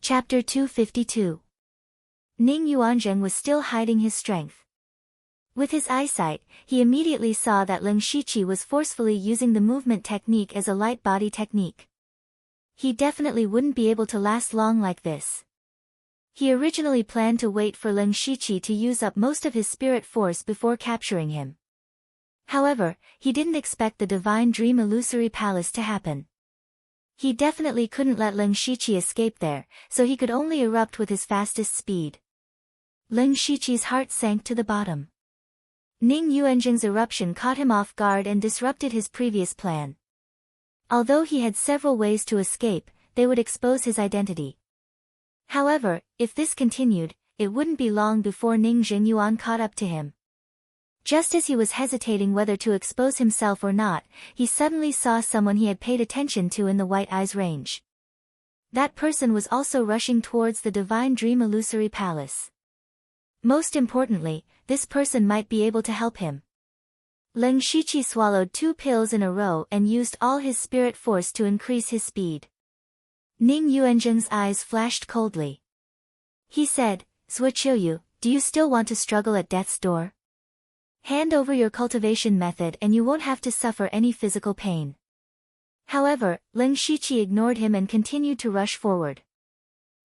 Chapter 252. Ning Yuanzheng was still hiding his strength. With his eyesight, he immediately saw that Lin Shiqi was forcefully using the movement technique as a light body technique. He definitely wouldn't be able to last long like this. He originally planned to wait for Lin Shiqi to use up most of his spirit force before capturing him. However, he didn't expect the Divine Dream Illusory Palace to happen. He definitely couldn't let Lin Shiqi escape there, so he could only erupt with his fastest speed. Lin Shiqi's heart sank to the bottom. Ning Yuanzheng's eruption caught him off guard and disrupted his previous plan. Although he had several ways to escape, they would expose his identity. However, if this continued, it wouldn't be long before Ning Zhenyuan caught up to him. Just as he was hesitating whether to expose himself or not, he suddenly saw someone he had paid attention to in the White Eyes range. That person was also rushing towards the Divine Dream Illusory Palace. Most importantly, this person might be able to help him. Lin Shiqi swallowed 2 pills in a row and used all his spirit force to increase his speed. Ning Yuanzheng's eyes flashed coldly. He said, "Suoqiu, do you still want to struggle at death's door? Hand over your cultivation method and you won't have to suffer any physical pain." However, Lin Shiqi ignored him and continued to rush forward.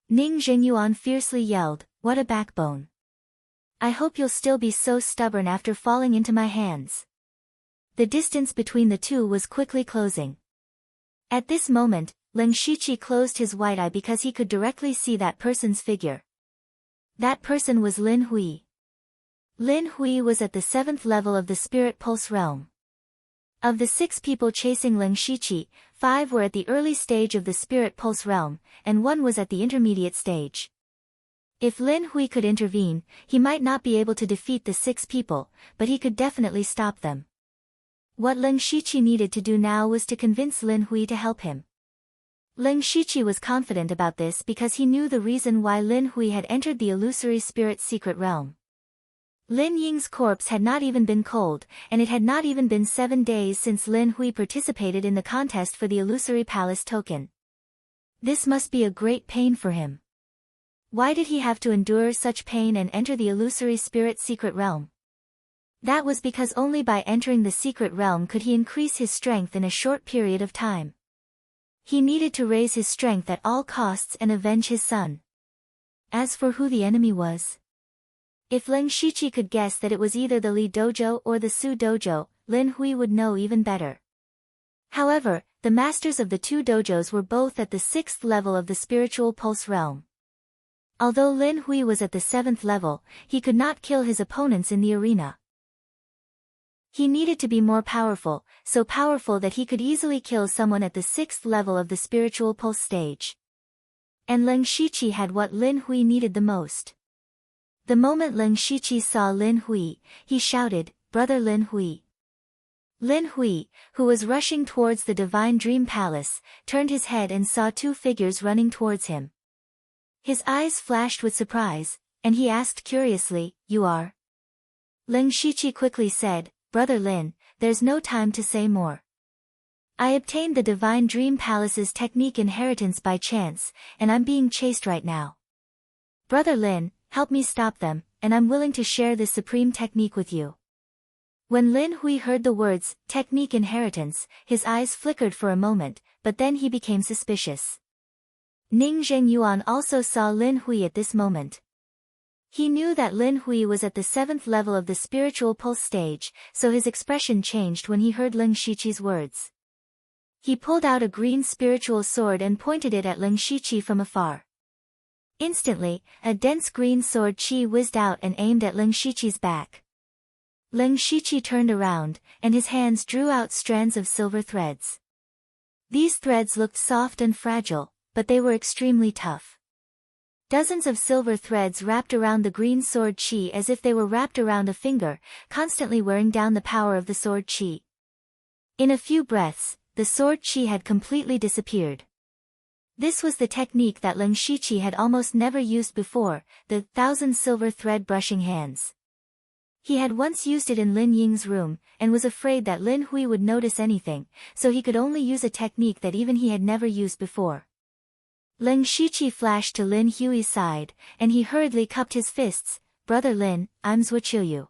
Ning Zhenyuan fiercely yelled, "What a backbone! I hope you'll still be so stubborn after falling into my hands." The distance between the two was quickly closing. At this moment, Lin Shiqi closed his white eye because he could directly see that person's figure. That person was Lin Hui. Lin Hui was at the 7th level of the Spirit Pulse realm. Of the 6 people chasing Lin Shiqi, 5 were at the early stage of the Spirit Pulse realm, and 1 was at the intermediate stage. If Lin Hui could intervene, he might not be able to defeat the 6 people, but he could definitely stop them. What Lin Shiqi needed to do now was to convince Lin Hui to help him. Lin Shiqi was confident about this because he knew the reason why Lin Hui had entered the illusory spirit's secret realm. Lin Ying's corpse had not even been cold, and it had not even been 7 days since Lin Hui participated in the contest for the Illusory Palace token. This must be a great pain for him. Why did he have to endure such pain and enter the illusory spirit secret realm? That was because only by entering the secret realm could he increase his strength in a short period of time. He needed to raise his strength at all costs and avenge his son. As for who the enemy was, if Lin Shiqi could guess that it was either the Li Dojo or the Su Dojo, Lin Hui would know even better. However, the masters of the 2 dojos were both at the 6th level of the spiritual pulse realm. Although Lin Hui was at the 7th level, he could not kill his opponents in the arena. He needed to be more powerful, so powerful that he could easily kill someone at the 6th level of the spiritual pulse stage. And Lin Shiqi had what Lin Hui needed the most. The moment Lin Shiqi saw Lin Hui, he shouted, "Brother Lin Hui." Lin Hui, who was rushing towards the Divine Dream Palace, turned his head and saw 2 figures running towards him. His eyes flashed with surprise, and he asked curiously, "You are?" Lin Shiqi quickly said, "Brother Lin, there's no time to say more. I obtained the Divine Dream Palace's technique inheritance by chance, and I'm being chased right now. Brother Lin, help me stop them, and I'm willing to share this supreme technique with you." When Lin Hui heard the words, technique inheritance, his eyes flickered for a moment, but then he became suspicious. Ning Zhenyuan also saw Lin Hui at this moment. He knew that Lin Hui was at the 7th level of the spiritual pulse stage, so his expression changed when he heard Lin Shiqi's words. He pulled out a green spiritual sword and pointed it at Lin Shiqi from afar. Instantly, a dense green sword chi whizzed out and aimed at Lin Shiqi's back. Lin Shiqi turned around, and his hands drew out strands of silver threads. These threads looked soft and fragile, but they were extremely tough. Dozens of silver threads wrapped around the green sword chi as if they were wrapped around a finger, constantly wearing down the power of the sword chi. In a few breaths, the sword chi had completely disappeared. This was the technique that Lin Shiqi had almost never used before, the 1,000 silver thread brushing hands. He had once used it in Lin Ying's room, and was afraid that Lin Hui would notice anything, so he could only use a technique that even he had never used before. Lin Shiqi flashed to Lin Hui's side, and he hurriedly cupped his fists. Brother Lin, I'm Zhuqiu.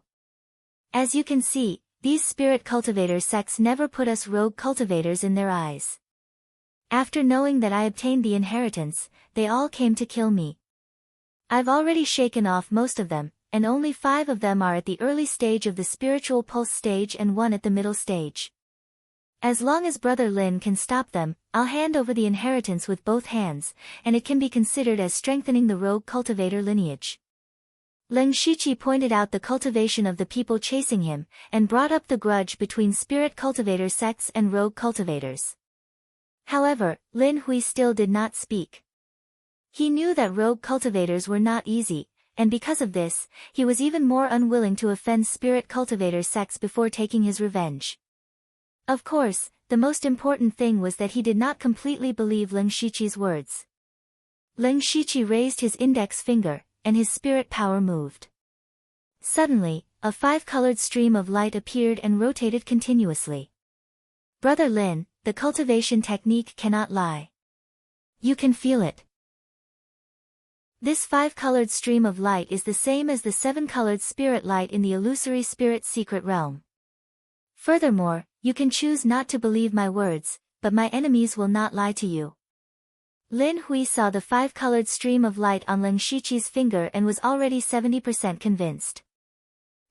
As you can see, these spirit cultivator sects never put us rogue cultivators in their eyes. After knowing that I obtained the inheritance, they all came to kill me. I've already shaken off most of them, and only 5 of them are at the early stage of the spiritual pulse stage and 1 at the middle stage. As long as Brother Lin can stop them, I'll hand over the inheritance with both hands, and it can be considered as strengthening the rogue cultivator lineage. Lin Shiqi pointed out the cultivation of the people chasing him, and brought up the grudge between spirit cultivator sects and rogue cultivators. However, Lin Hui still did not speak. He knew that rogue cultivators were not easy, and because of this, he was even more unwilling to offend spirit cultivator sects before taking his revenge. Of course, the most important thing was that he did not completely believe Lin Shiqi's words. Lin Shiqi raised his index finger, and his spirit power moved. Suddenly, a 5-colored stream of light appeared and rotated continuously. Brother Lin, the cultivation technique cannot lie. You can feel it. This 5-colored stream of light is the same as the 7-colored spirit light in the illusory spirit secret realm. Furthermore, you can choose not to believe my words, but my enemies will not lie to you. Lin Hui saw the 5-colored stream of light on Lin Shiqi's finger and was already 70% convinced.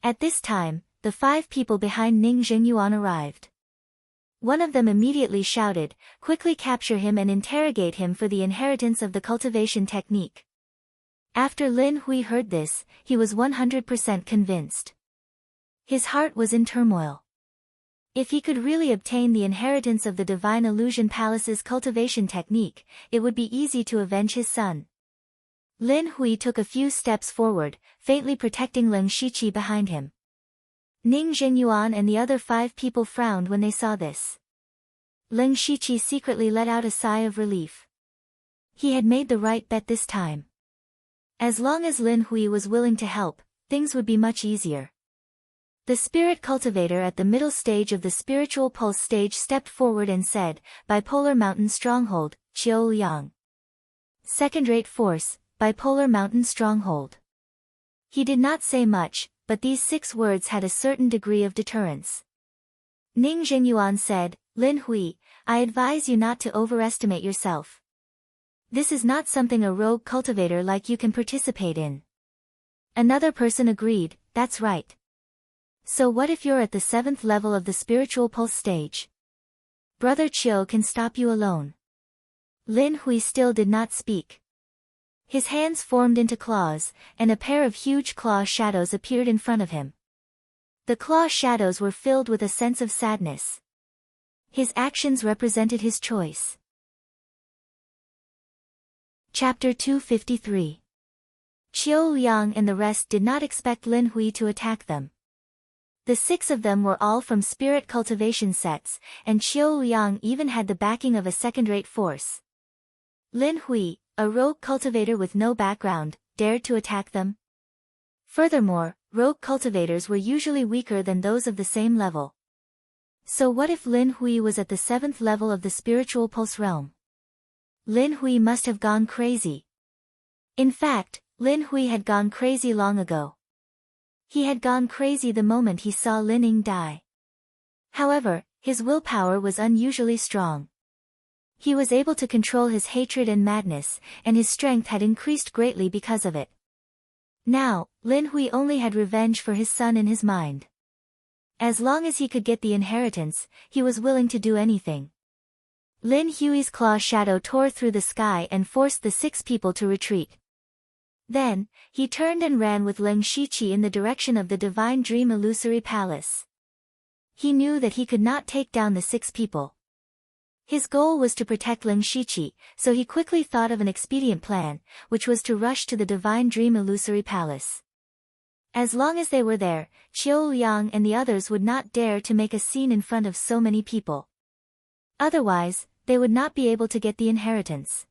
At this time, the 5 people behind Ning Jingyuan arrived. One of them immediately shouted, "Quickly capture him and interrogate him for the inheritance of the cultivation technique." After Lin Hui heard this, he was 100% convinced. His heart was in turmoil. If he could really obtain the inheritance of the Divine Illusion Palace's cultivation technique, it would be easy to avenge his son. Lin Hui took a few steps forward, faintly protecting Lin Shiqi behind him. Ning Jingyuan and the other 5 people frowned when they saw this. Lin Shiqi secretly let out a sigh of relief. He had made the right bet this time. As long as Lin Hui was willing to help, things would be much easier. The spirit cultivator at the middle stage of the spiritual pulse stage stepped forward and said, "Bipolar Mountain Stronghold, Qiu Liang. Second-rate force, Bipolar Mountain Stronghold." He did not say much, but these 6 words had a certain degree of deterrence. Ning Jingyuan said, "Lin Hui, I advise you not to overestimate yourself. This is not something a rogue cultivator like you can participate in." Another person agreed, "That's right. So what if you're at the 7th level of the spiritual pulse stage? Brother Qiu can stop you alone." Lin Hui still did not speak. His hands formed into claws, and a pair of huge claw shadows appeared in front of him. The claw shadows were filled with a sense of sadness. His actions represented his choice. Chapter 253. Qiu Liang and the rest did not expect Lin Hui to attack them. The 6 of them were all from spirit cultivation sects, and Qiu Liang even had the backing of a second-rate force. Lin Hui, a rogue cultivator with no background, dared to attack them? Furthermore, rogue cultivators were usually weaker than those of the same level. So what if Lin Hui was at the 7th level of the spiritual pulse realm? Lin Hui must have gone crazy. In fact, Lin Hui had gone crazy long ago. He had gone crazy the moment he saw Lin Ying die. However, his willpower was unusually strong. He was able to control his hatred and madness, and his strength had increased greatly because of it. Now, Lin Hui only had revenge for his son in his mind. As long as he could get the inheritance, he was willing to do anything. Lin Hui's claw shadow tore through the sky and forced the 6 people to retreat. Then, he turned and ran with Lin Shiqi in the direction of the Divine Dream Illusory Palace. He knew that he could not take down the 6 people. His goal was to protect Lin Shiqi, so he quickly thought of an expedient plan, which was to rush to the Divine Dream Illusory Palace. As long as they were there, Qiu Liang and the others would not dare to make a scene in front of so many people. Otherwise, they would not be able to get the inheritance.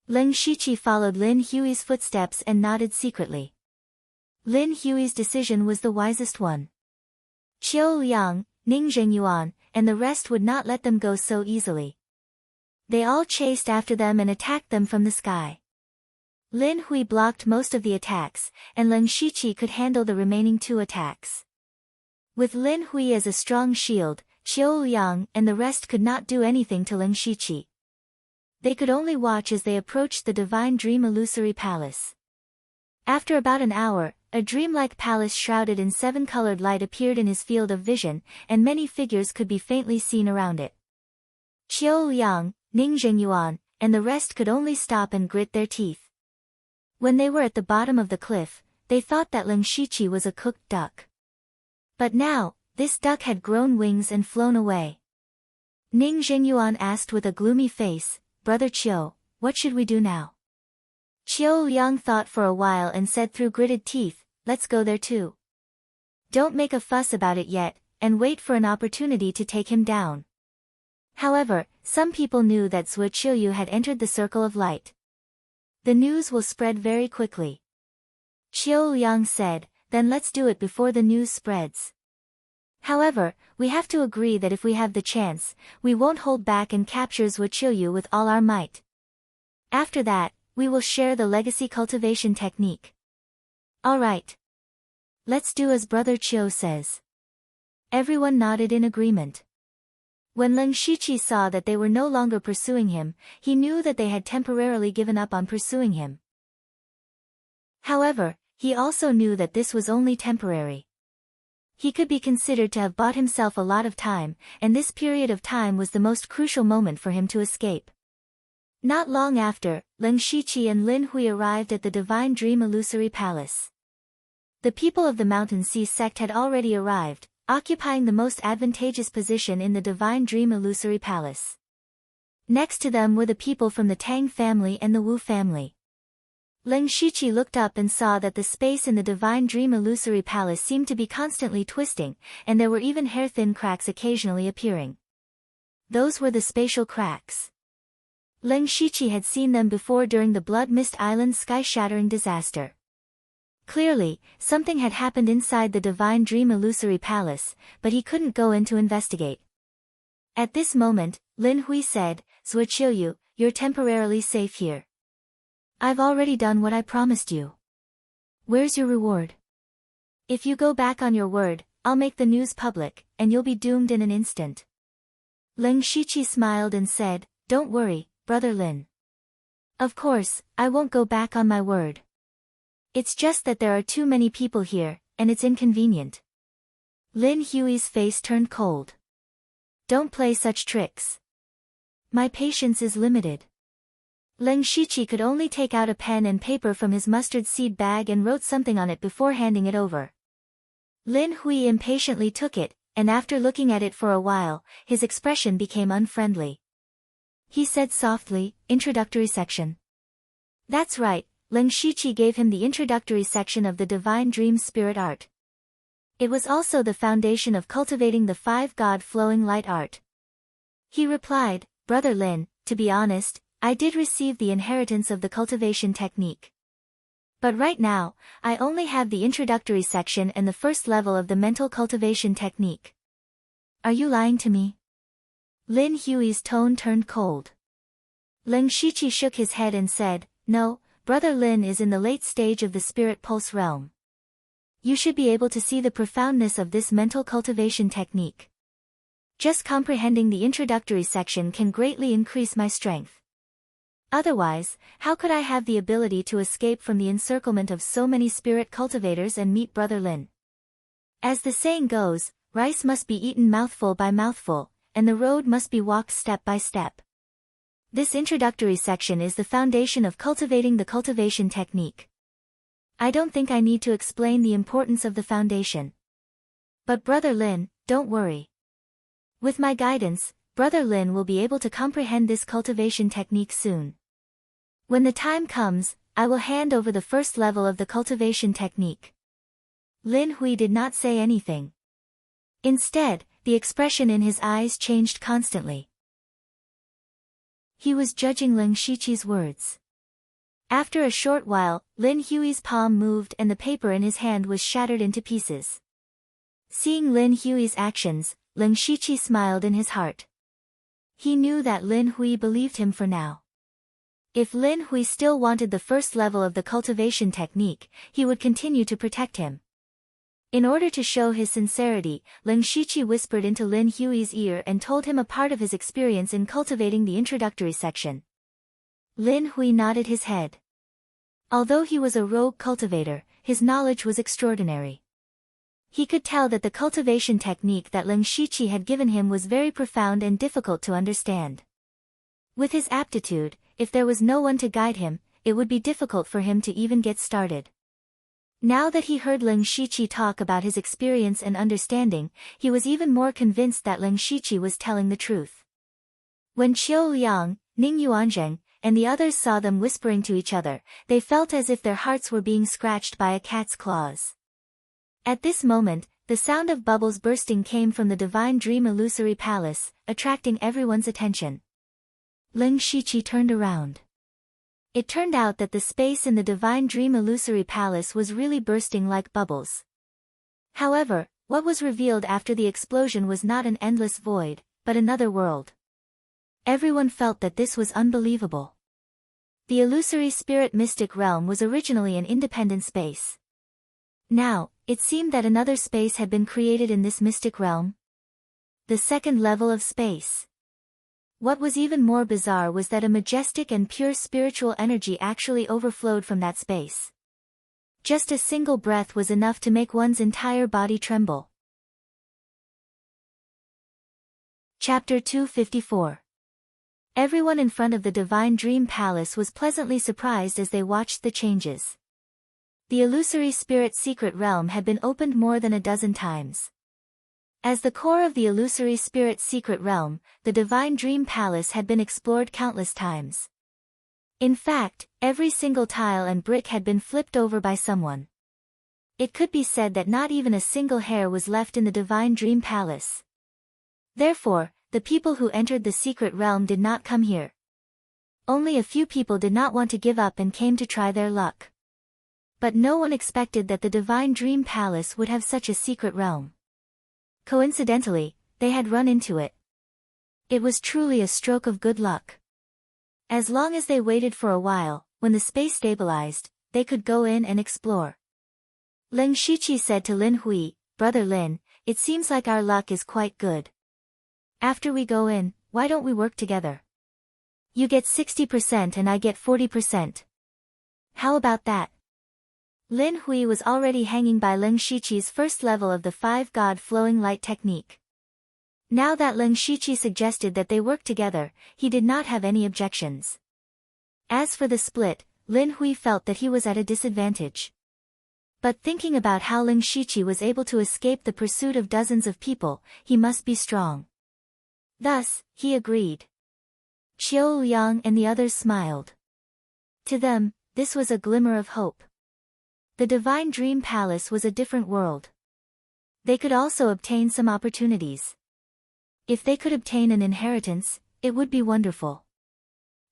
Lin Shiqi followed Lin Hui's footsteps and nodded secretly. Lin Hui's decision was the wisest one. Qiu Liang, Ning Jingyuan, and the rest would not let them go so easily. They all chased after them and attacked them from the sky. Lin Hui blocked most of the attacks, and Lin Shiqi could handle the remaining 2 attacks. With Lin Hui as a strong shield, Qiu Yang and the rest could not do anything to Lin Shiqi. They could only watch as they approached the Divine Dream Illusory Palace. After about an hour, a dreamlike palace shrouded in 7-colored light appeared in his field of vision, and many figures could be faintly seen around it. Qiu Yang, Ning Zhengyuan, and the rest could only stop and grit their teeth. When they were at the bottom of the cliff, they thought that Lin Shiqi was a cooked duck. But now, this duck had grown wings and flown away. Ning Zhengyuan asked with a gloomy face, "Brother Qiu, what should we do now?" Qiu Yang thought for a while and said through gritted teeth, "Let's go there too. Don't make a fuss about it yet, and wait for an opportunity to take him down." However, some people knew that Zhuo Qiuyu had entered the circle of light. The news will spread very quickly. Qiu Yang said, "Then let's do it before the news spreads. However, we have to agree that if we have the chance, we won't hold back and capture Zhuo Qiuyu with all our might. After that, we will share the legacy cultivation technique." "All right. Let's do as Brother Qiu says." Everyone nodded in agreement. When Lin Shiqi saw that they were no longer pursuing him, he knew that they had temporarily given up on pursuing him. However, he also knew that this was only temporary. He could be considered to have bought himself a lot of time, and this period of time was the most crucial moment for him to escape. Not long after, Lin Shiqi and Lin Hui arrived at the Divine Dream Illusory Palace. The people of the Mountain Sea sect had already arrived, occupying the most advantageous position in the Divine Dream Illusory Palace. Next to them were the people from the Tang family and the Wu family. Lin Shiqi looked up and saw that the space in the Divine Dream Illusory Palace seemed to be constantly twisting, and there were even hair-thin cracks occasionally appearing. Those were the spatial cracks. Lin Shiqi had seen them before during the Blood Mist Island sky-shattering disaster. Clearly, something had happened inside the Divine Dream Illusory Palace, but he couldn't go in to investigate. At this moment, Lin Hui said, "Zhuo Qiuyu, you're temporarily safe here. I've already done what I promised you. Where's your reward? If you go back on your word, I'll make the news public, and you'll be doomed in an instant." Lin Shiqi smiled and said, "Don't worry, Brother Lin. Of course, I won't go back on my word. It's just that there are too many people here, and it's inconvenient." Lin Hui's face turned cold. "Don't play such tricks. My patience is limited." Lin Shiqi could only take out a pen and paper from his mustard seed bag and wrote something on it before handing it over. Lin Hui impatiently took it, and after looking at it for a while, his expression became unfriendly. He said softly, "Introductory section." "That's right." Lin Shiqi gave him the introductory section of the Divine Dream Spirit Art. It was also the foundation of cultivating the 5-God flowing light art. He replied, "Brother Lin, to be honest, I did receive the inheritance of the cultivation technique. But right now, I only have the introductory section and the first level of the mental cultivation technique." "Are you lying to me?" Lin Hui's tone turned cold. Lin Shiqi shook his head and said, "No, Brother Lin is in the late stage of the spirit pulse realm. You should be able to see the profoundness of this mental cultivation technique. Just comprehending the introductory section can greatly increase my strength. Otherwise, how could I have the ability to escape from the encirclement of so many spirit cultivators and meet Brother Lin? As the saying goes, rice must be eaten mouthful by mouthful, and the road must be walked step by step. This introductory section is the foundation of cultivating the cultivation technique. I don't think I need to explain the importance of the foundation. But Brother Lin, don't worry. With my guidance, Brother Lin will be able to comprehend this cultivation technique soon. When the time comes, I will hand over the first level of the cultivation technique." Lin Hui did not say anything. Instead, the expression in his eyes changed constantly. He was judging Lin Shiqi's words. After a short while, Lin Hui's palm moved and the paper in his hand was shattered into pieces. Seeing Lin Hui's actions, Lin Shiqi smiled in his heart. He knew that Lin Hui believed him for now. If Lin Hui still wanted the first level of the cultivation technique, he would continue to protect him. In order to show his sincerity, Lin Shiqi whispered into Lin Hui's ear and told him a part of his experience in cultivating the introductory section. Lin Hui nodded his head. Although he was a rogue cultivator, his knowledge was extraordinary. He could tell that the cultivation technique that Lin Shiqi had given him was very profound and difficult to understand. With his aptitude, if there was no one to guide him, it would be difficult for him to even get started. Now that he heard Lin Shiqi talk about his experience and understanding, he was even more convinced that Lin Shiqi was telling the truth. When Qiu Liang, Ning Yuanzheng, and the others saw them whispering to each other, they felt as if their hearts were being scratched by a cat's claws. At this moment, the sound of bubbles bursting came from the Divine Dream Illusory Palace, attracting everyone's attention. Lin Shiqi turned around. It turned out that the space in the Divine Dream Illusory Palace was really bursting like bubbles. However, what was revealed after the explosion was not an endless void, but another world. Everyone felt that this was unbelievable. The illusory spirit mystic realm was originally an independent space. Now, it seemed that another space had been created in this mystic realm. The second level of space. What was even more bizarre was that a majestic and pure spiritual energy actually overflowed from that space. Just a single breath was enough to make one's entire body tremble. Chapter 254. Everyone in front of the Divine Dream Palace was pleasantly surprised as they watched the changes. The illusory spirit secret realm had been opened more than a dozen times. As the core of the illusory spirit secret realm, the Divine Dream Palace had been explored countless times. In fact, every single tile and brick had been flipped over by someone. It could be said that not even a single hair was left in the Divine Dream Palace. Therefore, the people who entered the secret realm did not come here. Only a few people did not want to give up and came to try their luck. But no one expected that the Divine Dream Palace would have such a secret realm. Coincidentally, they had run into it. It was truly a stroke of good luck. As long as they waited for a while, when the space stabilized, they could go in and explore. Lin Shiqi said to Lin Hui, "Brother Lin, it seems like our luck is quite good. After we go in, why don't we work together? You get 60% and I get 40%. How about that?" Lin Hui was already hanging by Lin Shiqi's first level of the 5-God flowing light technique. Now that Lin Shiqi suggested that they work together, he did not have any objections. As for the split, Lin Hui felt that he was at a disadvantage. But thinking about how Lin Shiqi was able to escape the pursuit of dozens of people, he must be strong. Thus, he agreed. Qiu Liang and the others smiled. To them, this was a glimmer of hope. The Divine Dream Palace was a different world. They could also obtain some opportunities. If they could obtain an inheritance, it would be wonderful.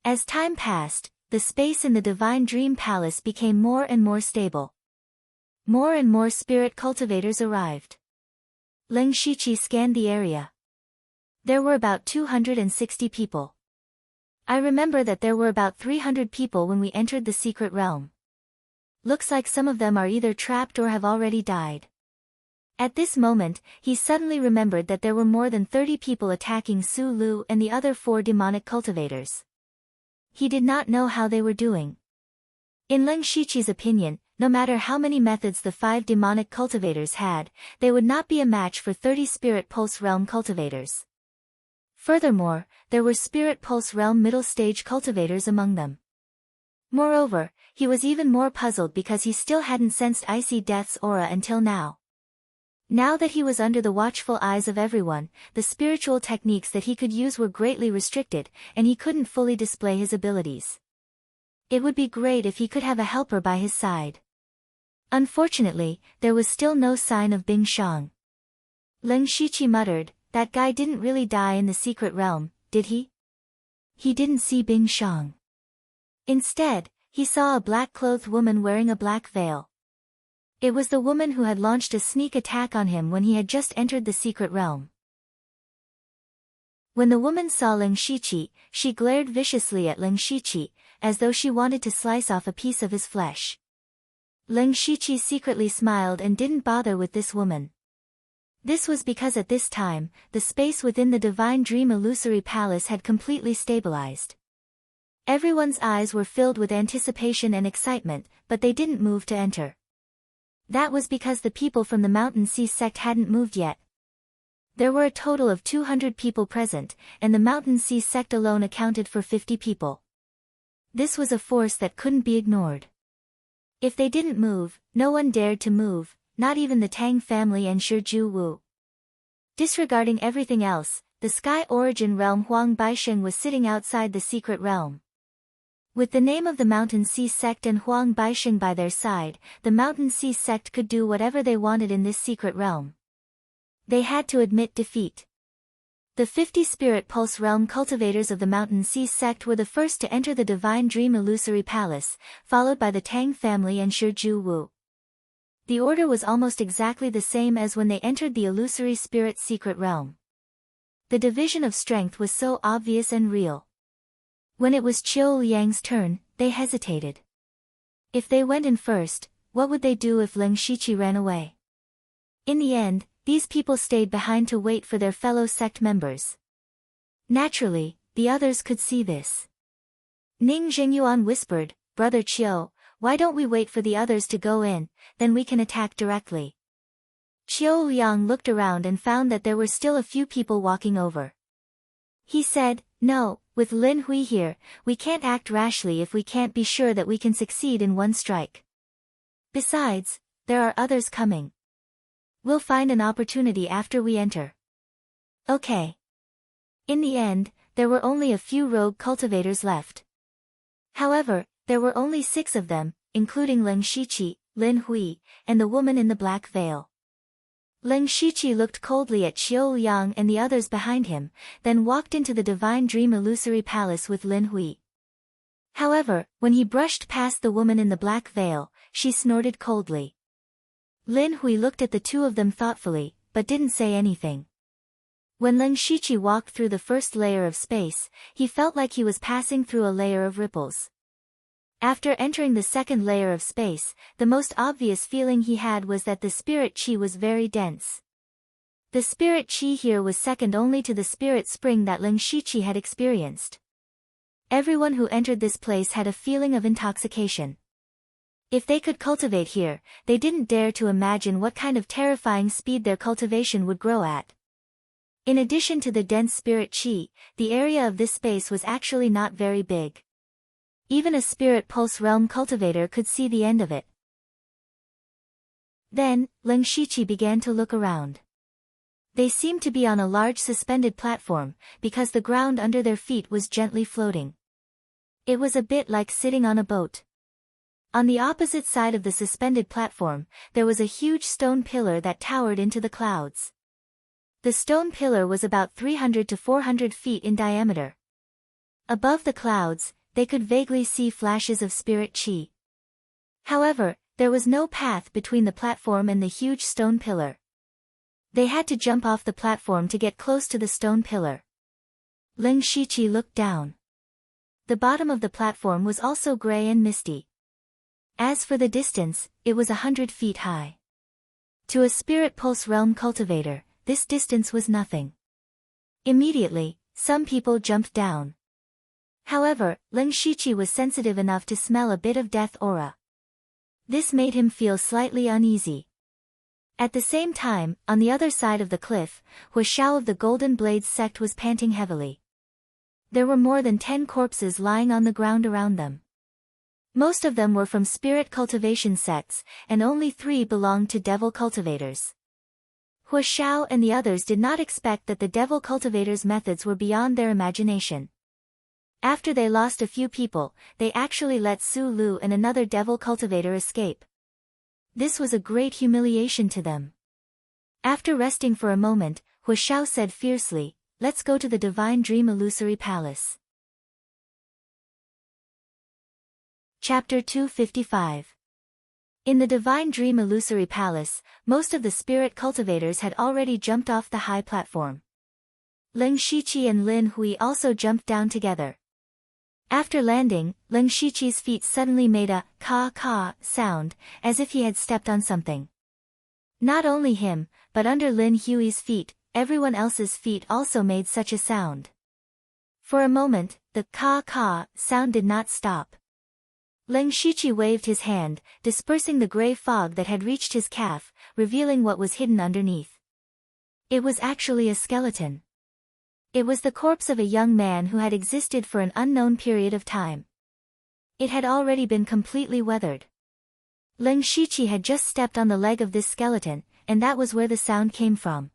As time passed, the space in the Divine Dream Palace became more and more stable. More and more spirit cultivators arrived. Lin Shiqi scanned the area. There were about 260 people. I remember that there were about 300 people when we entered the secret realm. Looks like some of them are either trapped or have already died. At this moment, he suddenly remembered that there were more than 30 people attacking Su Lu and the other 4 demonic cultivators. He did not know how they were doing. In Lin Shiqi's opinion, no matter how many methods the 5 demonic cultivators had, they would not be a match for 30 Spirit Pulse Realm cultivators. Furthermore, there were Spirit Pulse Realm middle stage cultivators among them. Moreover, he was even more puzzled because he still hadn't sensed Icy Death's aura until now. Now that he was under the watchful eyes of everyone, the spiritual techniques that he could use were greatly restricted, and he couldn't fully display his abilities. It would be great if he could have a helper by his side. Unfortunately, there was still no sign of Bing Shang. Lin Shiqi muttered, "That guy didn't really die in the secret realm, did he?" He didn't see Bing Shang. Instead, he saw a black-clothed woman wearing a black veil. It was the woman who had launched a sneak attack on him when he had just entered the secret realm. When the woman saw Ling Shiqi, she glared viciously at Ling Shiqi, as though she wanted to slice off a piece of his flesh. Ling Shiqi secretly smiled and didn't bother with this woman. This was because at this time, the space within the Divine Dream Illusory Palace had completely stabilized. Everyone's eyes were filled with anticipation and excitement, but they didn't move to enter. That was because the people from the Mountain Sea sect hadn't moved yet. There were a total of 200 people present, and the Mountain Sea sect alone accounted for 50 people. This was a force that couldn't be ignored. If they didn't move, no one dared to move, not even the Tang family and Shiju Wu. Disregarding everything else, the Sky Origin Realm Huang Baisheng was sitting outside the secret realm. With the name of the Mountain Sea sect and Huang Baisheng by their side, the Mountain Sea sect could do whatever they wanted in this secret realm. They had to admit defeat. The 50 Spirit Pulse Realm cultivators of the Mountain Sea sect were the first to enter the Divine Dream Illusory Palace, followed by the Tang family and Shiju Wu. The order was almost exactly the same as when they entered the Illusory Spirit Secret Realm. The division of strength was so obvious and real. When it was Qiu Liang's turn, they hesitated. If they went in first, what would they do if Ling Shiqi ran away? In the end, these people stayed behind to wait for their fellow sect members. Naturally, the others could see this. Ning Jingyuan whispered, "Brother Qiu, why don't we wait for the others to go in, then we can attack directly." Qiu Liang looked around and found that there were still a few people walking over. He said, "No, with Lin Hui here, we can't act rashly if we can't be sure that we can succeed in one strike. Besides, there are others coming. We'll find an opportunity after we enter." Okay. In the end, there were only a few rogue cultivators left. However, there were only 6 of them, including Ling Shiqi, Lin Hui, and the woman in the black veil. Ling Shiqi looked coldly at Qiu Liang and the others behind him, then walked into the Divine Dream Illusory Palace with Lin Hui. However, when he brushed past the woman in the black veil, she snorted coldly. Lin Hui looked at the two of them thoughtfully, but didn't say anything. When Ling Shiqi walked through the first layer of space, he felt like he was passing through a layer of ripples. After entering the second layer of space, the most obvious feeling he had was that the spirit chi was very dense. The spirit chi here was second only to the spirit spring that Ling Shiqi had experienced. Everyone who entered this place had a feeling of intoxication. If they could cultivate here, they didn't dare to imagine what kind of terrifying speed their cultivation would grow at. In addition to the dense spirit chi, the area of this space was actually not very big. Even a Spirit Pulse Realm cultivator could see the end of it. Then, Ling Shiqi began to look around. They seemed to be on a large suspended platform, because the ground under their feet was gently floating. It was a bit like sitting on a boat. On the opposite side of the suspended platform, there was a huge stone pillar that towered into the clouds. The stone pillar was about 300 to 400 feet in diameter. Above the clouds, they could vaguely see flashes of spirit chi. However, there was no path between the platform and the huge stone pillar. They had to jump off the platform to get close to the stone pillar. Ling Shiqi looked down. The bottom of the platform was also gray and misty. As for the distance, it was 100 feet high. To a Spirit Pulse Realm cultivator, this distance was nothing. Immediately, some people jumped down. However, Ling Shiqi was sensitive enough to smell a bit of death aura. This made him feel slightly uneasy. At the same time, on the other side of the cliff, Hua Xiao of the Golden Blades sect was panting heavily. There were more than 10 corpses lying on the ground around them. Most of them were from spirit cultivation sects, and only 3 belonged to devil cultivators. Hua Xiao and the others did not expect that the devil cultivators' methods were beyond their imagination. After they lost a few people, they actually let Su Lu and another devil cultivator escape. This was a great humiliation to them. After resting for a moment, Hua Xiao said fiercely, "Let's go to the Divine Dream Illusory Palace." Chapter 255. In the Divine Dream Illusory Palace, most of the spirit cultivators had already jumped off the high platform. Lin Shiqi and Lin Hui also jumped down together. After landing, Lin Shiqi's feet suddenly made a ka sound, as if he had stepped on something. Not only him, but under Lin Hui's feet, everyone else's feet also made such a sound. For a moment, the ka sound did not stop. Lin Shiqi waved his hand, dispersing the gray fog that had reached his calf, revealing what was hidden underneath. It was actually a skeleton. It was the corpse of a young man who had existed for an unknown period of time. It had already been completely weathered. Lin Shiqi had just stepped on the leg of this skeleton, and that was where the sound came from.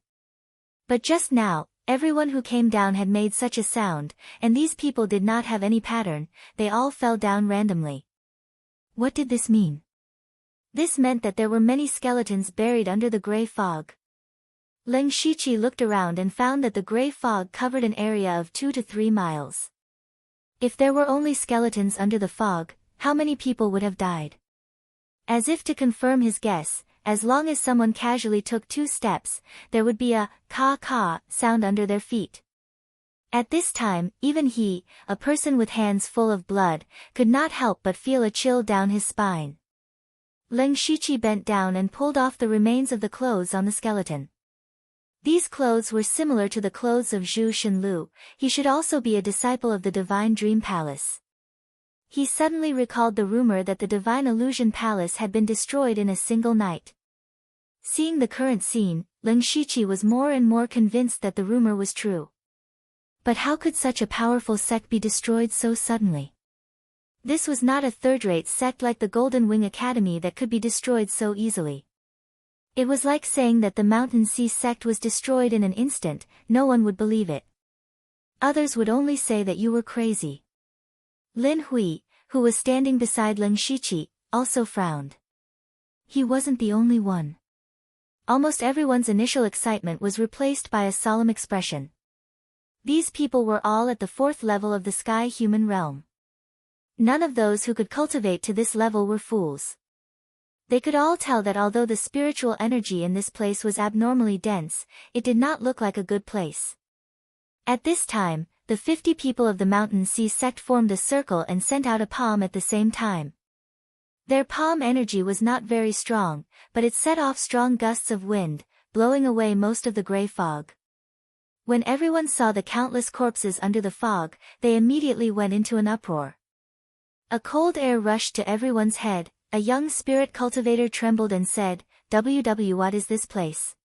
But just now, everyone who came down had made such a sound, and these people did not have any pattern, they all fell down randomly. What did this mean? This meant that there were many skeletons buried under the gray fog. Lin Shiqi looked around and found that the gray fog covered an area of 2 to 3 miles. If there were only skeletons under the fog, how many people would have died? As if to confirm his guess, as long as someone casually took 2 steps, there would be a ka sound under their feet. At this time, even he, a person with hands full of blood, could not help but feel a chill down his spine. Lin Shiqi bent down and pulled off the remains of the clothes on the skeleton. These clothes were similar to the clothes of Zhu Shenlu. He should also be a disciple of the Divine Dream Palace. He suddenly recalled the rumor that the Divine Illusion Palace had been destroyed in a single night. Seeing the current scene, Lin Shiqi was more and more convinced that the rumor was true. But how could such a powerful sect be destroyed so suddenly? This was not a third-rate sect like the Golden Wing Academy that could be destroyed so easily. It was like saying that the Mountain Sea sect was destroyed in an instant. No one would believe it. Others would only say that you were crazy. Lin Hui, who was standing beside Lin Shiqi, also frowned. He wasn't the only one. Almost everyone's initial excitement was replaced by a solemn expression. These people were all at the 4th level of the sky human realm. None of those who could cultivate to this level were fools. They could all tell that although the spiritual energy in this place was abnormally dense, it did not look like a good place. At this time, the 50 people of the Mountain Sea sect formed a circle and sent out a palm at the same time. Their palm energy was not very strong, but it set off strong gusts of wind, blowing away most of the gray fog. When everyone saw the countless corpses under the fog, they immediately went into an uproar. A cold air rushed to everyone's head. A young spirit cultivator trembled and said, what is this place?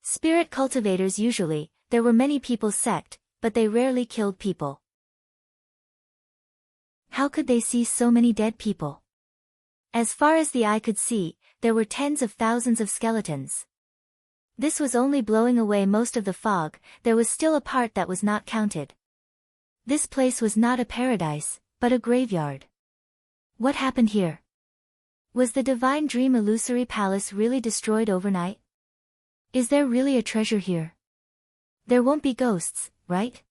Spirit cultivators usually, there were many people's sect, but they rarely killed people. How could they see so many dead people? As far as the eye could see, there were tens of thousands of skeletons. This was only blowing away most of the fog, there was still a part that was not counted. This place was not a paradise, but a graveyard. What happened here? Was the Divine Dream Illusory Palace really destroyed overnight? Is there really a treasure here? There won't be ghosts, right?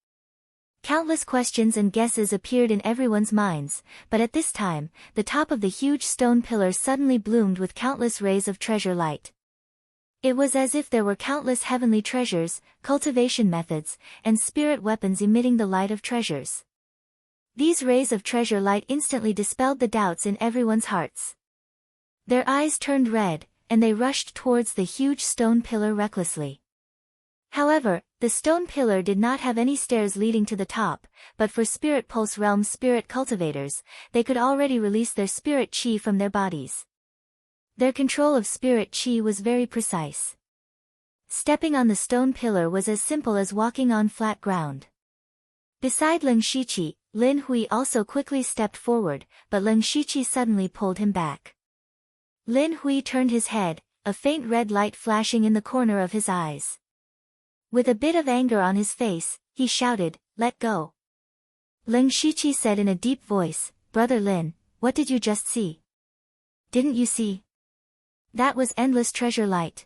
Countless questions and guesses appeared in everyone's minds, but at this time, the top of the huge stone pillar suddenly bloomed with countless rays of treasure light. It was as if there were countless heavenly treasures, cultivation methods, and spirit weapons emitting the light of treasures. These rays of treasure light instantly dispelled the doubts in everyone's hearts. Their eyes turned red, and they rushed towards the huge stone pillar recklessly. However, the stone pillar did not have any stairs leading to the top, but for Spirit Pulse Realm spirit cultivators, they could already release their spirit chi from their bodies. Their control of spirit chi was very precise. Stepping on the stone pillar was as simple as walking on flat ground. Beside Lin Shiqi, Lin Hui also quickly stepped forward, but Lin Shiqi suddenly pulled him back. Lin Hui turned his head, a faint red light flashing in the corner of his eyes. With a bit of anger on his face, he shouted, "Let go." Lin Shiqi said in a deep voice, "Brother Lin, what did you just see? Didn't you see? That was endless treasure light.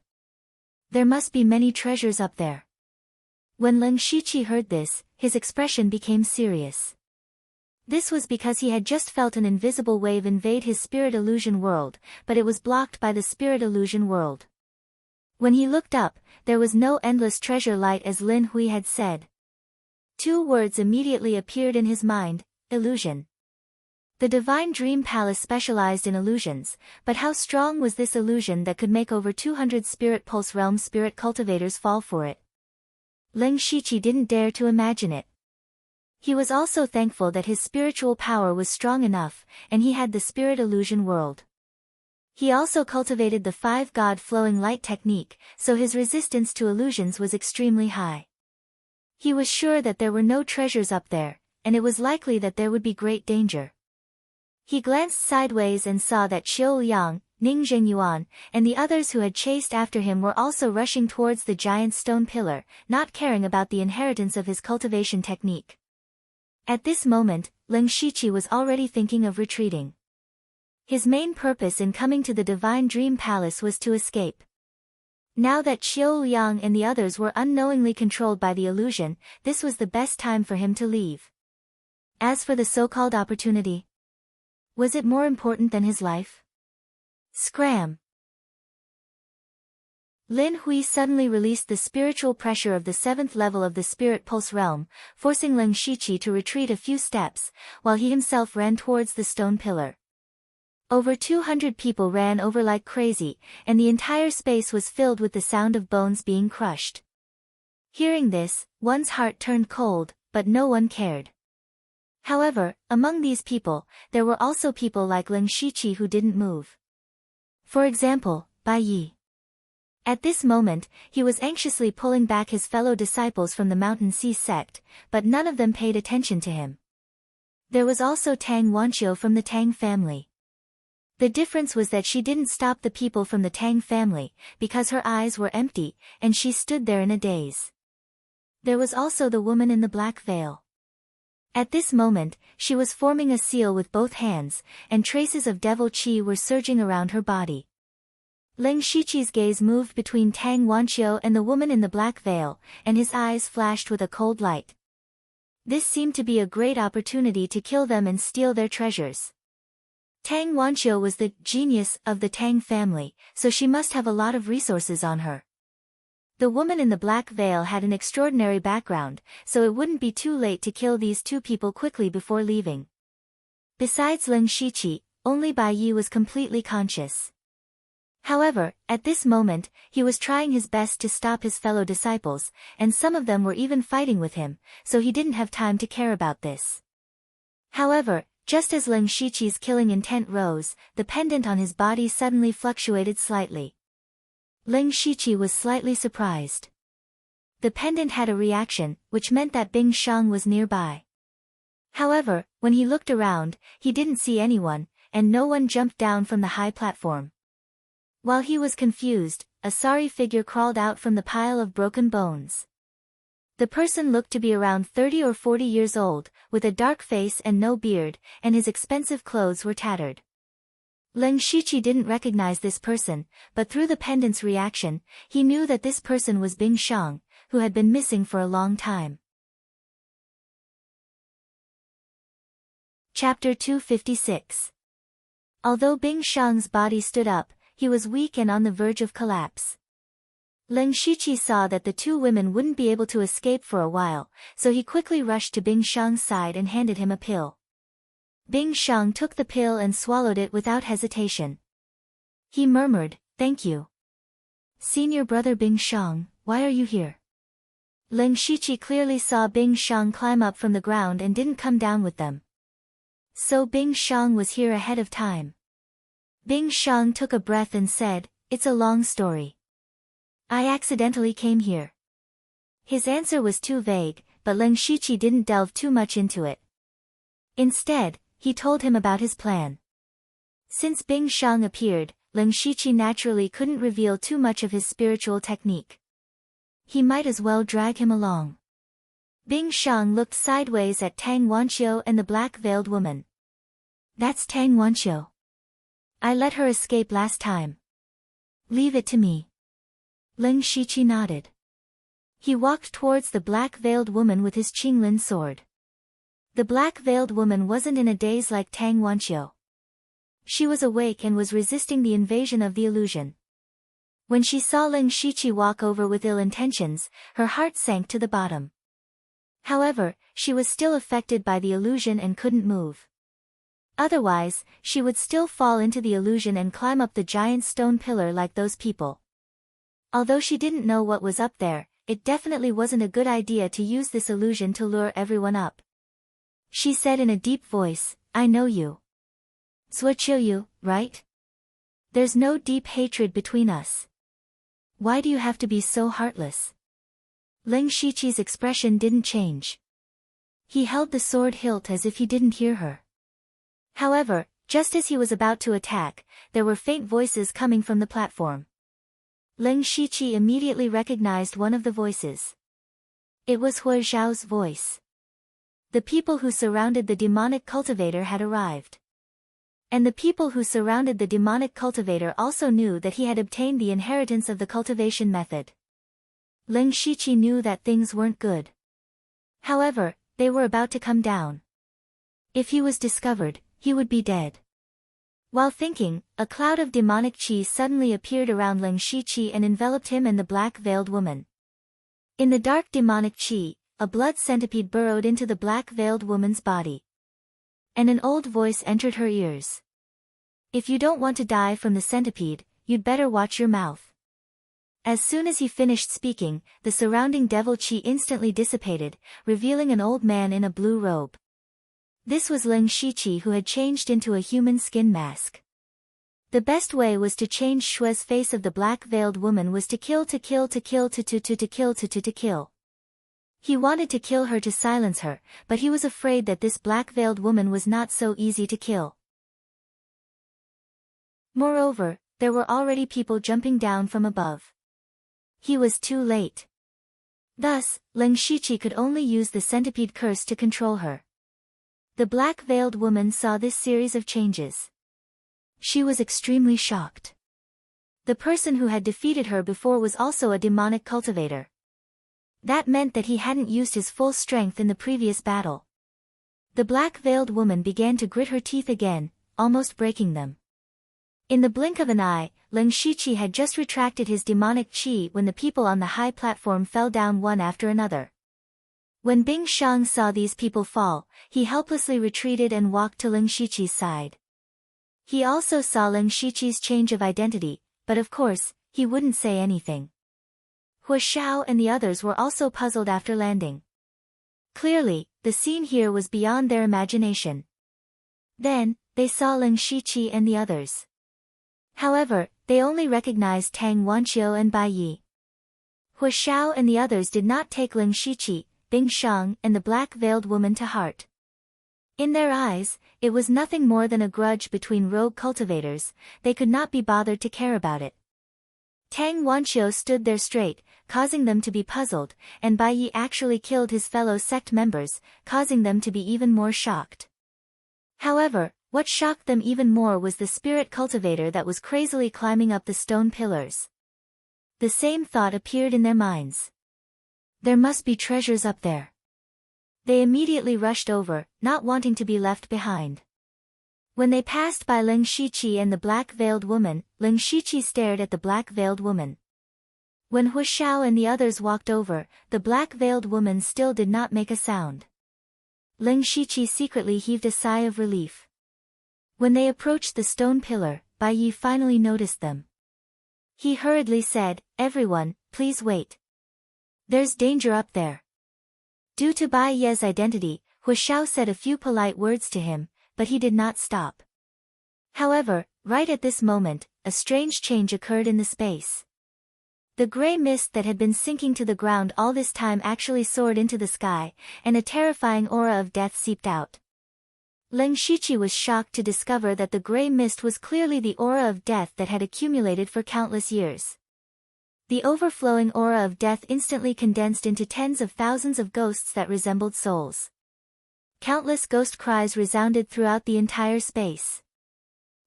There must be many treasures up there." When Lin Shiqi heard this, his expression became serious. This was because he had just felt an invisible wave invade his spirit illusion world, but it was blocked by the spirit illusion world. When he looked up, there was no endless treasure light as Lin Hui had said. Two words immediately appeared in his mind: illusion. The Divine Dream Palace specialized in illusions, but how strong was this illusion that could make over 200 Spirit Pulse Realm spirit cultivators fall for it? Ling Shiqi didn't dare to imagine it. He was also thankful that his spiritual power was strong enough, and he had the spirit illusion world. He also cultivated the 5-God flowing light technique, so his resistance to illusions was extremely high. He was sure that there were no treasures up there, and it was likely that there would be great danger. He glanced sideways and saw that Qiu Liang, Ning Zhengyuan, and the others who had chased after him were also rushing towards the giant stone pillar, not caring about the inheritance of his cultivation technique. At this moment, Ling Shiqi was already thinking of retreating. His main purpose in coming to the Divine Dream Palace was to escape. Now that Qiu Liang and the others were unknowingly controlled by the illusion, this was the best time for him to leave. As for the so-called opportunity, was it more important than his life? Scram! Lin Hui suddenly released the spiritual pressure of the 7th level of the Spirit Pulse Realm, forcing Ling Shiqi to retreat a few steps, while he himself ran towards the stone pillar. Over 200 people ran over like crazy, and the entire space was filled with the sound of bones being crushed. Hearing this, one's heart turned cold, but no one cared. However, among these people, there were also people like Ling Shiqi who didn't move. For example, Bai Yi. At this moment, he was anxiously pulling back his fellow disciples from the Mountain Sea sect, but none of them paid attention to him. There was also Tang Wanqiu from the Tang family. The difference was that she didn't stop the people from the Tang family, because her eyes were empty, and she stood there in a daze. There was also the woman in the black veil. At this moment, she was forming a seal with both hands, and traces of devil qi were surging around her body. Ling Shiqi's gaze moved between Tang Wanqiu and the woman in the black veil, and his eyes flashed with a cold light. This seemed to be a great opportunity to kill them and steal their treasures. Tang Wanqiu was the genius of the Tang family, so she must have a lot of resources on her. The woman in the black veil had an extraordinary background, so it wouldn't be too late to kill these two people quickly before leaving. Besides Ling Shiqi, only Bai Yi was completely conscious. However, at this moment, he was trying his best to stop his fellow disciples, and some of them were even fighting with him, so he didn't have time to care about this. However, just as Ling Shiqi's killing intent rose, the pendant on his body suddenly fluctuated slightly. Ling Shiqi was slightly surprised. The pendant had a reaction, which meant that Bing Shang was nearby. However, when he looked around, he didn't see anyone, and no one jumped down from the high platform. While he was confused, a sorry figure crawled out from the pile of broken bones. The person looked to be around 30 or 40 years old, with a dark face and no beard, and his expensive clothes were tattered. Ling Shiqi didn't recognize this person, but through the pendant's reaction, he knew that this person was Bing Shang, who had been missing for a long time. Chapter 256. Although Bing Shang's body stood up, he was weak and on the verge of collapse. Ling Shiqi saw that the two women wouldn't be able to escape for a while, so he quickly rushed to Bing Shang's side and handed him a pill. Bing Shang took the pill and swallowed it without hesitation. He murmured, "Thank you. Senior brother Bing Shang, why are you here?" Ling Shiqi clearly saw Bing Shang climb up from the ground and didn't come down with them. So Bing Shang was here ahead of time. Bing Shang took a breath and said, "It's a long story. I accidentally came here." His answer was too vague, but Ling Shiqi didn't delve too much into it. Instead, he told him about his plan. Since Bing Shang appeared, Ling Shiqi naturally couldn't reveal too much of his spiritual technique. He might as well drag him along. Bing Shang looked sideways at Tang Wanqiu and the black-veiled woman. "That's Tang Wanqiu. I let her escape last time. Leave it to me." Ling Shiqi nodded. He walked towards the black-veiled woman with his Qinglin sword. The black-veiled woman wasn't in a daze like Tang Wanqiu. She was awake and was resisting the invasion of the illusion. When she saw Ling Shiqi walk over with ill intentions, her heart sank to the bottom. However, she was still affected by the illusion and couldn't move. Otherwise, she would still fall into the illusion and climb up the giant stone pillar like those people. Although she didn't know what was up there, it definitely wasn't a good idea to use this illusion to lure everyone up. She said in a deep voice, "I know you. Suochiu, right? There's no deep hatred between us. Why do you have to be so heartless?" Ling Shiqi's expression didn't change. He held the sword hilt as if he didn't hear her. However, just as he was about to attack, there were faint voices coming from the platform. Ling Shiqi immediately recognized one of the voices. It was Hua Zhao's voice. The people who surrounded the demonic cultivator had arrived. And the people who surrounded the demonic cultivator also knew that he had obtained the inheritance of the cultivation method. Ling Shiqi knew that things weren't good. However, they were about to come down. If he was discovered, he would be dead. While thinking, a cloud of demonic qi suddenly appeared around Ling Shiqi and enveloped him and the black-veiled woman. In the dark demonic qi, a blood centipede burrowed into the black-veiled woman's body. And an old voice entered her ears. "If you don't want to die from the centipede, you'd better watch your mouth." As soon as he finished speaking, the surrounding devil qi instantly dissipated, revealing an old man in a blue robe. This was Ling Shiqi, who had changed into a human skin mask. The best way was to change Shue's face of the black-veiled woman was to kill. He wanted to kill her to silence her, but he was afraid that this black-veiled woman was not so easy to kill. Moreover, there were already people jumping down from above. He was too late. Thus, Ling Shiqi could only use the centipede curse to control her. The black-veiled woman saw this series of changes. She was extremely shocked. The person who had defeated her before was also a demonic cultivator. That meant that he hadn't used his full strength in the previous battle. The black-veiled woman began to grit her teeth again, almost breaking them. In the blink of an eye, Ling Shiqi had just retracted his demonic qi when the people on the high platform fell down one after another. When Bing Shang saw these people fall, he helplessly retreated and walked to Ling Shiqi's side. He also saw Ling Shiqi's change of identity, but of course, he wouldn't say anything. Hua Xiao and the others were also puzzled after landing. Clearly, the scene here was beyond their imagination. Then, they saw Ling Shiqi and the others. However, they only recognized Tang Wanqiu and Bai Yi. Hua Xiao and the others did not take Ling Shiqi, Bing Shang and the black-veiled woman to heart. In their eyes, it was nothing more than a grudge between rogue cultivators. They could not be bothered to care about it. Tang Wanqiu stood there straight, causing them to be puzzled, and Bai Yi actually killed his fellow sect members, causing them to be even more shocked. However, what shocked them even more was the spirit cultivator that was crazily climbing up the stone pillars. The same thought appeared in their minds. There must be treasures up there. They immediately rushed over, not wanting to be left behind. When they passed by Ling Shiqi and the black-veiled woman, Ling Shiqi stared at the black-veiled woman. When Hua Xiao and the others walked over, the black-veiled woman still did not make a sound. Ling Shiqi secretly heaved a sigh of relief. When they approached the stone pillar, Bai Yi finally noticed them. He hurriedly said, "Everyone, please wait. There's danger up there." Due to Bai Ye's identity, Hua Xiao said a few polite words to him, but he did not stop. However, right at this moment, a strange change occurred in the space. The gray mist that had been sinking to the ground all this time actually soared into the sky, and a terrifying aura of death seeped out. Ling Shiqi was shocked to discover that the gray mist was clearly the aura of death that had accumulated for countless years. The overflowing aura of death instantly condensed into tens of thousands of ghosts that resembled souls. Countless ghost cries resounded throughout the entire space.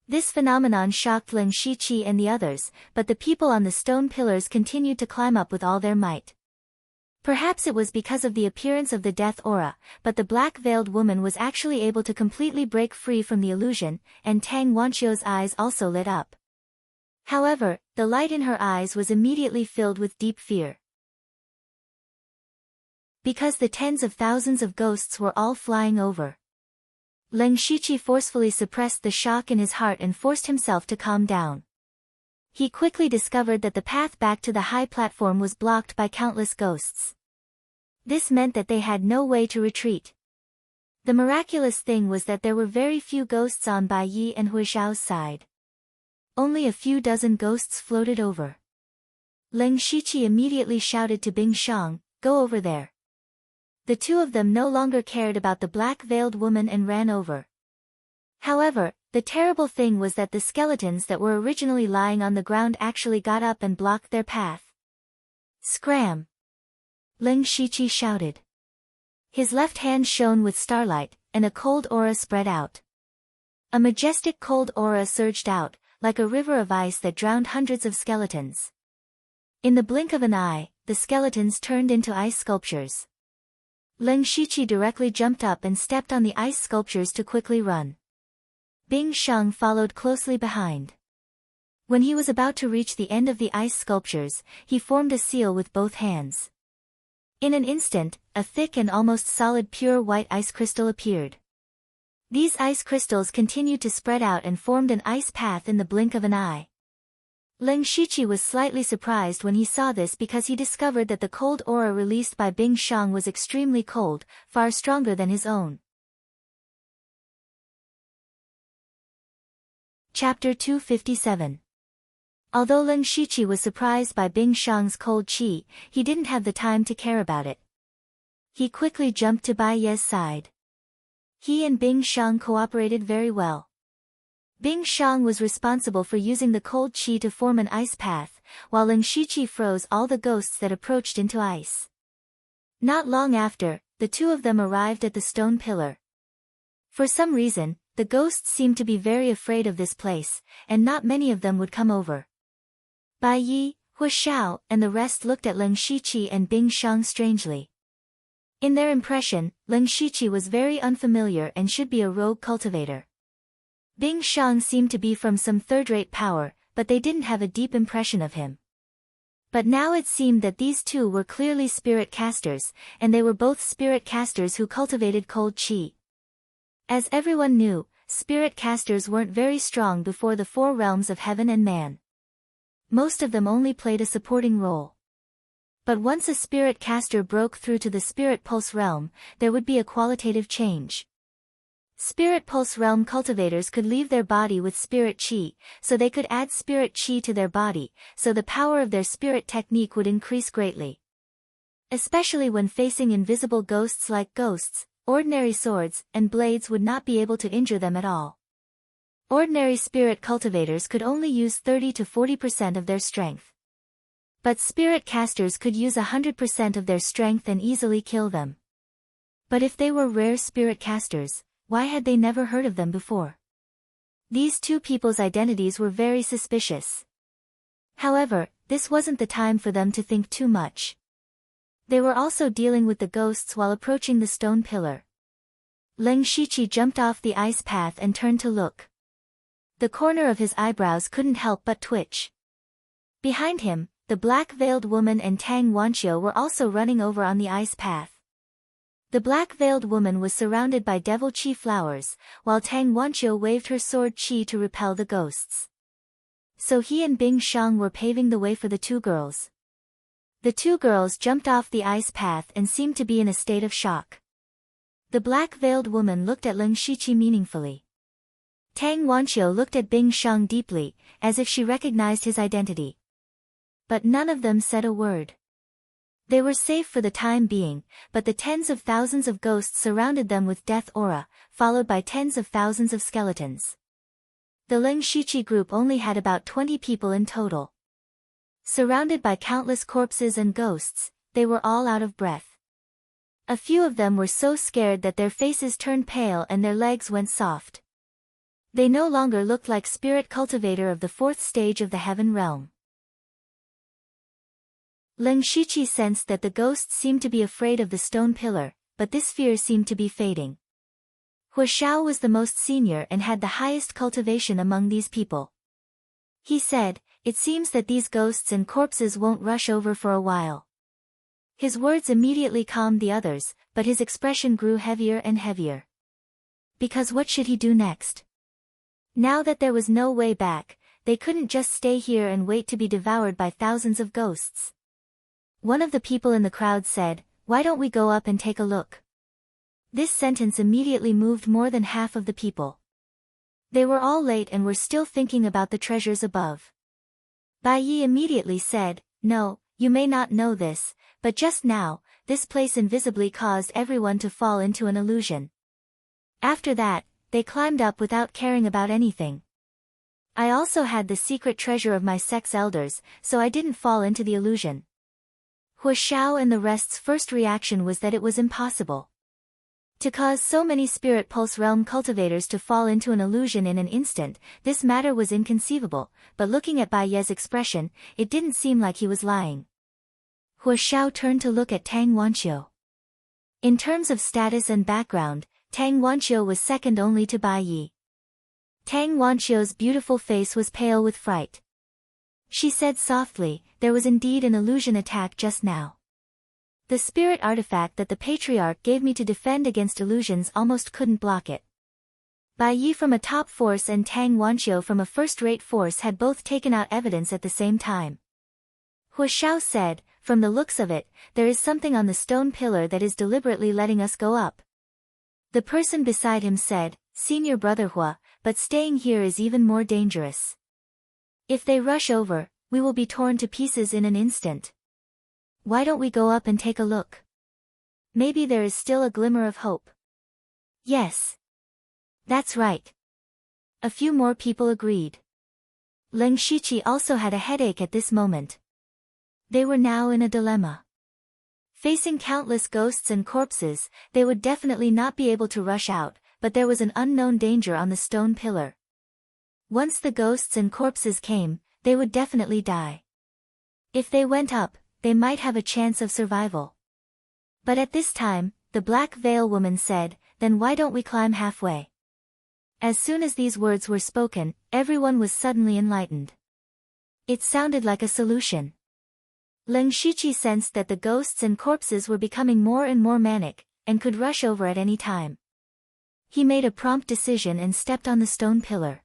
This phenomenon shocked Ling Shiqi and the others, but the people on the stone pillars continued to climb up with all their might. Perhaps it was because of the appearance of the death aura, but the black-veiled woman was actually able to completely break free from the illusion, and Tang Wanqiu's eyes also lit up. However, the light in her eyes was immediately filled with deep fear. Because the tens of thousands of ghosts were all flying over. Leng Shiqi forcefully suppressed the shock in his heart and forced himself to calm down. He quickly discovered that the path back to the high platform was blocked by countless ghosts. This meant that they had no way to retreat. The miraculous thing was that there were very few ghosts on Bai Yi and Hu Xiao's side. Only a few dozen ghosts floated over. Leng Shiqi immediately shouted to Bing Shang, "Go over there." The two of them no longer cared about the black-veiled woman and ran over. However, the terrible thing was that the skeletons that were originally lying on the ground actually got up and blocked their path. "Scram!" Leng Shiqi shouted. His left hand shone with starlight, and a cold aura spread out. A majestic cold aura surged out, like a river of ice that drowned hundreds of skeletons. In the blink of an eye, the skeletons turned into ice sculptures. Leng Shiqi directly jumped up and stepped on the ice sculptures to quickly run. Bing Shang followed closely behind. When he was about to reach the end of the ice sculptures, he formed a seal with both hands. In an instant, a thick and almost solid pure white ice crystal appeared. These ice crystals continued to spread out and formed an ice path in the blink of an eye. Leng Shiqi was slightly surprised when he saw this because he discovered that the cold aura released by Bing Shang was extremely cold, far stronger than his own. Chapter 257. Although Leng Shiqi was surprised by Bing Shang's cold qi, he didn't have the time to care about it. He quickly jumped to Bai Ye's side. He and Bing Shang cooperated very well. Bing Shang was responsible for using the cold qi to form an ice path, while Leng Shiqi froze all the ghosts that approached into ice. Not long after, the two of them arrived at the stone pillar. For some reason, the ghosts seemed to be very afraid of this place, and not many of them would come over. Bai Yi, Hu Xiao, and the rest looked at Leng Shiqi and Bing Shang strangely. In their impression, Leng Shiqi was very unfamiliar and should be a rogue cultivator. Bing Shang seemed to be from some third-rate power, but they didn't have a deep impression of him. But now it seemed that these two were clearly spirit casters, and they were both spirit casters who cultivated cold qi. As everyone knew, spirit casters weren't very strong before the four realms of heaven and man. Most of them only played a supporting role. But once a spirit caster broke through to the spirit pulse realm, there would be a qualitative change. Spirit pulse realm cultivators could leave their body with spirit qi, so they could add spirit qi to their body, so the power of their spirit technique would increase greatly. Especially when facing invisible ghosts like ghosts, ordinary swords and blades would not be able to injure them at all. Ordinary spirit cultivators could only use 30 to 40% of their strength. But spirit casters could use 100% of their strength and easily kill them. But if they were rare spirit casters, why had they never heard of them before? These two people's identities were very suspicious. However, this wasn't the time for them to think too much. They were also dealing with the ghosts while approaching the stone pillar. Leng Shiqi jumped off the ice path and turned to look. The corner of his eyebrows couldn't help but twitch. Behind him, the black-veiled woman and Tang Wanqiu were also running over on the ice path. The black-veiled woman was surrounded by devil qi flowers, while Tang Wanqiu waved her sword qi to repel the ghosts. So he and Bing Shang were paving the way for the two girls. The two girls jumped off the ice path and seemed to be in a state of shock. The black-veiled woman looked at Leng Shiqi meaningfully. Tang Wanqiu looked at Bing Shang deeply, as if she recognized his identity. But none of them said a word. They were safe for the time being, but the tens of thousands of ghosts surrounded them with death aura, followed by tens of thousands of skeletons. The Leng Shiqi group only had about 20 people in total. Surrounded by countless corpses and ghosts, they were all out of breath. A few of them were so scared that their faces turned pale and their legs went soft. They no longer looked like spirit cultivator of the fourth stage of the heaven realm. Leng Shiqi sensed that the ghosts seemed to be afraid of the stone pillar, but this fear seemed to be fading. Hu Xiao was the most senior and had the highest cultivation among these people. He said, it seems that these ghosts and corpses won't rush over for a while." His words immediately calmed the others, but his expression grew heavier and heavier. Because what should he do next? Now that there was no way back, they couldn't just stay here and wait to be devoured by thousands of ghosts. One of the people in the crowd said, "Why don't we go up and take a look?" This sentence immediately moved more than half of the people. They were all late and were still thinking about the treasures above. Bai Yi immediately said, "No, you may not know this, but just now, this place invisibly caused everyone to fall into an illusion. After that, they climbed up without caring about anything. I also had the secret treasure of my sex elders, so I didn't fall into the illusion." Hua Xiao and the rest's first reaction was that it was impossible. To cause so many spirit pulse realm cultivators to fall into an illusion in an instant, this matter was inconceivable, but looking at Bai Ye's expression, it didn't seem like he was lying. Hua Xiao turned to look at Tang Wanqiu. In terms of status and background, Tang Wanqiu was second only to Bai Yi. Tang Wanqiu's beautiful face was pale with fright. She said softly, "There was indeed an illusion attack just now. The spirit artifact that the patriarch gave me to defend against illusions almost couldn't block it." Bai Yi from a top force and Tang Wanqiu from a first-rate force had both taken out evidence at the same time. Hua Xiao said, "From the looks of it, there is something on the stone pillar that is deliberately letting us go up." The person beside him said, "Senior brother Hua, but staying here is even more dangerous. If they rush over, we will be torn to pieces in an instant. Why don't we go up and take a look? Maybe there is still a glimmer of hope." "Yes. That's right." A few more people agreed. Leng Shiqi also had a headache at this moment. They were now in a dilemma. Facing countless ghosts and corpses, they would definitely not be able to rush out, but there was an unknown danger on the stone pillar. Once the ghosts and corpses came, they would definitely die. If they went up, they might have a chance of survival. But at this time, the Black Veil woman said, "Then why don't we climb halfway?" As soon as these words were spoken, everyone was suddenly enlightened. It sounded like a solution. Leng Shiqi sensed that the ghosts and corpses were becoming more and more manic, and could rush over at any time. He made a prompt decision and stepped on the stone pillar.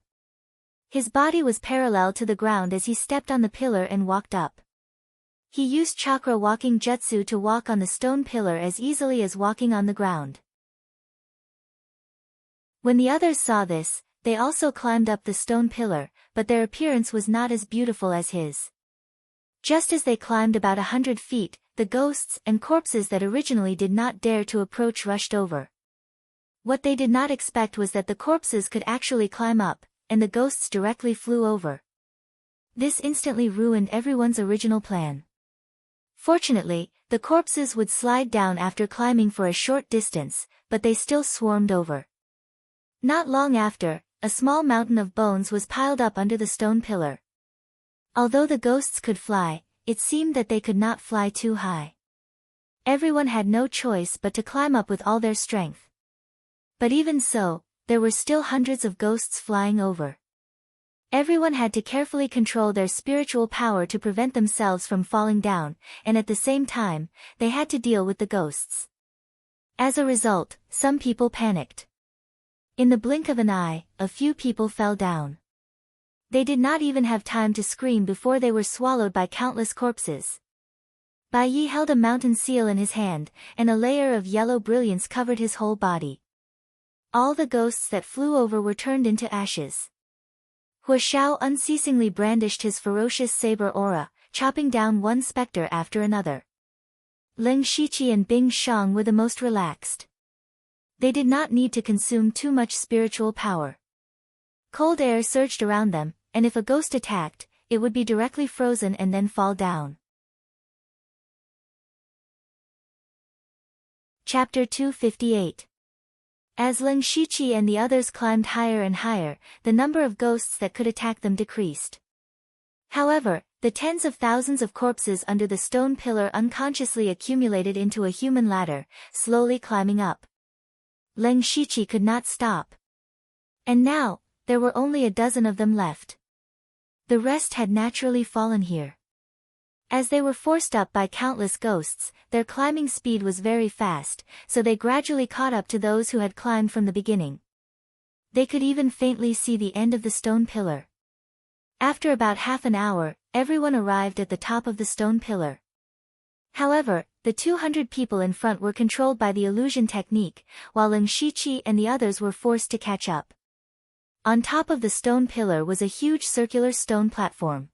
His body was parallel to the ground as he stepped on the pillar and walked up. He used chakra walking jutsu to walk on the stone pillar as easily as walking on the ground. When the others saw this, they also climbed up the stone pillar, but their appearance was not as beautiful as his. Just as they climbed about 100 feet, the ghosts and corpses that originally did not dare to approach rushed over. What they did not expect was that the corpses could actually climb up, and the ghosts directly flew over. This instantly ruined everyone's original plan. Fortunately, the corpses would slide down after climbing for a short distance, but they still swarmed over. Not long after, a small mountain of bones was piled up under the stone pillar. Although the ghosts could fly, it seemed that they could not fly too high. Everyone had no choice but to climb up with all their strength. But even so, there were still hundreds of ghosts flying over. Everyone had to carefully control their spiritual power to prevent themselves from falling down, and at the same time, they had to deal with the ghosts. As a result, some people panicked. In the blink of an eye, a few people fell down. They did not even have time to scream before they were swallowed by countless corpses. Bai Yi held a mountain seal in his hand, and a layer of yellow brilliance covered his whole body. All the ghosts that flew over were turned into ashes. Hua Xiao unceasingly brandished his ferocious saber aura, chopping down one specter after another. Leng Shiqi and Bing Shang were the most relaxed. They did not need to consume too much spiritual power. Cold air surged around them, and if a ghost attacked, it would be directly frozen and then fall down. Chapter 258. As Leng Shiqi and the others climbed higher and higher, the number of ghosts that could attack them decreased. However, the tens of thousands of corpses under the stone pillar unconsciously accumulated into a human ladder, slowly climbing up. Leng Shiqi could not stop. And now, there were only a dozen of them left. The rest had naturally fallen here. As they were forced up by countless ghosts, their climbing speed was very fast, so they gradually caught up to those who had climbed from the beginning. They could even faintly see the end of the stone pillar. After about half an hour, everyone arrived at the top of the stone pillar. However, the 200 people in front were controlled by the illusion technique, while Ling Shiqi and the others were forced to catch up. On top of the stone pillar was a huge circular stone platform.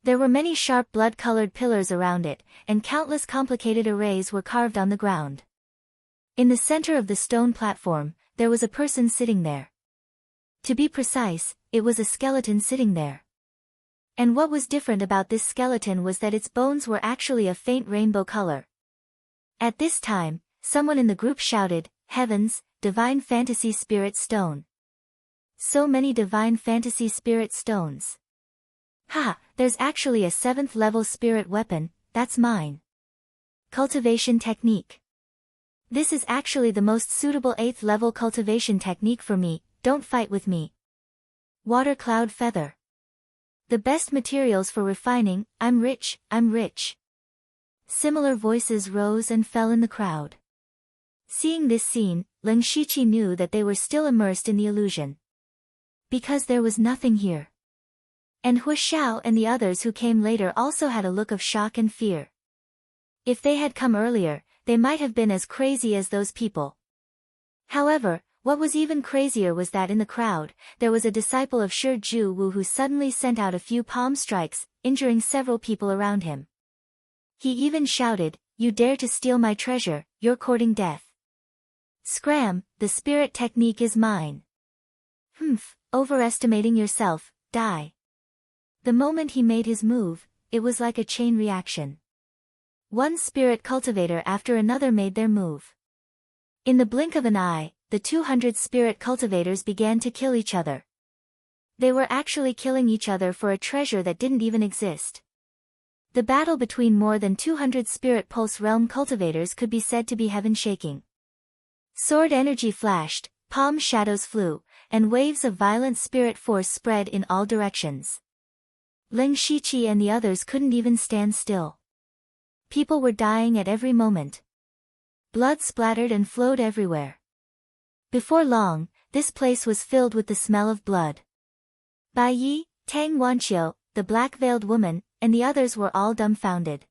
There were many sharp blood-colored pillars around it, and countless complicated arrays were carved on the ground. In the center of the stone platform, there was a person sitting there. To be precise, it was a skeleton sitting there. And what was different about this skeleton was that its bones were actually a faint rainbow color. At this time, someone in the group shouted, "Heavens, Divine Fantasy Spirit Stone." So many Divine Fantasy Spirit Stones. Ha, there's actually a 7th level spirit weapon, that's mine. Cultivation technique. This is actually the most suitable 8th level cultivation technique for me, don't fight with me. Water cloud feather. The best materials for refining, I'm rich, I'm rich. Similar voices rose and fell in the crowd. Seeing this scene, Ling Shiqi knew that they were still immersed in the illusion. Because there was nothing here. And Hu Xiao and the others who came later also had a look of shock and fear. If they had come earlier, they might have been as crazy as those people. However, what was even crazier was that in the crowd, there was a disciple of Shi Ju Wu who suddenly sent out a few palm strikes, injuring several people around him. He even shouted, "You dare to steal my treasure, you're courting death. Scram, the spirit technique is mine. Humph, overestimating yourself, die." The moment he made his move, it was like a chain reaction. One spirit cultivator after another made their move. In the blink of an eye, the 200 spirit cultivators began to kill each other. They were actually killing each other for a treasure that didn't even exist. The battle between more than 200 spirit pulse realm cultivators could be said to be heaven-shaking. Sword energy flashed, palm shadows flew, and waves of violent spirit force spread in all directions. Ling Shiqi and the others couldn't even stand still. People were dying at every moment. Blood splattered and flowed everywhere. Before long, this place was filled with the smell of blood. Bai Yi, Tang Wanqiu, the black-veiled woman, and the others were all dumbfounded.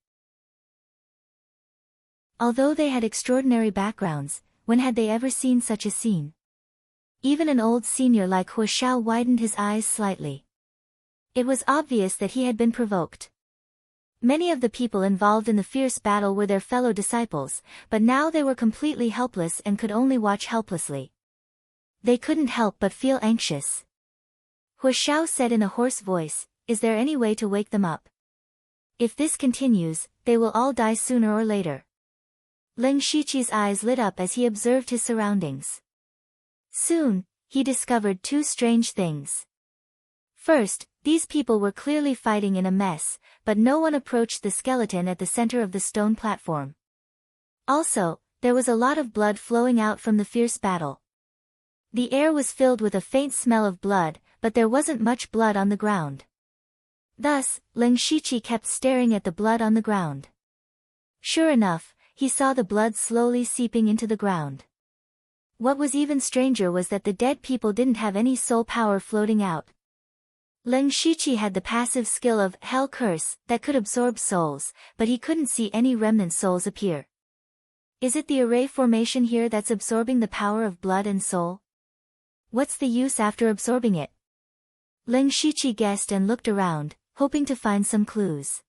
Although they had extraordinary backgrounds, when had they ever seen such a scene? Even an old senior like Hu Xiao widened his eyes slightly. It was obvious that he had been provoked. Many of the people involved in the fierce battle were their fellow disciples, but now they were completely helpless and could only watch helplessly. They couldn't help but feel anxious. Hu Xiao said in a hoarse voice, "Is there any way to wake them up? If this continues, they will all die sooner or later." Ling Shiqi's eyes lit up as he observed his surroundings. Soon, he discovered two strange things. First, these people were clearly fighting in a mess, but no one approached the skeleton at the center of the stone platform. Also, there was a lot of blood flowing out from the fierce battle. The air was filled with a faint smell of blood, but there wasn't much blood on the ground. Thus, Ling Shiqi kept staring at the blood on the ground. Sure enough, he saw the blood slowly seeping into the ground. What was even stranger was that the dead people didn't have any soul power floating out. Ling Shiqi had the passive skill of Hell Curse that could absorb souls, but he couldn't see any remnant souls appear. Is it the array formation here that's absorbing the power of blood and soul? What's the use after absorbing it? Ling Shiqi guessed and looked around, hoping to find some clues.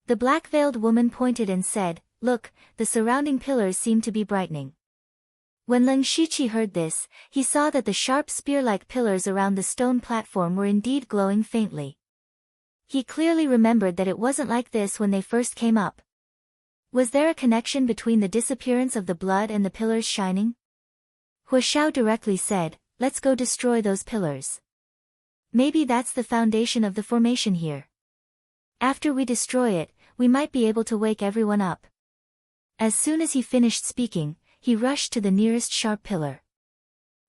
The black-veiled woman pointed and said, "Look, the surrounding pillars seem to be brightening." When Ling Shiqi heard this, he saw that the sharp spear-like pillars around the stone platform were indeed glowing faintly. He clearly remembered that it wasn't like this when they first came up. Was there a connection between the disappearance of the blood and the pillars shining? Hu Xiao directly said, "Let's go destroy those pillars. Maybe that's the foundation of the formation here. After we destroy it, we might be able to wake everyone up." As soon as he finished speaking, he rushed to the nearest sharp pillar.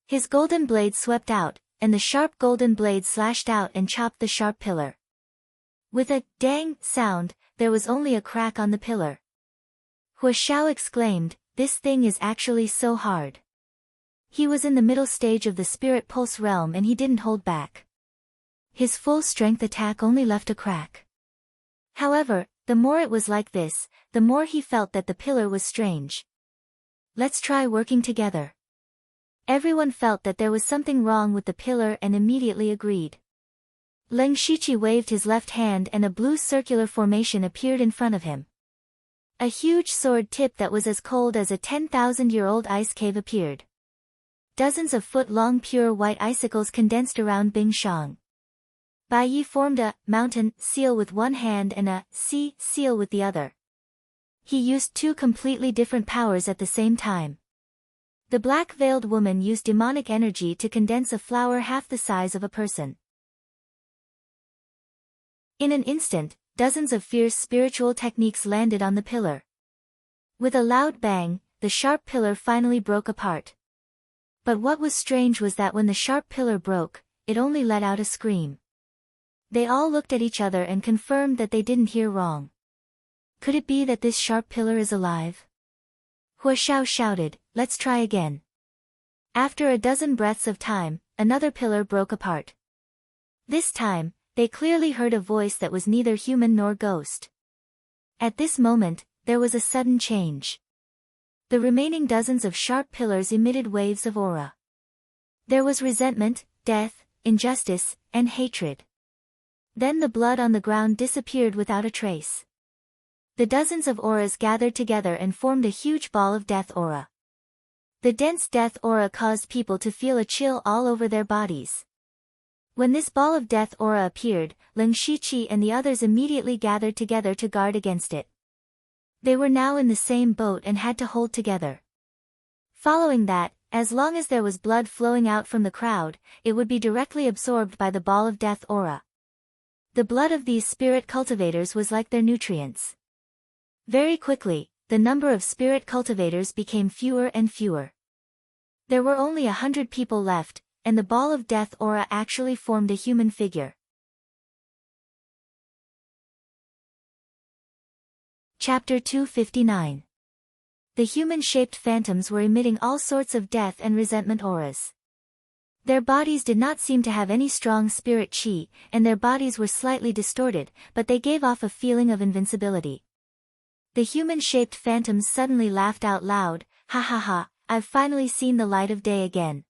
His golden blade swept out, and the sharp golden blade slashed out and chopped the sharp pillar. With a dang sound, there was only a crack on the pillar. Hua Xiao exclaimed, "This thing is actually so hard." He was in the middle stage of the spirit pulse realm and he didn't hold back. His full strength attack only left a crack. However, the more it was like this, the more he felt that the pillar was strange. "Let's try working together." Everyone felt that there was something wrong with the pillar and immediately agreed. Leng Shiqi waved his left hand and a blue circular formation appeared in front of him. A huge sword tip that was as cold as a 10,000-year-old ice cave appeared. Dozens of foot-long pure white icicles condensed around Bing Shang. Bai Yi formed a mountain seal with one hand and a sea seal with the other. He used two completely different powers at the same time. The black-veiled woman used demonic energy to condense a flower half the size of a person. In an instant, dozens of fierce spiritual techniques landed on the pillar. With a loud bang, the sharp pillar finally broke apart. But what was strange was that when the sharp pillar broke, it only let out a scream. They all looked at each other and confirmed that they didn't hear wrong. Could it be that this sharp pillar is alive? Hua Xiao shouted, "Let's try again." After a dozen breaths of time, another pillar broke apart. This time, they clearly heard a voice that was neither human nor ghost. At this moment, there was a sudden change. The remaining dozens of sharp pillars emitted waves of aura. There was resentment, death, injustice, and hatred. Then the blood on the ground disappeared without a trace. The dozens of auras gathered together and formed a huge ball of death aura. The dense death aura caused people to feel a chill all over their bodies. When this ball of death aura appeared, Leng Shiqi and the others immediately gathered together to guard against it. They were now in the same boat and had to hold together. Following that, as long as there was blood flowing out from the crowd, it would be directly absorbed by the ball of death aura. The blood of these spirit cultivators was like their nutrients. Very quickly, the number of spirit cultivators became fewer and fewer. There were only 100 people left, and the ball of death aura actually formed a human figure. Chapter 259. The human-shaped phantoms were emitting all sorts of death and resentment auras. Their bodies did not seem to have any strong spirit chi, and their bodies were slightly distorted, but they gave off a feeling of invincibility. The human-shaped phantoms suddenly laughed out loud, "Ha ha ha, I've finally seen the light of day again."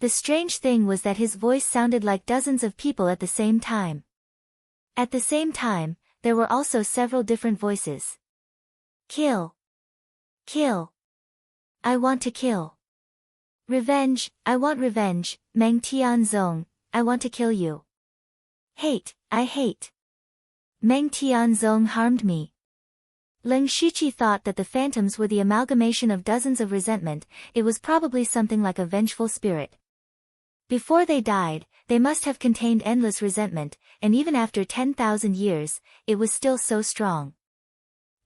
The strange thing was that his voice sounded like dozens of people at the same time. At the same time, there were also several different voices. "Kill. Kill. I want to kill. Revenge, I want revenge, Meng Tianzong, I want to kill you. Hate, I hate. Meng Tianzong harmed me." Leng Shiqi thought that the phantoms were the amalgamation of dozens of resentment. It was probably something like a vengeful spirit. Before they died, they must have contained endless resentment, and even after 10,000 years, it was still so strong.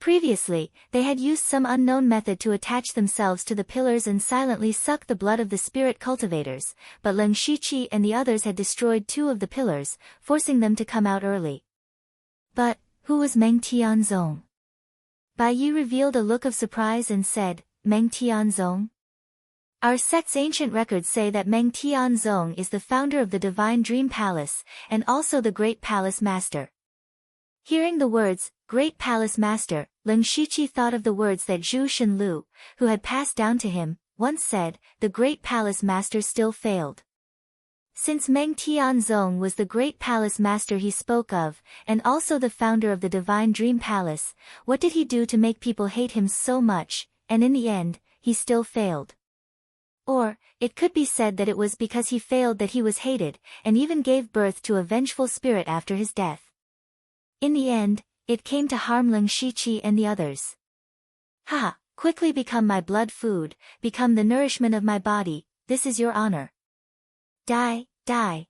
Previously, they had used some unknown method to attach themselves to the pillars and silently suck the blood of the spirit cultivators, but Leng Shiqi and the others had destroyed 2 of the pillars, forcing them to come out early. But, who was Meng Tianzong? Bai Yi revealed a look of surprise and said, "Meng Tianzong? Our sect's ancient records say that Meng Tianzong is the founder of the Divine Dream Palace, and also the Great Palace Master." Hearing the words, "Great Palace Master," Leng Shiqi thought of the words that Zhu Shenlu, who had passed down to him, once said, "The Great Palace Master still failed." Since Meng Tianzong was the Great Palace Master he spoke of, and also the founder of the Divine Dream Palace, what did he do to make people hate him so much, and in the end, he still failed? Or, it could be said that it was because he failed that he was hated, and even gave birth to a vengeful spirit after his death. In the end, it came to harm Leng Shiqi and the others. "Ha! Quickly become my blood food, become the nourishment of my body, this is your honor. Die, die."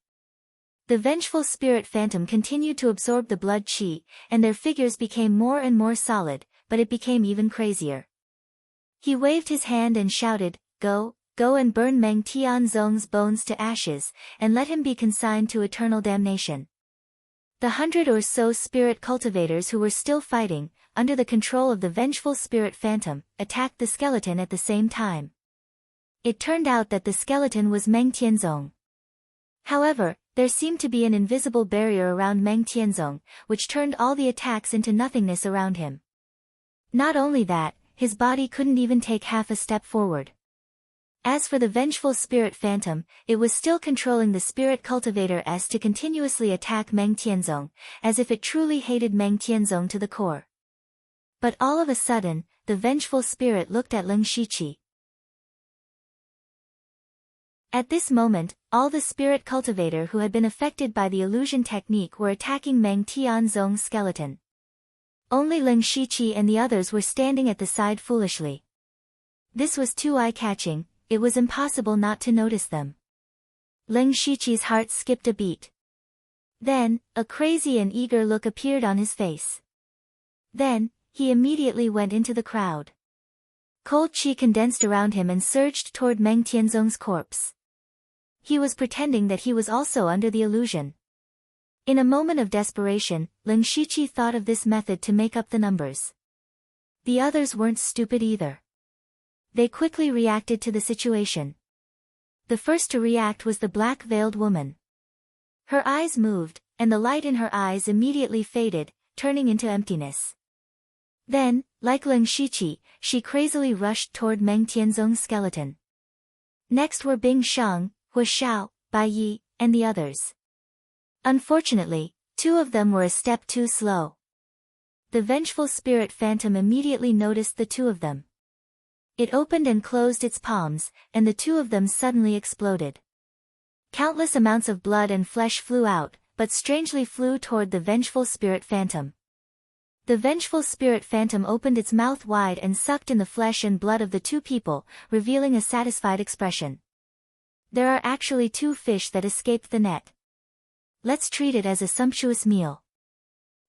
The vengeful spirit phantom continued to absorb the blood chi, and their figures became more and more solid, but it became even crazier. He waved his hand and shouted, "Go, go and burn Meng Tianzong's bones to ashes, and let him be consigned to eternal damnation. The 100 or so spirit cultivators who were still fighting, under the control of the vengeful spirit phantom, attacked the skeleton at the same time. It turned out that the skeleton was Meng Tianzong. However, there seemed to be an invisible barrier around Meng Tianzong, which turned all the attacks into nothingness around him. Not only that, his body couldn't even take half a step forward. As for the vengeful spirit phantom, it was still controlling the spirit cultivator S to continuously attack Meng Tianzong, as if it truly hated Meng Tianzong to the core. But all of a sudden, the vengeful spirit looked at Lin Shiqi. At this moment, all the spirit cultivator who had been affected by the illusion technique were attacking Meng Tianzong's skeleton. Only Lin Shiqi and the others were standing at the side foolishly. This was too eye-catching, it was impossible not to notice them. Lin Shiqi's heart skipped a beat. Then, a crazy and eager look appeared on his face. Then, he immediately went into the crowd. Cold chi condensed around him and surged toward Meng Tianzong's corpse. He was pretending that he was also under the illusion. In a moment of desperation, Lin Shiqi thought of this method to make up the numbers. The others weren't stupid either. They quickly reacted to the situation. The first to react was the black-veiled woman. Her eyes moved, and the light in her eyes immediately faded, turning into emptiness. Then, like Lin Shiqi, she crazily rushed toward Meng Tianzong's skeleton. Next were Bing Sheng, Hua Xiao, Bai Yi, and the others. Unfortunately, 2 of them were a step too slow. The vengeful spirit phantom immediately noticed the 2 of them. It opened and closed its palms, and the 2 of them suddenly exploded. Countless amounts of blood and flesh flew out, but strangely flew toward the vengeful spirit phantom. The vengeful spirit phantom opened its mouth wide and sucked in the flesh and blood of the 2 people, revealing a satisfied expression. There are actually 2 fish that escaped the net. Let's treat it as a sumptuous meal.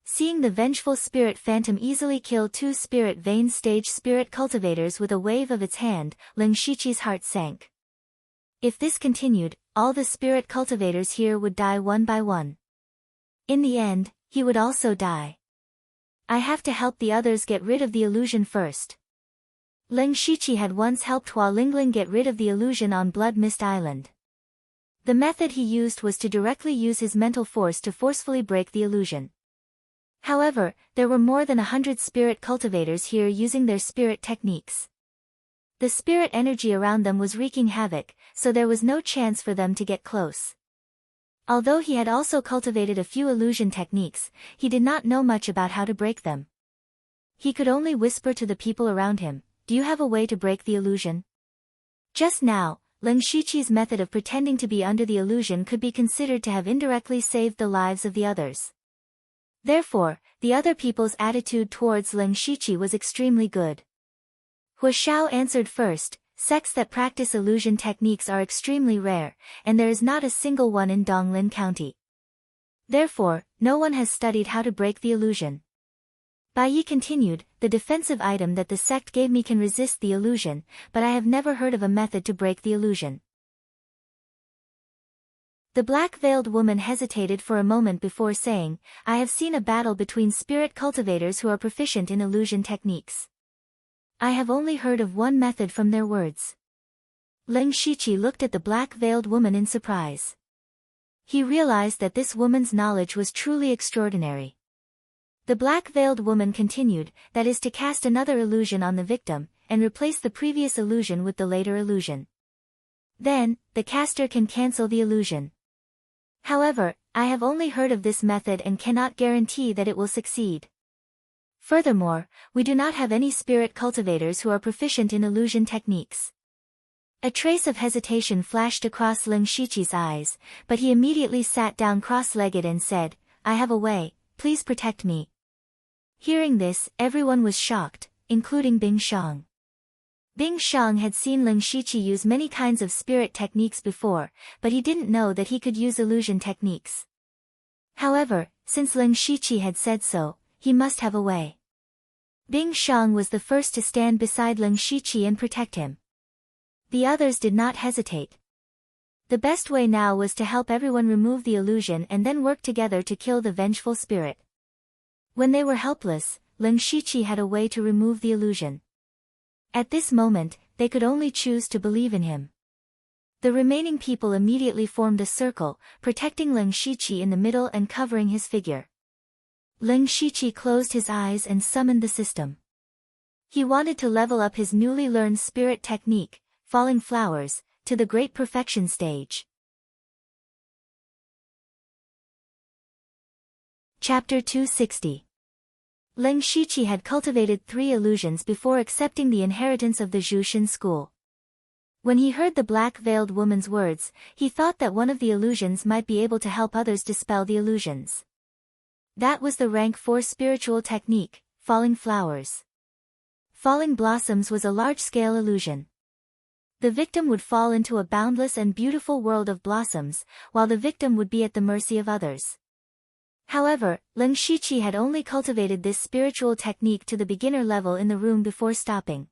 Seeing the vengeful spirit phantom easily kill 2 spirit vein stage spirit cultivators with a wave of its hand, Lin Shiqi's heart sank. If this continued, all the spirit cultivators here would die one by one. In the end, he would also die. I have to help the others get rid of the illusion first. Lin Shiqi had once helped Hua Lingling get rid of the illusion on Blood Mist Island. The method he used was to directly use his mental force to forcefully break the illusion. However, there were more than 100 spirit cultivators here using their spirit techniques. The spirit energy around them was wreaking havoc, so there was no chance for them to get close. Although he had also cultivated a few illusion techniques, he did not know much about how to break them. He could only whisper to the people around him, "Do you have a way to break the illusion?" Just now, Lin Shiqi's method of pretending to be under the illusion could be considered to have indirectly saved the lives of the others. Therefore, the other people's attitude towards Lin Shiqi was extremely good. Hua Xiao answered first, "Sects that practice illusion techniques are extremely rare, and there is not a single one in Donglin County. Therefore, no one has studied how to break the illusion." Bai Yi continued, "The defensive item that the sect gave me can resist the illusion, but I have never heard of a method to break the illusion." The black-veiled woman hesitated for a moment before saying, "I have seen a battle between spirit cultivators who are proficient in illusion techniques. I have only heard of one method from their words." Lin Shiqi looked at the black-veiled woman in surprise. He realized that this woman's knowledge was truly extraordinary. The black-veiled woman continued, "That is to cast another illusion on the victim, and replace the previous illusion with the later illusion. Then, the caster can cancel the illusion. However, I have only heard of this method and cannot guarantee that it will succeed. Furthermore, we do not have any spirit cultivators who are proficient in illusion techniques." A trace of hesitation flashed across Lin Shiqi's eyes, but he immediately sat down cross-legged and said, "I have a way, please protect me." Hearing this, everyone was shocked, including Bing Sheng. Bing Sheng had seen Lin Shiqi use many kinds of spirit techniques before, but he didn't know that he could use illusion techniques. However, since Lin Shiqi had said so, he must have a way. Bing Sheng was the first to stand beside Lin Shiqi and protect him. The others did not hesitate. The best way now was to help everyone remove the illusion and then work together to kill the vengeful spirit. When they were helpless, Lin Shiqi had a way to remove the illusion. At this moment, they could only choose to believe in him. The remaining people immediately formed a circle, protecting Lin Shiqi in the middle and covering his figure. Lin Shiqi closed his eyes and summoned the system. He wanted to level up his newly learned spirit technique, falling flowers, to the great perfection stage. Chapter 260. Lin Shiqi had cultivated 3 illusions before accepting the inheritance of the Zhuxin school. When he heard the black-veiled woman's words, he thought that one of the illusions might be able to help others dispel the illusions. That was the rank 4 spiritual technique, falling flowers. Falling blossoms was a large-scale illusion. The victim would fall into a boundless and beautiful world of blossoms, while the victim would be at the mercy of others. However, Lin Shiqi had only cultivated this spiritual technique to the beginner level in the room before stopping.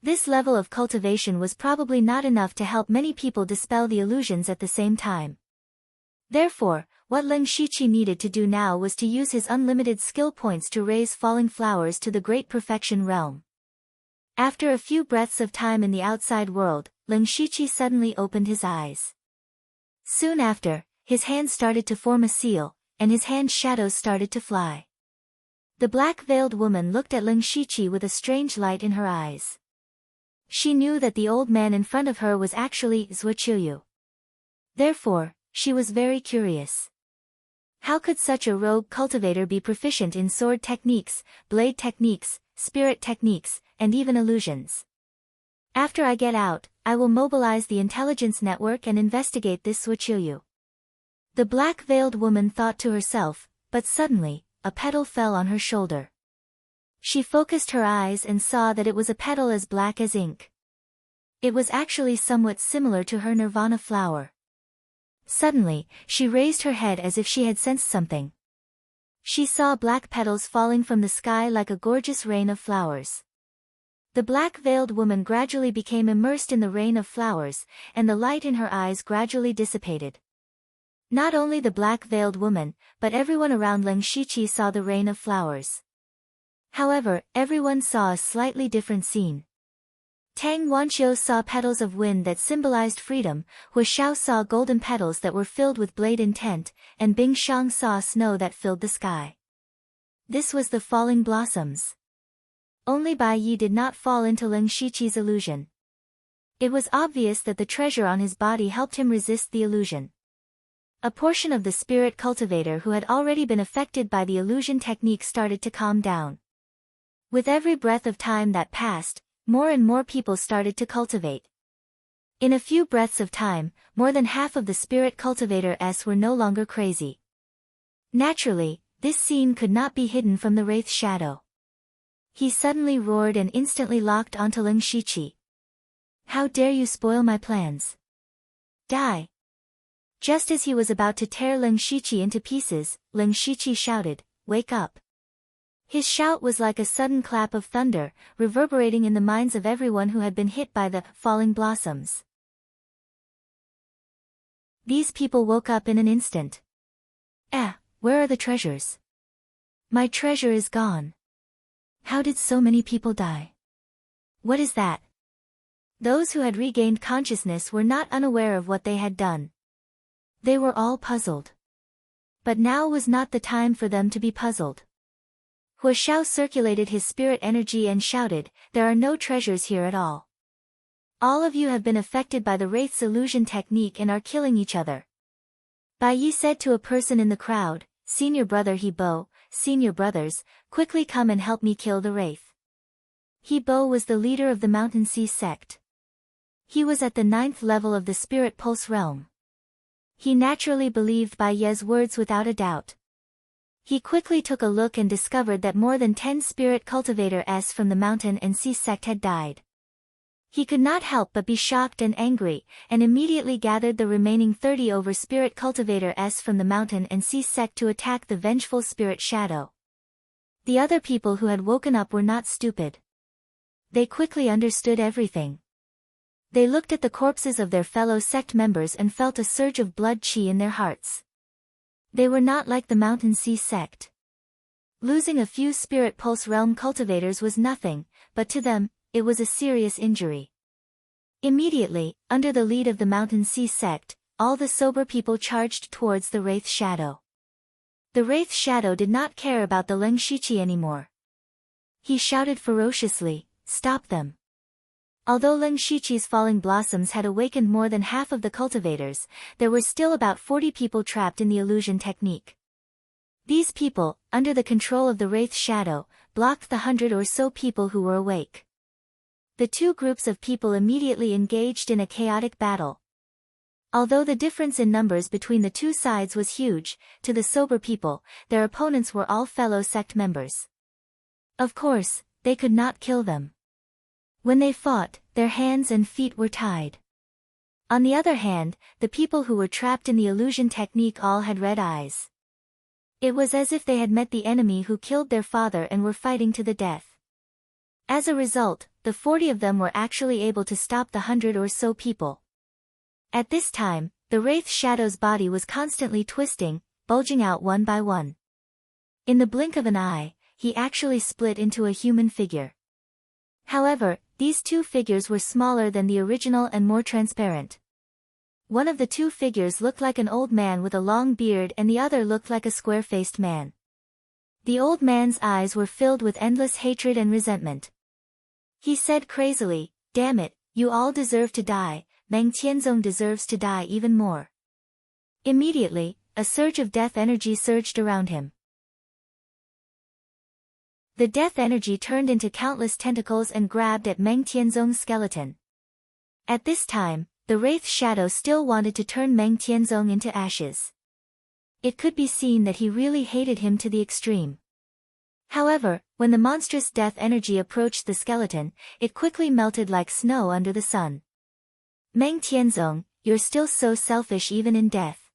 This level of cultivation was probably not enough to help many people dispel the illusions at the same time. Therefore, what Lin Shiqi needed to do now was to use his unlimited skill points to raise falling flowers to the great perfection realm. After a few breaths of time in the outside world, Lin Shiqi suddenly opened his eyes. Soon after, his hand started to form a seal, and his hand's shadows started to fly. The black-veiled woman looked at Lin Shiqi with a strange light in her eyes. She knew that the old man in front of her was actually Zhuo Qiuyu. Therefore, she was very curious. How could such a rogue cultivator be proficient in sword techniques, blade techniques, spirit techniques, and even illusions? After I get out, I will mobilize the intelligence network and investigate this Zhuo Qiuyu. The black-veiled woman thought to herself, but suddenly, a petal fell on her shoulder. She focused her eyes and saw that it was a petal as black as ink. It was actually somewhat similar to her nirvana flower. Suddenly, she raised her head as if she had sensed something. She saw black petals falling from the sky like a gorgeous rain of flowers. The black-veiled woman gradually became immersed in the rain of flowers, and the light in her eyes gradually dissipated. Not only the black-veiled woman, but everyone around Lin Shiqi saw the rain of flowers. However, everyone saw a slightly different scene. Tang Wanqiu saw petals of wind that symbolized freedom, Hu Xiao saw golden petals that were filled with blade intent, and Bing Shang saw snow that filled the sky. This was the falling blossoms. Only Bai Yi did not fall into Lin Shiqi's illusion. It was obvious that the treasure on his body helped him resist the illusion. A portion of the spirit cultivator who had already been affected by the illusion technique started to calm down. With every breath of time that passed, more and more people started to cultivate. In a few breaths of time, more than half of the spirit cultivators were no longer crazy. Naturally, this scene could not be hidden from the wraith's shadow. He suddenly roared and instantly locked onto Lin Shiqi. How dare you spoil my plans? Die! Just as he was about to tear Lin Shiqi into pieces, Lin Shiqi shouted, "Wake up!" His shout was like a sudden clap of thunder, reverberating in the minds of everyone who had been hit by the falling blossoms. These people woke up in an instant. Where are the treasures? My treasure is gone. How did so many people die? What is that? Those who had regained consciousness were not unaware of what they had done. They were all puzzled. But now was not the time for them to be puzzled. Hu Xiao circulated his spirit energy and shouted, "There are no treasures here at all. All of you have been affected by the wraith's illusion technique and are killing each other." Bai Yi said to a person in the crowd, "Senior brother He Bo, senior brothers, quickly come and help me kill the wraith." He Bo was the leader of the Mountain Sea sect. He was at the 9th level of the spirit pulse realm. He naturally believed Bai Ye's words without a doubt. He quickly took a look and discovered that more than 10 spirit cultivators from the Mountain and Sea sect had died. He could not help but be shocked and angry, and immediately gathered the remaining 30 over spirit cultivators from the Mountain and Sea sect to attack the vengeful spirit shadow. The other people who had woken up were not stupid. They quickly understood everything. They looked at the corpses of their fellow sect members and felt a surge of blood chi in their hearts. They were not like the Mountain Sea sect. Losing a few Spirit Pulse Realm cultivators was nothing, but to them, it was a serious injury. Immediately, under the lead of the Mountain Sea sect, all the sober people charged towards the Wraith Shadow. The Wraith Shadow did not care about the Leng Shiqi anymore. He shouted ferociously, "Stop them!" Although Leng Shiqi's falling blossoms had awakened more than half of the cultivators, there were still about 40 people trapped in the illusion technique. These people, under the control of the Wraith Shadow, blocked the 100 or so people who were awake. The two groups of people immediately engaged in a chaotic battle. Although the difference in numbers between the two sides was huge, to the sober people, their opponents were all fellow sect members. Of course, they could not kill them. When they fought, their hands and feet were tied. On the other hand, the people who were trapped in the illusion technique all had red eyes. It was as if they had met the enemy who killed their father and were fighting to the death. As a result, the 40 of them were actually able to stop the 100 or so people. At this time, the Wraith Shadow's body was constantly twisting, bulging out one by one. In the blink of an eye, he actually split into a human figure. However, these two figures were smaller than the original and more transparent. One of the two figures looked like an old man with a long beard and the other looked like a square-faced man. The old man's eyes were filled with endless hatred and resentment. He said crazily, "Damn it, you all deserve to die, Meng Tianzong deserves to die even more." Immediately, a surge of death energy surged around him. The death energy turned into countless tentacles and grabbed at Meng Tianzong's skeleton. At this time, the Wraith Shadow still wanted to turn Meng Tianzong into ashes. It could be seen that he really hated him to the extreme. However, when the monstrous death energy approached the skeleton, it quickly melted like snow under the sun. "Meng Tianzong, you're still so selfish even in death.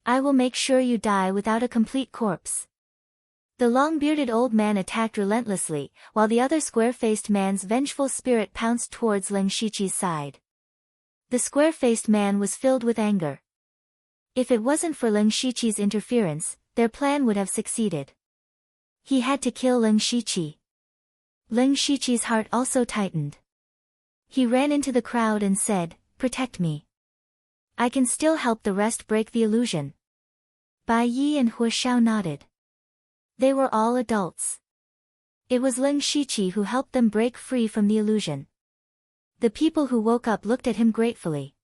I will make sure you die without a complete corpse." The long-bearded old man attacked relentlessly, while the other square-faced man's vengeful spirit pounced towards Leng Shiqi's side. The square-faced man was filled with anger. If it wasn't for Leng Shiqi's interference, their plan would have succeeded. He had to kill Leng Shiqi. Leng Shiqi's heart also tightened. He ran into the crowd and said, "Protect me. I can still help the rest break the illusion." Bai Yi and Hua Xiao nodded. They were all adults. It was Leng Shiqi who helped them break free from the illusion. The people who woke up looked at him gratefully.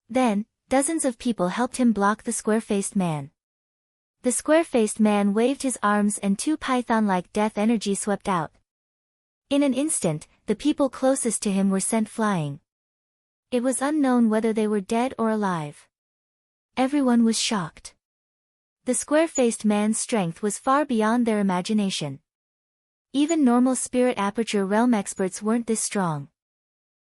Then, dozens of people helped him block the square-faced man. The square-faced man waved his arms and two python-like death energy swept out. In an instant, the people closest to him were sent flying. It was unknown whether they were dead or alive. Everyone was shocked. The square-faced man's strength was far beyond their imagination. Even normal spirit aperture realm experts weren't this strong.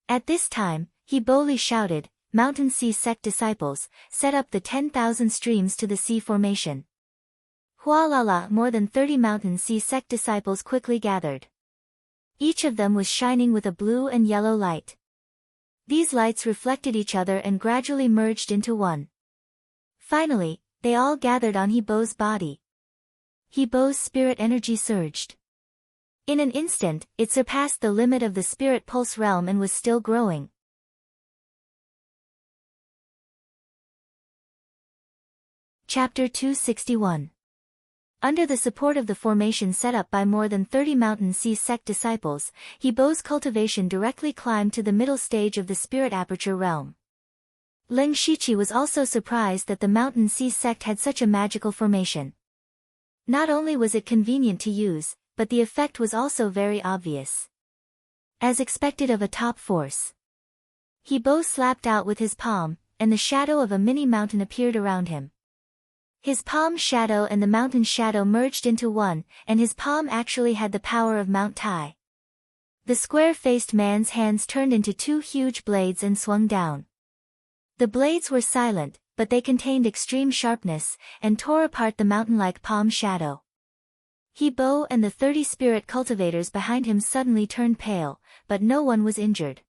At this time, he boldly shouted, "Mountain Sea sect disciples, set up the 10,000 streams to the sea formation." Hualala, more than 30 Mountain Sea sect disciples quickly gathered. Each of them was shining with a blue and yellow light. These lights reflected each other and gradually merged into one. Finally, they all gathered on He Bo's body. He Bo's spirit energy surged. In an instant, it surpassed the limit of the spirit pulse realm and was still growing. Chapter 261. Under the support of the formation set up by more than 30 Mountain Sea sect disciples, He Bo's cultivation directly climbed to the middle stage of the spirit aperture realm. Leng Shiqi was also surprised that the Mountain Sea sect had such a magical formation. Not only was it convenient to use, but the effect was also very obvious. As expected of a top force. He Bo slapped out with his palm, and the shadow of a mini mountain appeared around him. His palm shadow and the mountain shadow merged into one, and his palm actually had the power of Mount Tai. The square-faced man's hands turned into two huge blades and swung down. The blades were silent, but they contained extreme sharpness, and tore apart the mountain-like palm shadow. He Bo and the 30 spirit cultivators behind him suddenly turned pale, but no one was injured.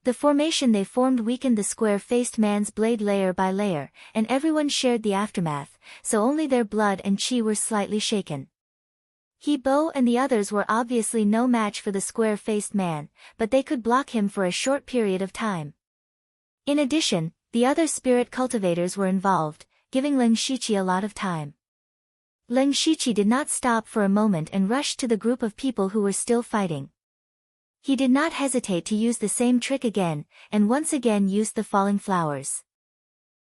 The formation they formed weakened the square-faced man's blade layer by layer, and everyone shared the aftermath, so only their blood and chi were slightly shaken. He Bo and the others were obviously no match for the square-faced man, but they could block him for a short period of time. In addition, the other spirit cultivators were involved, giving Ling Shiqi a lot of time. Ling Shiqi did not stop for a moment and rushed to the group of people who were still fighting. He did not hesitate to use the same trick again, and once again used the falling flowers.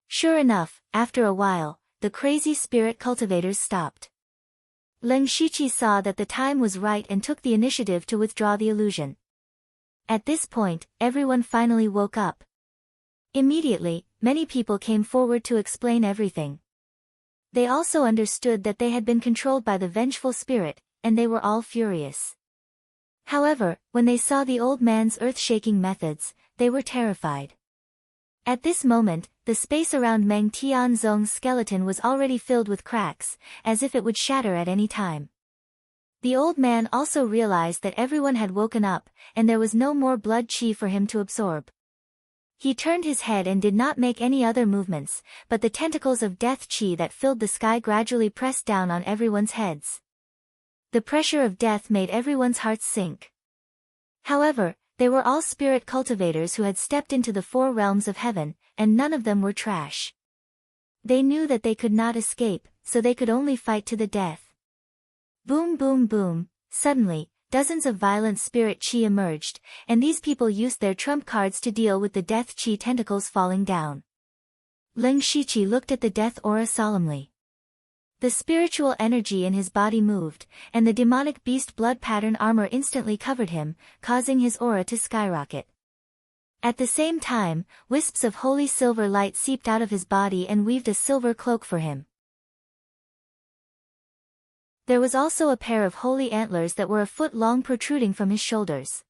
Sure enough, after a while, the crazy spirit cultivators stopped. Ling Shiqi saw that the time was right and took the initiative to withdraw the illusion. At this point, everyone finally woke up. Immediately, many people came forward to explain everything. They also understood that they had been controlled by the vengeful spirit, and they were all furious. However, when they saw the old man's earth-shaking methods, they were terrified. At this moment, the space around Meng Tianzong's skeleton was already filled with cracks, as if it would shatter at any time. The old man also realized that everyone had woken up, and there was no more blood chi for him to absorb. He turned his head and did not make any other movements, but the tentacles of death chi that filled the sky gradually pressed down on everyone's heads. The pressure of death made everyone's hearts sink. However, they were all spirit cultivators who had stepped into the four realms of heaven, and none of them were trash. They knew that they could not escape, so they could only fight to the death. Boom boom boom, suddenly, dozens of violent spirit chi emerged, and these people used their trump cards to deal with the death chi tentacles falling down. Ling Shiqi looked at the death aura solemnly. The spiritual energy in his body moved, and the demonic beast blood pattern armor instantly covered him, causing his aura to skyrocket. At the same time, wisps of holy silver light seeped out of his body and weaved a silver cloak for him. There was also a pair of holy antlers that were a foot long protruding from his shoulders.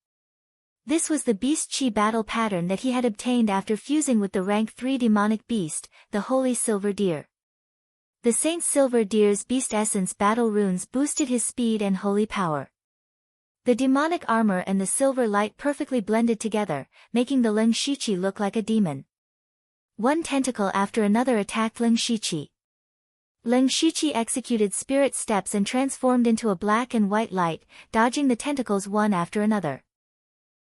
This was the beast chi battle pattern that he had obtained after fusing with the rank 3 demonic beast, the holy silver deer. The Saint Silver Deer's beast essence battle runes boosted his speed and holy power. The demonic armor and the silver light perfectly blended together, making the Ling Shiqi look like a demon. One tentacle after another attacked Ling Shiqi. Ling Shiqi executed spirit steps and transformed into a black and white light, dodging the tentacles one after another.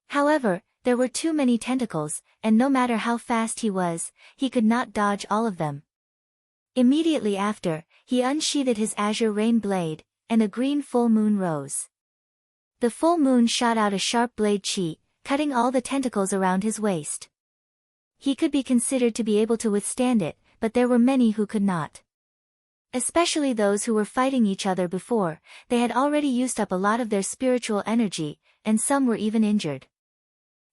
However, there were too many tentacles, and no matter how fast he was, he could not dodge all of them. Immediately after, he unsheathed his azure rain blade, and a green full moon rose. The full moon shot out a sharp blade chi, cutting all the tentacles around his waist. He could be considered to be able to withstand it, but there were many who could not. Especially those who were fighting each other before, they had already used up a lot of their spiritual energy, and some were even injured.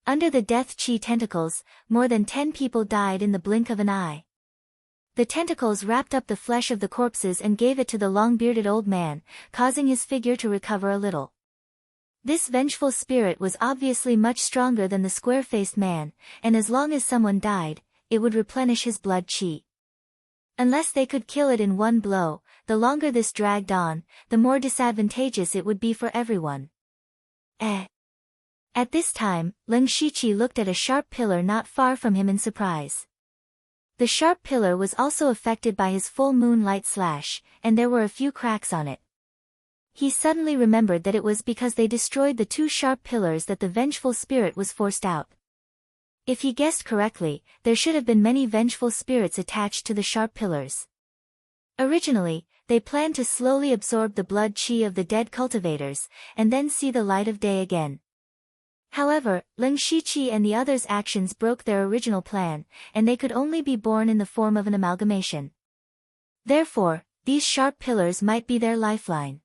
Under the death chi tentacles, more than 10 people died in the blink of an eye. The tentacles wrapped up the flesh of the corpses and gave it to the long-bearded old man, causing his figure to recover a little. This vengeful spirit was obviously much stronger than the square-faced man, and as long as someone died, it would replenish his blood chi. Unless they could kill it in one blow, the longer this dragged on, the more disadvantageous it would be for everyone. At this time, Ling Shiqi looked at a sharp pillar not far from him in surprise. The sharp pillar was also affected by his full moon light slash, and there were a few cracks on it. He suddenly remembered that it was because they destroyed the 2 sharp pillars that the vengeful spirit was forced out. If he guessed correctly, there should have been many vengeful spirits attached to the sharp pillars. Originally, they planned to slowly absorb the blood chi of the dead cultivators, and then see the light of day again. However, Ling Shiqi and the others' actions broke their original plan, and they could only be born in the form of an amalgamation. Therefore, these sharp pillars might be their lifeline.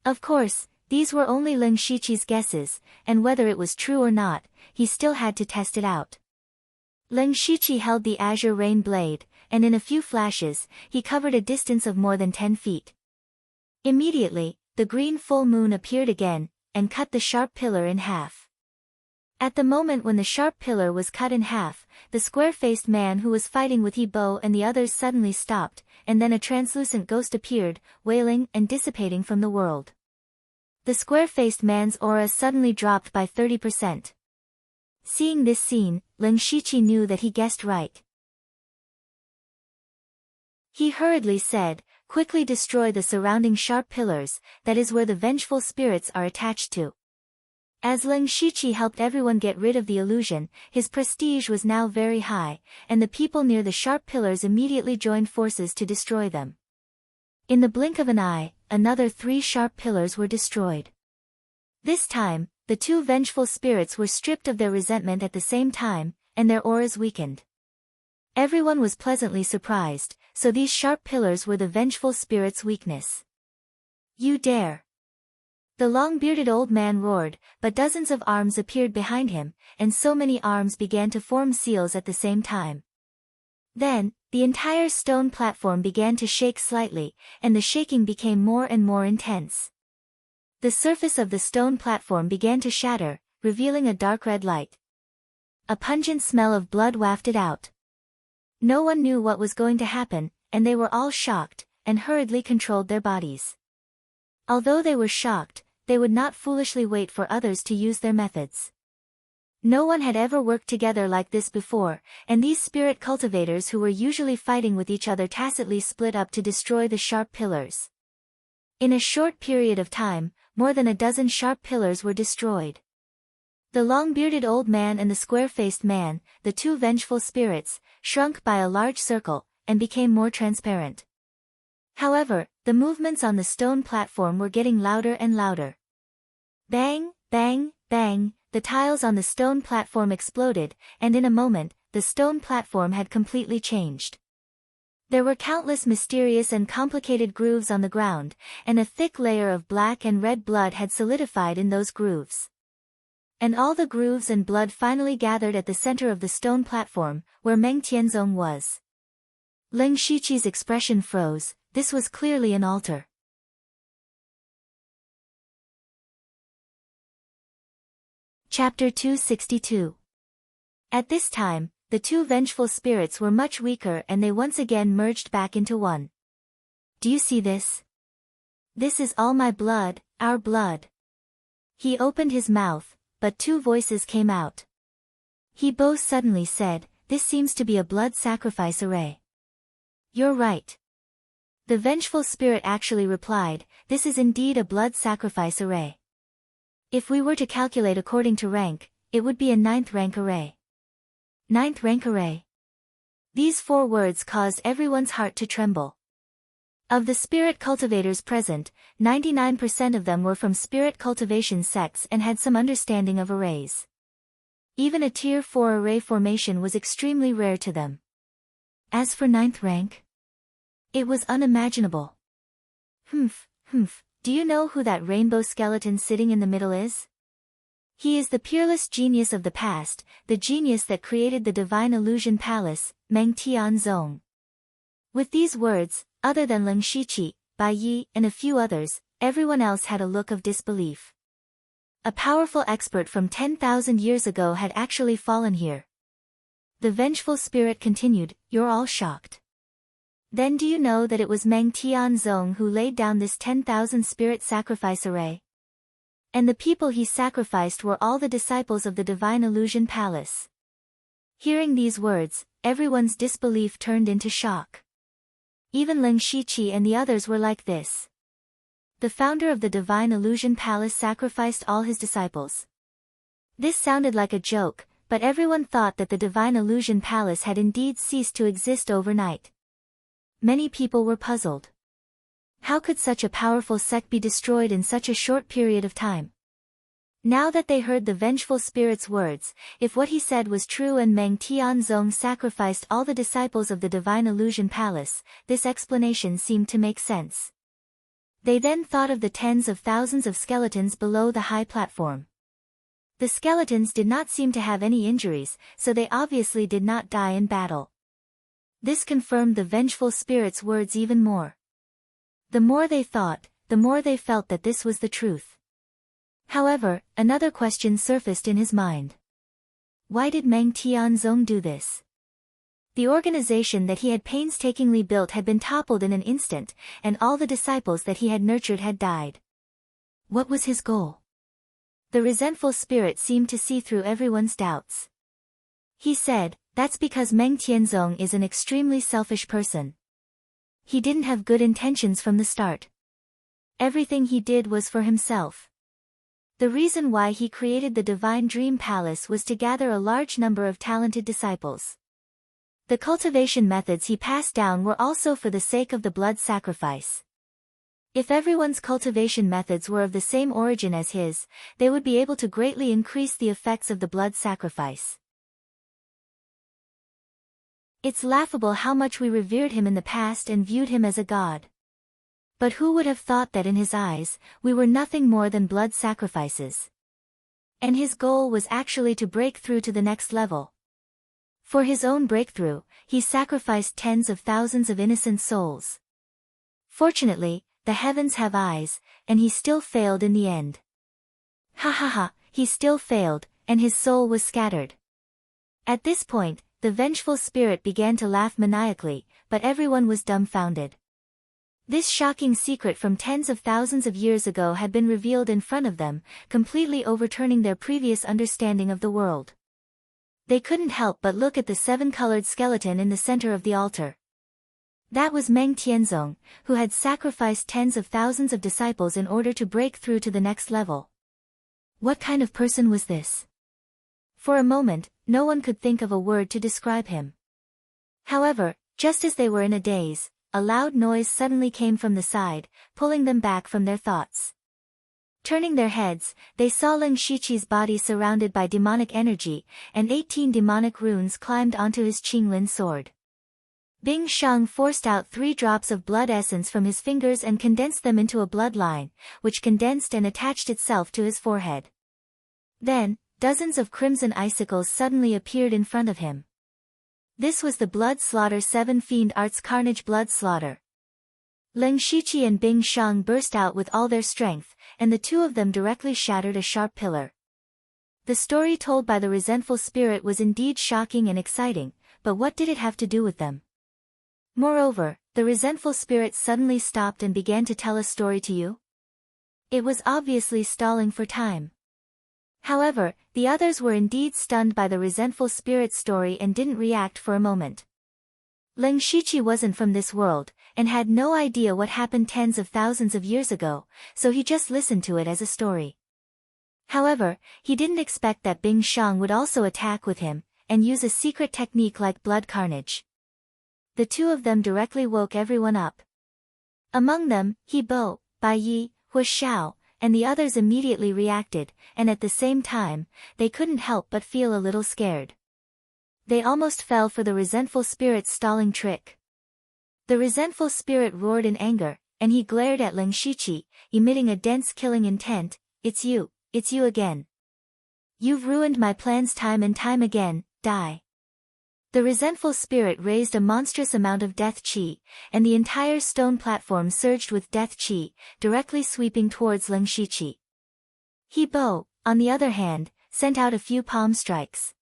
Of course, these were only Ling Shiqi's guesses, and whether it was true or not, he still had to test it out. Ling Shiqi held the azure rain blade, and in a few flashes, he covered a distance of more than 10 feet. Immediately, the green full moon appeared again, and cut the sharp pillar in half. At the moment when the sharp pillar was cut in half, the square-faced man who was fighting with He Bo and the others suddenly stopped, and then a translucent ghost appeared, wailing and dissipating from the world. The square-faced man's aura suddenly dropped by 30%. Seeing this scene, Lin Shiqi knew that he guessed right. He hurriedly said, "Quickly destroy the surrounding sharp pillars, that is where the vengeful spirits are attached to." As Lin Shiqi helped everyone get rid of the illusion, his prestige was now very high, and the people near the sharp pillars immediately joined forces to destroy them. In the blink of an eye, another 3 sharp pillars were destroyed. This time, the 2 vengeful spirits were stripped of their resentment at the same time, and their auras weakened. Everyone was pleasantly surprised, so these sharp pillars were the vengeful spirit's weakness. "You dare!" The long-bearded old man roared, but dozens of arms appeared behind him, and so many arms began to form seals at the same time. Then, the entire stone platform began to shake slightly, and the shaking became more and more intense. The surface of the stone platform began to shatter, revealing a dark red light. A pungent smell of blood wafted out. No one knew what was going to happen, and they were all shocked, and hurriedly controlled their bodies. Although they were shocked, they would not foolishly wait for others to use their methods. No one had ever worked together like this before, and these spirit cultivators who were usually fighting with each other tacitly split up to destroy the sharp pillars. In a short period of time, more than a dozen sharp pillars were destroyed. The long-bearded old man and the square-faced man, the 2 vengeful spirits, shrunk by a large circle, and became more transparent. However, the movements on the stone platform were getting louder and louder. Bang, bang, bang, the tiles on the stone platform exploded, and in a moment, the stone platform had completely changed. There were countless mysterious and complicated grooves on the ground, and a thick layer of black and red blood had solidified in those grooves. And all the grooves and blood finally gathered at the center of the stone platform, where Meng Tianzong was. Lin Shiqi's expression froze. This was clearly an altar. Chapter 262. At this time, the 2 vengeful spirits were much weaker and they once again merged back into one. "Do you see this? This is all my blood, our blood." He opened his mouth, but 2 voices came out. He both suddenly said, "This seems to be a blood sacrifice array." "You're right." The vengeful spirit actually replied, "This is indeed a blood sacrifice array. If we were to calculate according to rank, it would be a 9th rank array." 9th rank array. These 4 words caused everyone's heart to tremble. Of the spirit cultivators present, 99% of them were from spirit cultivation sects and had some understanding of arrays. Even a tier 4 array formation was extremely rare to them. As for 9th rank, it was unimaginable. Do you know who that rainbow skeleton sitting in the middle is? He is the peerless genius of the past, the genius that created the divine illusion palace, Meng Tianzong. With these words, other than Lin Shiqi, Bai Yi, and a few others, everyone else had a look of disbelief. A powerful expert from 10,000 years ago had actually fallen here. The vengeful spirit continued, "You're all shocked. Then do you know that it was Meng Tianzong who laid down this 10,000 spirit sacrifice array? And the people he sacrificed were all the disciples of the divine illusion palace." Hearing these words, everyone's disbelief turned into shock. Even Lin Shiqi and the others were like this. The founder of the divine illusion palace sacrificed all his disciples. This sounded like a joke, but everyone thought that the divine illusion palace had indeed ceased to exist overnight. Many people were puzzled. How could such a powerful sect be destroyed in such a short period of time? Now that they heard the vengeful spirit's words, if what he said was true and Meng Tianzong sacrificed all the disciples of the divine illusion palace, this explanation seemed to make sense. They then thought of the tens of thousands of skeletons below the high platform. The skeletons did not seem to have any injuries, so they obviously did not die in battle. This confirmed the vengeful spirit's words even more. The more they thought, the more they felt that this was the truth. However, another question surfaced in his mind. Why did Meng Tianzong do this? The organization that he had painstakingly built had been toppled in an instant, and all the disciples that he had nurtured had died. What was his goal? The resentful spirit seemed to see through everyone's doubts. He said, "That's because Meng Tianzong is an extremely selfish person. He didn't have good intentions from the start. Everything he did was for himself. The reason why he created the Divine Dream Palace was to gather a large number of talented disciples. The cultivation methods he passed down were also for the sake of the blood sacrifice. If everyone's cultivation methods were of the same origin as his, they would be able to greatly increase the effects of the blood sacrifice. It's laughable how much we revered him in the past and viewed him as a god. But who would have thought that in his eyes, we were nothing more than blood sacrifices? And his goal was actually to break through to the next level. For his own breakthrough, he sacrificed tens of thousands of innocent souls. Fortunately, the heavens have eyes, and he still failed in the end. Ha ha ha, he still failed, and his soul was scattered." At this point, the vengeful spirit began to laugh maniacally, but everyone was dumbfounded. This shocking secret from tens of thousands of years ago had been revealed in front of them, completely overturning their previous understanding of the world. They couldn't help but look at the seven-colored skeleton in the center of the altar. That was Meng Tianzong, who had sacrificed tens of thousands of disciples in order to break through to the next level. What kind of person was this? For a moment, no one could think of a word to describe him. However, just as they were in a daze, a loud noise suddenly came from the side, pulling them back from their thoughts. Turning their heads, they saw Ling Shiqi's body surrounded by demonic energy, and 18 demonic runes climbed onto his Qinglin sword. Bing Sheng forced out 3 drops of blood essence from his fingers and condensed them into a bloodline, which condensed and attached itself to his forehead. Then, dozens of crimson icicles suddenly appeared in front of him. This was the Blood Slaughter 7 Fiend Arts Carnage Blood Slaughter. Ling Shiqi and Bing Sheng burst out with all their strength, and the two of them directly shattered a sharp pillar. The story told by the resentful spirit was indeed shocking and exciting, but what did it have to do with them? Moreover, the resentful spirit suddenly stopped and began to tell a story to you? It was obviously stalling for time. However, the others were indeed stunned by the resentful spirit's story and didn't react for a moment. Ling Shiqi wasn't from this world, and had no idea what happened tens of thousands of years ago, so he just listened to it as a story. However, he didn't expect that Bing Sheng would also attack with him, and use a secret technique like blood carnage. The two of them directly woke everyone up. Among them, He Bo, Bai Yi, Hu Xiao, and the others immediately reacted, and at the same time, they couldn't help but feel a little scared. They almost fell for the resentful spirit's stalling trick. The resentful spirit roared in anger, and he glared at Ling Shiqi, emitting a dense killing intent. It's you again. You've ruined my plans time and time again, die." The resentful spirit raised a monstrous amount of death qi, and the entire stone platform surged with death qi, directly sweeping towards Ling Shiqi. He Bo, on the other hand, sent out a few palm strikes.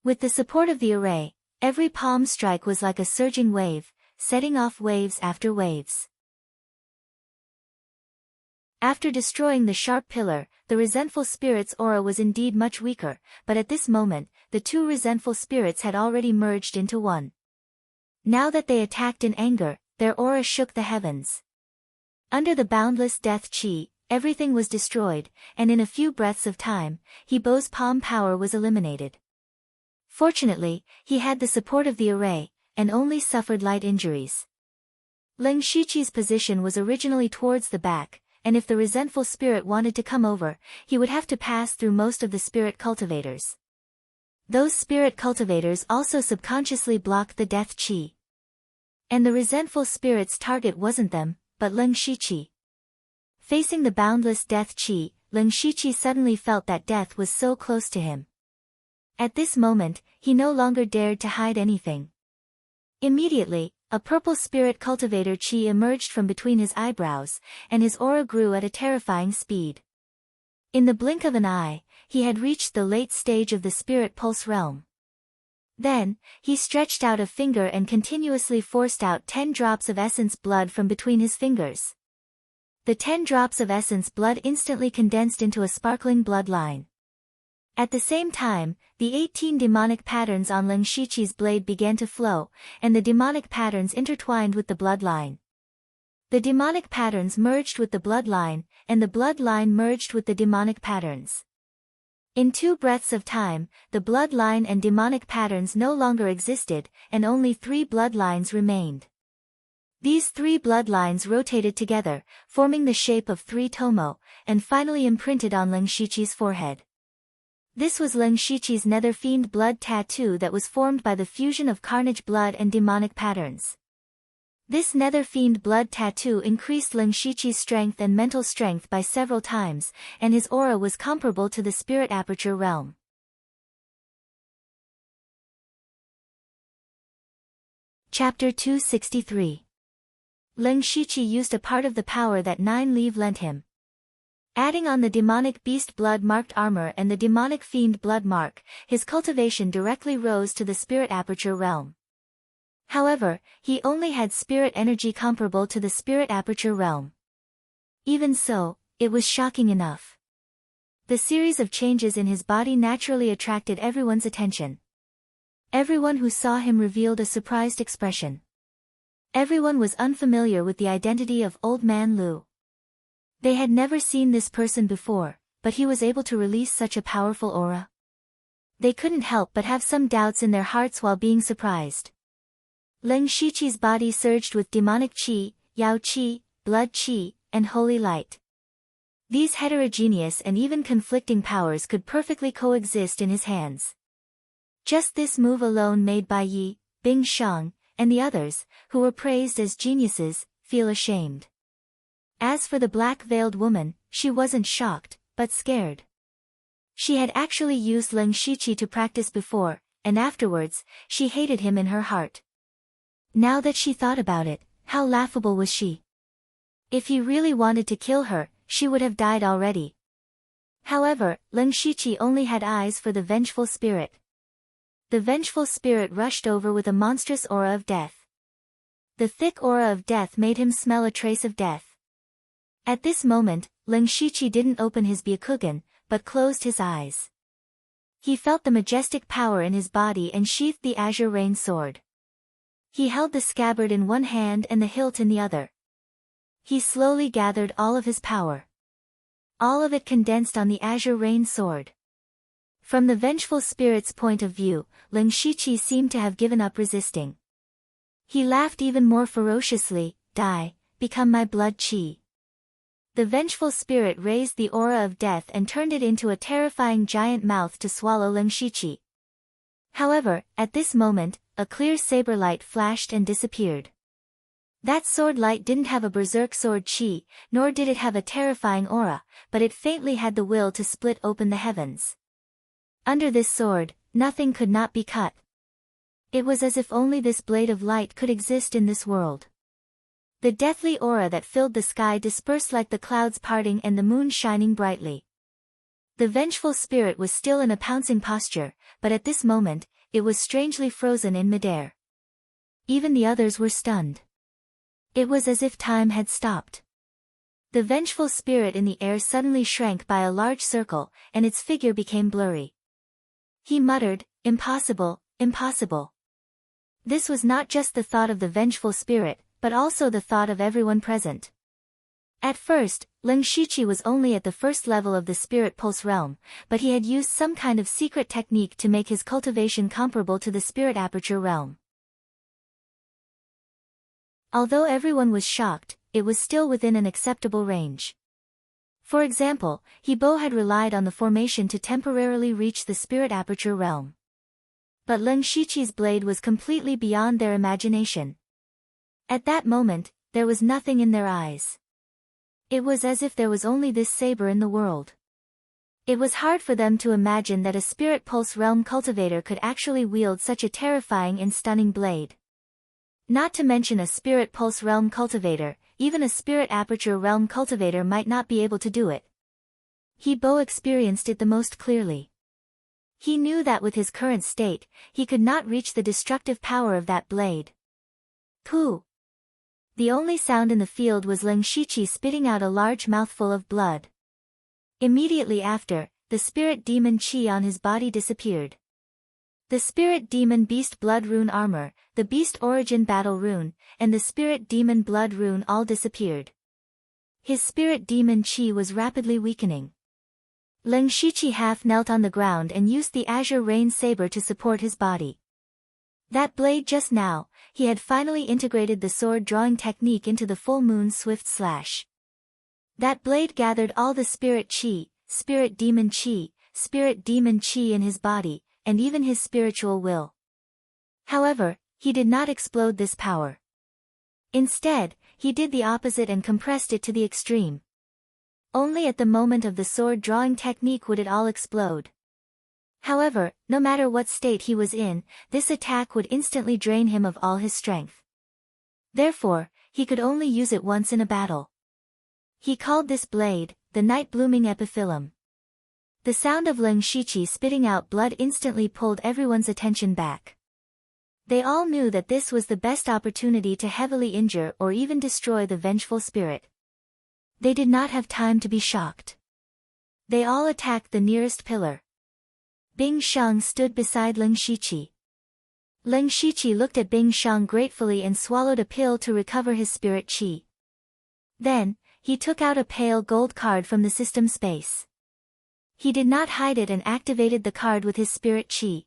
With the support of the array, every palm strike was like a surging wave, setting off waves after waves. After destroying the sharp pillar, the resentful spirit's aura was indeed much weaker, but at this moment, the two resentful spirits had already merged into one. Now that they attacked in anger, their aura shook the heavens. Under the boundless death qi, everything was destroyed, and in a few breaths of time, He Bo's palm power was eliminated. Fortunately, he had the support of the array, and only suffered light injuries. Ling Shiqi's position was originally towards the back, and if the resentful spirit wanted to come over, he would have to pass through most of the spirit cultivators. Those spirit cultivators also subconsciously blocked the death qi. And the resentful spirit's target wasn't them, but Ling Shiqi. Facing the boundless death qi, Ling Shiqi suddenly felt that death was so close to him. At this moment, he no longer dared to hide anything. Immediately, a purple spirit cultivator qi emerged from between his eyebrows, and his aura grew at a terrifying speed. In the blink of an eye, he had reached the late stage of the spirit pulse realm. Then, he stretched out a finger and continuously forced out 10 drops of essence blood from between his fingers. The 10 drops of essence blood instantly condensed into a sparkling bloodline. At the same time, the 18 demonic patterns on Lin Shiqi's blade began to flow, and the demonic patterns intertwined with the bloodline. The demonic patterns merged with the bloodline, and the bloodline merged with the demonic patterns. In 2 breaths of time, the bloodline and demonic patterns no longer existed, and only 3 bloodlines remained. These 3 bloodlines rotated together, forming the shape of 3 tomo, and finally imprinted on Lin Shiqi's forehead. This was Lin Shiqi's nether fiend blood tattoo that was formed by the fusion of carnage blood and demonic patterns. This nether fiend blood tattoo increased Lin Shiqi's strength and mental strength by several times, and his aura was comparable to the spirit aperture realm. Chapter 263. Lin Shiqi used a part of the power that 9 Leave lent him. Adding on the demonic beast blood-marked armor and the demonic fiend blood mark, his cultivation directly rose to the spirit aperture realm. However, he only had spirit energy comparable to the spirit aperture realm. Even so, it was shocking enough. The series of changes in his body naturally attracted everyone's attention. Everyone who saw him revealed a surprised expression. Everyone was unfamiliar with the identity of Old Man Lu. They had never seen this person before, but he was able to release such a powerful aura. They couldn't help but have some doubts in their hearts while being surprised. Lin Shiqi's body surged with demonic qi, yao qi, blood qi, and holy light. These heterogeneous and even conflicting powers could perfectly coexist in his hands. Just this move alone made Bai Yi, Bing Shang, and the others, who were praised as geniuses, feel ashamed. As for the black-veiled woman, she wasn't shocked, but scared. She had actually used Lin Shiqi to practice before, and afterwards, she hated him in her heart. Now that she thought about it, how laughable was she? If he really wanted to kill her, she would have died already. However, Lin Shiqi only had eyes for the vengeful spirit. The vengeful spirit rushed over with a monstrous aura of death. The thick aura of death made him smell a trace of death. At this moment, Lin Shiqi didn't open his Byakugan, but closed his eyes. He felt the majestic power in his body and sheathed the azure rain sword. He held the scabbard in one hand and the hilt in the other. He slowly gathered all of his power. All of it condensed on the azure rain sword. From the vengeful spirit's point of view, Lin Shiqi seemed to have given up resisting. He laughed even more ferociously, "Die, become my blood qi." The vengeful spirit raised the aura of death and turned it into a terrifying giant mouth to swallow Lin Shiqi. However, at this moment, a clear saber light flashed and disappeared. That sword light didn't have a berserk sword qi, nor did it have a terrifying aura, but it faintly had the will to split open the heavens. Under this sword, nothing could not be cut. It was as if only this blade of light could exist in this world. The deathly aura that filled the sky dispersed like the clouds parting and the moon shining brightly. The vengeful spirit was still in a pouncing posture, but at this moment, it was strangely frozen in midair. Even the others were stunned. It was as if time had stopped. The vengeful spirit in the air suddenly shrank by a large circle, and its figure became blurry. He muttered, "Impossible, impossible." This was not just the thought of the vengeful spirit, but also the thought of everyone present. At first, Lin Shiqi was only at the first level of the spirit pulse realm, but he had used some kind of secret technique to make his cultivation comparable to the spirit aperture realm. Although everyone was shocked, it was still within an acceptable range. For example, Hebo had relied on the formation to temporarily reach the spirit aperture realm. But Lin Shiqi's blade was completely beyond their imagination. At that moment, there was nothing in their eyes. It was as if there was only this saber in the world. It was hard for them to imagine that a spirit pulse realm cultivator could actually wield such a terrifying and stunning blade. Not to mention a spirit pulse realm cultivator, even a spirit aperture realm cultivator might not be able to do it. Hebo experienced it the most clearly. He knew that with his current state, he could not reach the destructive power of that blade. Pooh! The only sound in the field was Lin Shiqi spitting out a large mouthful of blood. Immediately after, the spirit demon chi on his body disappeared. The spirit demon beast blood rune armor, the beast origin battle rune, and the spirit demon blood rune all disappeared. His spirit demon chi was rapidly weakening. Lin Shiqi half knelt on the ground and used the azure rain saber to support his body. That blade just now, he had finally integrated the sword drawing technique into the full moon swift slash. That blade gathered all the spirit demon chi in his body, and even his spiritual will. However, he did not explode this power. Instead, he did the opposite and compressed it to the extreme. Only at the moment of the sword drawing technique would it all explode. However, no matter what state he was in, this attack would instantly drain him of all his strength. Therefore, he could only use it once in a battle. He called this blade, the Night Blooming Epiphyllum. The sound of Lin Shiqi spitting out blood instantly pulled everyone's attention back. They all knew that this was the best opportunity to heavily injure or even destroy the vengeful spirit. They did not have time to be shocked. They all attacked the nearest pillar. Bing Sheng stood beside Lin Shiqi. Lin Shiqi looked at Bing Sheng gratefully and swallowed a pill to recover his spirit chi. Then, he took out a pale gold card from the system space. He did not hide it and activated the card with his spirit chi.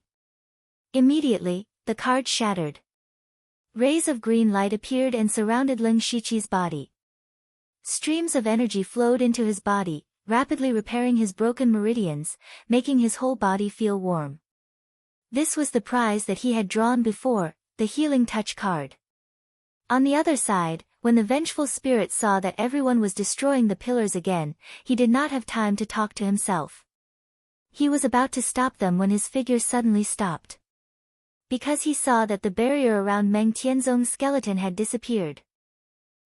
Immediately, the card shattered. Rays of green light appeared and surrounded Lin Shiqi's body. Streams of energy flowed into his body, rapidly repairing his broken meridians, making his whole body feel warm. This was the prize that he had drawn before, the Healing Touch card. On the other side, when the vengeful spirit saw that everyone was destroying the pillars again, he did not have time to talk to himself. He was about to stop them when his figure suddenly stopped. Because he saw that the barrier around Meng Tianzong's skeleton had disappeared.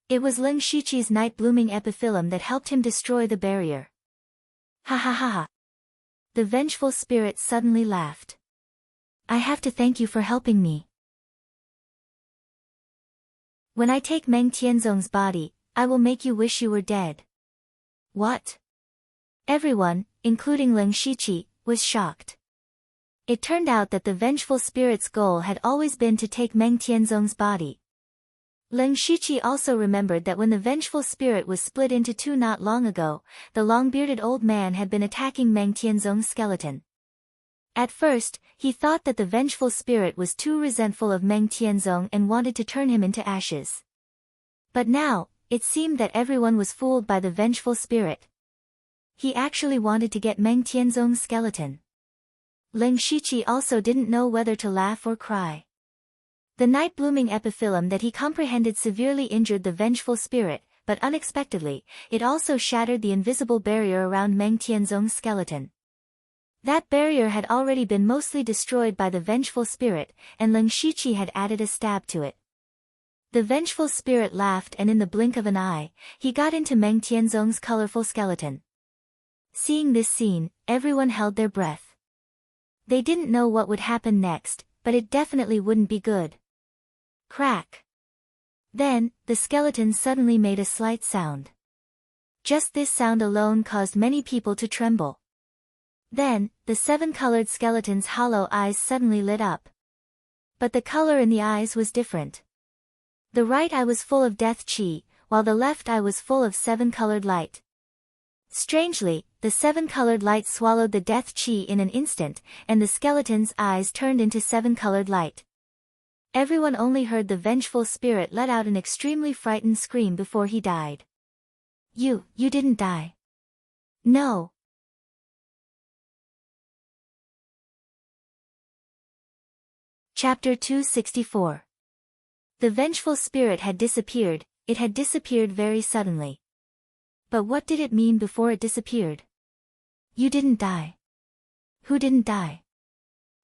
It was Lin Shiqi's Night Blooming Epiphyllum that helped him destroy the barrier. Ha ha ha ha. The vengeful spirit suddenly laughed. I have to thank you for helping me. When I take Meng Tianzong's body, I will make you wish you were dead. What? Everyone, including Lin Shiqi, was shocked. It turned out that the vengeful spirit's goal had always been to take Meng Tianzong's body. Lin Shiqi also remembered that when the vengeful spirit was split into two not long ago, the long-bearded old man had been attacking Meng Tianzong's skeleton. At first, he thought that the vengeful spirit was too resentful of Meng Tianzong and wanted to turn him into ashes. But now, it seemed that everyone was fooled by the vengeful spirit. He actually wanted to get Meng Tianzong's skeleton. Lin Shiqi also didn't know whether to laugh or cry. The Night Blooming Epiphyllum that he comprehended severely injured the vengeful spirit, but unexpectedly, it also shattered the invisible barrier around Meng Tianzong's skeleton. That barrier had already been mostly destroyed by the vengeful spirit, and Lin Shiqi had added a stab to it. The vengeful spirit laughed and in the blink of an eye, he got into Meng Tianzong's colorful skeleton. Seeing this scene, everyone held their breath. They didn't know what would happen next, but it definitely wouldn't be good. Crack. Then, the skeleton suddenly made a slight sound. Just this sound alone caused many people to tremble. Then, the seven-colored skeleton's hollow eyes suddenly lit up. But the color in the eyes was different. The right eye was full of death chi, while the left eye was full of seven-colored light. Strangely, the seven-colored light swallowed the death chi in an instant, and the skeleton's eyes turned into seven-colored light. Everyone only heard the vengeful spirit let out an extremely frightened scream before he died. You didn't die. No. Chapter 264. The vengeful spirit had disappeared, it had disappeared very suddenly. But what did it mean before it disappeared? You didn't die. Who didn't die?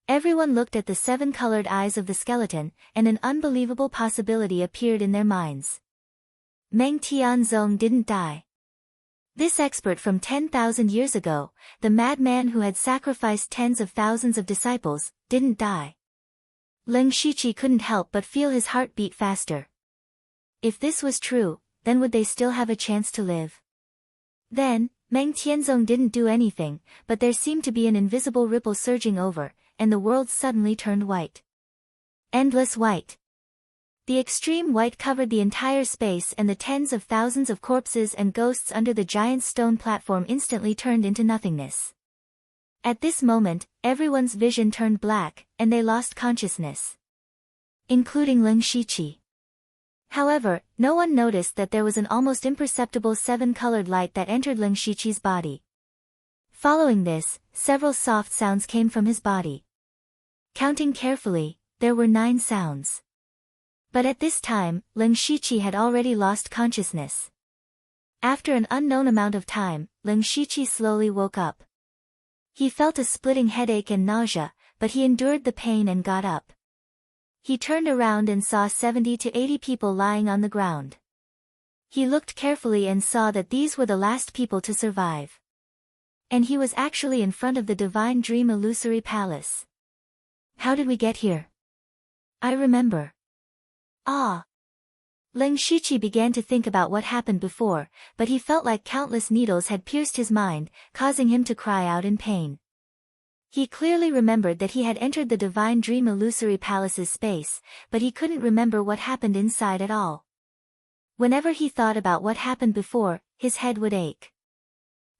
Everyone looked at the seven-colored eyes of the skeleton, and an unbelievable possibility appeared in their minds. Meng Tianzong didn't die. This expert from 10,000 years ago, the madman who had sacrificed tens of thousands of disciples, didn't die. Lin Shiqi couldn't help but feel his heart beat faster. if this was true, then would they still have a chance to live? Then, Meng Tianzong didn't do anything, but there seemed to be an invisible ripple surging over, and the world suddenly turned white. Endless white. The extreme white covered the entire space, and the tens of thousands of corpses and ghosts under the giant stone platform instantly turned into nothingness. At this moment, everyone's vision turned black, and they lost consciousness. Including Ling Shiqi. However, no one noticed that there was an almost imperceptible seven-colored light that entered Ling Shiqi's body. Following this, several soft sounds came from his body. Counting carefully, there were 9 sounds. But at this time, Ling Shiqi had already lost consciousness. After an unknown amount of time, Ling Shiqi slowly woke up. He felt a splitting headache and nausea, but he endured the pain and got up. He turned around and saw 70 to 80 people lying on the ground. He looked carefully and saw that these were the last people to survive. And he was actually in front of the Divine Dream Illusory Palace. How did we get here? I remember. Ah! Ling Shiqi began to think about what happened before, but he felt like countless needles had pierced his mind, causing him to cry out in pain. He clearly remembered that he had entered the Divine Dream Illusory Palace's space, but he couldn't remember what happened inside at all. Whenever he thought about what happened before, his head would ache.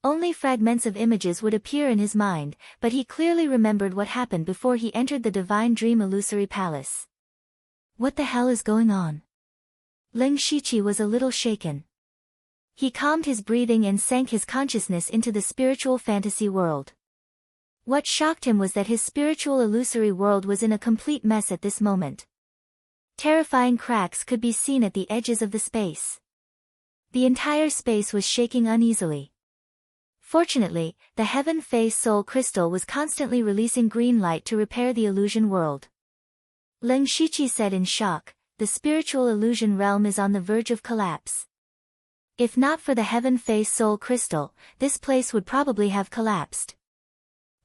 Only fragments of images would appear in his mind, but he clearly remembered what happened before he entered the Divine Dream Illusory Palace. What the hell is going on? Ling Shiqi was a little shaken. He calmed his breathing and sank his consciousness into the spiritual fantasy world. What shocked him was that his spiritual illusory world was in a complete mess at this moment. Terrifying cracks could be seen at the edges of the space. The entire space was shaking uneasily. Fortunately, the Heaven Face Soul Crystal was constantly releasing green light to repair the illusion world. Ling Shiqi said in shock, the spiritual illusion realm is on the verge of collapse. If not for the Heaven Face Soul Crystal, this place would probably have collapsed.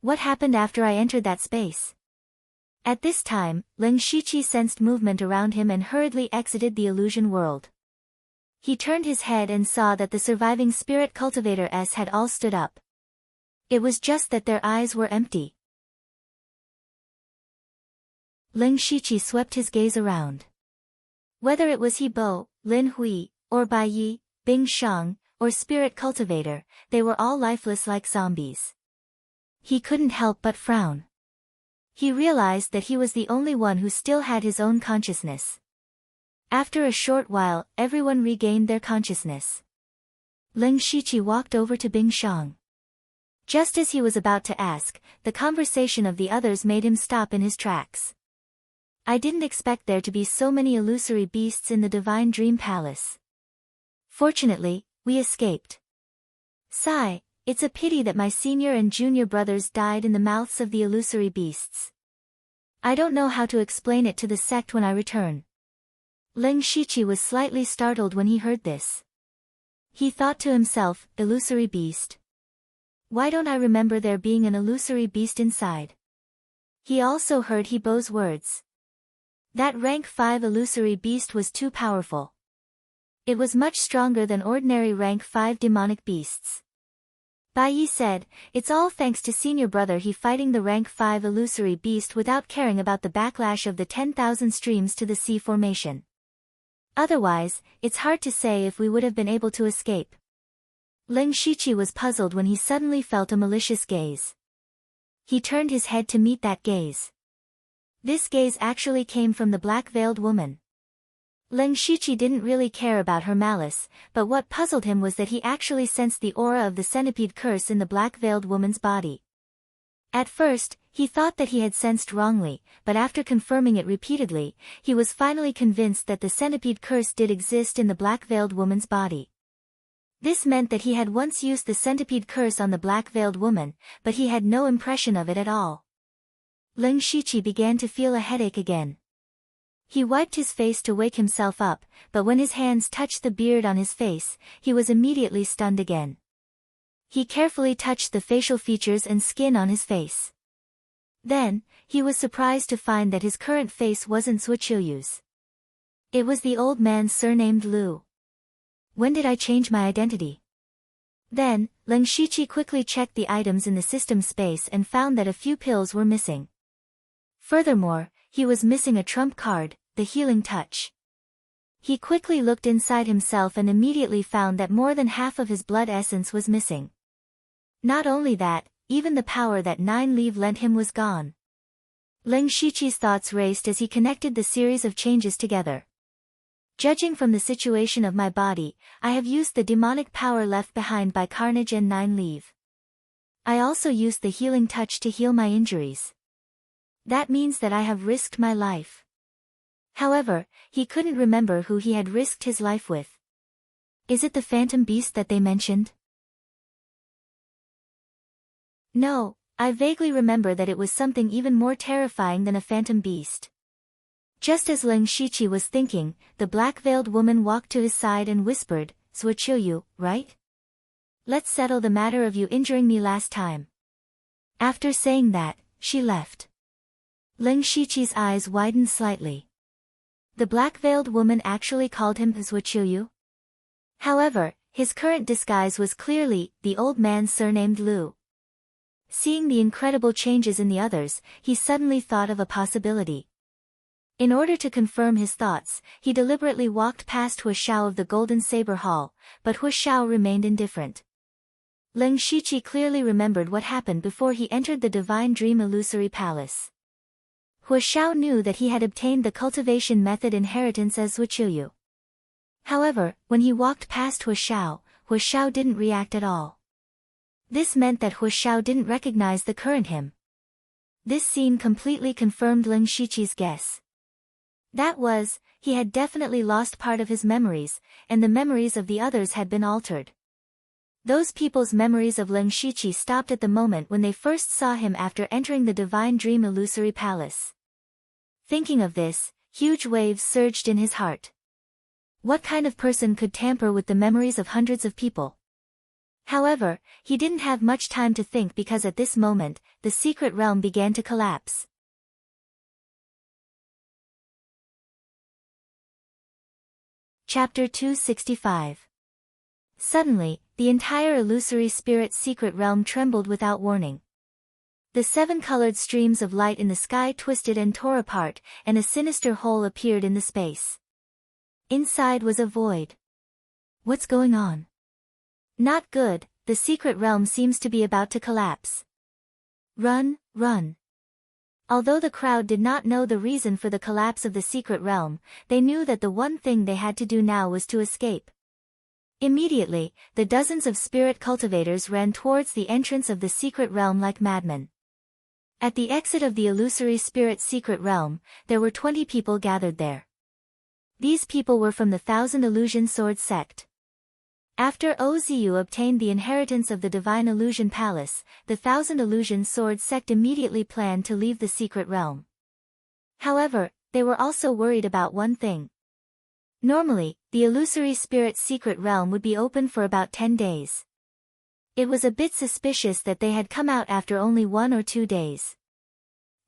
What happened after I entered that space? At this time, Ling Shiqi sensed movement around him and hurriedly exited the illusion world. He turned his head and saw that the surviving spirit cultivators had all stood up. It was just that their eyes were empty. Ling Shiqi swept his gaze around. Whether it was He Bo, Lin Hui, or Bai Yi, Bing Shang, or Spirit Cultivator, they were all lifeless like zombies. He couldn't help but frown. He realized that he was the only one who still had his own consciousness. After a short while, everyone regained their consciousness. Ling Shiqi walked over to Bing Shang. Just as he was about to ask, the conversation of the others made him stop in his tracks. I didn't expect there to be so many illusory beasts in the Divine Dream Palace. Fortunately, we escaped. Sigh, it's a pity that my senior and junior brothers died in the mouths of the illusory beasts. I don't know how to explain it to the sect when I return. Ling Shiqi was slightly startled when he heard this. He thought to himself, illusory beast. Why don't I remember there being an illusory beast inside? He also heard He Bo's words. That rank 5 illusory beast was too powerful. It was much stronger than ordinary rank 5 demonic beasts. Bai Yi said, it's all thanks to senior brother he fighting the rank 5 illusory beast without caring about the backlash of the 10,000 streams to the sea formation. Otherwise, it's hard to say if we would have been able to escape. Ling Shiqi was puzzled when he suddenly felt a malicious gaze. He turned his head to meet that gaze. This gaze actually came from the black-veiled woman. Ling Shiqi didn't really care about her malice, but what puzzled him was that he actually sensed the aura of the centipede curse in the black-veiled woman's body. At first, he thought that he had sensed wrongly, but after confirming it repeatedly, he was finally convinced that the centipede curse did exist in the black-veiled woman's body. This meant that he had once used the centipede curse on the black-veiled woman, but he had no impression of it at all. Ling Shiqi began to feel a headache again. He wiped his face to wake himself up, but when his hands touched the beard on his face, he was immediately stunned again. He carefully touched the facial features and skin on his face. Then, he was surprised to find that his current face wasn't Suqiuyu's. It was the old man surnamed Lu. When did I change my identity? Then, Lin Shiqi quickly checked the items in the system space and found that a few pills were missing. Furthermore, he was missing a trump card, the healing touch. He quickly looked inside himself and immediately found that more than half of his blood essence was missing. Not only that, even the power that 9 Leave lent him was gone. Lin Shiqi's thoughts raced as he connected the series of changes together. Judging from the situation of my body, I have used the demonic power left behind by Carnage and 9 Leave. I also used the healing touch to heal my injuries. That means that I have risked my life. However, he couldn't remember who he had risked his life with. Is it the phantom beast that they mentioned? No, I vaguely remember that it was something even more terrifying than a phantom beast. Just as Lin Shiqi was thinking, the black-veiled woman walked to his side and whispered, "Zuoqiu, right? Let's settle the matter of you injuring me last time." After saying that, she left. Lin Shiqi's eyes widened slightly. The black-veiled woman actually called him Zuoqiu? However, his current disguise was clearly the old man surnamed Lu. Seeing the incredible changes in the others, he suddenly thought of a possibility. In order to confirm his thoughts, he deliberately walked past Hu Xiao of the Golden Saber Hall, but Hu Xiao remained indifferent. Lin Shiqi clearly remembered what happened before he entered the Divine Dream Illusory Palace. Hu Xiao knew that he had obtained the cultivation method inheritance as Zuoqiu. However, when he walked past Hu Xiao didn't react at all. This meant that Hu Xiao didn't recognize the current him. This scene completely confirmed Lin Shiqi's guess. That was, he had definitely lost part of his memories, and the memories of the others had been altered. Those people's memories of Lin Shiqi stopped at the moment when they first saw him after entering the Divine Dream Illusory Palace. Thinking of this, huge waves surged in his heart. What kind of person could tamper with the memories of hundreds of people? However, he didn't have much time to think because at this moment, the secret realm began to collapse. Chapter 265. Suddenly, the entire illusory spirit secret realm trembled without warning. The 7 colored streams of light in the sky twisted and tore apart, and a sinister hole appeared in the space. Inside was a void. What's going on? Not good, the secret realm seems to be about to collapse. Run, run. Although the crowd did not know the reason for the collapse of the secret realm, they knew that the one thing they had to do now was to escape. Immediately, the dozens of spirit cultivators ran towards the entrance of the secret realm like madmen. At the exit of the illusory spirit secret realm, there were 20 people gathered there. These people were from the Thousand Illusion Sword sect. After Ozu obtained the inheritance of the Divine Illusion Palace, the Thousand Illusion Sword sect immediately planned to leave the secret realm. However, they were also worried about one thing. Normally, the illusory spirit secret realm would be open for about 10 days. It was a bit suspicious that they had come out after only 1 or 2 days.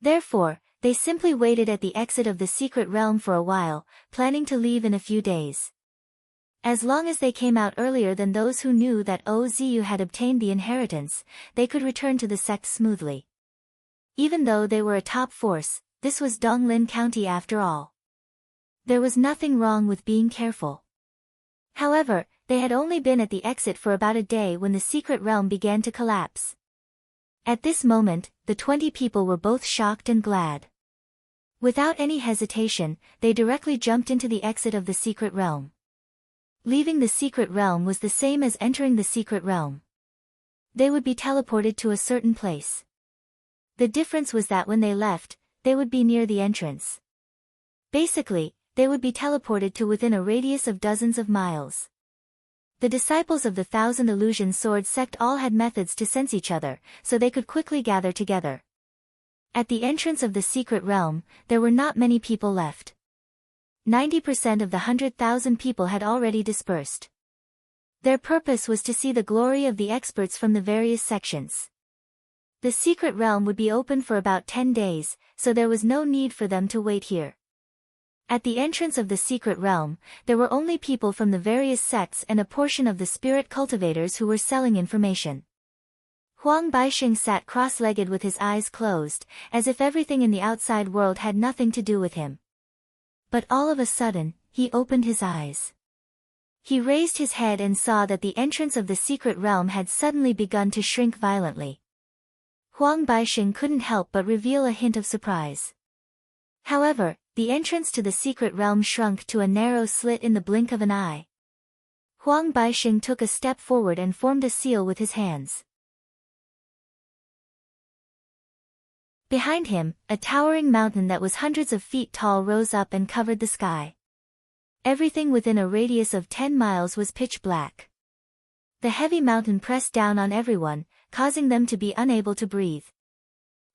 Therefore, they simply waited at the exit of the secret realm for a while, planning to leave in a few days. As long as they came out earlier than those who knew that Ozu had obtained the inheritance, they could return to the sect smoothly. Even though they were a top force, this was Donglin County after all. There was nothing wrong with being careful. However, they had only been at the exit for about a day when the secret realm began to collapse. At this moment, the 20 people were both shocked and glad. Without any hesitation, they directly jumped into the exit of the secret realm. Leaving the secret realm was the same as entering the secret realm. They would be teleported to a certain place. The difference was that when they left, they would be near the entrance. Basically, they would be teleported to within a radius of dozens of miles. The disciples of the Thousand Illusion Sword sect all had methods to sense each other, so they could quickly gather together. At the entrance of the secret realm, there were not many people left. 90% of the 100,000 people had already dispersed. Their purpose was to see the glory of the experts from the various sections. The secret realm would be open for about 10 days, so there was no need for them to wait here. At the entrance of the secret realm, there were only people from the various sects and a portion of the spirit cultivators who were selling information. Huang Baixing sat cross-legged with his eyes closed, as if everything in the outside world had nothing to do with him. But all of a sudden, he opened his eyes. He raised his head and saw that the entrance of the secret realm had suddenly begun to shrink violently. Huang Baixing couldn't help but reveal a hint of surprise. However, the entrance to the secret realm shrunk to a narrow slit in the blink of an eye. Huang Baixing took a step forward and formed a seal with his hands. Behind him, a towering mountain that was hundreds of feet tall rose up and covered the sky. Everything within a radius of 10 miles was pitch black. The heavy mountain pressed down on everyone, causing them to be unable to breathe.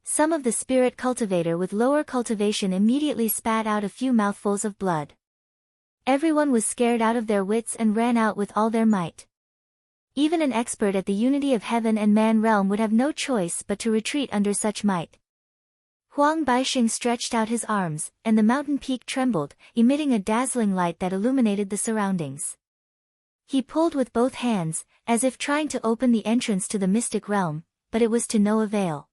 Some of the spirit cultivator with lower cultivation immediately spat out a few mouthfuls of blood. Everyone was scared out of their wits and ran out with all their might. Even an expert at the unity of heaven and man realm would have no choice but to retreat under such might. Huang Baixing stretched out his arms, and the mountain peak trembled, emitting a dazzling light that illuminated the surroundings. He pulled with both hands, as if trying to open the entrance to the mystic realm, but it was to no avail.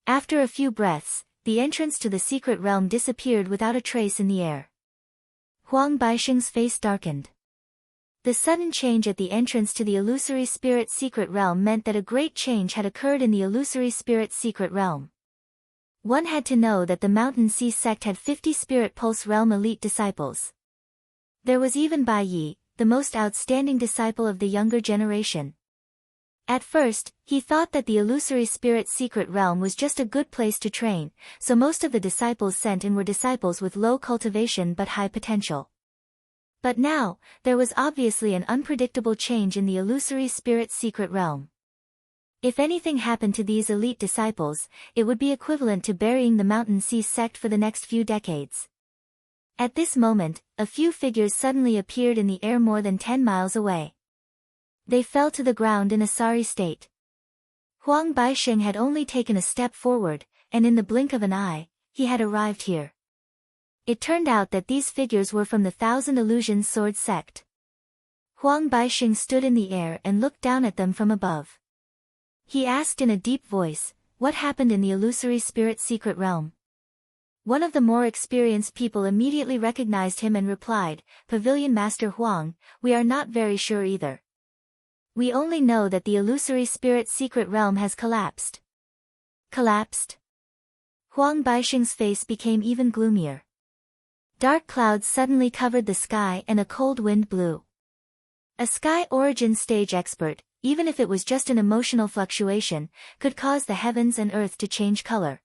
After a few breaths, the entrance to the secret realm disappeared without a trace in the air. Huang Baixing's face darkened. The sudden change at the entrance to the illusory spirit secret realm meant that a great change had occurred in the illusory spirit secret realm. One had to know that the Mountain Sea sect had 50 Spirit Pulse Realm elite disciples. There was even Bai Yi, the most outstanding disciple of the younger generation. At first, he thought that the illusory spirit secret realm was just a good place to train, so most of the disciples sent in were disciples with low cultivation but high potential. But now, there was obviously an unpredictable change in the illusory spirit secret realm. If anything happened to these elite disciples, it would be equivalent to burying the Mountain Sea sect for the next few decades. At this moment, a few figures suddenly appeared in the air more than 10 miles away. They fell to the ground in a sorry state. Huang Baixing had only taken a step forward, and in the blink of an eye, he had arrived here. It turned out that these figures were from the Thousand Illusions Sword sect. Huang Baixing stood in the air and looked down at them from above. He asked in a deep voice, "What happened in the illusory spirit secret realm?" One of the more experienced people immediately recognized him and replied, "Pavilion Master Huang, we are not very sure either. We only know that the illusory spirit secret realm has collapsed." Collapsed? Huang Baixing's face became even gloomier. Dark clouds suddenly covered the sky and a cold wind blew. A sky origin stage expert, even if it was just an emotional fluctuation, could cause the heavens and earth to change color.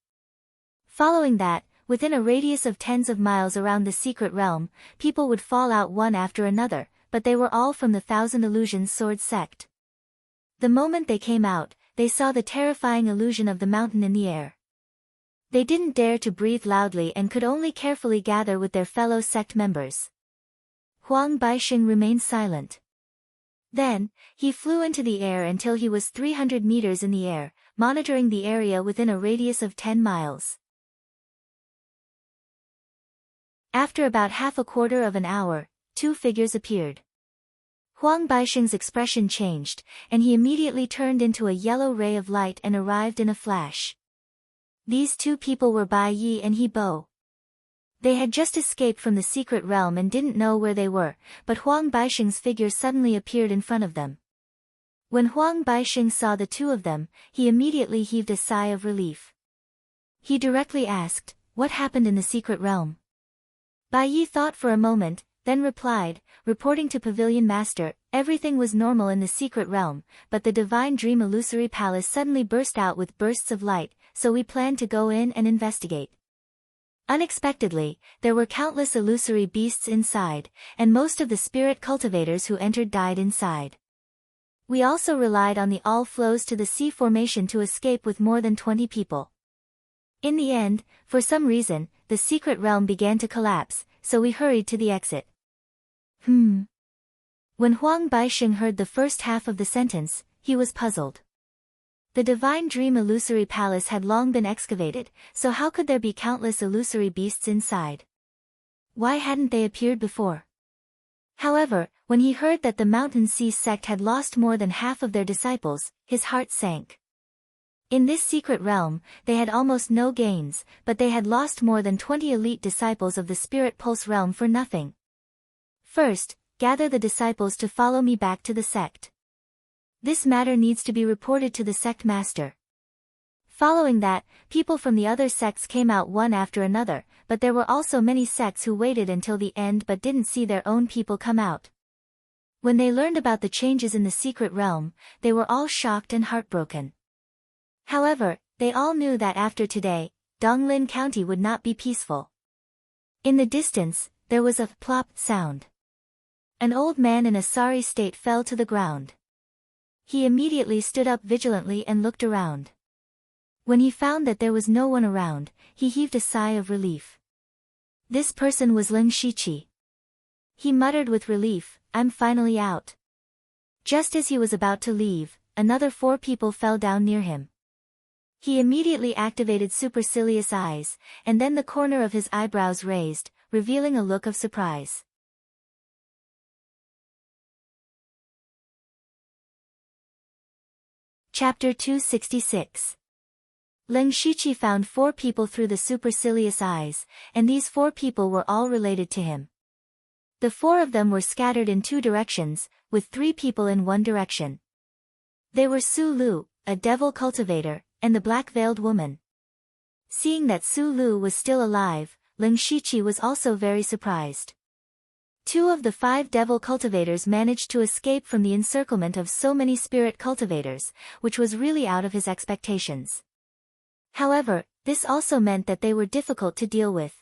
Following that, within a radius of tens of miles around the secret realm, people would fall out one after another, but they were all from the Thousand Illusions Sword sect. The moment they came out, they saw the terrifying illusion of the mountain in the air. They didn't dare to breathe loudly and could only carefully gather with their fellow sect members. Huang Baixing remained silent. Then, he flew into the air until he was 300 meters in the air, monitoring the area within a radius of 10 miles. After about half a quarter of an hour, two figures appeared. Huang Baixing's expression changed, and he immediately turned into a yellow ray of light and arrived in a flash. These two people were Bai Yi and He Bo. They had just escaped from the secret realm and didn't know where they were, but Huang Baixing's figure suddenly appeared in front of them. When Huang Baixing saw the two of them, he immediately heaved a sigh of relief. He directly asked, "What happened in the secret realm?" Bai Yi thought for a moment, then replied, reporting to Pavilion Master, "Everything was normal in the secret realm, but the Divine Dream Illusory Palace suddenly burst out with bursts of light, so we planned to go in and investigate. Unexpectedly, there were countless illusory beasts inside, and most of the spirit cultivators who entered died inside. We also relied on the all flows to the sea formation to escape with more than 20 people. In the end, for some reason, the secret realm began to collapse, so we hurried to the exit." When Huang Baixing heard the first half of the sentence, he was puzzled. The Divine Dream Illusory Palace had long been excavated, so how could there be countless illusory beasts inside? Why hadn't they appeared before? However, when he heard that the Mountain Sea sect had lost more than half of their disciples, his heart sank. In this secret realm, they had almost no gains, but they had lost more than 20 elite disciples of the Spirit Pulse realm for nothing. First, gather the disciples to follow me back to the sect. This matter needs to be reported to the sect master. Following that, people from the other sects came out one after another, but there were also many sects who waited until the end but didn't see their own people come out. When they learned about the changes in the secret realm, they were all shocked and heartbroken. However, they all knew that after today, Donglin County would not be peaceful. In the distance, there was a plop sound. An old man in a sorry state fell to the ground. He immediately stood up vigilantly and looked around. When he found that there was no one around, he heaved a sigh of relief. This person was Ling Shiqi. He muttered with relief, "I'm finally out." Just as he was about to leave, another 4 people fell down near him. He immediately activated supercilious eyes, and then the corner of his eyebrows raised, revealing a look of surprise. Chapter 266. Ling Shiqi found 4 people through the supercilious eyes, and these 4 people were all related to him. The 4 of them were scattered in 2 directions, with 3 people in 1 direction. They were Su Lu, a devil cultivator, and the black-veiled woman. Seeing that Su Lu was still alive, Ling Shiqi was also very surprised. 2 of the 5 devil cultivators managed to escape from the encirclement of so many spirit cultivators, which was really out of his expectations. However, this also meant that they were difficult to deal with.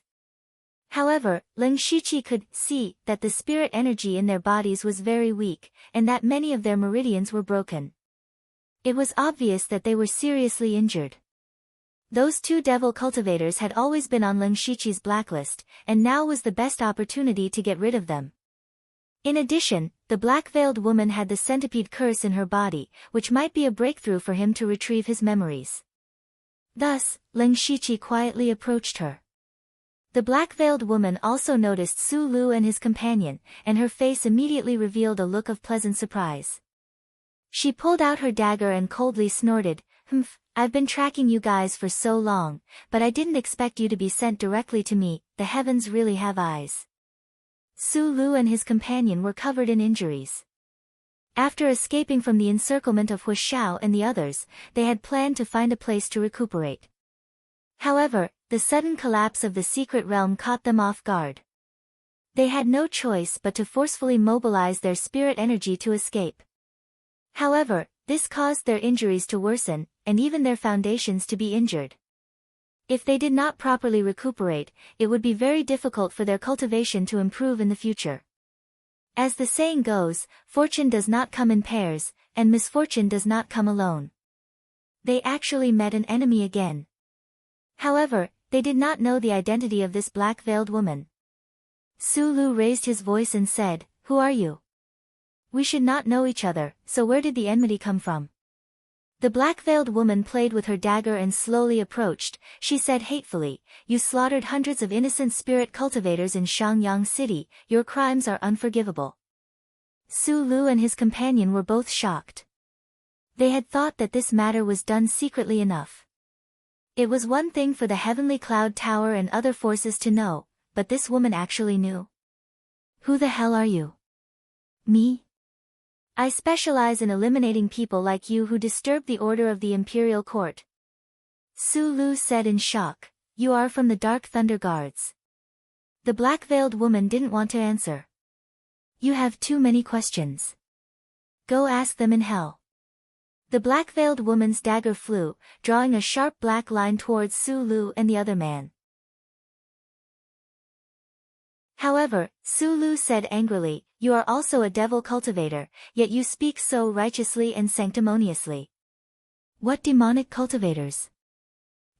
However, Ling Shiqi could see that the spirit energy in their bodies was very weak, and that many of their meridians were broken. It was obvious that they were seriously injured. Those 2 devil cultivators had always been on Ling Shiqi's blacklist, and now was the best opportunity to get rid of them. In addition, the black-veiled woman had the centipede curse in her body, which might be a breakthrough for him to retrieve his memories. Thus, Ling Shiqi quietly approached her. The black-veiled woman also noticed Su Lu and his companion, and her face immediately revealed a look of pleasant surprise. She pulled out her dagger and coldly snorted, "Humph, I've been tracking you guys for so long, but I didn't expect you to be sent directly to me, the heavens really have eyes." Su Lu and his companion were covered in injuries. After escaping from the encirclement of Hu Xiao and the others, they had planned to find a place to recuperate. However, the sudden collapse of the secret realm caught them off guard. They had no choice but to forcefully mobilize their spirit energy to escape. However, this caused their injuries to worsen, and even their foundations to be injured. If they did not properly recuperate, it would be very difficult for their cultivation to improve in the future. As the saying goes, fortune does not come in pairs, and misfortune does not come alone. They actually met an enemy again. However, they did not know the identity of this black-veiled woman. Su Lu raised his voice and said, "Who are you? We should not know each other, so where did the enmity come from?" The black-veiled woman played with her dagger and slowly approached. She said hatefully, "You slaughtered hundreds of innocent spirit cultivators in Shangyang City, your crimes are unforgivable." Su Lu and his companion were both shocked. They had thought that this matter was done secretly enough. It was one thing for the Heavenly Cloud Tower and other forces to know, but this woman actually knew. "Who the hell are you?" "Me? I specialize in eliminating people like you who disturb the order of the Imperial Court." Su Lu said in shock, "You are from the Dark Thunder Guards." The black-veiled woman didn't want to answer. "You have too many questions. Go ask them in hell." The black-veiled woman's dagger flew, drawing a sharp black line towards Su Lu and the other man. However, Su Lu said angrily, "You are also a devil cultivator, yet you speak so righteously and sanctimoniously." "What demonic cultivators?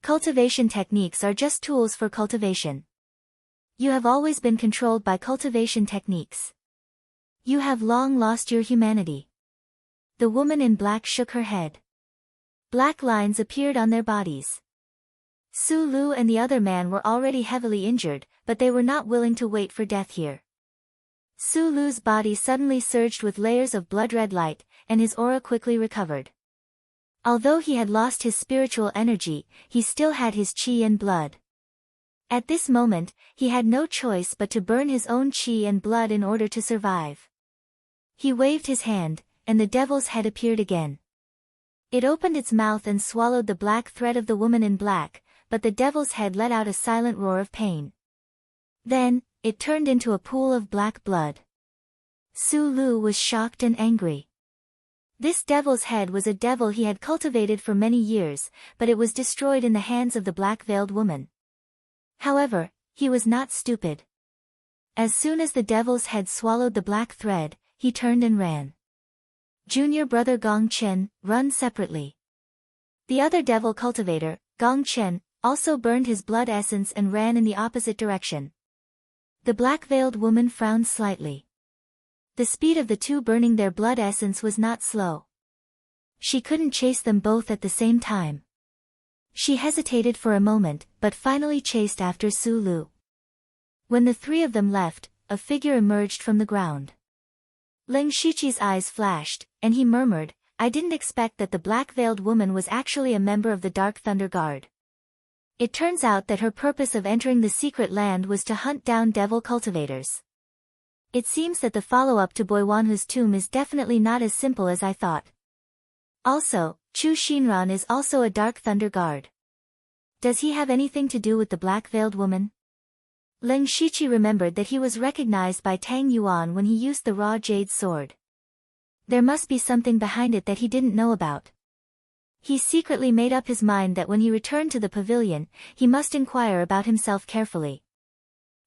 Cultivation techniques are just tools for cultivation. You have always been controlled by cultivation techniques. You have long lost your humanity." The woman in black shook her head. Black lines appeared on their bodies. Su Lu and the other man were already heavily injured, but they were not willing to wait for death here. Su Lu's body suddenly surged with layers of blood-red light, and his aura quickly recovered. Although he had lost his spiritual energy, he still had his qi and blood. At this moment, he had no choice but to burn his own qi and blood in order to survive. He waved his hand, and the devil's head appeared again. It opened its mouth and swallowed the black thread of the woman in black, but the devil's head let out a silent roar of pain. Then, it turned into a pool of black blood. Su Lu was shocked and angry. This devil's head was a devil he had cultivated for many years, but it was destroyed in the hands of the black-veiled woman. However, he was not stupid. As soon as the devil's head swallowed the black thread, he turned and ran. Junior brother Gong Chen, run separately. The other devil cultivator, Gong Chen, also burned his blood essence and ran in the opposite direction. The black-veiled woman frowned slightly. The speed of the two burning their blood essence was not slow. She couldn't chase them both at the same time. She hesitated for a moment, but finally chased after Su Lu. When the three of them left, a figure emerged from the ground. Ling Shiqi's eyes flashed, and he murmured, "I didn't expect that the black-veiled woman was actually a member of the Dark Thunder Guard. It turns out that her purpose of entering the secret land was to hunt down devil cultivators. It seems that the follow-up to Boiwanhu's tomb is definitely not as simple as I thought. Also, Chu Xinran is also a Dark Thunder Guard. Does he have anything to do with the black-veiled woman?" Ling Shiqi remembered that he was recognized by Tang Yuan when he used the raw jade sword. There must be something behind it that he didn't know about. He secretly made up his mind that when he returned to the pavilion, he must inquire about himself carefully.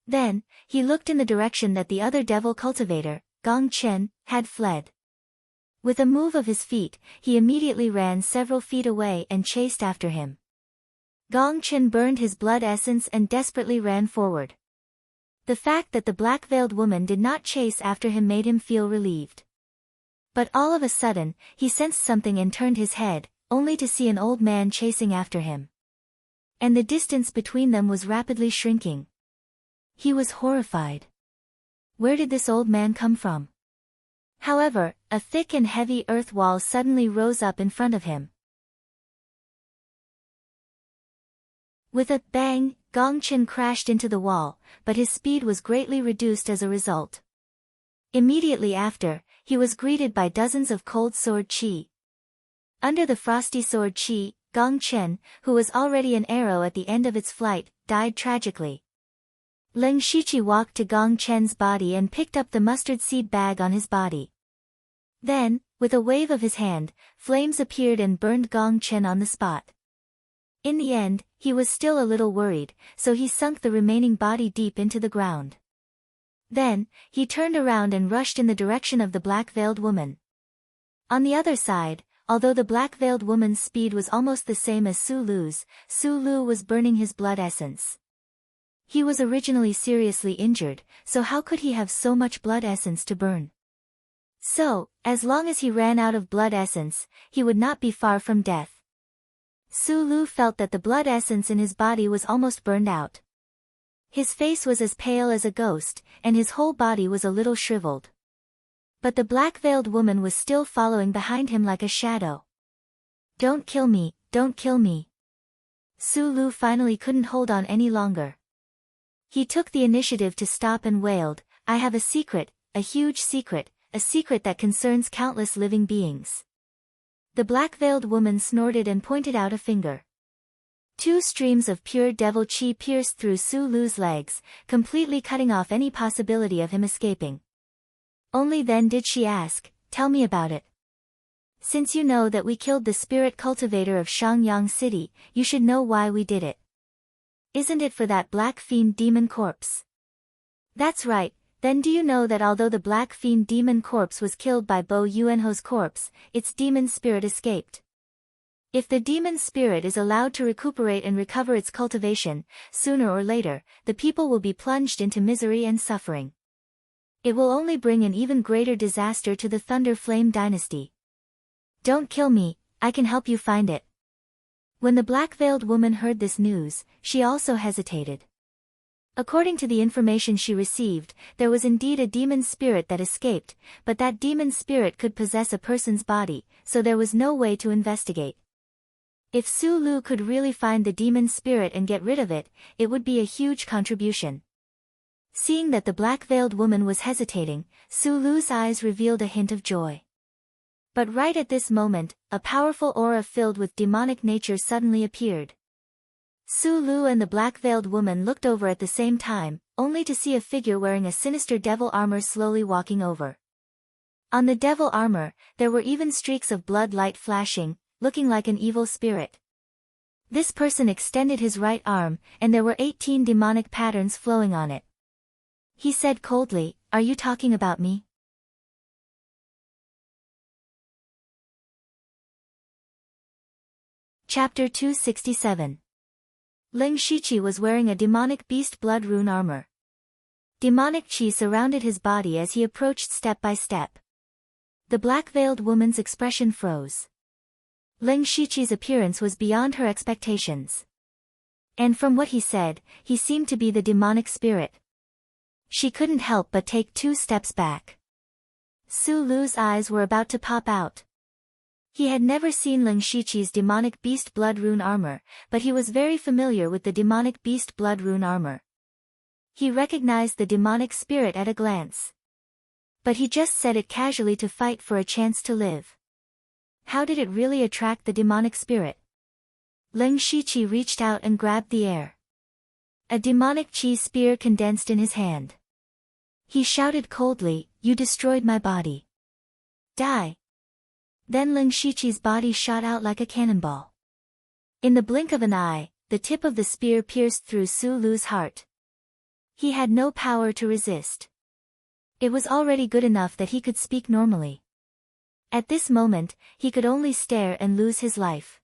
Then, he looked in the direction that the other devil cultivator, Gong Chen, had fled. With a move of his feet, he immediately ran several feet away and chased after him. Gong Chen burned his blood essence and desperately ran forward. The fact that the black-veiled woman did not chase after him made him feel relieved. But all of a sudden, he sensed something and turned his head, only to see an old man chasing after him. And the distance between them was rapidly shrinking. He was horrified. Where did this old man come from? However, a thick and heavy earth wall suddenly rose up in front of him. With a bang, Gong Chen crashed into the wall, but his speed was greatly reduced as a result. Immediately after, he was greeted by dozens of cold sword qi. Under the frosty sword qi, Gong Chen, who was already an arrow at the end of its flight, died tragically. Ling Shiqi walked to Gong Chen's body and picked up the mustard seed bag on his body. Then, with a wave of his hand, flames appeared and burned Gong Chen on the spot. In the end, he was still a little worried, so he sunk the remaining body deep into the ground. Then, he turned around and rushed in the direction of the black-veiled woman. On the other side, although the black-veiled woman's speed was almost the same as Su Lu's, Su Lu was burning his blood essence. He was originally seriously injured, so how could he have so much blood essence to burn? So, as long as he ran out of blood essence, he would not be far from death. Su Lu felt that the blood essence in his body was almost burned out. His face was as pale as a ghost, and his whole body was a little shriveled. But the black-veiled woman was still following behind him like a shadow. "Don't kill me, don't kill me." Su Lu finally couldn't hold on any longer. He took the initiative to stop and wailed, "I have a secret, a huge secret, a secret that concerns countless living beings." The black-veiled woman snorted and pointed out a finger. Two streams of pure devil qi pierced through Su Lu's legs, completely cutting off any possibility of him escaping. Only then did she ask, "Tell me about it. Since you know that we killed the spirit cultivator of Shangyang City, you should know why we did it. Isn't it for that black fiend demon corpse?" "That's right. Then do you know that although the black fiend demon corpse was killed by Bo Yuanho's corpse, its demon spirit escaped? If the demon spirit is allowed to recuperate and recover its cultivation, sooner or later, the people will be plunged into misery and suffering. It will only bring an even greater disaster to the Thunder Flame dynasty. Don't kill me, I can help you find it." When the black-veiled woman heard this news, she also hesitated. According to the information she received, there was indeed a demon spirit that escaped, but that demon spirit could possess a person's body, so there was no way to investigate. If Su Lu could really find the demon spirit and get rid of it, it would be a huge contribution. Seeing that the black-veiled woman was hesitating, Su Lu's eyes revealed a hint of joy. But right at this moment, a powerful aura filled with demonic nature suddenly appeared. Su Lu and the black-veiled woman looked over at the same time, only to see a figure wearing a sinister devil armor slowly walking over. On the devil armor, there were even streaks of blood light flashing, looking like an evil spirit. This person extended his right arm, and there were 18 demonic patterns flowing on it. He said coldly, "Are you talking about me?" Chapter 267. Ling Shiqi was wearing a demonic beast blood rune armor. Demonic chi surrounded his body as he approached step by step. The black-veiled woman's expression froze. Ling Shiqi's appearance was beyond her expectations. And from what he said, he seemed to be the demonic spirit. She couldn't help but take 2 steps back. Su Lu's eyes were about to pop out. He had never seen Ling Shiqi's demonic beast blood rune armor, but he was very familiar with the demonic beast blood rune armor. He recognized the demonic spirit at a glance. But he just said it casually to fight for a chance to live. How did it really attract the demonic spirit? Ling Shiqi reached out and grabbed the air. A demonic chi spear condensed in his hand. He shouted coldly, "You destroyed my body. Die!" Then Ling Shiqi's body shot out like a cannonball. In the blink of an eye, the tip of the spear pierced through Su Lu's heart. He had no power to resist. It was already good enough that he could speak normally. At this moment, he could only stare and lose his life.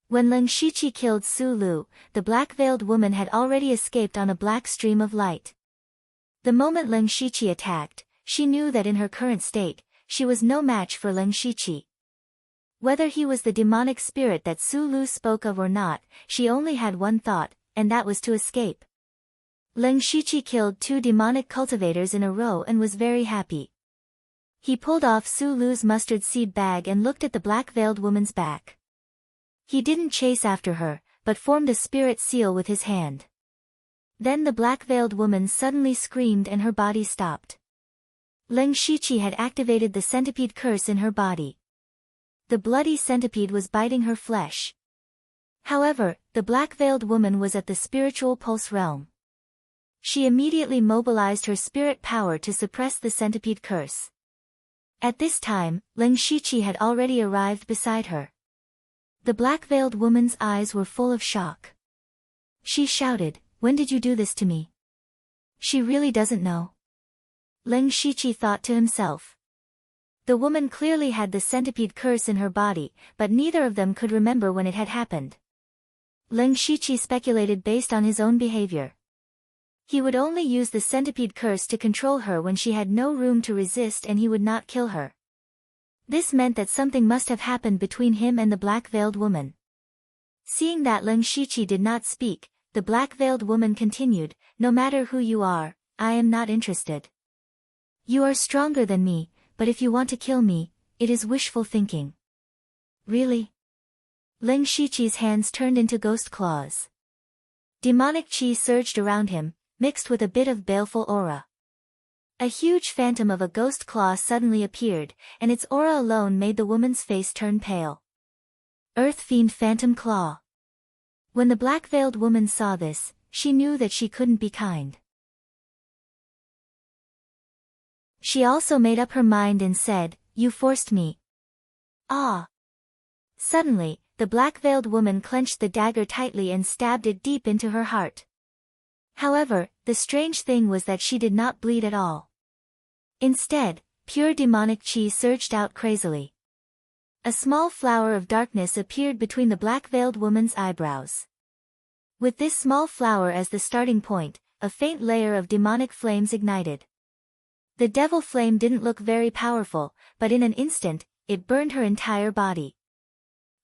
When Ling Shiqi killed Su Lu, the black-veiled woman had already escaped on a black stream of light. The moment Ling Shiqi attacked, she knew that in her current state, she was no match for Ling Shiqi. Whether he was the demonic spirit that Su Lu spoke of or not, she only had one thought, and that was to escape. Ling Shiqi killed 2 demonic cultivators in a row and was very happy. He pulled off Su Lu's mustard seed bag and looked at the black-veiled woman's back. He didn't chase after her, but formed a spirit seal with his hand. Then the black-veiled woman suddenly screamed and her body stopped. Ling Shiqi had activated the centipede curse in her body. The bloody centipede was biting her flesh. However, the black-veiled woman was at the spiritual pulse realm. She immediately mobilized her spirit power to suppress the centipede curse. At this time, Ling Shiqi had already arrived beside her. The black-veiled woman's eyes were full of shock. She shouted, "When did you do this to me?" She really doesn't know. Ling Shiqi thought to himself. The woman clearly had the centipede curse in her body, but neither of them could remember when it had happened. Ling Shiqi speculated based on his own behavior. He would only use the centipede curse to control her when she had no room to resist, and he would not kill her. This meant that something must have happened between him and the black-veiled woman. Seeing that Ling Shiqi did not speak, the black-veiled woman continued, "No matter who you are, I am not interested. You are stronger than me, but if you want to kill me, it is wishful thinking." "Really?" Ling Shiqi's hands turned into ghost claws. Demonic chi surged around him, mixed with a bit of baleful aura. A huge phantom of a ghost claw suddenly appeared, and its aura alone made the woman's face turn pale. Earth Fiend Phantom Claw. When the black-veiled woman saw this, she knew that she couldn't be kind. She also made up her mind and said, "You forced me." Ah! Suddenly, the black-veiled woman clenched the dagger tightly and stabbed it deep into her heart. However, the strange thing was that she did not bleed at all. Instead, pure demonic chi surged out crazily. A small flower of darkness appeared between the black-veiled woman's eyebrows. With this small flower as the starting point, a faint layer of demonic flames ignited. The devil flame didn't look very powerful, but in an instant, it burned her entire body.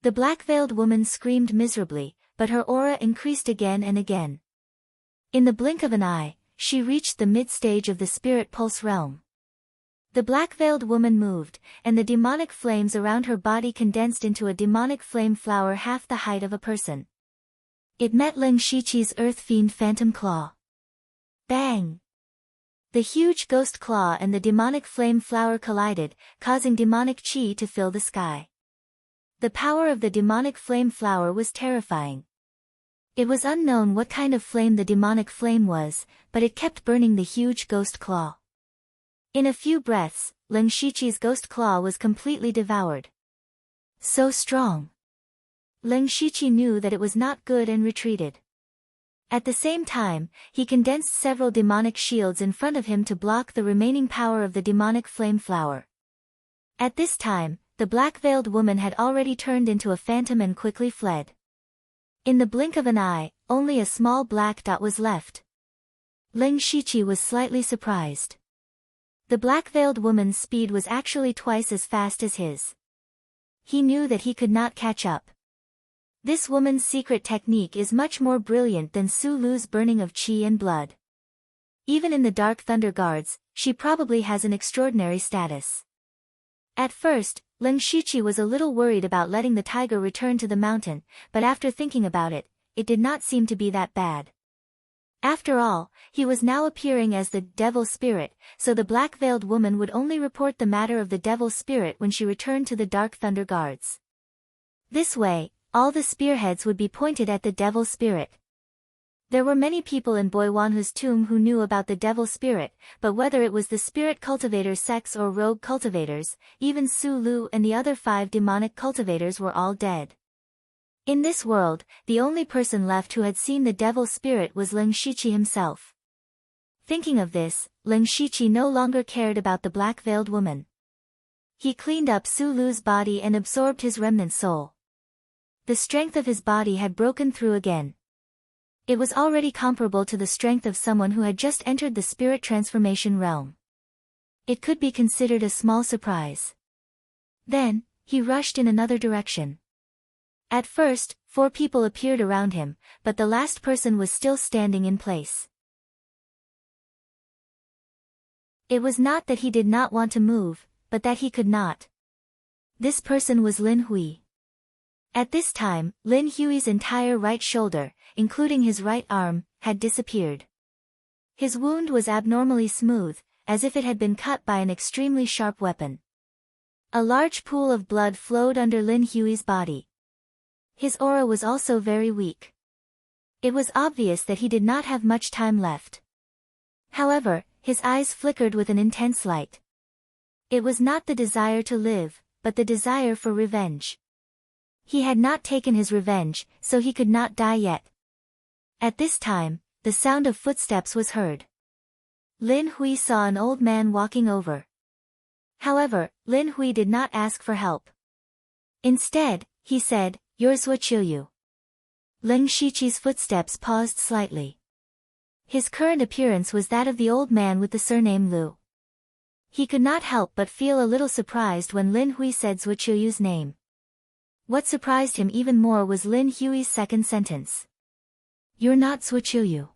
The black-veiled woman screamed miserably, but her aura increased again and again. In the blink of an eye, she reached the mid-stage of the spirit pulse realm. The black-veiled woman moved, and the demonic flames around her body condensed into a demonic flame flower half the height of a person. It met Ling Shiqi's earth fiend phantom claw. Bang! The huge ghost claw and the demonic flame flower collided, causing demonic chi to fill the sky. The power of the demonic flame flower was terrifying. It was unknown what kind of flame the demonic flame was, but it kept burning the huge ghost claw. In a few breaths, Ling Shiqi's ghost claw was completely devoured. So strong. Ling Shiqi knew that it was not good and retreated. At the same time, he condensed several demonic shields in front of him to block the remaining power of the demonic flame flower. At this time, the black-veiled woman had already turned into a phantom and quickly fled. In the blink of an eye, only a small black dot was left. Ling Shiqi was slightly surprised. The black-veiled woman's speed was actually twice as fast as his. He knew that he could not catch up. This woman's secret technique is much more brilliant than Su Lu's burning of qi and blood. Even in the Dark Thunder Guards, she probably has an extraordinary status. At first, Ling Shiqi was a little worried about letting the tiger return to the mountain, but after thinking about it, it did not seem to be that bad. After all, he was now appearing as the devil spirit, so the black-veiled woman would only report the matter of the devil spirit when she returned to the Dark Thunder Guards. This way, all the spearheads would be pointed at the devil spirit. There were many people in Boiwanhu's tomb who knew about the devil spirit, but whether it was the spirit cultivator sects or rogue cultivators, even Su Lu and the other 5 demonic cultivators were all dead. In this world, the only person left who had seen the devil spirit was Ling Shiqi himself. Thinking of this, Ling Shiqi no longer cared about the black-veiled woman. He cleaned up Su Lu's body and absorbed his remnant soul. The strength of his body had broken through again. It was already comparable to the strength of someone who had just entered the spirit transformation realm. It could be considered a small surprise. Then, he rushed in another direction. At first, 4 people appeared around him, but the last person was still standing in place. It was not that he did not want to move, but that he could not. This person was Lin Hui. At this time, Lin Hui's entire right shoulder, including his right arm, had disappeared. His wound was abnormally smooth, as if it had been cut by an extremely sharp weapon. A large pool of blood flowed under Lin Hui's body. His aura was also very weak. It was obvious that he did not have much time left. However, his eyes flickered with an intense light. It was not the desire to live, but the desire for revenge. He had not taken his revenge, so he could not die yet. At this time, the sound of footsteps was heard. Lin Hui saw an old man walking over. However, Lin Hui did not ask for help. Instead, he said, "You're Zuoqiu." Ling Shiqi's footsteps paused slightly. His current appearance was that of the old man with the surname Lu. He could not help but feel a little surprised when Lin Hui said Zuoqiu's name. What surprised him even more was Lin Hui's second sentence. "You're not Zuoqiu."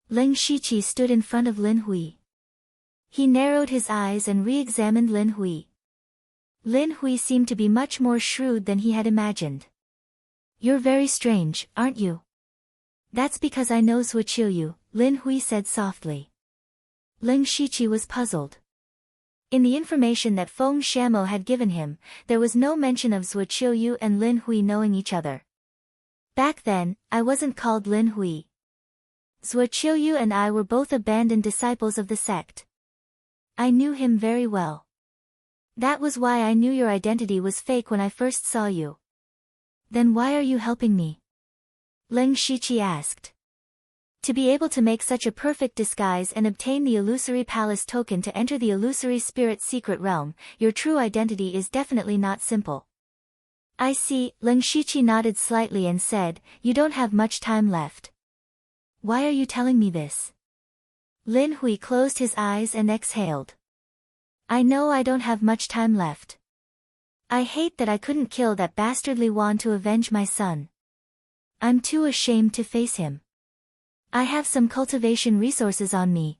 Ling Shiqi stood in front of Lin Hui. He narrowed his eyes and re-examined Lin Hui. Lin Hui seemed to be much more shrewd than he had imagined. "You're very strange, aren't you?" "That's because I know Zuoqiu," Lin Hui said softly. Ling Shiqi was puzzled. In the information that Feng Shamo had given him, there was no mention of Zuoqiu and Lin Hui knowing each other. "Back then, I wasn't called Lin Hui. Zuoqiu and I were both abandoned disciples of the sect. I knew him very well. That was why I knew your identity was fake when I first saw you." "Then why are you helping me?" Ling Shiqi asked. To be able to make such a perfect disguise and obtain the illusory palace token to enter the illusory spirit secret realm, your true identity is definitely not simple. "I see," Ling Shiqi nodded slightly and said, "You don't have much time left." "Why are you telling me this?" Lin Hui closed his eyes and exhaled. "I know I don't have much time left. I hate that I couldn't kill that bastard Li Wan to avenge my son. I'm too ashamed to face him. I have some cultivation resources on me.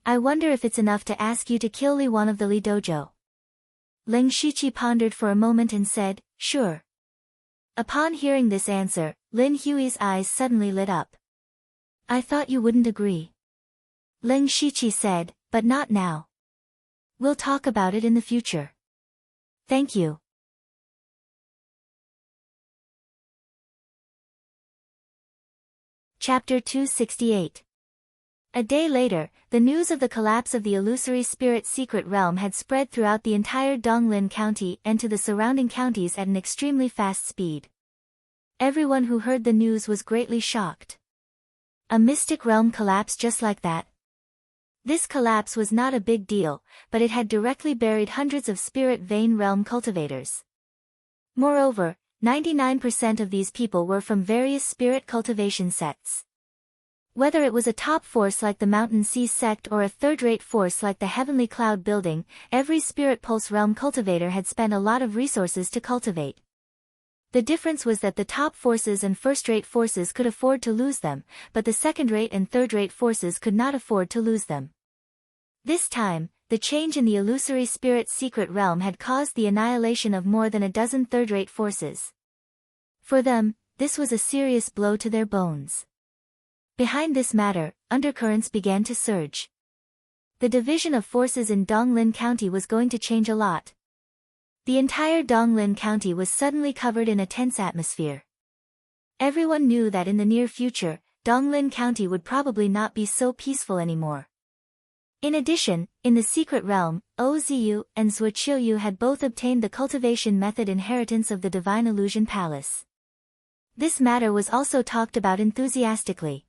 I wonder if it's enough to ask you to kill Li Wan of the Li Dojo. Ling Shiqi pondered for a moment and said, sure. Upon hearing this answer, Lin Hui's eyes suddenly lit up. I thought you wouldn't agree. Ling Shiqi said, but not now. We'll talk about it in the future. Thank you. Chapter 268. A day later, the news of the collapse of the illusory spirit secret realm had spread throughout the entire Donglin County and to the surrounding counties at an extremely fast speed. Everyone who heard the news was greatly shocked. A mystic realm collapsed just like that. This collapse was not a big deal, but it had directly buried hundreds of spirit vein realm cultivators. Moreover, 99% of these people were from various spirit cultivation sects. Whether it was a top force like the Mountain Sea sect or a third-rate force like the Heavenly Cloud building, every Spirit Pulse realm cultivator had spent a lot of resources to cultivate. The difference was that the top forces and first-rate forces could afford to lose them, but the second-rate and third-rate forces could not afford to lose them. This time, the change in the illusory spirit secret realm had caused the annihilation of more than a dozen third-rate forces. For them, this was a serious blow to their bones. Behind this matter, undercurrents began to surge. The division of forces in Donglin County was going to change a lot. The entire Donglin County was suddenly covered in a tense atmosphere. Everyone knew that in the near future, Donglin County would probably not be so peaceful anymore. In addition, in the secret realm, Oziyu and Zuoqiuyu had both obtained the cultivation method inheritance of the Divine Illusion Palace. This matter was also talked about enthusiastically.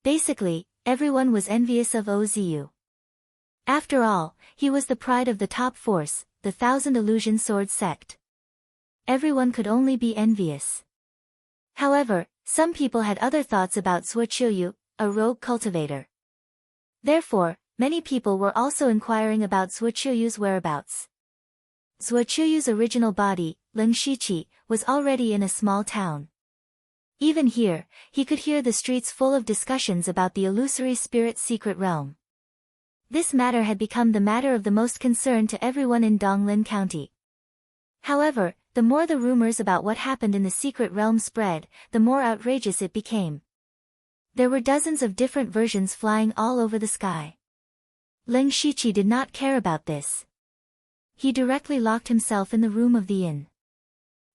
Basically, everyone was envious of Oziyu. After all, he was the pride of the top force, the Thousand Illusion Sword sect. Everyone could only be envious. However, some people had other thoughts about Zuoqiuyu, a rogue cultivator. Therefore, many people were also inquiring about Zuoqiuyu's whereabouts. Zuoqiuyu's original body, Ling Shiqi, was already in a small town. Even here, he could hear the streets full of discussions about the illusory spirit secret realm. This matter had become the matter of the most concern to everyone in Donglin County. However, the more the rumors about what happened in the secret realm spread, the more outrageous it became. There were dozens of different versions flying all over the sky. Ling Shiqi did not care about this. He directly locked himself in the room of the inn.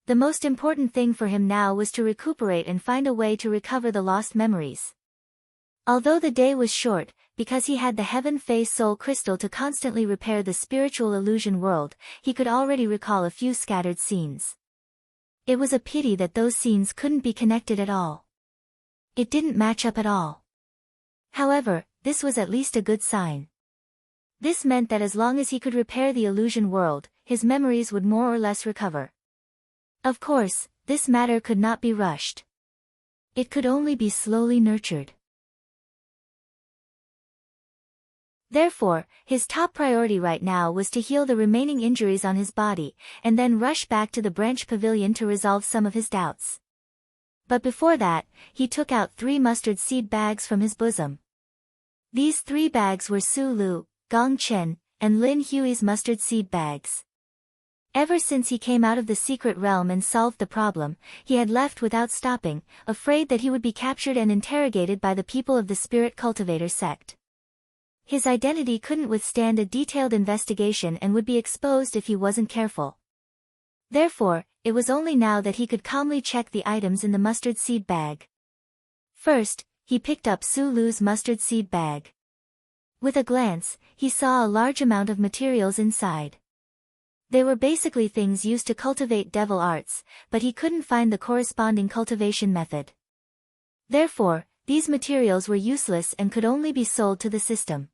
The most important thing for him now was to recuperate and find a way to recover the lost memories. Although the day was short, because he had the Heaven Face Soul Crystal to constantly repair the spiritual illusion world, he could already recall a few scattered scenes. It was a pity that those scenes couldn't be connected at all. It didn't match up at all. However, this was at least a good sign. This meant that as long as he could repair the illusion world, his memories would more or less recover. Of course, this matter could not be rushed. It could only be slowly nurtured. Therefore, his top priority right now was to heal the remaining injuries on his body, and then rush back to the branch pavilion to resolve some of his doubts. But before that, he took out 3 mustard seed bags from his bosom. These 3 bags were Su Lu, Gong Chen, and Lin Hui's mustard seed bags. Ever since he came out of the secret realm and solved the problem, he had left without stopping, afraid that he would be captured and interrogated by the people of the Spirit Cultivator sect. His identity couldn't withstand a detailed investigation and would be exposed if he wasn't careful. Therefore, it was only now that he could calmly check the items in the mustard seed bag. First, he picked up Su Lu's mustard seed bag. With a glance, he saw a large amount of materials inside. They were basically things used to cultivate devil arts, but he couldn't find the corresponding cultivation method. Therefore, these materials were useless and could only be sold to the system.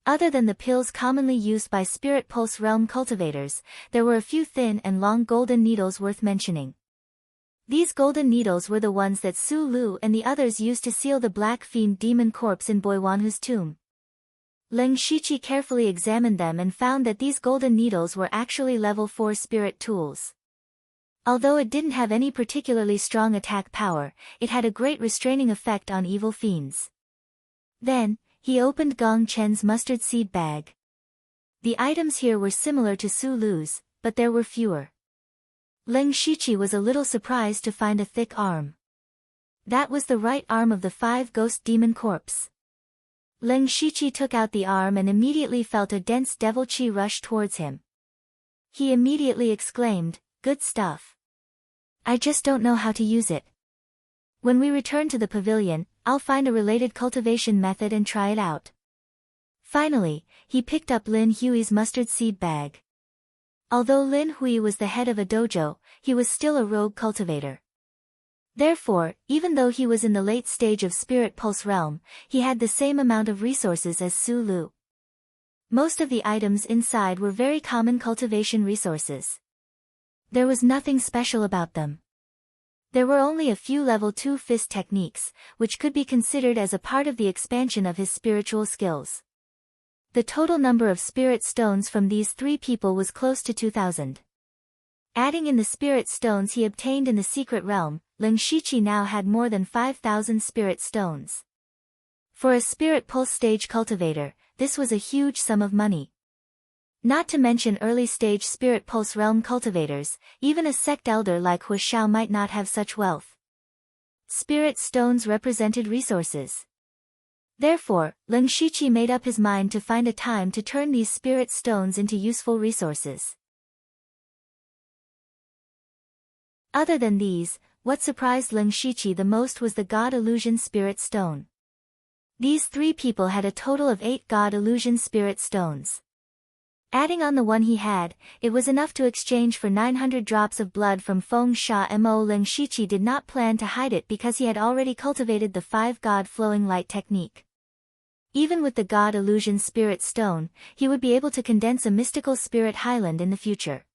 Other than the pills commonly used by Spirit Pulse realm cultivators, there were a few thin and long golden needles worth mentioning. These golden needles were the ones that Su Lu and the others used to seal the Black Fiend demon corpse in Boiwanhu's tomb. Ling Shiqi carefully examined them and found that these golden needles were actually level 4 spirit tools. Although it didn't have any particularly strong attack power, it had a great restraining effect on evil fiends. Then, he opened Gong Chen's mustard seed bag. The items here were similar to Su Lu's, but there were fewer. Ling Shiqi was a little surprised to find a thick arm. That was the right arm of the 5 ghost demon corpse. Ling Shiqi took out the arm and immediately felt a dense devil qi rush towards him. He immediately exclaimed, "Good stuff. I just don't know how to use it. When we return to the pavilion, I'll find a related cultivation method and try it out." Finally, he picked up Lin Hui's mustard seed bag. Although Lin Hui was the head of a dojo, he was still a rogue cultivator. Therefore, even though he was in the late stage of Spirit Pulse realm, he had the same amount of resources as Su Lu. Most of the items inside were very common cultivation resources. There was nothing special about them. There were only a few level 2 fist techniques, which could be considered as a part of the expansion of his spiritual skills. The total number of spirit stones from these 3 people was close to 2,000. Adding in the spirit stones he obtained in the secret realm, Ling Shiqi now had more than 5,000 spirit stones. For a spirit pulse stage cultivator, this was a huge sum of money. Not to mention early-stage spirit pulse realm cultivators, even a sect elder like Hu Xiao might not have such wealth. Spirit stones represented resources. Therefore, Ling Shiqi made up his mind to find a time to turn these spirit stones into useful resources. Other than these, what surprised Ling Shiqi the most was the God Illusion Spirit Stone. These 3 people had a total of 8 God Illusion Spirit Stones. Adding on the one he had, it was enough to exchange for 900 drops of blood from Feng Sha Mo. Ling Shiqi did not plan to hide it because he had already cultivated the 5 God Flowing Light technique. Even with the God Illusion Spirit Stone, he would be able to condense a mystical spirit highland in the future.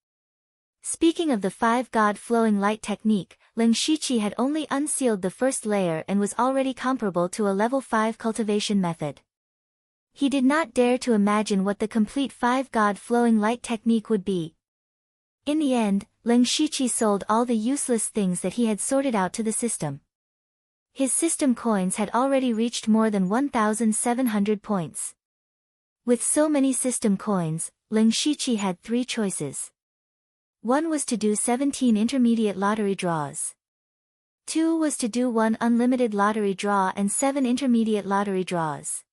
Speaking of the 5 God Flowing Light technique, Ling Shiqi had only unsealed the first layer and was already comparable to a level 5 cultivation method. He did not dare to imagine what the complete 5 God Flowing Light technique would be. In the end, Ling Shiqi sold all the useless things that he had sorted out to the system. His system coins had already reached more than 1,700 points. With so many system coins, Ling Shiqi had 3 choices. One was to do 17 intermediate lottery draws. 2 was to do 1 unlimited lottery draw and 7 intermediate lottery draws.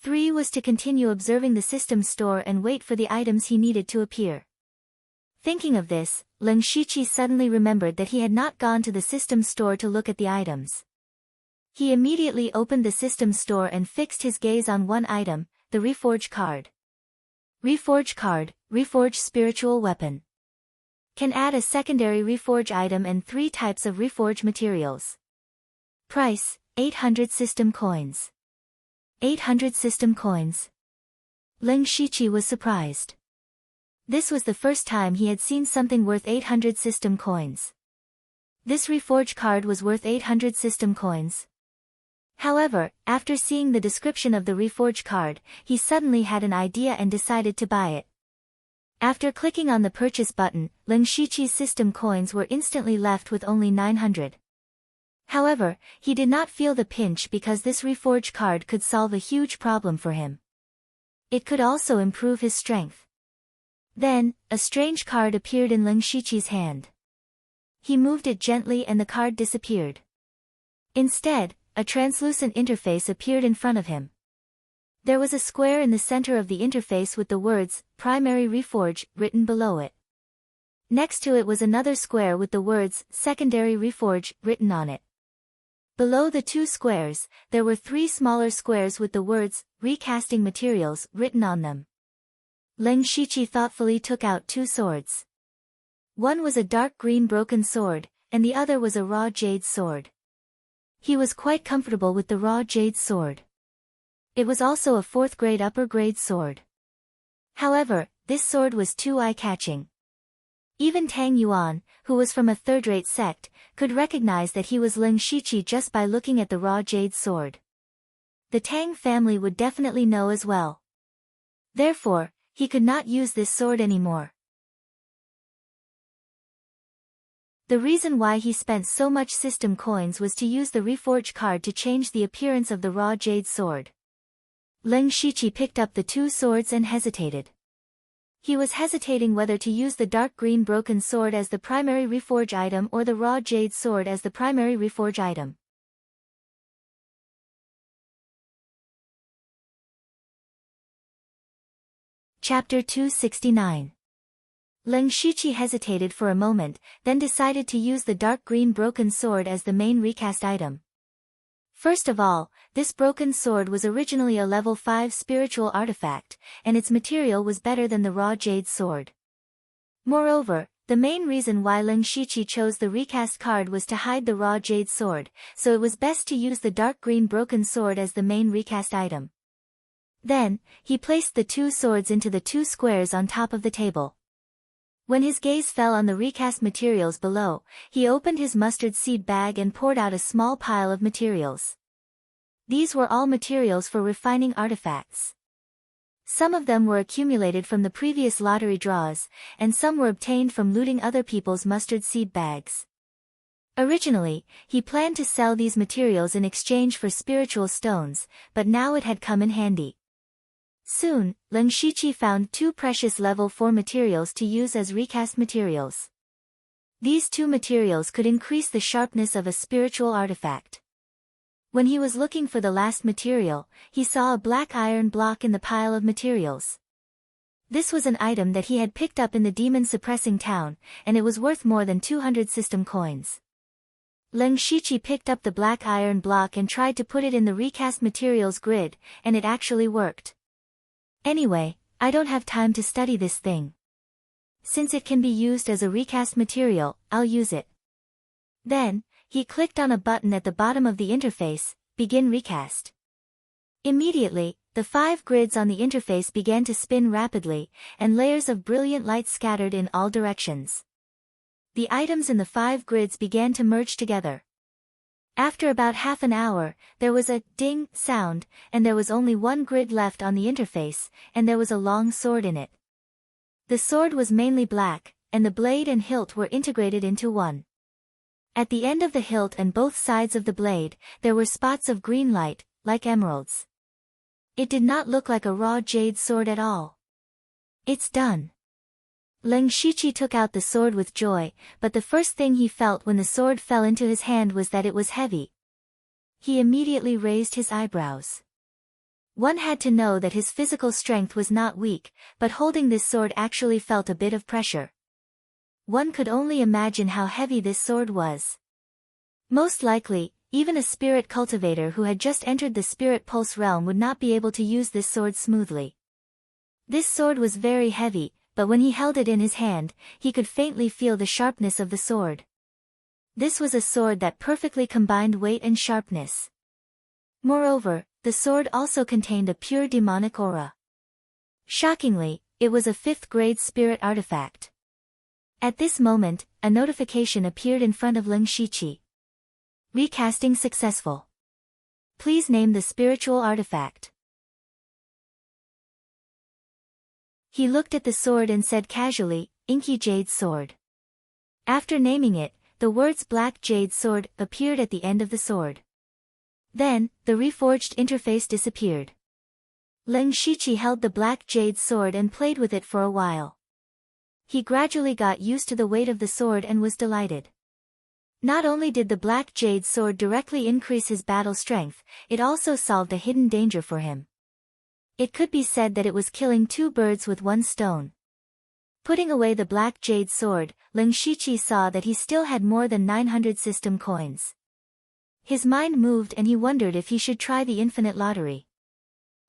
3 was to continue observing the system store and wait for the items he needed to appear. Thinking of this, Ling Shiqi suddenly remembered that he had not gone to the system store to look at the items. He immediately opened the system store and fixed his gaze on one item, the Reforge card. Reforge card, Reforge spiritual weapon. Can add a secondary Reforge item and 3 types of Reforge materials. Price, 800 system coins. 800 system coins. Ling Shiqi was surprised. This was the first time he had seen something worth 800 system coins. This Reforge card was worth 800 system coins. However, after seeing the description of the Reforge card, he suddenly had an idea and decided to buy it. After clicking on the purchase button, Ling Shiqi's system coins were instantly left with only 900. However, he did not feel the pinch because this Reforge card could solve a huge problem for him. It could also improve his strength. Then, a strange card appeared in Ling Shiqi's hand. He moved it gently and the card disappeared. Instead, a translucent interface appeared in front of him. There was a square in the center of the interface with the words, Primary Reforge, written below it. Next to it was another square with the words, Secondary Reforge, written on it. Below the 2 squares, there were 3 smaller squares with the words, Recasting Materials, written on them. Ling Shiqi thoughtfully took out 2 swords. One was a dark green broken sword, and the other was a raw jade sword. He was quite comfortable with the raw jade sword. It was also a 4th grade upper grade sword. However, this sword was too eye-catching. Even Tang Yuan, who was from a 3rd-rate sect, could recognize that he was Ling Shiqi just by looking at the raw jade sword. the Tang family would definitely know as well. Therefore, he could not use this sword anymore. The reason why he spent so much system coins was to use the reforged card to change the appearance of the raw jade sword. Leng Shiqi picked up the two swords and hesitated. He was hesitating whether to use the dark green broken sword as the primary reforge item or the raw jade sword as the primary reforge item. Chapter 269. Leng Shiqi hesitated for a moment, then decided to use the dark green broken sword as the main recast item. First of all, this broken sword was originally a level 5 spiritual artifact, and its material was better than the raw jade sword. Moreover, the main reason why Leng Shiqi chose the recast card was to hide the raw jade sword, so it was best to use the dark green broken sword as the main recast item. Then, he placed the two swords into the two squares on top of the table. When his gaze fell on the recast materials below, he opened his mustard seed bag and poured out a small pile of materials. These were all materials for refining artifacts. Some of them were accumulated from the previous lottery draws, and some were obtained from looting other people's mustard seed bags. Originally, he planned to sell these materials in exchange for spiritual stones, but now it had come in handy. Soon, Leng Shiqi found two precious level 4 materials to use as recast materials. These two materials could increase the sharpness of a spiritual artifact. When he was looking for the last material, he saw a black iron block in the pile of materials. This was an item that he had picked up in the demon-suppressing town, and it was worth more than 200 system coins. Leng Shiqi picked up the black iron block and tried to put it in the recast materials grid, and it actually worked. Anyway, I don't have time to study this thing. Since it can be used as a recast material, I'll use it. Then, he clicked on a button at the bottom of the interface, Begin Recast. Immediately, the 5 grids on the interface began to spin rapidly, and layers of brilliant light scattered in all directions. The items in the 5 grids began to merge together. After about half an hour, there was a ding sound, and there was only one grid left on the interface, and there was a long sword in it. The sword was mainly black, and the blade and hilt were integrated into one. At the end of the hilt and both sides of the blade, there were spots of green light, like emeralds. It did not look like a raw jade sword at all. It's done. Leng Shiqi took out the sword with joy, but the first thing he felt when the sword fell into his hand was that it was heavy. He immediately raised his eyebrows. One had to know that his physical strength was not weak, but holding this sword actually felt a bit of pressure. One could only imagine how heavy this sword was. Most likely, even a spirit cultivator who had just entered the spirit pulse realm would not be able to use this sword smoothly. This sword was very heavy, but when he held it in his hand, he could faintly feel the sharpness of the sword. This was a sword that perfectly combined weight and sharpness. Moreover, the sword also contained a pure demonic aura. Shockingly, it was a 5th grade spirit artifact. At this moment, a notification appeared in front of Leng Shiqi. Recasting successful. Please name the spiritual artifact. He looked at the sword and said casually, Inky Jade Sword. After naming it, the words Black Jade Sword appeared at the end of the sword. Then, the reforged interface disappeared. Leng Shiqi held the Black Jade Sword and played with it for a while. He gradually got used to the weight of the sword and was delighted. Not only did the Black Jade Sword directly increase his battle strength, it also solved a hidden danger for him. It could be said that it was killing 2 birds with 1 stone. Putting away the Black Jade Sword, Leng Shiqi saw that he still had more than 900 system coins. His mind moved and he wondered if he should try the infinite lottery.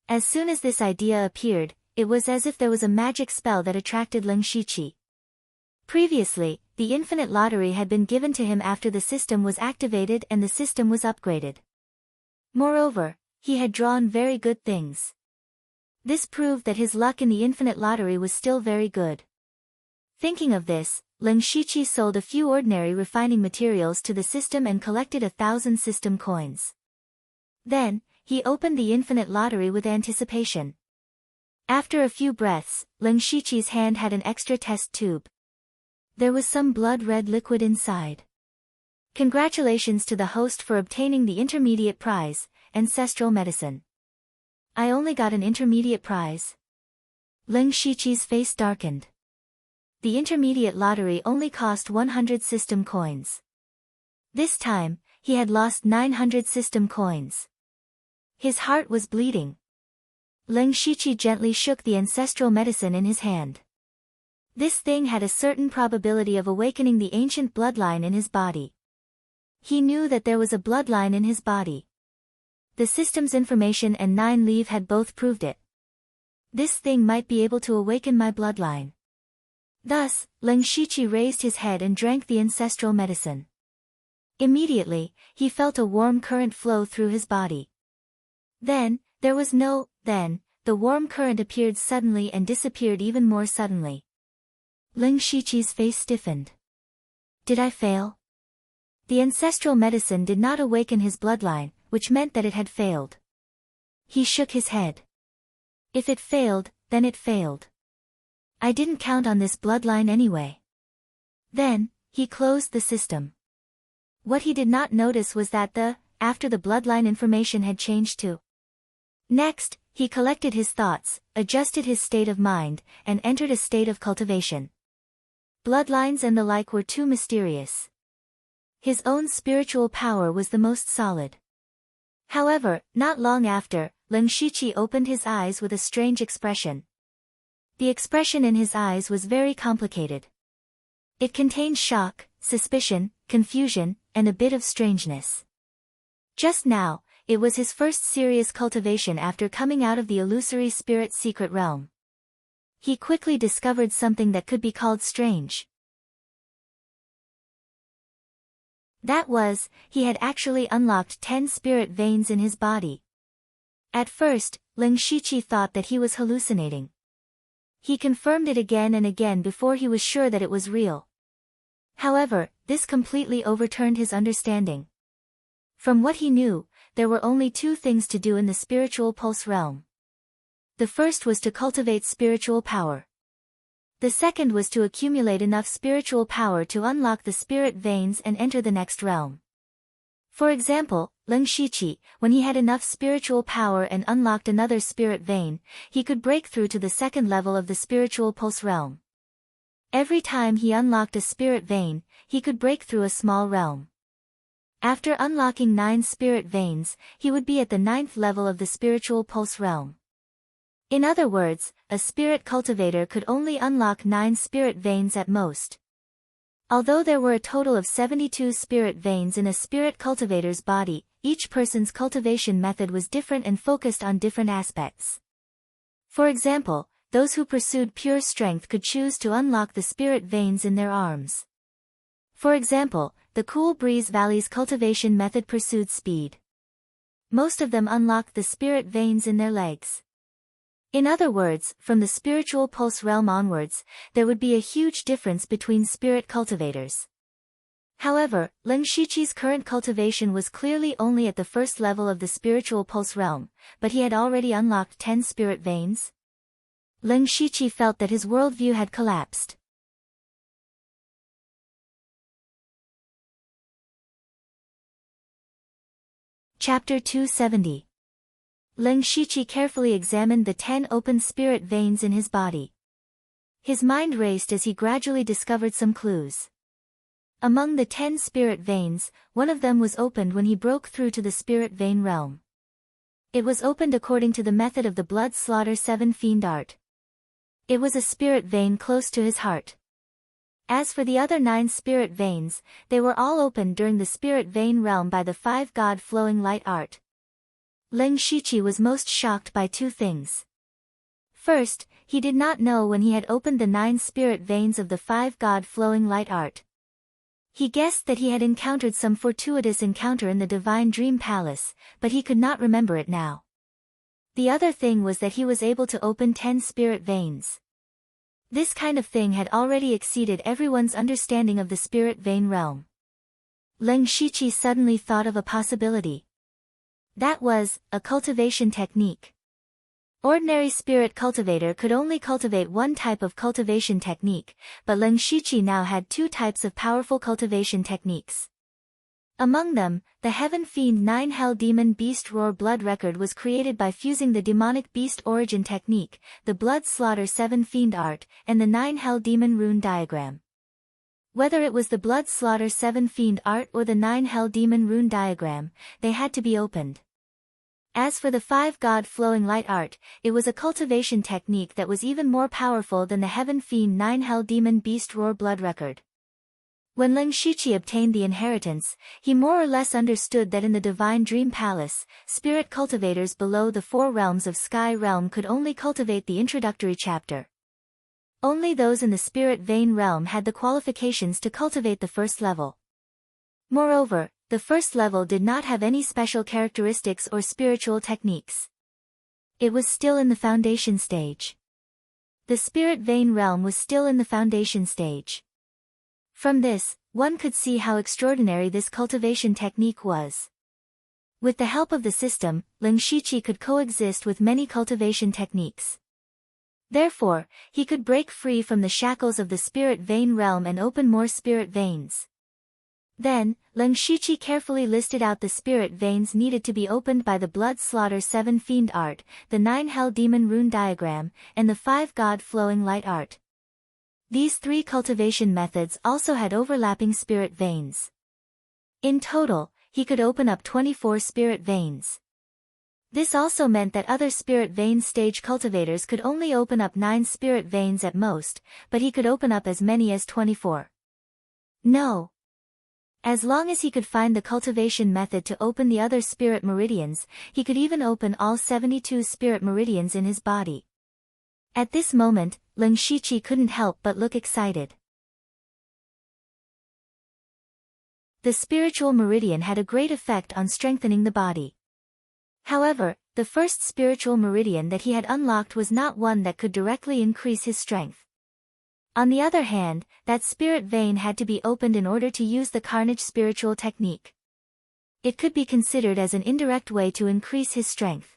As soon as this idea appeared, it was as if there was a magic spell that attracted Leng Shiqi. Previously, the infinite lottery had been given to him after the system was activated and the system was upgraded. Moreover, he had drawn very good things. This proved that his luck in the infinite lottery was still very good. Thinking of this, Leng Shiqi sold a few ordinary refining materials to the system and collected 1,000 system coins. Then, he opened the infinite lottery with anticipation. After a few breaths, Ling Shiqi's hand had an extra test tube. There was some blood-red liquid inside. Congratulations to the host for obtaining the intermediate prize, ancestral medicine. I only got an intermediate prize. Ling Shiqi's face darkened. The intermediate lottery only cost 100 system coins. This time, he had lost 900 system coins. His heart was bleeding. Ling Shiqi gently shook the ancestral medicine in his hand. This thing had a certain probability of awakening the ancient bloodline in his body. He knew that there was a bloodline in his body. The system's information and 9 leave had both proved it. This thing might be able to awaken my bloodline. Thus, Ling Shiqi raised his head and drank the ancestral medicine. Immediately, he felt a warm current flow through his body. Then, the warm current appeared suddenly and disappeared even more suddenly. Ling Shiqi's face stiffened. Did I fail? The ancestral medicine did not awaken his bloodline, which meant that it had failed. He shook his head. If it failed, then it failed. I didn't count on this bloodline anyway. Then, he closed the system. What he did not notice was that after the bloodline information had changed too. Next, he collected his thoughts, adjusted his state of mind, and entered a state of cultivation. Bloodlines and the like were too mysterious. His own spiritual power was the most solid. However, not long after, Ling Shiqi opened his eyes with a strange expression. The expression in his eyes was very complicated. It contained shock, suspicion, confusion, and a bit of strangeness. Just now, it was his first serious cultivation after coming out of the illusory spirit secret realm. He quickly discovered something that could be called strange. That was, he had actually unlocked 10 spirit veins in his body. At first, Ling Shiqi thought that he was hallucinating. He confirmed it again and again before he was sure that it was real. However, this completely overturned his understanding. From what he knew, there were only 2 things to do in the spiritual pulse realm. The first was to cultivate spiritual power. The second was to accumulate enough spiritual power to unlock the spirit veins and enter the next realm. For example, Ling Shiqi, when he had enough spiritual power and unlocked another spirit vein, he could break through to the second level of the spiritual pulse realm. Every time he unlocked a spirit vein, he could break through a small realm. After unlocking 9 spirit veins, he would be at the 9th level of the spiritual pulse realm. In other words, a spirit cultivator could only unlock 9 spirit veins at most. Although there were a total of 72 spirit veins in a spirit cultivator's body, each person's cultivation method was different and focused on different aspects. For example, those who pursued pure strength could choose to unlock the spirit veins in their arms. For example, the Cool Breeze Valley's cultivation method pursued speed. Most of them unlocked the spirit veins in their legs. In other words, from the spiritual pulse realm onwards, there would be a huge difference between spirit cultivators. However, Ling Shiqi's current cultivation was clearly only at the first level of the spiritual pulse realm, but he had already unlocked 10 spirit veins. Ling Shiqi felt that his worldview had collapsed. Chapter 270. Ling Shiqi carefully examined the 10 open spirit veins in his body. His mind raced as he gradually discovered some clues. Among the 10 spirit veins, one of them was opened when he broke through to the spirit vein realm. It was opened according to the method of the Blood Slaughter 7 Fiend art. It was a spirit vein close to his heart. As for the other 9 spirit veins, they were all opened during the spirit vein realm by the 5 God Flowing Light art. Ling Shiqi was most shocked by 2 things. First, he did not know when he had opened the 9 spirit veins of the 5 God Flowing Light art. He guessed that he had encountered some fortuitous encounter in the Divine Dream Palace, but he could not remember it now. The other thing was that he was able to open 10 spirit veins. This kind of thing had already exceeded everyone's understanding of the spirit vein realm. Ling Shiqi suddenly thought of a possibility. That was a cultivation technique. Ordinary spirit cultivator could only cultivate one type of cultivation technique, but Leng Shiqi now had two types of powerful cultivation techniques. Among them, the Heaven Fiend 9 Hell Demon Beast Roar Blood record was created by fusing the demonic beast origin technique, the Blood Slaughter 7 Fiend art, and the 9 Hell Demon rune diagram. Whether it was the Blood Slaughter 7 Fiend art or the 9 Hell Demon rune diagram, they had to be opened. As for the 5 God Flowing Light art, it was a cultivation technique that was even more powerful than the Heaven Fiend 9 Hell Demon Beast Roar Blood record. When Leng Shiqi obtained the inheritance, he more or less understood that in the Divine Dream Palace, spirit cultivators below the 4 realms of Sky Realm could only cultivate the introductory chapter. Only those in the Spirit Vein Realm had the qualifications to cultivate the first level. Moreover, the first level did not have any special characteristics or spiritual techniques. It was still in the foundation stage. The Spirit Vein Realm was still in the foundation stage. From this, one could see how extraordinary this cultivation technique was. With the help of the system, Leng Shiqi could coexist with many cultivation techniques. Therefore, he could break free from the shackles of the Spirit Vein Realm and open more spirit veins. Then, Leng Shiqi carefully listed out the spirit veins needed to be opened by the Blood Slaughter 7 Fiend art, the 9 Hell Demon rune diagram, and the 5 God Flowing Light art. These 3 cultivation methods also had overlapping spirit veins. In total, he could open up 24 spirit veins. This also meant that other spirit vein stage cultivators could only open up 9 spirit veins at most, but he could open up as many as 24. No. As long as he could find the cultivation method to open the other spirit meridians, he could even open all 72 spirit meridians in his body. At this moment, Leng Shiqi couldn't help but look excited. The spiritual meridian had a great effect on strengthening the body. However, the first spiritual meridian that he had unlocked was not one that could directly increase his strength. On the other hand, that spirit vein had to be opened in order to use the Carnage spiritual technique. It could be considered as an indirect way to increase his strength.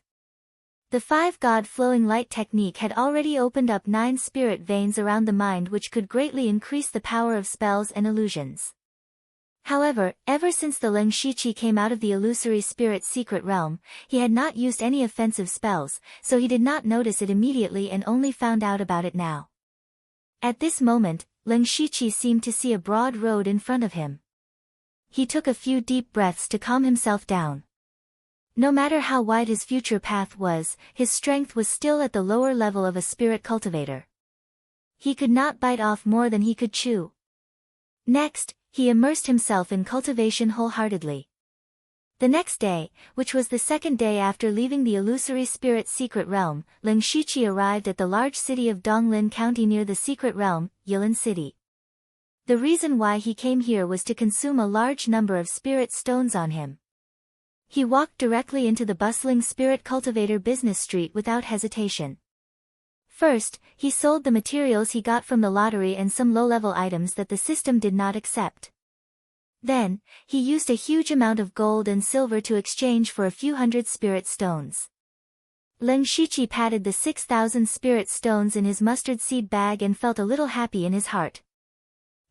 The 5 God Flowing Light technique had already opened up 9 spirit veins around the mind, which could greatly increase the power of spells and illusions. However, ever since the Leng Shiqi came out of the illusory spirit secret realm, he had not used any offensive spells, so he did not notice it immediately and only found out about it now. At this moment, Leng Shiqi seemed to see a broad road in front of him. He took a few deep breaths to calm himself down. No matter how wide his future path was, his strength was still at the lower level of a spirit cultivator. He could not bite off more than he could chew. Next, he immersed himself in cultivation wholeheartedly. The next day, which was the second day after leaving the illusory spirit secret realm, Leng Shiqi arrived at the large city of Donglin County near the secret realm, Yilin City. The reason why he came here was to consume a large number of spirit stones on him. He walked directly into the bustling spirit cultivator business street without hesitation. First, he sold the materials he got from the lottery and some low-level items that the system did not accept. Then, he used a huge amount of gold and silver to exchange for a few hundred spirit stones. Leng Shiqi patted the 6,000 spirit stones in his mustard seed bag and felt a little happy in his heart.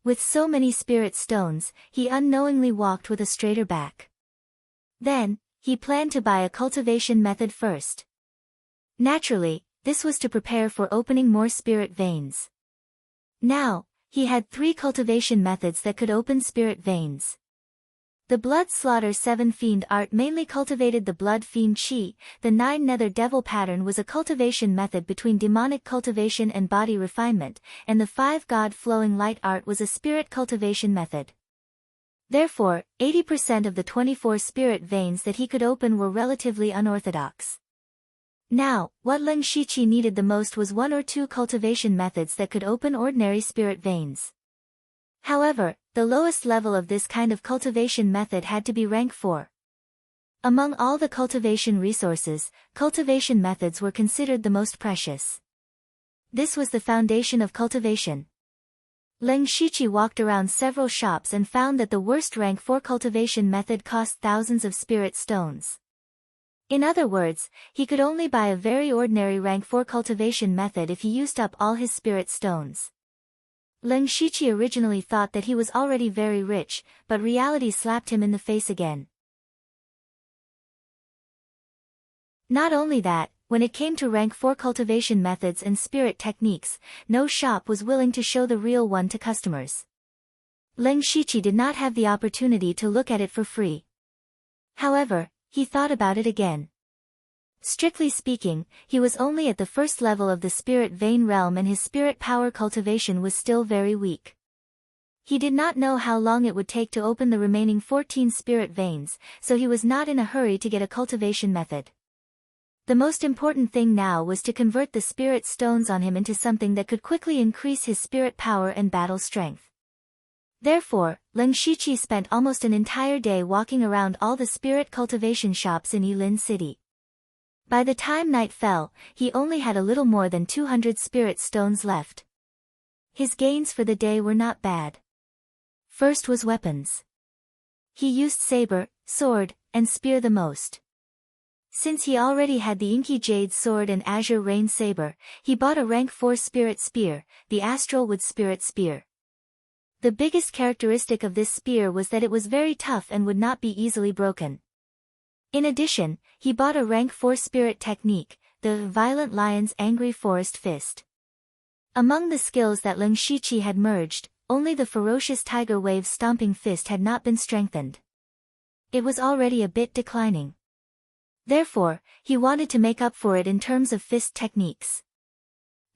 With so many spirit stones, he unknowingly walked with a straighter back. Then, he planned to buy a cultivation method first. Naturally, this was to prepare for opening more spirit veins. Now, he had 3 cultivation methods that could open spirit veins. The Blood Slaughter 7 Fiend art mainly cultivated the Blood Fiend Chi, the 9 Nether Devil pattern was a cultivation method between demonic cultivation and body refinement, and the 5 God Flowing Light art was a spirit cultivation method. Therefore, 80% of the 24 spirit veins that he could open were relatively unorthodox. Now, what Leng Shiqi needed the most was 1 or 2 cultivation methods that could open ordinary spirit veins. However, the lowest level of this kind of cultivation method had to be rank 4. Among all the cultivation resources, cultivation methods were considered the most precious. This was the foundation of cultivation. Leng Shiqi walked around several shops and found that the worst rank 4 cultivation method cost thousands of spirit stones. In other words, he could only buy a very ordinary rank 4 cultivation method if he used up all his spirit stones. Leng Shiqi originally thought that he was already very rich, but reality slapped him in the face again. Not only that, when it came to rank 4 cultivation methods and spirit techniques, no shop was willing to show the real one to customers. Leng Shiqi did not have the opportunity to look at it for free. However, he thought about it again. Strictly speaking, he was only at the first level of the spirit vein realm and his spirit power cultivation was still very weak. He did not know how long it would take to open the remaining 14 spirit veins, so he was not in a hurry to get a cultivation method. The most important thing now was to convert the spirit stones on him into something that could quickly increase his spirit power and battle strength. Therefore, Leng Shiqi spent almost an entire day walking around all the spirit cultivation shops in Yilin City. By the time night fell, he only had a little more than 200 spirit stones left. His gains for the day were not bad. First was weapons. He used saber, sword, and spear the most. Since he already had the Inky Jade sword and Azure Rain saber, he bought a rank 4 spirit spear, the Astral Wood Spirit Spear. The biggest characteristic of this spear was that it was very tough and would not be easily broken. In addition, he bought a rank 4 spirit technique, the Violent Lion's Angry Forest Fist. Among the skills that Leng Shiqi had merged, only the Ferocious Tiger Wave Stomping Fist had not been strengthened. It was already a bit declining. Therefore, he wanted to make up for it in terms of fist techniques.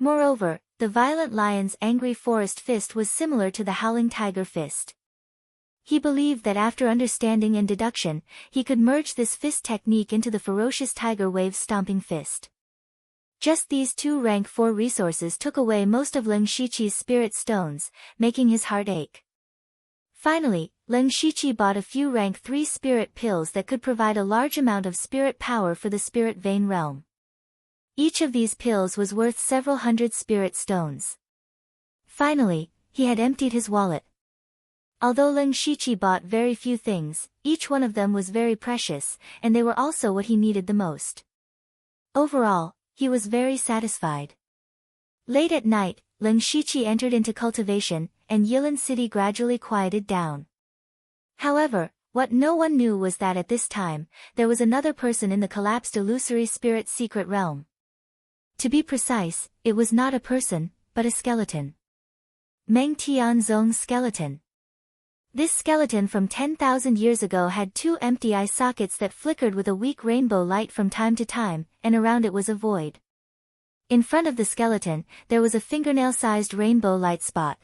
Moreover, the Violent Lion's Angry Forest Fist was similar to the Howling Tiger Fist. He believed that after understanding and deduction, he could merge this fist technique into the Ferocious Tiger Wave Stomping Fist. Just these 2 rank 4 resources took away most of Leng Shiqi's spirit stones, making his heart ache. Finally, Leng Shiqi bought a few rank 3 spirit pills that could provide a large amount of spirit power for the spirit vein realm. Each of these pills was worth several hundred spirit stones. Finally, he had emptied his wallet. Although Leng Shiqi bought very few things, each one of them was very precious, and they were also what he needed the most. Overall, he was very satisfied. Late at night, Leng Shiqi entered into cultivation, and Yilin City gradually quieted down. However, what no one knew was that at this time, there was another person in the collapsed illusory spirit secret realm. To be precise, it was not a person, but a skeleton. Meng Tianzong's skeleton. This skeleton from 10,000 years ago had 2 empty eye sockets that flickered with a weak rainbow light from time to time, and around it was a void. In front of the skeleton, there was a fingernail-sized rainbow light spot.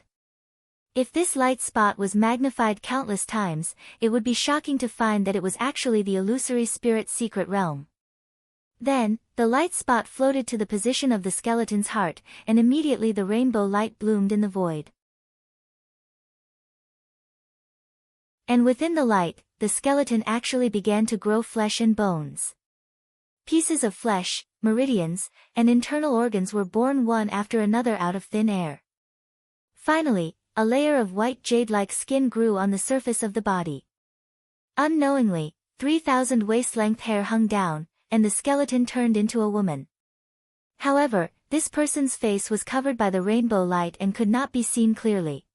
If this light spot was magnified countless times, it would be shocking to find that it was actually the illusory spirit secret realm. Then, the light spot floated to the position of the skeleton's heart, and immediately the rainbow light bloomed in the void. And within the light, the skeleton actually began to grow flesh and bones. Pieces of flesh, meridians, and internal organs were born one after another out of thin air. Finally, a layer of white jade-like skin grew on the surface of the body. Unknowingly, 3,000 waist-length hair hung down, and the skeleton turned into a woman. However, this person's face was covered by the rainbow light and could not be seen clearly.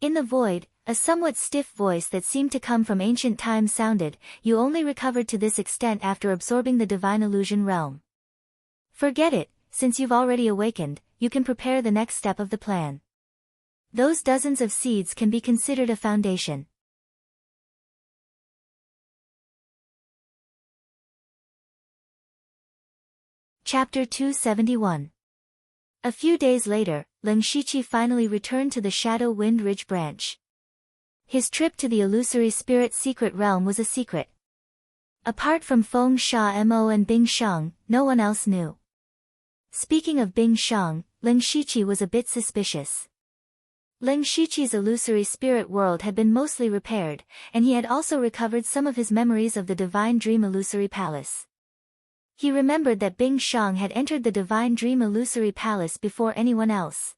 In the void, a somewhat stiff voice that seemed to come from ancient times sounded, "You only recovered to this extent after absorbing the divine illusion realm. Forget it, since you've already awakened, you can prepare the next step of the plan. Those dozens of seeds can be considered a foundation." Chapter 271. A few days later, Leng Shiqi finally returned to the Shadow Wind Ridge branch. His trip to the illusory spirit secret realm was a secret. Apart from Feng Sha Mo and Bing Sheng, no one else knew. Speaking of Bing Sheng, Leng Shiqi was a bit suspicious. Leng Shiqi's illusory spirit world had been mostly repaired, and he had also recovered some of his memories of the Divine Dream Illusory Palace. He remembered that Bing Sheng had entered the Divine Dream Illusory Palace before anyone else.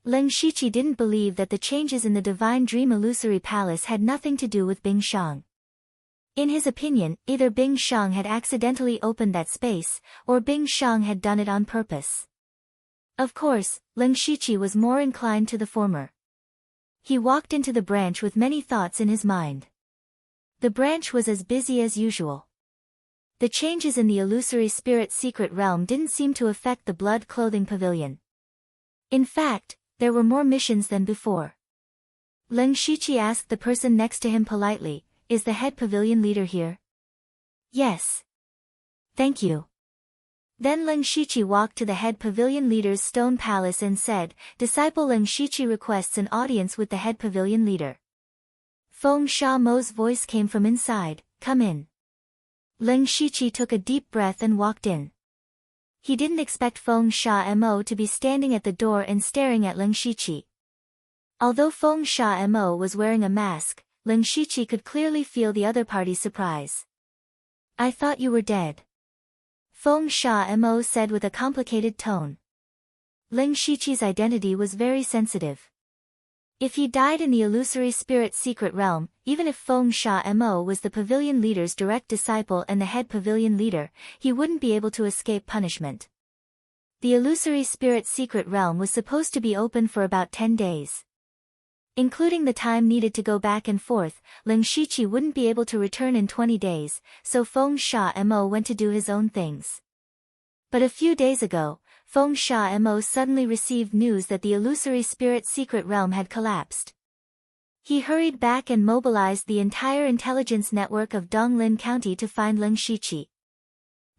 Leng Shiqi didn't believe that the changes in the Divine Dream Illusory Palace had nothing to do with Bing Sheng. In his opinion, either Bing Shang had accidentally opened that space, or Bing Shang had done it on purpose. Of course, Lin Shiqi was more inclined to the former. He walked into the branch with many thoughts in his mind. The branch was as busy as usual. The changes in the illusory spirit secret realm didn't seem to affect the blood clothing pavilion. In fact, there were more missions than before. Lin Shiqi asked the person next to him politely, "Is the head pavilion leader here?" "Yes. Thank you." Then Lin Shiqi walked to the head pavilion leader's stone palace and said, "Disciple Lin Shiqi requests an audience with the head pavilion leader." Feng Sha Mo's voice came from inside, "Come in." Lin Shiqi took a deep breath and walked in. He didn't expect Feng Sha Mo to be standing at the door and staring at Lin Shiqi. Although Feng Sha Mo was wearing a mask, Lin Shiqi could clearly feel the other party's surprise. "I thought you were dead," Feng Sha Mo said with a complicated tone. Lin Shiqi's identity was very sensitive. If he died in the illusory spirit secret realm, even if Feng Sha Mo was the pavilion leader's direct disciple and the head pavilion leader, he wouldn't be able to escape punishment. The illusory spirit secret realm was supposed to be open for about 10 days. Including the time needed to go back and forth, Lin Shiqi wouldn't be able to return in 20 days, so Feng Sha Mo went to do his own things. But a few days ago, Feng Sha Mo suddenly received news that the illusory spirit secret realm had collapsed. He hurried back and mobilized the entire intelligence network of Donglin County to find Lin Shiqi.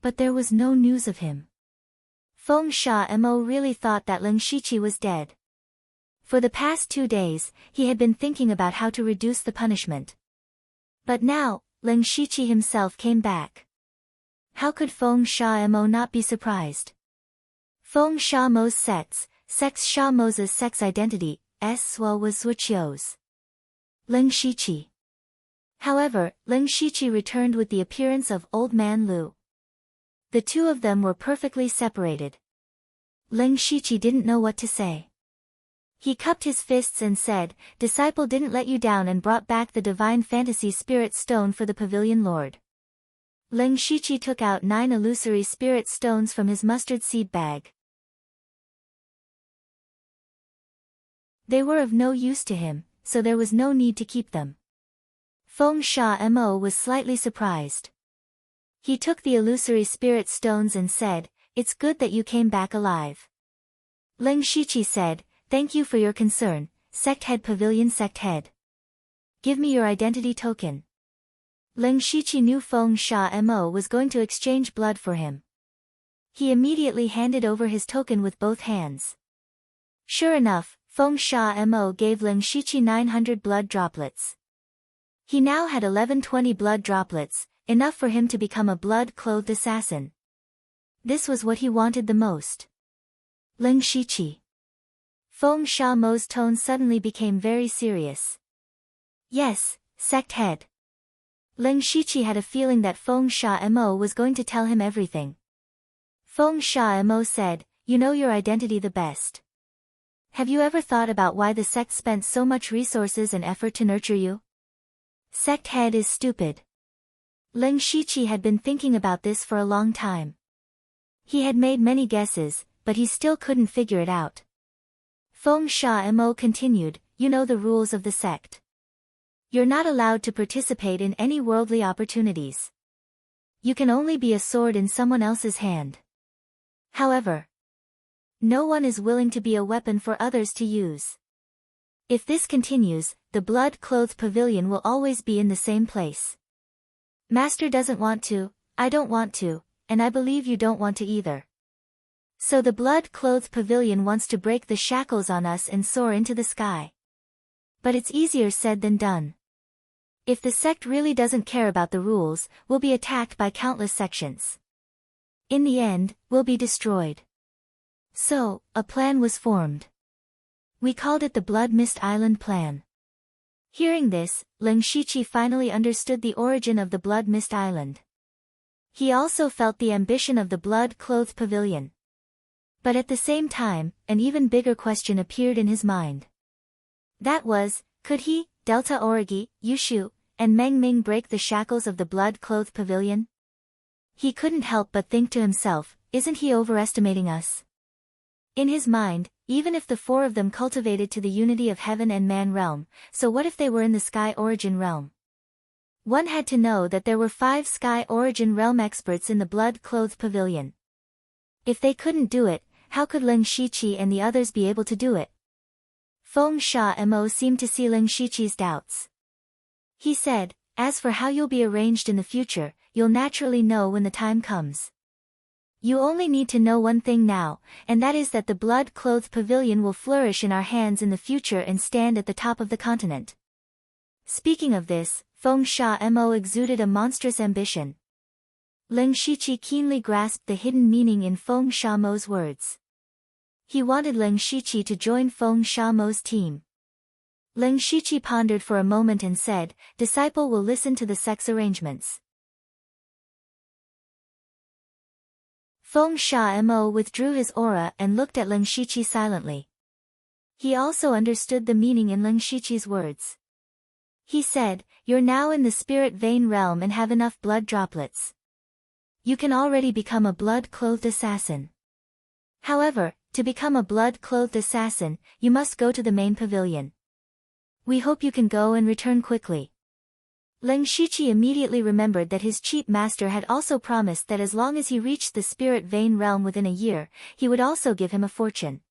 But there was no news of him. Feng Sha Mo really thought that Lin Shiqi was dead. For the past 2 days, he had been thinking about how to reduce the punishment. But now, Lin Shiqi himself came back. How could Feng Sha Mo not be surprised? Feng Sha Mo's sex Sha Mo's sex identity, was Suqiu's. Lin Shiqi. However, Lin Shiqi returned with the appearance of Old Man Lu. The two of them were perfectly separated. Lin Shiqi didn't know what to say. He cupped his fists and said, "Disciple didn't let you down and brought back the divine fantasy spirit stone for the pavilion lord." Lin Shiqi took out 9 illusory spirit stones from his mustard seed bag. They were of no use to him, so there was no need to keep them. Feng Sha Mo was slightly surprised. He took the illusory spirit stones and said, "It's good that you came back alive." Lin Shiqi said, "Thank you for your concern, sect head pavilion sect head. Give me your identity token." Lin Shiqi knew Feng Sha Mo was going to exchange blood for him. He immediately handed over his token with both hands. Sure enough, Feng Sha Mo gave Lin Shiqi 900 blood droplets. He now had 1120 blood droplets, enough for him to become a blood-clothed assassin. This was what he wanted the most. Lin Shiqi. Feng Sha Mo's tone suddenly became very serious. "Yes, sect head." Lin Shiqi had a feeling that Feng Sha Mo was going to tell him everything. Feng Sha Mo said, "You know your identity the best. Have you ever thought about why the sect spent so much resources and effort to nurture you?" Sect head is stupid. Lin Shiqi had been thinking about this for a long time. He had made many guesses, but he still couldn't figure it out. Feng Sha Mo continued, "You know the rules of the sect. You're not allowed to participate in any worldly opportunities. You can only be a sword in someone else's hand. However, no one is willing to be a weapon for others to use. If this continues, the blood-clothed pavilion will always be in the same place. Master doesn't want to, I don't want to, and I believe you don't want to either. So the blood-clothed pavilion wants to break the shackles on us and soar into the sky. But it's easier said than done. If the sect really doesn't care about the rules, we'll be attacked by countless sections. In the end, we'll be destroyed." So, a plan was formed. We called it the Blood Mist Island Plan. Hearing this, Lin Shiqi finally understood the origin of the Blood Mist Island. He also felt the ambition of the blood-clothed pavilion. But at the same time, an even bigger question appeared in his mind. That was, could he, Delta Origi, Yushu, and Meng Ming break the shackles of the blood-clothed pavilion? He couldn't help but think to himself, isn't he overestimating us? In his mind, even if the four of them cultivated to the unity of heaven and man realm, so what if they were in the sky origin realm? One had to know that there were 5 sky origin realm experts in the blood-clothed pavilion. If they couldn't do it, how could Ling Shiqi and the others be able to do it? Feng Sha-mo seemed to see Ling Shiqi's doubts. He said, as for how you'll be arranged in the future, you'll naturally know when the time comes. You only need to know one thing now, and that is that the blood-clothed pavilion will flourish in our hands in the future and stand at the top of the continent. Speaking of this, Feng Sha-mo exuded a monstrous ambition. Ling Shiqi keenly grasped the hidden meaning in Feng Sha-mo's words. He wanted Ling Shiqi to join Feng Sha-mo's team. Ling Shiqi pondered for a moment and said, disciple will listen to the sex arrangements. Feng Sha-mo withdrew his aura and looked at Ling Shiqi silently. He also understood the meaning in Ling Shiqi's words. He said, you're now in the spirit vein realm and have enough blood droplets. You can already become a blood-clothed assassin. However, to become a blood-clothed assassin, you must go to the main pavilion. We hope you can go and return quickly. Ling Shiqi immediately remembered that his cheat master had also promised that as long as he reached the spirit vein realm within a year, he would also give him a fortune.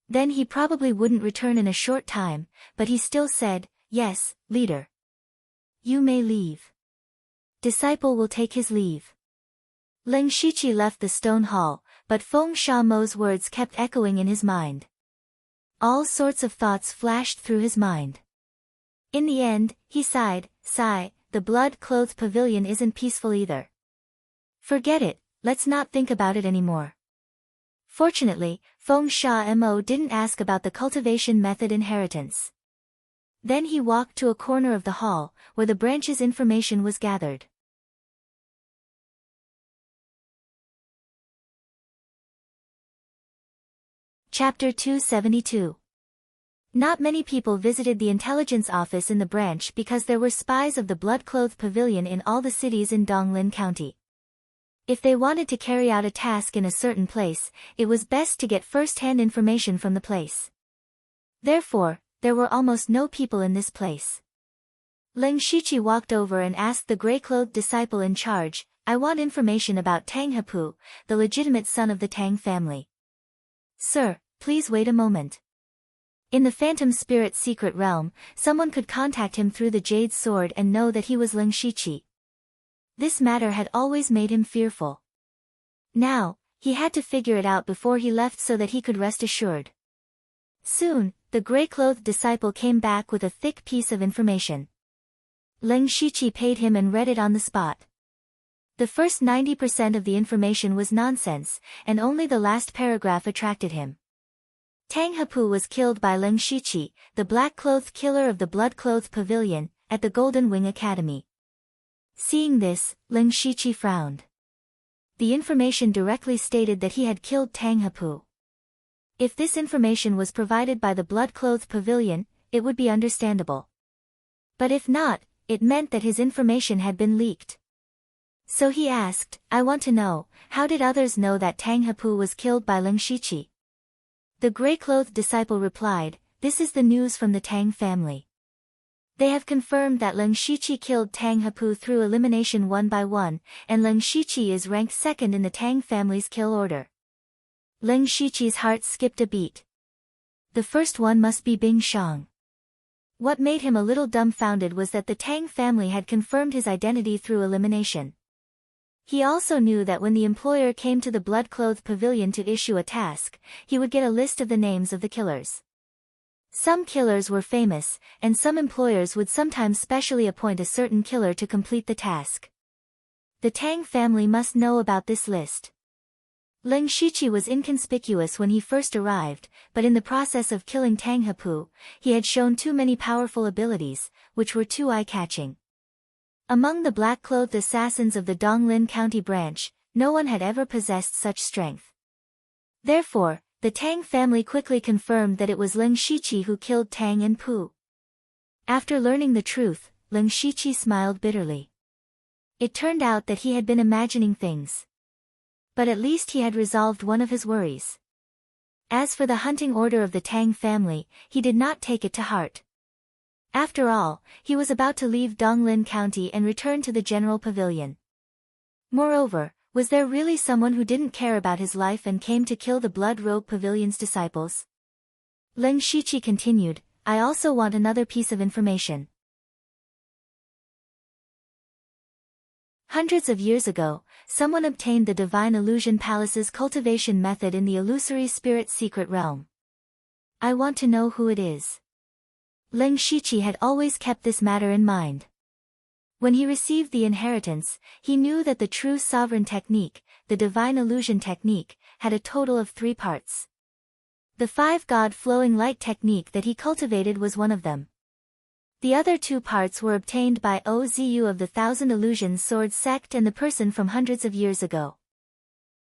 Then he probably wouldn't return in a short time, but he still said, yes, leader. You may leave. Disciple will take his leave. Ling Shiqi left the stone hall, but Feng Sha-mo's words kept echoing in his mind. All sorts of thoughts flashed through his mind. In the end, he sighed, the blood-clothed pavilion isn't peaceful either. Forget it, let's not think about it anymore. Fortunately, Feng Sha-mo didn't ask about the cultivation method inheritance. Then he walked to a corner of the hall, where the branch's information was gathered. Chapter 272. Not many people visited the intelligence office in the branch because there were spies of the blood-clothed pavilion in all the cities in Donglin County. If they wanted to carry out a task in a certain place, it was best to get first-hand information from the place. Therefore, there were almost no people in this place. Ling Shiqi walked over and asked the gray-clothed disciple in charge, I want information about Tang Hepu, the legitimate son of the Tang family. Sir, please wait a moment. In the Phantom Spirit secret realm, someone could contact him through the Jade Sword and know that he was Ling Shiqi. This matter had always made him fearful. Now, he had to figure it out before he left so that he could rest assured. Soon, the gray-clothed disciple came back with a thick piece of information. Ling Shiqi paid him and read it on the spot. The first 90% of the information was nonsense, and only the last paragraph attracted him. Tang Hepu was killed by Ling Shiqi, the black-clothed killer of the blood-clothed pavilion, at the Golden Wing Academy. Seeing this, Ling Shiqi frowned. The information directly stated that he had killed Tang Hepu. If this information was provided by the blood-clothed pavilion, it would be understandable. But if not, it meant that his information had been leaked. So he asked, I want to know, how did others know that Tang Hepu was killed by Ling Shiqi? The gray-clothed disciple replied, this is the news from the Tang family. They have confirmed that Ling Shiqi killed Tang Hepu through elimination 1 by 1, and Ling Shiqi is ranked second in the Tang family's kill order. Ling Shiqi's heart skipped a beat. The first one must be Bing Shang. What made him a little dumbfounded was that the Tang family had confirmed his identity through elimination. He also knew that when the employer came to the blood-clothed pavilion to issue a task, he would get a list of the names of the killers. Some killers were famous, and some employers would sometimes specially appoint a certain killer to complete the task. The Tang family must know about this list. Ling Shiqi was inconspicuous when he first arrived, but in the process of killing Tang Hepu, he had shown too many powerful abilities, which were too eye-catching. Among the black-clothed assassins of the Donglin County branch, no one had ever possessed such strength. Therefore, the Tang family quickly confirmed that it was Ling Shiqi who killed Tang and Pu. After learning the truth, Ling Shiqi smiled bitterly. It turned out that he had been imagining things. But at least he had resolved one of his worries. As for the hunting order of the Tang family, he did not take it to heart. After all, he was about to leave Donglin County and return to the General Pavilion. Moreover, was there really someone who didn't care about his life and came to kill the Blood Robe Pavilion's disciples? Ling Shiqi continued, I also want another piece of information. Hundreds of years ago, someone obtained the Divine Illusion Palace's cultivation method in the illusory spirit secret realm. I want to know who it is. Ling Shiqi had always kept this matter in mind. When he received the inheritance, he knew that the true sovereign technique, the Divine Illusion technique, had a total of 3 parts. The 5-God flowing light technique that he cultivated was one of them. The other 2 parts were obtained by Ozu of the Thousand Illusions Sword sect and the person from hundreds of years ago.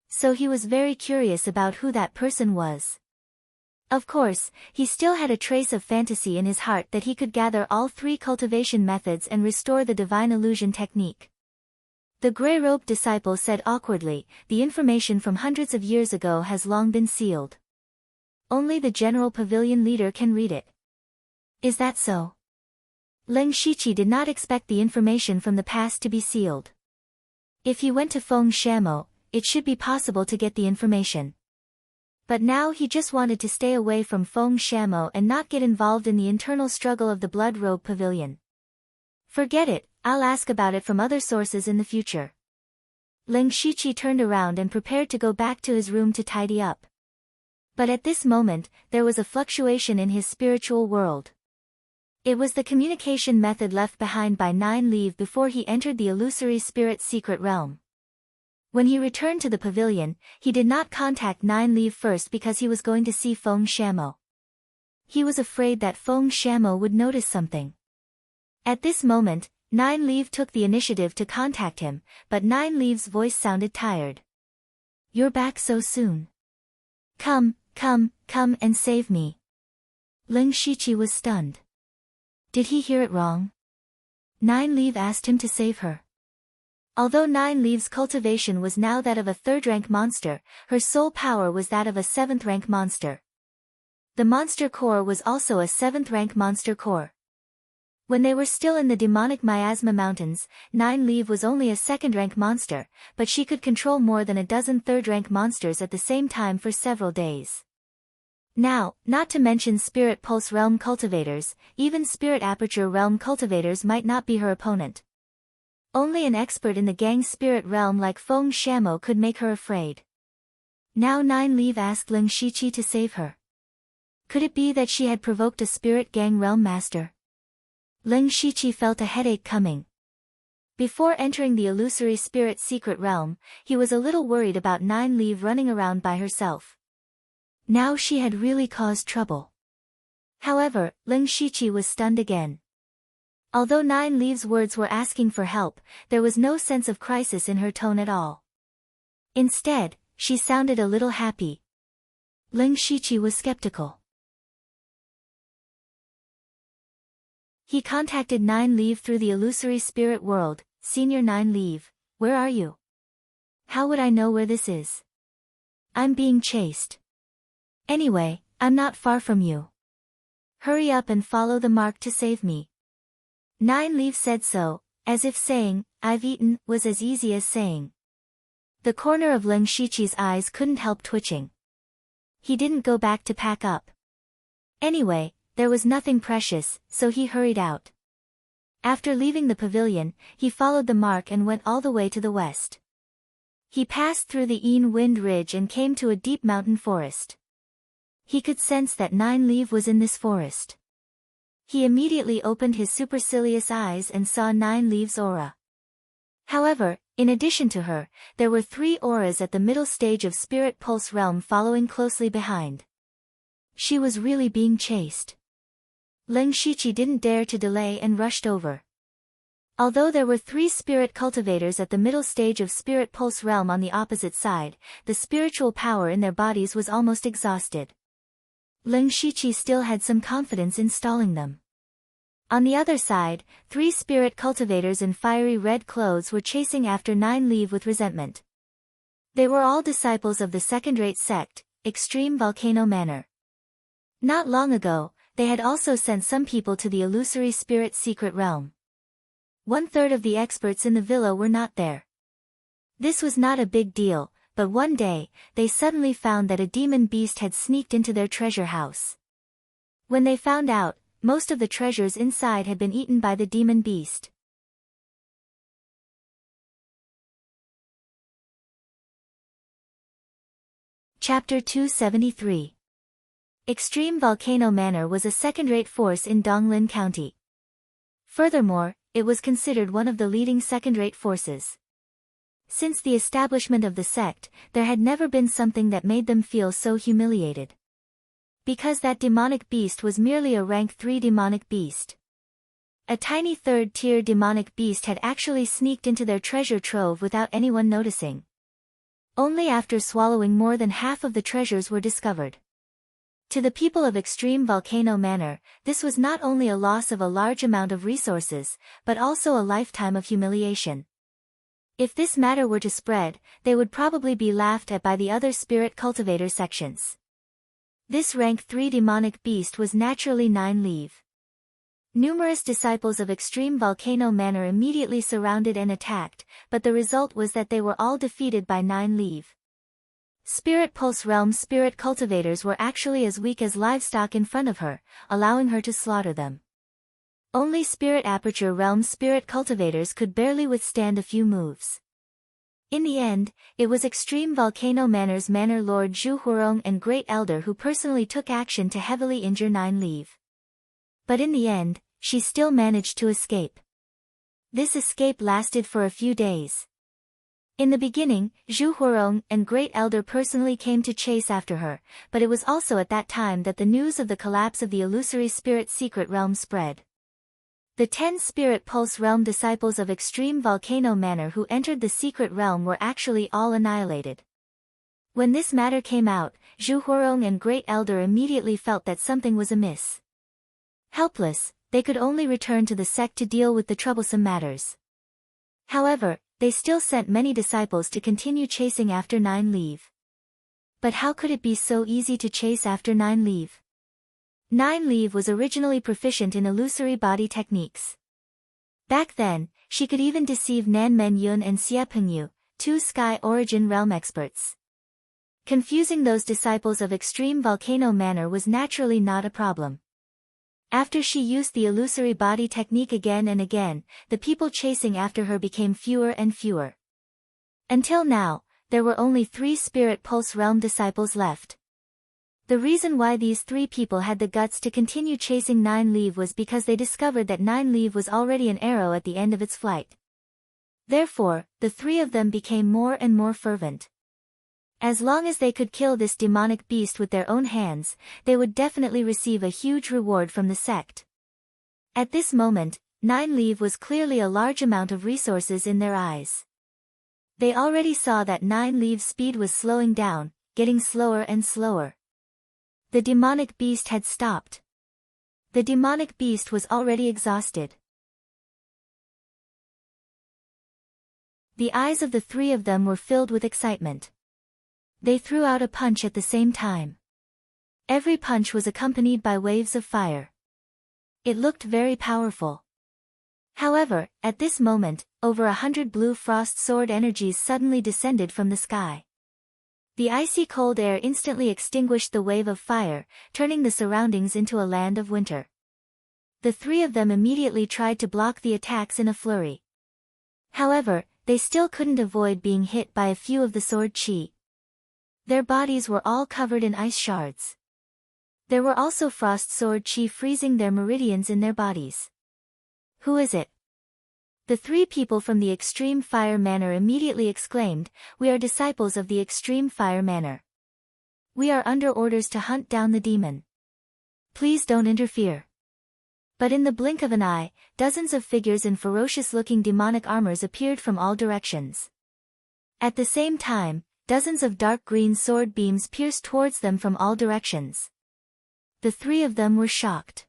So he was very curious about who that person was. Of course, he still had a trace of fantasy in his heart that he could gather all 3 cultivation methods and restore the Divine Illusion technique. The gray-robed disciple said awkwardly, the information from hundreds of years ago has long been sealed. Only the General Pavilion leader can read it. Is that so? Ling Shiqi did not expect the information from the past to be sealed. If he went to Feng Shamo, it should be possible to get the information. But now he just wanted to stay away from Feng Shamo and not get involved in the internal struggle of the Blood Robe Pavilion. Forget it, I'll ask about it from other sources in the future. Ling Shiqi turned around and prepared to go back to his room to tidy up. But at this moment, there was a fluctuation in his spiritual world. It was the communication method left behind by Nine Leaf before he entered the illusory spirit secret realm. When he returned to the pavilion, he did not contact Nine Leaf first because he was going to see Feng Shamo. He was afraid that Feng Shamo would notice something. At this moment, Nine Leaf took the initiative to contact him, but Nine Leaf's voice sounded tired. You're back so soon. Come and save me. Ling Shiqi was stunned. Did he hear it wrong? Nine Leaf asked him to save her. Although Nine Leaf's cultivation was now that of a 3rd-rank monster, her soul power was that of a 7th-rank monster. The monster core was also a 7th-rank monster core. When they were still in the demonic Miasma Mountains, Nine Leaf was only a 2nd-rank monster, but she could control more than a dozen 3rd-rank monsters at the same time for several days. Now, not to mention Spirit Pulse Realm cultivators, even Spirit Aperture Realm cultivators might not be her opponent. Only an expert in the Gang Spirit Realm like Feng Shamo could make her afraid. Now Nine Leaf asked Ling Shiqi to save her. Could it be that she had provoked a Spirit Gang Realm master? Ling Shiqi felt a headache coming. Before entering the illusory spirit secret realm, he was a little worried about Nine Leaf running around by herself. Now she had really caused trouble. However, Ling Shiqi was stunned again. Although Nine Leaf's words were asking for help, there was no sense of crisis in her tone at all. Instead, she sounded a little happy. Ling Shiqi was skeptical. He contacted Nine Leaf through the illusory spirit world. Senior Nine Leaf, where are you? How would I know where this is? I'm being chased. Anyway, I'm not far from you. Hurry up and follow the mark to save me. Nine Leaf said so, as if saying, I've eaten, was as easy as saying. The corner of Ling Shiqi's eyes couldn't help twitching. He didn't go back to pack up. Anyway, there was nothing precious, so he hurried out. After leaving the pavilion, he followed the mark and went all the way to the west. He passed through the Een Wind Ridge and came to a deep mountain forest. He could sense that Nine Leaf was in this forest. He immediately opened his supercilious eyes and saw Nine Leaf's aura. However, in addition to her, there were 3 auras at the middle stage of Spirit Pulse Realm following closely behind. She was really being chased. Ling Shiqi didn't dare to delay and rushed over. Although there were 3 spirit cultivators at the middle stage of Spirit Pulse Realm on the opposite side, the spiritual power in their bodies was almost exhausted. Ling Shiqi still had some confidence in stalling them. On the other side, 3 spirit cultivators in fiery red clothes were chasing after Nine Leaf with resentment. They were all disciples of the second-rate sect, Extreme Volcano Manor. Not long ago, they had also sent some people to the illusory spirit secret realm. 1/3 of the experts in the villa were not there. This was not a big deal, but one day, they suddenly found that a demon beast had sneaked into their treasure house. When they found out, most of the treasures inside had been eaten by the demon beast. Chapter 273. Extreme Volcano Manor was a second-rate force in Donglin County. Furthermore, it was considered one of the leading second-rate forces. Since the establishment of the sect, there had never been something that made them feel so humiliated. Because that demonic beast was merely a rank 3 demonic beast. A tiny 3rd-tier demonic beast had actually sneaked into their treasure trove without anyone noticing. Only after swallowing more than half of the treasures were discovered. To the people of Extreme Volcano Manor, this was not only a loss of a large amount of resources, but also a lifetime of humiliation. If this matter were to spread, they would probably be laughed at by the other spirit cultivator sections. This rank 3 demonic beast was naturally Nine Leaf. Numerous disciples of Extreme Volcano Manor immediately surrounded and attacked, but the result was that they were all defeated by Nine Leaf. Spirit Pulse Realm spirit cultivators were actually as weak as livestock in front of her, allowing her to slaughter them. Only Spirit Aperture Realm spirit cultivators could barely withstand a few moves. In the end, it was Extreme Volcano Manor's Manor Lord Zhu Huarong and Great Elder who personally took action to heavily injure Nine Leaf. But in the end, she still managed to escape. This escape lasted for a few days. In the beginning, Zhu Huarong and Great Elder personally came to chase after her, but it was also at that time that the news of the collapse of the illusory spirit secret realm spread. The 10 Spirit Pulse Realm disciples of Extreme Volcano Manor who entered the secret realm were actually all annihilated. When this matter came out, Zhu Huarong and Great Elder immediately felt that something was amiss. Helpless, they could only return to the sect to deal with the troublesome matters. However, they still sent many disciples to continue chasing after Nine Leaf. But how could it be so easy to chase after Nine Leaf? Nine Leaf was originally proficient in illusory body techniques. Back then, she could even deceive Nan Men Yun and Xie Pengyu, 2 Sky Origin Realm experts. Confusing those disciples of Extreme Volcano Manor was naturally not a problem. After she used the illusory body technique again and again, the people chasing after her became fewer and fewer. Until now, there were only 3 Spirit Pulse Realm disciples left. The reason why these 3 people had the guts to continue chasing Nine Leaf was because they discovered that Nine Leaf was already an arrow at the end of its flight. Therefore, the 3 of them became more and more fervent. As long as they could kill this demonic beast with their own hands, they would definitely receive a huge reward from the sect. At this moment, Nine Leaf was clearly a large amount of resources in their eyes. They already saw that Nine Leaf's speed was slowing down, getting slower and slower. The demonic beast had stopped. The demonic beast was already exhausted. The eyes of the 3 of them were filled with excitement. They threw out a punch at the same time. Every punch was accompanied by waves of fire. It looked very powerful. However, at this moment, over 100 blue frost sword energies suddenly descended from the sky. The icy cold air instantly extinguished the wave of fire, turning the surroundings into a land of winter. The 3 of them immediately tried to block the attacks in a flurry. However, they still couldn't avoid being hit by a few of the sword chi. Their bodies were all covered in ice shards. There were also frost sword chi freezing their meridians in their bodies. Who is it? The 3 people from the Extreme Fire Manor immediately exclaimed, "We are disciples of the Extreme Fire Manor. We are under orders to hunt down the demon. Please don't interfere." But in the blink of an eye, dozens of figures in ferocious-looking demonic armors appeared from all directions. At the same time, dozens of dark green sword beams pierced towards them from all directions. The 3 of them were shocked.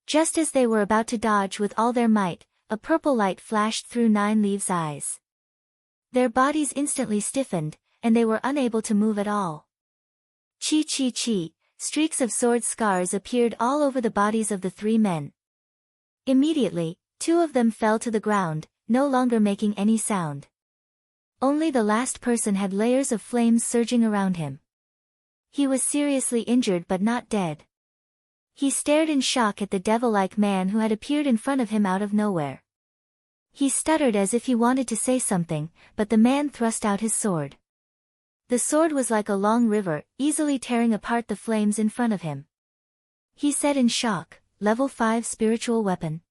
Just as they were about to dodge with all their might, a purple light flashed through Nine Leaves' eyes. Their bodies instantly stiffened, and they were unable to move at all. Chi chi chi, streaks of sword scars appeared all over the bodies of the three men. Immediately, two of them fell to the ground, no longer making any sound. Only the last person had layers of flames surging around him. He was seriously injured but not dead. He stared in shock at the devil-like man who had appeared in front of him out of nowhere. He stuttered as if he wanted to say something, but the man thrust out his sword. The sword was like a long river, easily tearing apart the flames in front of him. He said in shock, "Level 5 spiritual weapon."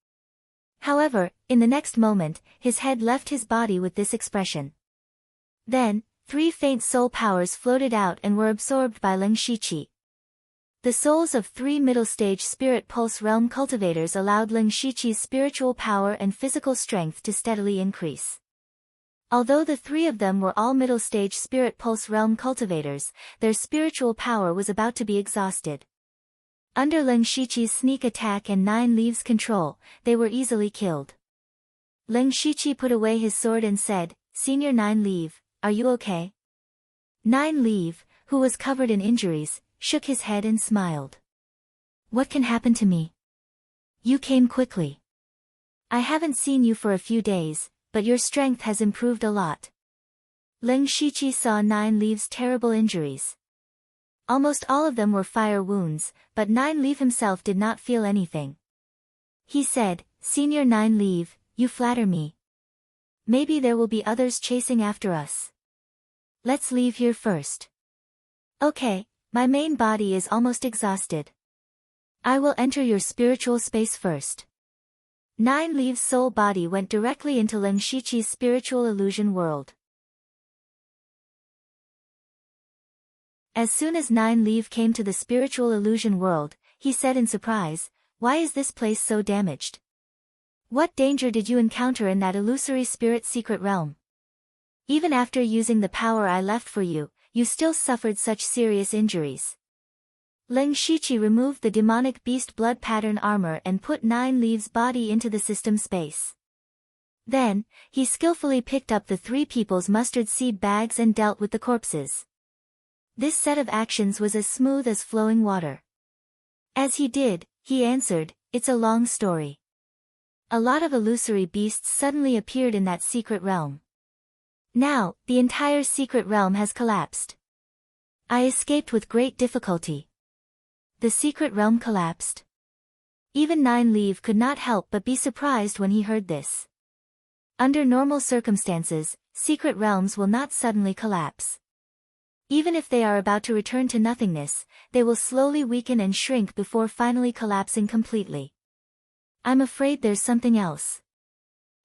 However, in the next moment, his head left his body with this expression. Then, three faint soul powers floated out and were absorbed by Ling Shiqi. The souls of three middle-stage spirit pulse realm cultivators allowed Ling Shiqi's spiritual power and physical strength to steadily increase. Although the three of them were all middle-stage spirit pulse realm cultivators, their spiritual power was about to be exhausted. Under Ling Shiqi's sneak attack and Nine Leaves' control, they were easily killed. Ling Shiqi put away his sword and said, "Senior Nine Leaf, are you okay?" Nine Leaf, who was covered in injuries, shook his head and smiled. "What can happen to me? You came quickly. I haven't seen you for a few days, but your strength has improved a lot." Ling Shiqi saw Nine Leaves' terrible injuries. Almost all of them were fire wounds, but Nine Leaf himself did not feel anything. He said, "Senior Nine Leaf, you flatter me. Maybe there will be others chasing after us. Let's leave here first." "Okay, my main body is almost exhausted. I will enter your spiritual space first." Nine Leaves' soul body went directly into Ling Shiqi's spiritual illusion world. As soon as Nine Leaf came to the spiritual illusion world, he said in surprise, "Why is this place so damaged? What danger did you encounter in that illusory spirit secret realm? Even after using the power I left for you, you still suffered such serious injuries." Ling Shiqi removed the demonic beast blood pattern armor and put Nine Leaves' body into the system space. Then, he skillfully picked up the three people's mustard seed bags and dealt with the corpses. This set of actions was as smooth as flowing water. As he did, he answered, "It's a long story. A lot of illusory beasts suddenly appeared in that secret realm. Now, the entire secret realm has collapsed. I escaped with great difficulty." The secret realm collapsed? Even Nine Leaf could not help but be surprised when he heard this. Under normal circumstances, secret realms will not suddenly collapse. Even if they are about to return to nothingness, they will slowly weaken and shrink before finally collapsing completely. "I'm afraid there's something else."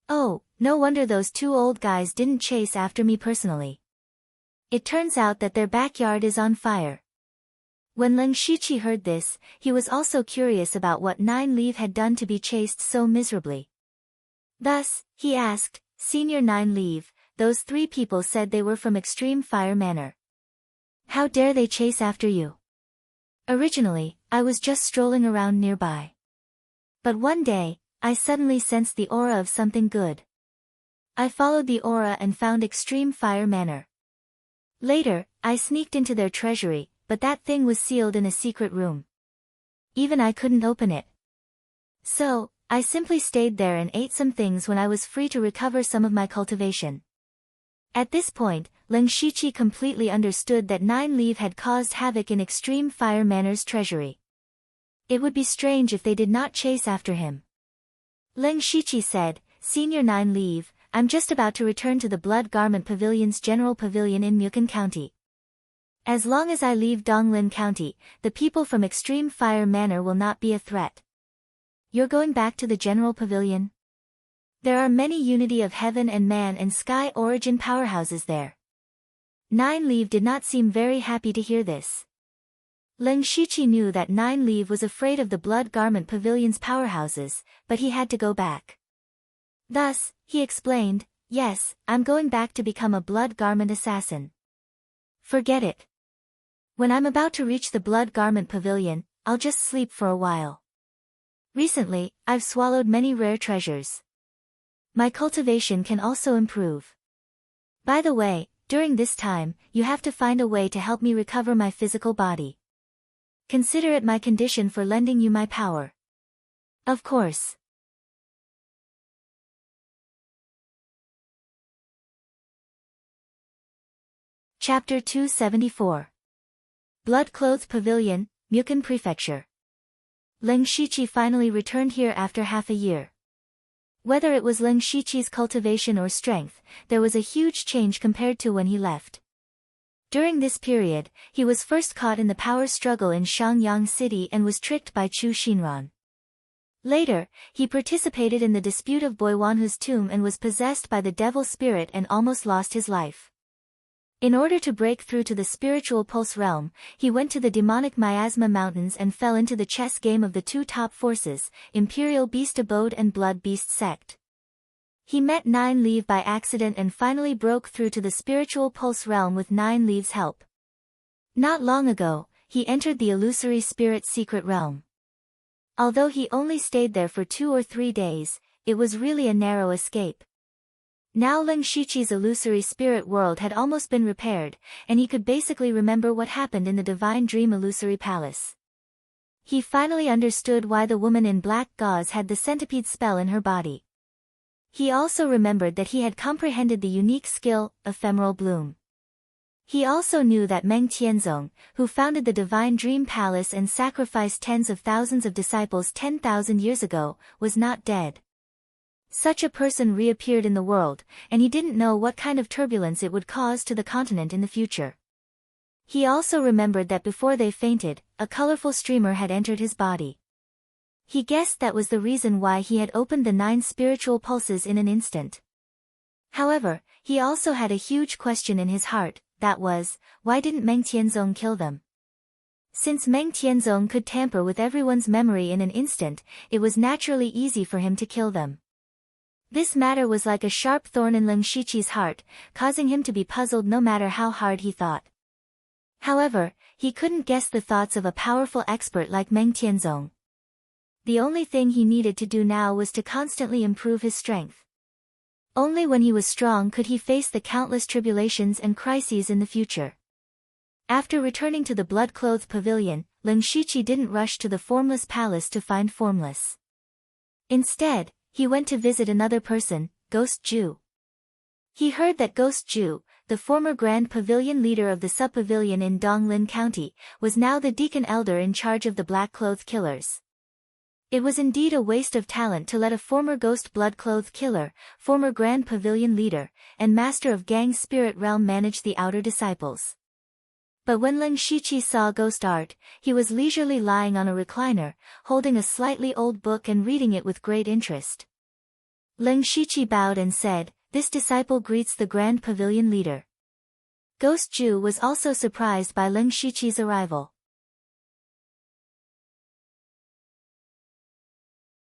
"Oh, no wonder those two old guys didn't chase after me personally. It turns out that their backyard is on fire." When Ling Shiqi heard this, he was also curious about what Nine Leaf had done to be chased so miserably. Thus, he asked, "Senior Nine Leaf, those three people said they were from Extreme Fire Manor. How dare they chase after you? Originally, I was just strolling around nearby. But one day, I suddenly sensed the aura of something good. I followed the aura and found Extreme Fire Manor. Later, I sneaked into their treasury, but that thing was sealed in a secret room. Even I couldn't open it. So, I simply stayed there and ate some things when I was free to recover some of my cultivation." At this point, Ling Shiqi completely understood that Nine Leaf had caused havoc in Extreme Fire Manor's treasury. It would be strange if they did not chase after him. Ling Shiqi said, "Senior Nine Leaf, I'm just about to return to the Blood Garment Pavilion's General Pavilion in Mukon County. As long as I leave Donglin County, the people from Extreme Fire Manor will not be a threat." "You're going back to the General Pavilion? There are many Unity of Heaven and Man and Sky origin powerhouses there." Nine Leaf did not seem very happy to hear this. Ling Shiqi knew that Nine Leaf was afraid of the Blood Garment Pavilion's powerhouses, but he had to go back. Thus, he explained, "Yes, I'm going back to become a Blood Garment assassin." "Forget it. When I'm about to reach the Blood Garment Pavilion, I'll just sleep for a while." Recently, I've swallowed many rare treasures. My cultivation can also improve. By the way, during this time, you have to find a way to help me recover my physical body. Consider it my condition for lending you my power. Of course. Chapter 274. Blood-Clothed Pavilion, Mukon Prefecture. Ling Shiqi finally returned here after half a year. Whether it was Ling Shiqi's cultivation or strength, there was a huge change compared to when he left. During this period, he was first caught in the power struggle in Shangyang City and was tricked by Chu Xinran. Later, he participated in the dispute of Boiwanhu's tomb and was possessed by the devil spirit and almost lost his life. In order to break through to the spiritual pulse realm, he went to the demonic Miasma Mountains and fell into the chess game of the two top forces, Imperial Beast Abode and Blood Beast Sect. He met Nine Leaf by accident and finally broke through to the spiritual pulse realm with Nine Leaf's help. Not long ago, he entered the illusory spirit secret realm. Although he only stayed there for 2 or 3 days, it was really a narrow escape. Now Ling Shiqi's illusory spirit world had almost been repaired, and he could basically remember what happened in the Divine Dream Illusory Palace. He finally understood why the woman in black gauze had the centipede spell in her body. He also remembered that he had comprehended the unique skill, Ephemeral Bloom. He also knew that Meng Tianzong, who founded the Divine Dream Palace and sacrificed tens of thousands of disciples 10,000 years ago, was not dead. Such a person reappeared in the world, and he didn't know what kind of turbulence it would cause to the continent in the future. He also remembered that before they fainted, a colorful streamer had entered his body. He guessed that was the reason why he had opened the 9 spiritual pulses in an instant. However, he also had a huge question in his heart, that was, why didn't Meng Tianzong kill them? Since Meng Tianzong could tamper with everyone's memory in an instant, it was naturally easy for him to kill them. This matter was like a sharp thorn in Ling Shiqi's heart, causing him to be puzzled no matter how hard he thought. However, he couldn't guess the thoughts of a powerful expert like Meng Tianzong. The only thing he needed to do now was to constantly improve his strength. Only when he was strong could he face the countless tribulations and crises in the future. After returning to the blood-clothed pavilion, Ling Shiqi didn't rush to the Formless Palace to find Formless. Instead, he went to visit another person, Ghost Ju. He heard that Ghost Ju, the former Grand Pavilion leader of the sub-pavilion in Donglin County, was now the deacon elder in charge of the black-clothed killers. It was indeed a waste of talent to let a former ghost blood-clothed killer, former Grand Pavilion leader, and master of Gang's spirit realm manage the outer disciples. But when Ling Shiqi saw Ghost Art, he was leisurely lying on a recliner, holding a slightly old book and reading it with great interest. Ling Shiqi bowed and said, "This disciple greets the Grand Pavilion leader." Ghost Ju was also surprised by Ling Shiqi's arrival.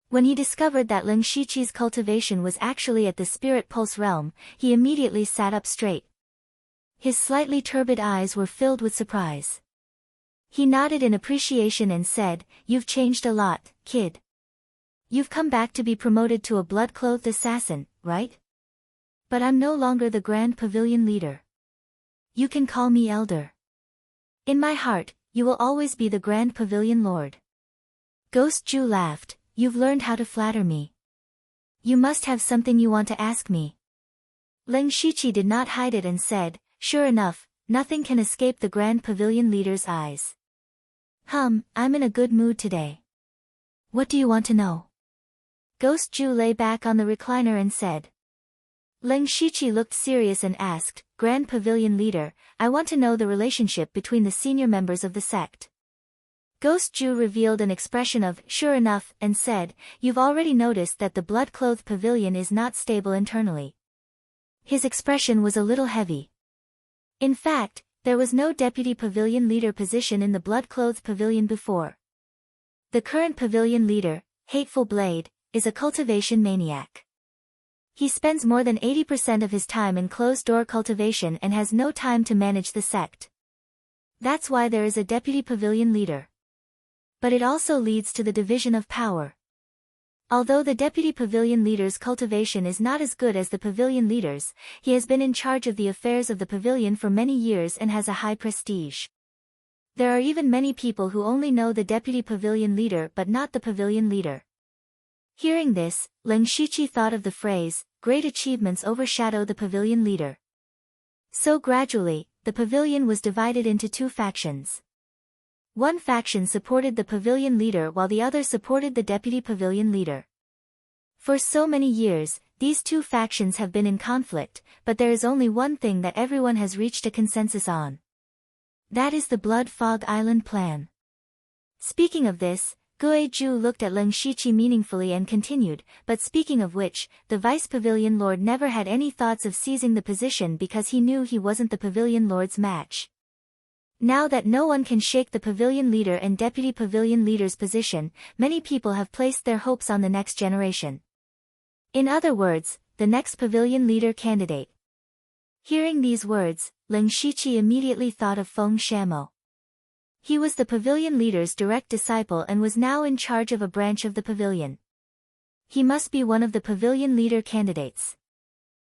When he discovered that Ling Shiqi's cultivation was actually at the Spirit Pulse realm, he immediately sat up straight. His slightly turbid eyes were filled with surprise. He nodded in appreciation and said, "You've changed a lot, kid. You've come back to be promoted to a blood-clothed assassin, right? But I'm no longer the Grand Pavilion leader. You can call me Elder. In my heart, you will always be the Grand Pavilion Lord." Ghost Ju laughed, "You've learned how to flatter me. You must have something you want to ask me." Ling Shiqi did not hide it and said, "Sure enough, nothing can escape the Grand Pavilion leader's eyes. I'm in a good mood today. What do you want to know?" Ghost Ju lay back on the recliner and said. Ling Shiqi looked serious and asked, "Grand Pavilion leader, I want to know the relationship between the senior members of the sect." Ghost Ju revealed an expression of, "Sure enough," and said, "You've already noticed that the blood-clothed pavilion is not stable internally." His expression was a little heavy. In fact, there was no deputy pavilion leader position in the blood-clothed pavilion before. The current pavilion leader, Hateful Blade, is a cultivation maniac. He spends more than 80% of his time in closed-door cultivation and has no time to manage the sect. That's why there is a deputy pavilion leader. But it also leads to the division of power. Although the deputy pavilion leader's cultivation is not as good as the pavilion leader's, he has been in charge of the affairs of the pavilion for many years and has a high prestige. There are even many people who only know the deputy pavilion leader but not the pavilion leader. Hearing this, Lin Shiqi thought of the phrase, "Great achievements overshadow the pavilion leader." So gradually, the pavilion was divided into two factions. One faction supported the pavilion leader while the other supported the deputy pavilion leader. For so many years, these two factions have been in conflict, but there is only one thing that everyone has reached a consensus on. That is the Blood Fog Island plan. Speaking of this, Guizhu looked at Lin Shiqi meaningfully and continued, "But speaking of which, the vice pavilion lord never had any thoughts of seizing the position because he knew he wasn't the pavilion lord's match. Now that no one can shake the pavilion leader and deputy pavilion leader's position, many people have placed their hopes on the next generation. In other words, the next pavilion leader candidate." Hearing these words, Lin Shiqi immediately thought of Feng Shamo. He was the pavilion leader's direct disciple and was now in charge of a branch of the pavilion. He must be one of the pavilion leader candidates.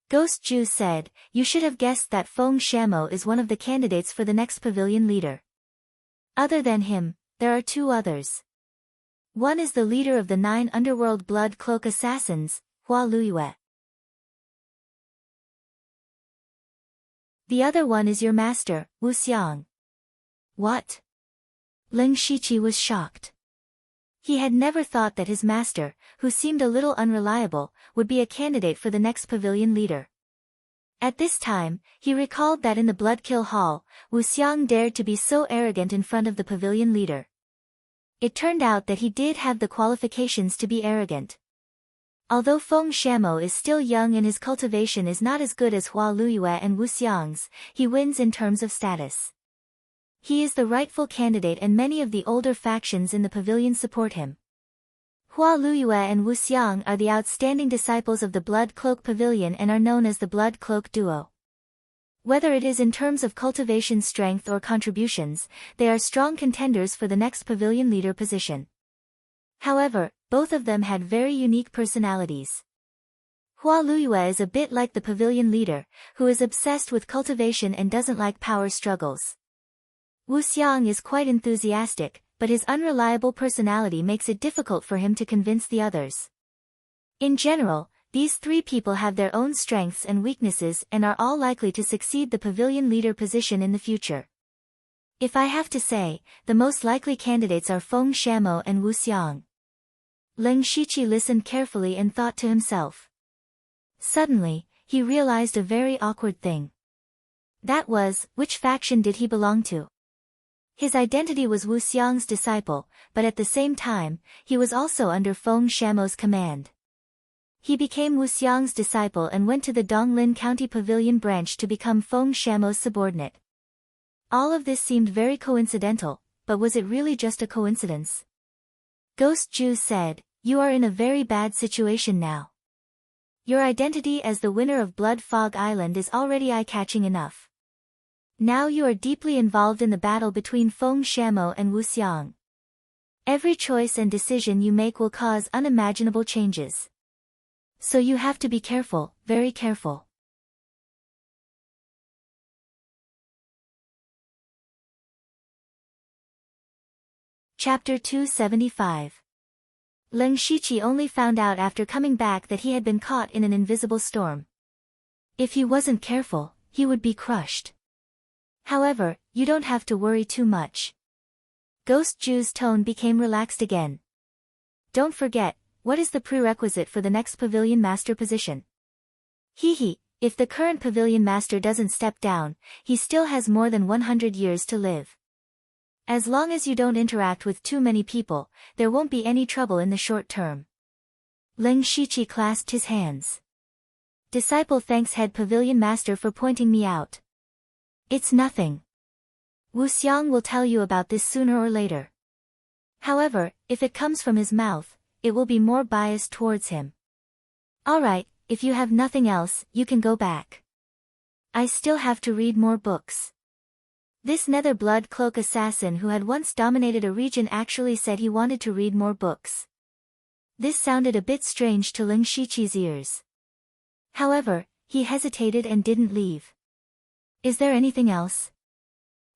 Ghost Ju said, "You should have guessed that Feng Shamo is one of the candidates for the next pavilion leader. Other than him, there are two others. One is the leader of the 9 underworld blood cloak assassins, Hua Luiyue. The other one is your master, Wu Xiang." What? Lin Shiqi was shocked. He had never thought that his master, who seemed a little unreliable, would be a candidate for the next pavilion leader. At this time, he recalled that in the Bloodkill Hall, Wu Xiang dared to be so arrogant in front of the pavilion leader. It turned out that he did have the qualifications to be arrogant. Although Feng Shamo is still young and his cultivation is not as good as Hua Luiyue and Wu Xiang's, he wins in terms of status. He is the rightful candidate and many of the older factions in the pavilion support him. Hua Luiyue and Wu Xiang are the outstanding disciples of the Blood Cloak Pavilion and are known as the Blood Cloak Duo. Whether it is in terms of cultivation strength or contributions, they are strong contenders for the next pavilion leader position. However, both of them had very unique personalities. Hua Luiyue is a bit like the pavilion leader, who is obsessed with cultivation and doesn't like power struggles. Wu Xiang is quite enthusiastic, but his unreliable personality makes it difficult for him to convince the others. In general, these three people have their own strengths and weaknesses and are all likely to succeed the pavilion leader position in the future. If I have to say, the most likely candidates are Feng Shamo and Wu Xiang. Lin Shiqi listened carefully and thought to himself. Suddenly, he realized a very awkward thing. That was, which faction did he belong to? His identity was Wu Xiang's disciple, but at the same time, he was also under Feng Shamo's command. He became Wu Xiang's disciple and went to the Donglin County Pavilion branch to become Feng Shamo's subordinate. All of this seemed very coincidental, but was it really just a coincidence? Ghost Ju said, "You are in a very bad situation now. Your identity as the winner of Blood Fog Island is already eye-catching enough. Now you are deeply involved in the battle between Feng Shamo and Wu Xiang. Every choice and decision you make will cause unimaginable changes. So you have to be careful, very careful." Chapter 275. Lin Shiqi only found out after coming back that he had been caught in an invisible storm. If he wasn't careful, he would be crushed. However, you don't have to worry too much. Ghost Ju's tone became relaxed again. Don't forget, what is the prerequisite for the next pavilion master position? If the current pavilion master doesn't step down, he still has more than 100 years to live. As long as you don't interact with too many people, there won't be any trouble in the short term. Lin Shiqi clasped his hands. Disciple thanks head pavilion master for pointing me out. It's nothing. Wu Xiang will tell you about this sooner or later. However, if it comes from his mouth, it will be more biased towards him. Alright, if you have nothing else, you can go back. I still have to read more books. This Nether Blood Cloak assassin who had once dominated a region actually said he wanted to read more books. This sounded a bit strange to Ling Shiqi's ears. However, he hesitated and didn't leave. Is there anything else?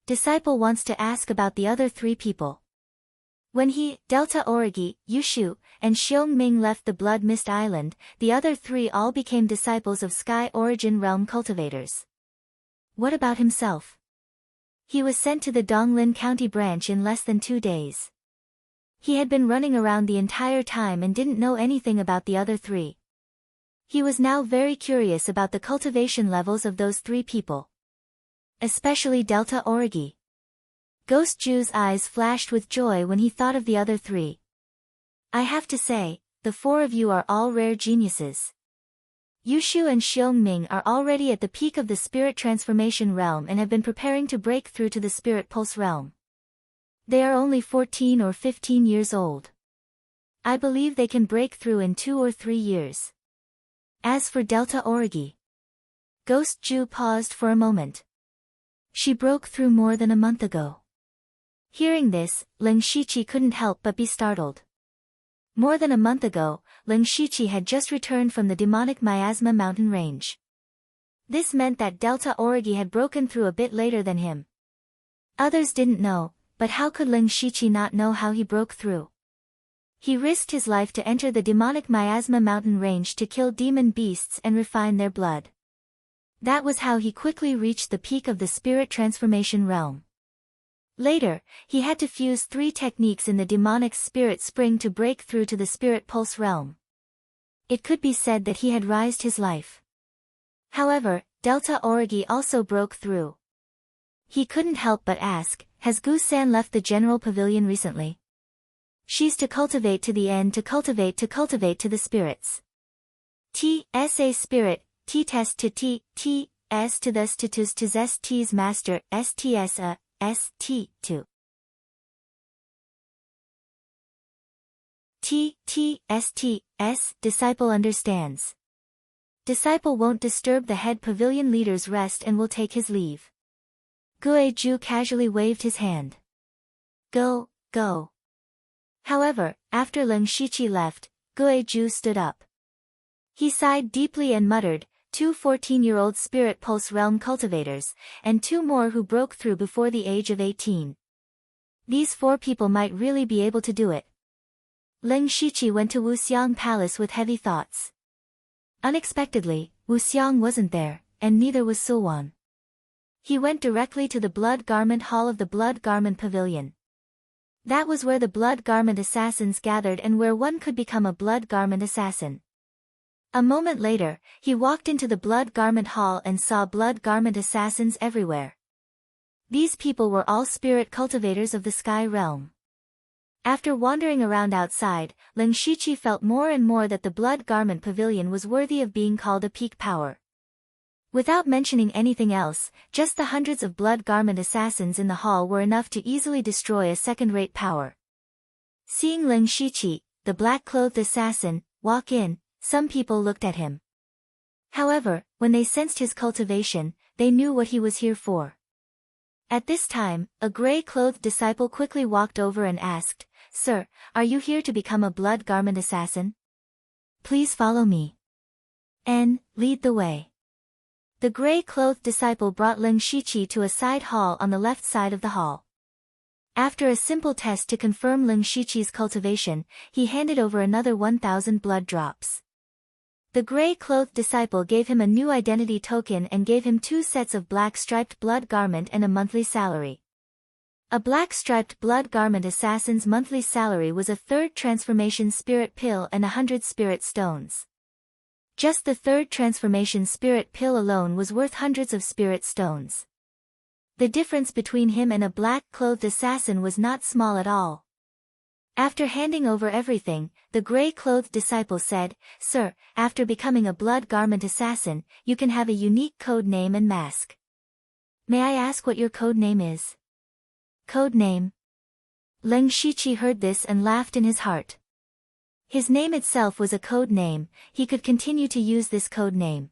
Disciple wants to ask about the other 3 people. When he, Delta Origi, Yushu, and Xiong Ming left the Blood Mist Island, the other 3 all became disciples of Sky Origin Realm cultivators. What about himself? He was sent to the Donglin County branch in less than 2 days. He had been running around the entire time and didn't know anything about the other 3. He was now very curious about the cultivation levels of those 3 people. Especially Delta Origi. Ghost Ju's eyes flashed with joy when he thought of the other 3. I have to say, the 4 of you are all rare geniuses. Yushu and Xiong Ming are already at the peak of the Spirit Transformation Realm and have been preparing to break through to the Spirit Pulse Realm. They are only 14 or 15 years old. I believe they can break through in 2 or 3 years. As for Delta Origi. Ghost Ju paused for a moment. She broke through more than a month ago. Hearing this, Ling Shiqi couldn't help but be startled. More than a month ago, Ling Shiqi had just returned from the demonic Miasma mountain range. This meant that Delta Origi had broken through a bit later than him. Others didn't know, but how could Ling Shiqi not know how he broke through? He risked his life to enter the demonic Miasma mountain range to kill demon beasts and refine their blood. That was how he quickly reached the peak of the Spirit Transformation Realm. Later, he had to fuse 3 techniques in the demonic spirit spring to break through to the Spirit Pulse Realm. It could be said that he had rised his life. However, Delta Origi also broke through. He couldn't help but ask, has Gu-san left the General Pavilion recently? She's to cultivate to the end to cultivate to the spirits. T.S.A. Spirit, T-test to T.S. to thus to tus to zest T's master, S.T.S.A. S.T. T.S. Disciple understands. Disciple won't disturb the head pavilion leader's rest and will take his leave. Gue-ju casually waved his hand. Go. However, after Ling Shiqi left, Gue-ju stood up. He sighed deeply and muttered, 2 14-year-old Spirit Pulse Realm cultivators, and 2 more who broke through before the age of 18. These 4 people might really be able to do it. Ling Shiqi went to Wuxiang Palace with heavy thoughts. Unexpectedly, Wuxiang wasn't there, and neither was Sulwan. He went directly to the Blood Garment Hall of the Blood Garment Pavilion. That was where the Blood Garment Assassins gathered and where one could become a Blood Garment Assassin. A moment later, he walked into the Blood Garment Hall and saw Blood Garment Assassins everywhere. These people were all spirit cultivators of the Sky Realm. After wandering around outside, Ling Shiqi felt more and more that the Blood Garment Pavilion was worthy of being called a peak power. Without mentioning anything else, just the hundreds of Blood Garment Assassins in the hall were enough to easily destroy a second-rate power. Seeing Ling Shiqi, the black-clothed assassin, walk in, some people looked at him. However, when they sensed his cultivation, they knew what he was here for. At this time, a gray-clothed disciple quickly walked over and asked, Sir, are you here to become a Blood Garment Assassin? Please follow me. Lead the way. The gray-clothed disciple brought Ling Shiqi to a side hall on the left side of the hall. After a simple test to confirm Ling Shiqi's cultivation, he handed over another 1,000 blood drops. The gray-clothed disciple gave him a new identity token and gave him 2 sets of black-striped blood garment and a monthly salary. A black-striped blood garment assassin's monthly salary was a 3rd transformation spirit pill and 100 spirit stones. Just the 3rd transformation spirit pill alone was worth hundreds of spirit stones. The difference between him and a black-clothed assassin was not small at all. After handing over everything, the gray-clothed disciple said, Sir, after becoming a Blood Garment Assassin, you can have a unique code name and mask. May I ask what your code name is? Code name? Ling Shiqi heard this and laughed in his heart. His name itself was a code name, he could continue to use this code name.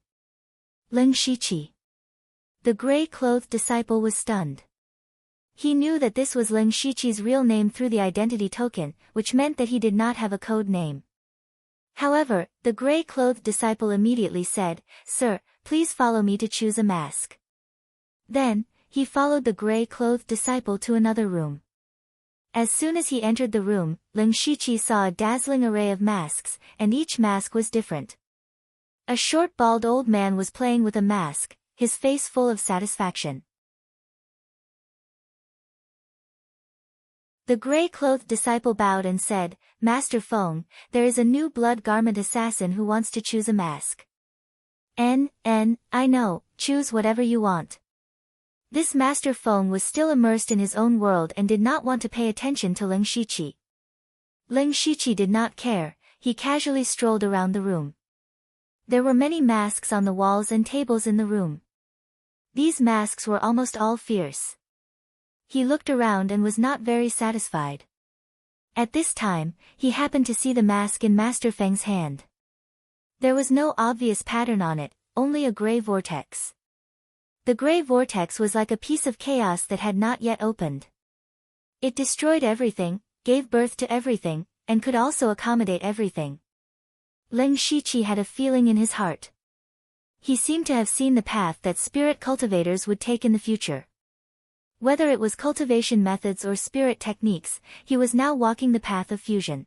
Ling Shiqi. The gray-clothed disciple was stunned. He knew that this was Ling Shiqi's real name through the identity token, which meant that he did not have a code name. However, the gray-clothed disciple immediately said, "Sir, please follow me to choose a mask." Then, he followed the gray-clothed disciple to another room. As soon as he entered the room, Ling Shiqi saw a dazzling array of masks, and each mask was different. A short bald old man was playing with a mask, his face full of satisfaction. The gray-clothed disciple bowed and said, "Master Feng, there is a new blood garment assassin who wants to choose a mask." I know, choose whatever you want." This Master Feng was still immersed in his own world and did not want to pay attention to Ling Shiqi. Ling Shiqi did not care, he casually strolled around the room. There were many masks on the walls and tables in the room. These masks were almost all fierce. He looked around and was not very satisfied. At this time, he happened to see the mask in Master Feng's hand. There was no obvious pattern on it, only a gray vortex. The gray vortex was like a piece of chaos that had not yet opened. It destroyed everything, gave birth to everything, and could also accommodate everything. Ling Shiqi had a feeling in his heart. He seemed to have seen the path that spirit cultivators would take in the future. Whether it was cultivation methods or spirit techniques, he was now walking the path of fusion.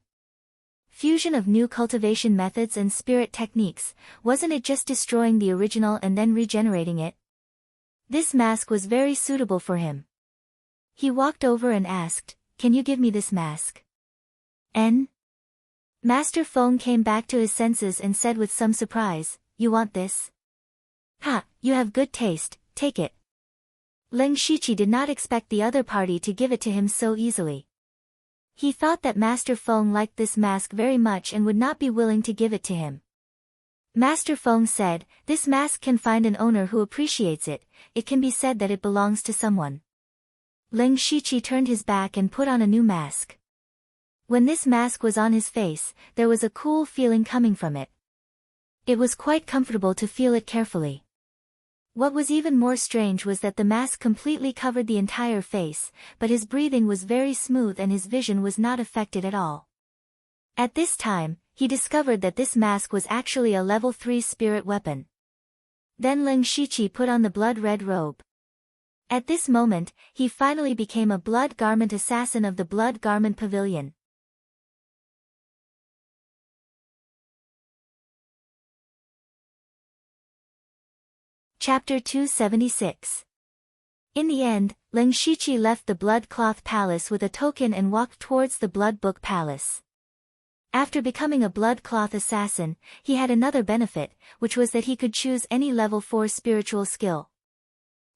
Fusion of new cultivation methods and spirit techniques, wasn't it just destroying the original and then regenerating it? This mask was very suitable for him. He walked over and asked, "Can you give me this mask?" Master Feng came back to his senses and said with some surprise, "You want this? Ha, you have good taste, take it." Ling Shiqi did not expect the other party to give it to him so easily. He thought that Master Feng liked this mask very much and would not be willing to give it to him. Master Feng said, "This mask can find an owner who appreciates it, it can be said that it belongs to someone." Ling Shiqi turned his back and put on a new mask. When this mask was on his face, there was a cool feeling coming from it. It was quite comfortable to feel it carefully. What was even more strange was that the mask completely covered the entire face, but his breathing was very smooth and his vision was not affected at all. At this time, he discovered that this mask was actually a level 3 spirit weapon. Then Ling Shiqi put on the blood-red robe. At this moment, he finally became a blood garment assassin of the Blood Garment Pavilion. Chapter 276. In the end, Ling Shiqi left the Blood Cloth Palace with a token and walked towards the Blood Book Palace. After becoming a blood cloth assassin, he had another benefit, which was that he could choose any level 4 spiritual skill.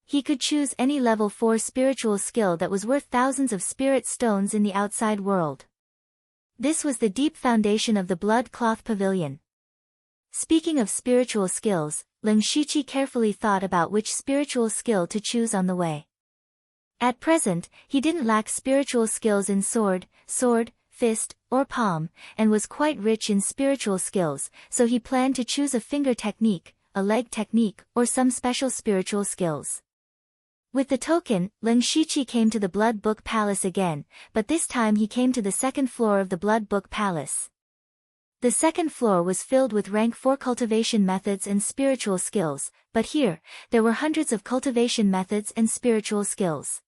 He could choose any level 4 spiritual skill that was worth thousands of spirit stones in the outside world. This was the deep foundation of the Blood Cloth Pavilion. Speaking of spiritual skills, Ling Shiqi carefully thought about which spiritual skill to choose on the way. At present, he didn't lack spiritual skills in sword, fist, or palm, and was quite rich in spiritual skills, so he planned to choose a finger technique, a leg technique, or some special spiritual skills. With the token, Ling Shiqi came to the Blood Book Palace again, but this time he came to the second floor of the Blood Book Palace. The second floor was filled with rank 4 cultivation methods and spiritual skills, but here, there were hundreds of cultivation methods and spiritual skills.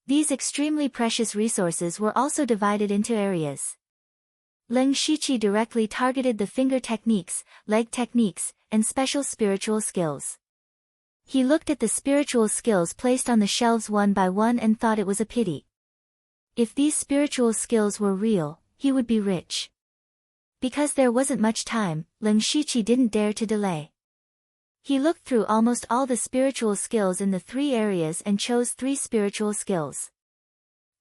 These extremely precious resources were also divided into areas. Ling Shiqi directly targeted the finger techniques, leg techniques, and special spiritual skills. He looked at the spiritual skills placed on the shelves one by one and thought it was a pity. If these spiritual skills were real, he would be rich. Because there wasn't much time, Ling Shiqi didn't dare to delay. He looked through almost all the spiritual skills in the 3 areas and chose 3 spiritual skills.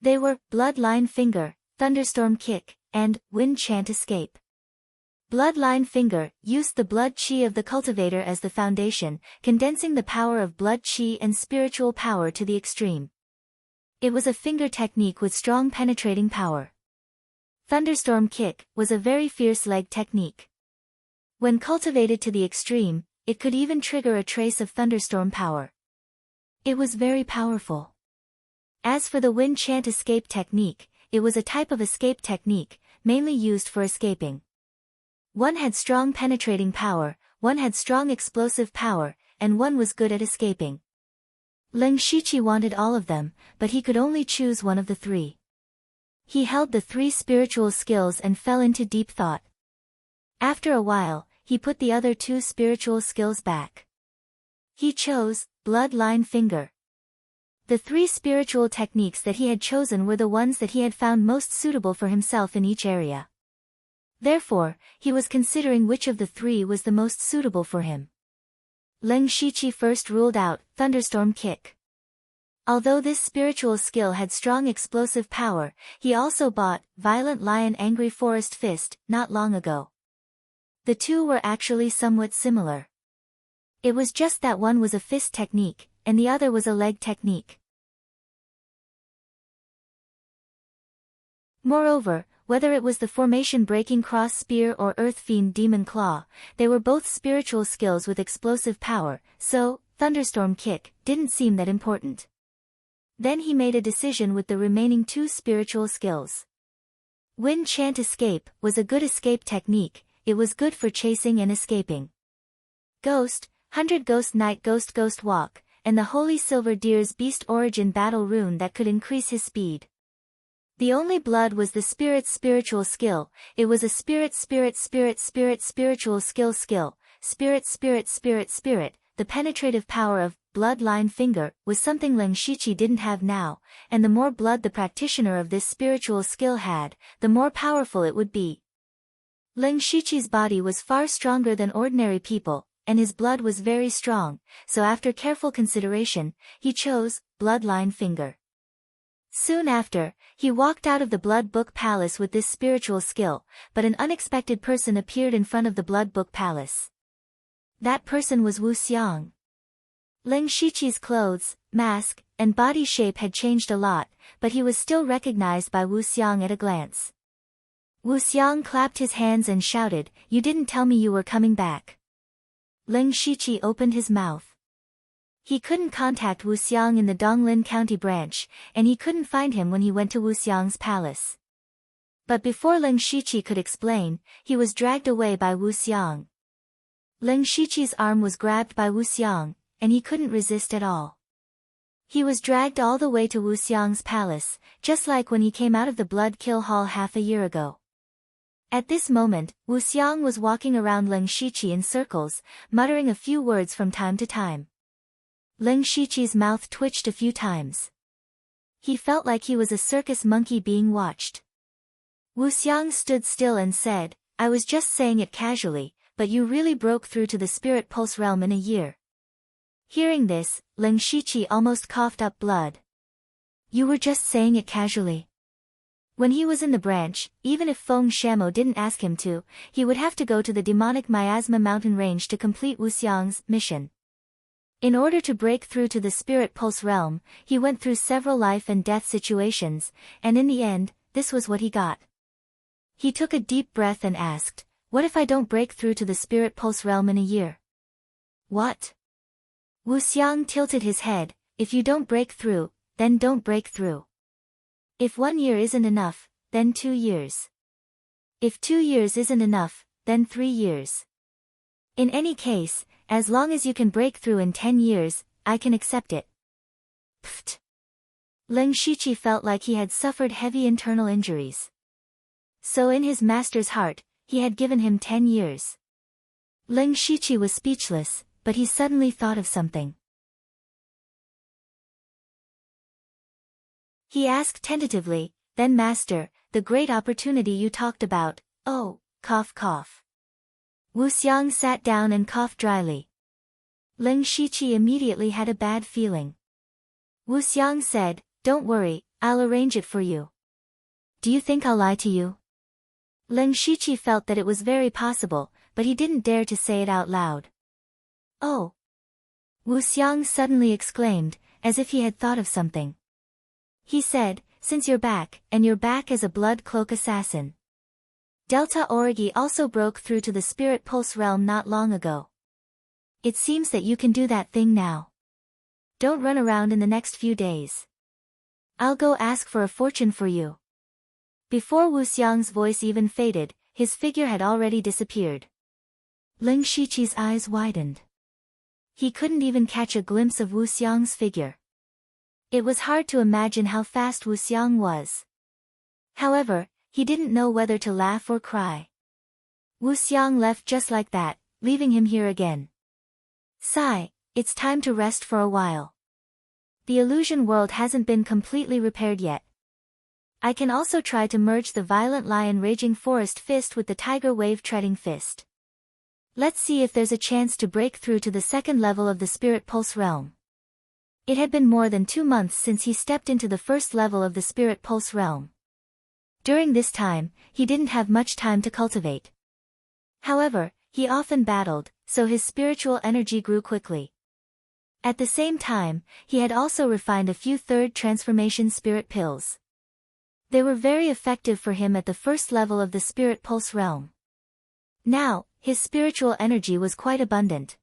They were Bloodline Finger, Thunderstorm Kick, and Wind Chant Escape. Bloodline Finger used the blood chi of the cultivator as the foundation, condensing the power of blood chi and spiritual power to the extreme. It was a finger technique with strong penetrating power. Thunderstorm Kick was a very fierce leg technique. When cultivated to the extreme, it could even trigger a trace of thunderstorm power. It was very powerful. As for the Wind Chant Escape technique, it was a type of escape technique, mainly used for escaping. One had strong penetrating power, one had strong explosive power, and one was good at escaping. Lin Shiqi wanted all of them, but he could only choose one of the three. He held the three spiritual skills and fell into deep thought. After a while, he put the other two spiritual skills back. He chose Bloodline Finger. The three spiritual techniques that he had chosen were the ones that he had found most suitable for himself in each area. Therefore, he was considering which of the three was the most suitable for him. Lin Shiqi first ruled out Thunderstorm Kick. Although this spiritual skill had strong explosive power, he also bought Violent Lion Angry Forest Fist not long ago. The two were actually somewhat similar. It was just that one was a fist technique, and the other was a leg technique. Moreover, whether it was the Formation Breaking Cross Spear or Earth Fiend Demon Claw, they were both spiritual skills with explosive power, so Thunderstorm Kick didn't seem that important. Then he made a decision with the remaining two spiritual skills. Wind Chant Escape was a good escape technique, it was good for chasing and escaping. Ghost, 100 Ghost Night Ghost Ghost Walk, and the Holy Silver Deer's Beast Origin Battle Rune that could increase his speed. The only blood was the Spirit's spiritual skill, it was a Spirit Spirit spiritual skill. Spirit. The penetrative power of Bloodline Finger was something Lin Shiqi didn't have now, and the more blood the practitioner of this spiritual skill had, the more powerful it would be. Lin Shiqi's body was far stronger than ordinary people, and his blood was very strong, so after careful consideration, he chose Bloodline Finger. Soon after, he walked out of the Blood Book Palace with this spiritual skill, but an unexpected person appeared in front of the Blood Book Palace. That person was Wu Xiang. Lin Shiqi's clothes, mask, and body shape had changed a lot, but he was still recognized by Wu Xiang at a glance. Wu Xiang clapped his hands and shouted, "You didn't tell me you were coming back." Lin Shiqi opened his mouth. He couldn't contact Wu Xiang in the Donglin County branch, and he couldn't find him when he went to Wu Xiang's palace. But before Lin Shiqi could explain, he was dragged away by Wu Xiang. Lin Shiqi's arm was grabbed by Wu Xiang, and he couldn't resist at all. He was dragged all the way to Wu Xiang's palace, just like when he came out of the Blood Kill Hall half a year ago. At this moment, Wu Xiang was walking around Lin Shiqi in circles, muttering a few words from time to time. Lin Shiqi's mouth twitched a few times. He felt like he was a circus monkey being watched. Wu Xiang stood still and said, "I was just saying it casually, but you really broke through to the Spirit Pulse realm in a year." Hearing this, Lin Shiqi almost coughed up blood. "You were just saying it casually." When he was in the branch, even if Feng Shamo didn't ask him to, he would have to go to the demonic Miasma mountain range to complete Wu Xiang's mission. In order to break through to the Spirit Pulse realm, he went through several life and death situations, and in the end, this was what he got. He took a deep breath and asked, "What if I don't break through to the Spirit Pulse realm in a year?" "What?" Wu Xiang tilted his head, "If you don't break through, then don't break through. If 1 year isn't enough, then 2 years. If 2 years isn't enough, then 3 years. In any case, as long as you can break through in 10 years, I can accept it." Pfft. Lin Shiqi felt like he had suffered heavy internal injuries. So in his master's heart, he had given him 10 years. Lin Shiqi was speechless, but he suddenly thought of something. He asked tentatively, "Then master, the great opportunity you talked about, oh, cough cough." Wu Xiang sat down and coughed dryly. Lin Shiqi immediately had a bad feeling. Wu Xiang said, "Don't worry, I'll arrange it for you." "Do you think I'll lie to you?" Lin Shiqi felt that it was very possible, but he didn't dare to say it out loud. "Oh!" Wu Xiang suddenly exclaimed, as if he had thought of something. He said, "Since you're back, and you're back as a Blood Cloak assassin. Delta Origi also broke through to the Spirit Pulse realm not long ago. It seems that you can do that thing now. Don't run around in the next few days. I'll go ask for a fortune for you." Before Wu Xiang's voice even faded, his figure had already disappeared. Ling Shiqi's eyes widened. He couldn't even catch a glimpse of Wu Xiang's figure. It was hard to imagine how fast Wu Xiang was. However, he didn't know whether to laugh or cry. Wu Xiang left just like that, leaving him here again. Sigh, it's time to rest for a while. The illusion world hasn't been completely repaired yet. I can also try to merge the violent lion raging forest fist with the tiger wave treading fist. Let's see if there's a chance to break through to the second level of the spirit pulse realm. It had been more than 2 months since he stepped into the first level of the spirit pulse realm. During this time, he didn't have much time to cultivate. However, he often battled, so his spiritual energy grew quickly. At the same time, he had also refined a few third transformation spirit pills. They were very effective for him at the first level of the spirit pulse realm. Now, his spiritual energy was quite abundant.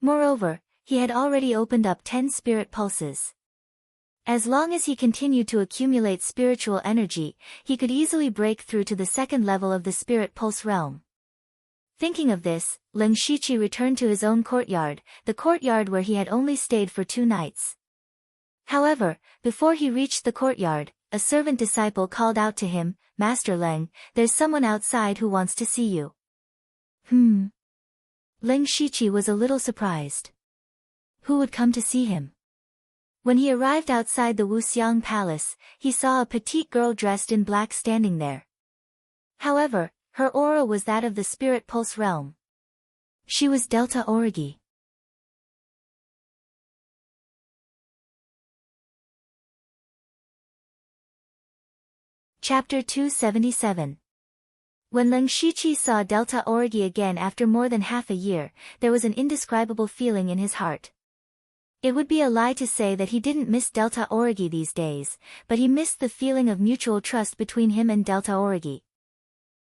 Moreover, he had already opened up 10 spirit pulses. As long as he continued to accumulate spiritual energy, he could easily break through to the second level of the spirit pulse realm. Thinking of this, Ling Shiqi returned to his own courtyard, the courtyard where he had only stayed for 2 nights. However, before he reached the courtyard, a servant disciple called out to him, "Master Leng, there's someone outside who wants to see you." Ling Shiqi was a little surprised. Who would come to see him? When he arrived outside the Wuxiang palace, he saw a petite girl dressed in black standing there. However, her aura was that of the spirit pulse realm. She was Delta Origi. Chapter 277. When Ling Shiqi saw Delta Origi again after more than half a year, there was an indescribable feeling in his heart. It would be a lie to say that he didn't miss Delta Origi these days, but he missed the feeling of mutual trust between him and Delta Origi.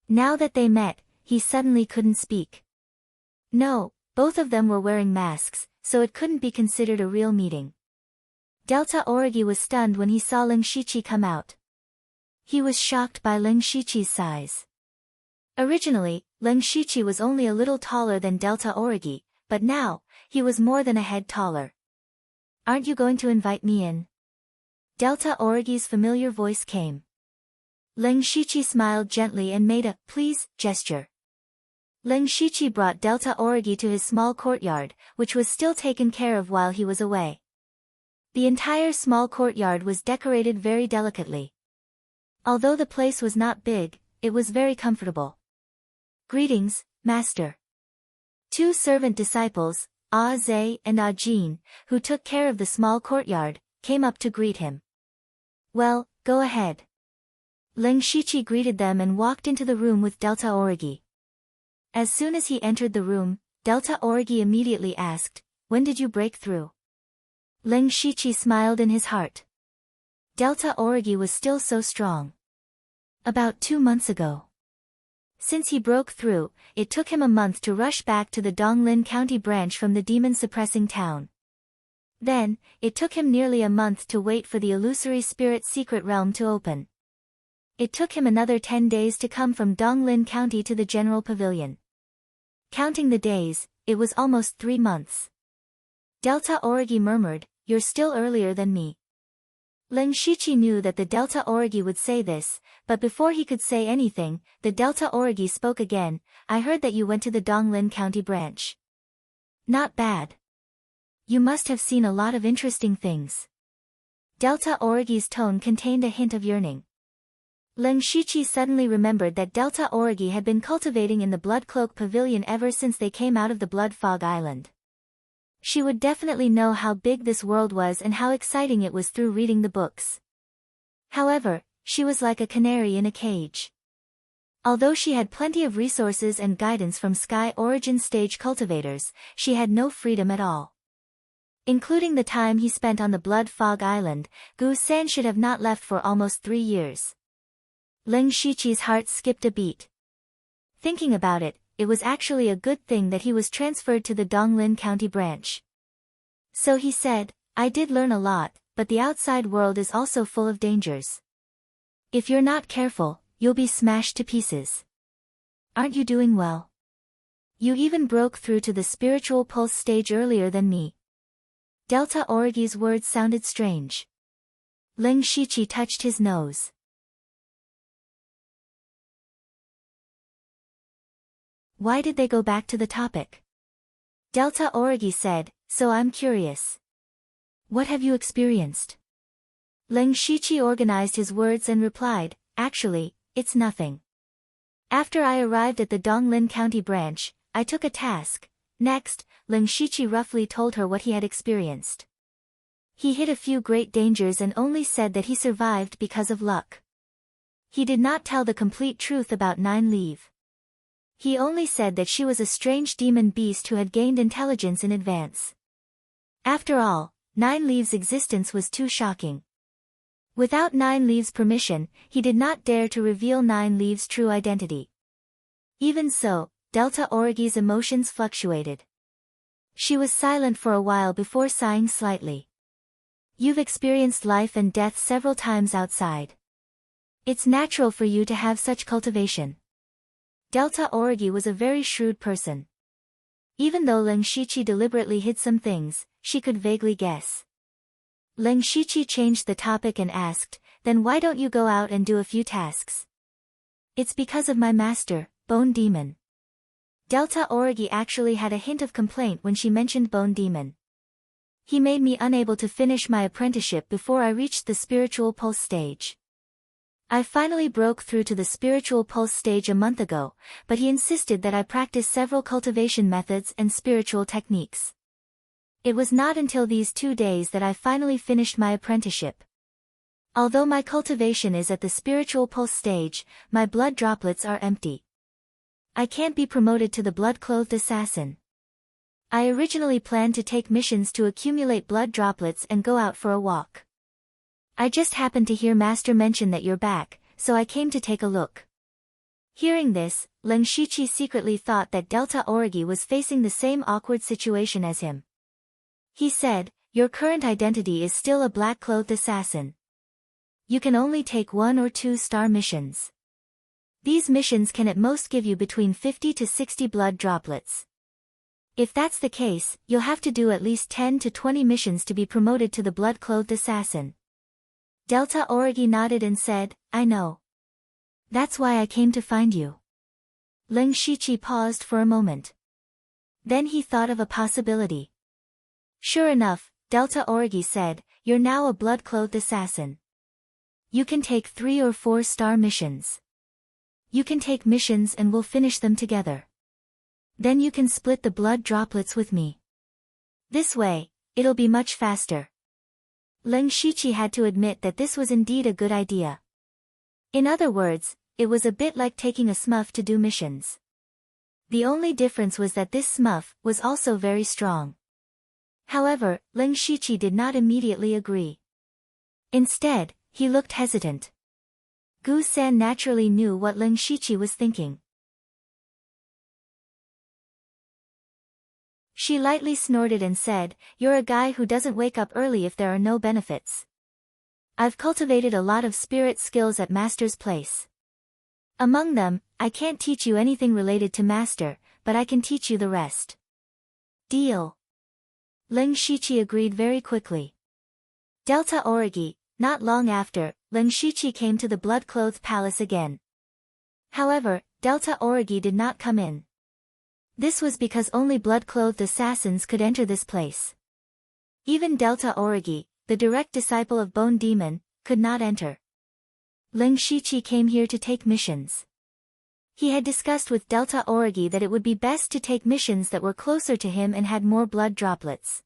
Now that they met, he suddenly couldn't speak. No, both of them were wearing masks, so it couldn't be considered a real meeting. Delta Origi was stunned when he saw Ling Shiqi come out. He was shocked by Ling Shiqi's size. Originally, Ling Shiqi was only a little taller than Delta Origi, but now, he was more than a head taller. "Aren't you going to invite me in?" Delta Origi's familiar voice came. Ling Shiqi smiled gently and made a "please" gesture. Ling Shiqi brought Delta Origi to his small courtyard, which was still taken care of while he was away. The entire small courtyard was decorated very delicately. Although the place was not big, it was very comfortable. "Greetings, Master." 2 servant disciples, Ah Zhe and Ah Jin, who took care of the small courtyard, came up to greet him. "Well, go ahead." Ling Shiqi greeted them and walked into the room with Delta Origi. As soon as he entered the room, Delta Origi immediately asked, "When did you break through?" Ling Shiqi smiled in his heart. Delta Origi was still so strong. "About 2 months ago." Since he broke through, it took him a month to rush back to the Donglin County branch from the demon-suppressing town. Then, it took him nearly a month to wait for the illusory spirit secret realm to open. It took him another 10 days to come from Donglin County to the General Pavilion. Counting the days, it was almost 3 months. Delta Origi murmured, "You're still earlier than me." Ling Shiqi knew that the Delta Origi would say this, but before he could say anything, the Delta Origi spoke again, "I heard that you went to the Donglin County branch." "Not bad. You must have seen a lot of interesting things." Delta Origi's tone contained a hint of yearning. Ling Shiqi suddenly remembered that Delta Origi had been cultivating in the Blood Cloak Pavilion ever since they came out of the Blood Fog Island. She would definitely know how big this world was and how exciting it was through reading the books. However, she was like a canary in a cage. Although she had plenty of resources and guidance from Sky Origin stage cultivators, she had no freedom at all. Including the time he spent on the Blood Fog Island, Gu San should have not left for almost 3 years. Ling Shiqi's heart skipped a beat. Thinking about it, it was actually a good thing that he was transferred to the Donglin County branch. So he said, "I did learn a lot, but the outside world is also full of dangers. If you're not careful, you'll be smashed to pieces." Aren't you doing well? You even broke through to the spiritual pulse stage earlier than me. Delta Origi's words sounded strange. Ling Shiqi touched his nose. Why did they go back to the topic? Delta Origi said, so I'm curious. What have you experienced? Ling Shiqi organized his words and replied, actually, it's nothing. After I arrived at the Donglin County branch, I took a task. Next, Ling Shiqi roughly told her what he had experienced. He hit a few great dangers and only said that he survived because of luck. He did not tell the complete truth about Nine Leaf. He only said that she was a strange demon beast who had gained intelligence in advance. After all, Nine Leaf's existence was too shocking. Without Nine Leaf's permission, he did not dare to reveal Nine Leaf's true identity. Even so, Delta Origi's emotions fluctuated. She was silent for a while before sighing slightly. You've experienced life and death several times outside. It's natural for you to have such cultivation. Delta Origi was a very shrewd person. Even though Ling Shiqi deliberately hid some things, she could vaguely guess. Ling Shiqi changed the topic and asked, then why don't you go out and do a few tasks? It's because of my master, Bone Demon. Delta Origi actually had a hint of complaint when she mentioned Bone Demon. He made me unable to finish my apprenticeship before I reached the spiritual pulse stage. I finally broke through to the spiritual pulse stage a month ago, but he insisted that I practice several cultivation methods and spiritual techniques. It was not until these 2 days that I finally finished my apprenticeship. Although my cultivation is at the spiritual pulse stage, my blood droplets are empty. I can't be promoted to the blood-clothed assassin. I originally planned to take missions to accumulate blood droplets and go out for a walk. I just happened to hear Master mention that you're back, so I came to take a look. Hearing this, Ling Shiqi secretly thought that Delta Origi was facing the same awkward situation as him. He said, your current identity is still a black-clothed assassin. You can only take 1 or 2 star missions. These missions can at most give you between 50 to 60 blood droplets. If that's the case, you'll have to do at least 10 to 20 missions to be promoted to the blood-clothed assassin. Delta Origi nodded and said, I know. That's why I came to find you. Ling Shiqi paused for a moment. Then he thought of a possibility. Sure enough, Delta Origi said, you're now a blood-clothed assassin. You can take 3 or 4 star missions. You can take missions and we'll finish them together. Then you can split the blood droplets with me. This way, it'll be much faster. Ling Shiqi had to admit that this was indeed a good idea. In other words, it was a bit like taking a smurf to do missions. The only difference was that this smurf was also very strong. However, Ling Shiqi did not immediately agree. Instead, he looked hesitant. Gu San naturally knew what Ling Shiqi was thinking. She lightly snorted and said, you're a guy who doesn't wake up early if there are no benefits. I've cultivated a lot of spirit skills at Master's place. Among them, I can't teach you anything related to Master, but I can teach you the rest. Deal. Ling Shiqi agreed very quickly. Delta Origi, not long after, Ling Shiqi came to the blood-clothed palace again. However, Delta Origi did not come in. This was because only blood-clothed assassins could enter this place. Even Delta Origi, the direct disciple of Bone Demon, could not enter. Ling Shiqi came here to take missions. He had discussed with Delta Origi that it would be best to take missions that were closer to him and had more blood droplets.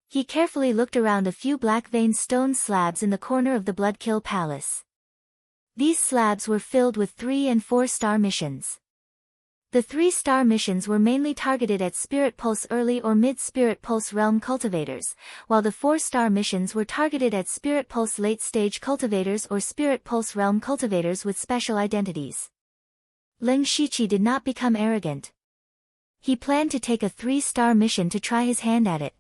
He carefully looked around a few black-veined stone slabs in the corner of the Bloodkill Palace. These slabs were filled with 3 and 4 star missions. The 3-star missions were mainly targeted at Spirit Pulse early or mid-Spirit Pulse realm cultivators, while the 4-star missions were targeted at Spirit Pulse late-stage cultivators or Spirit Pulse realm cultivators with special identities. Ling Shiqi did not become arrogant. He planned to take a 3-star mission to try his hand at it.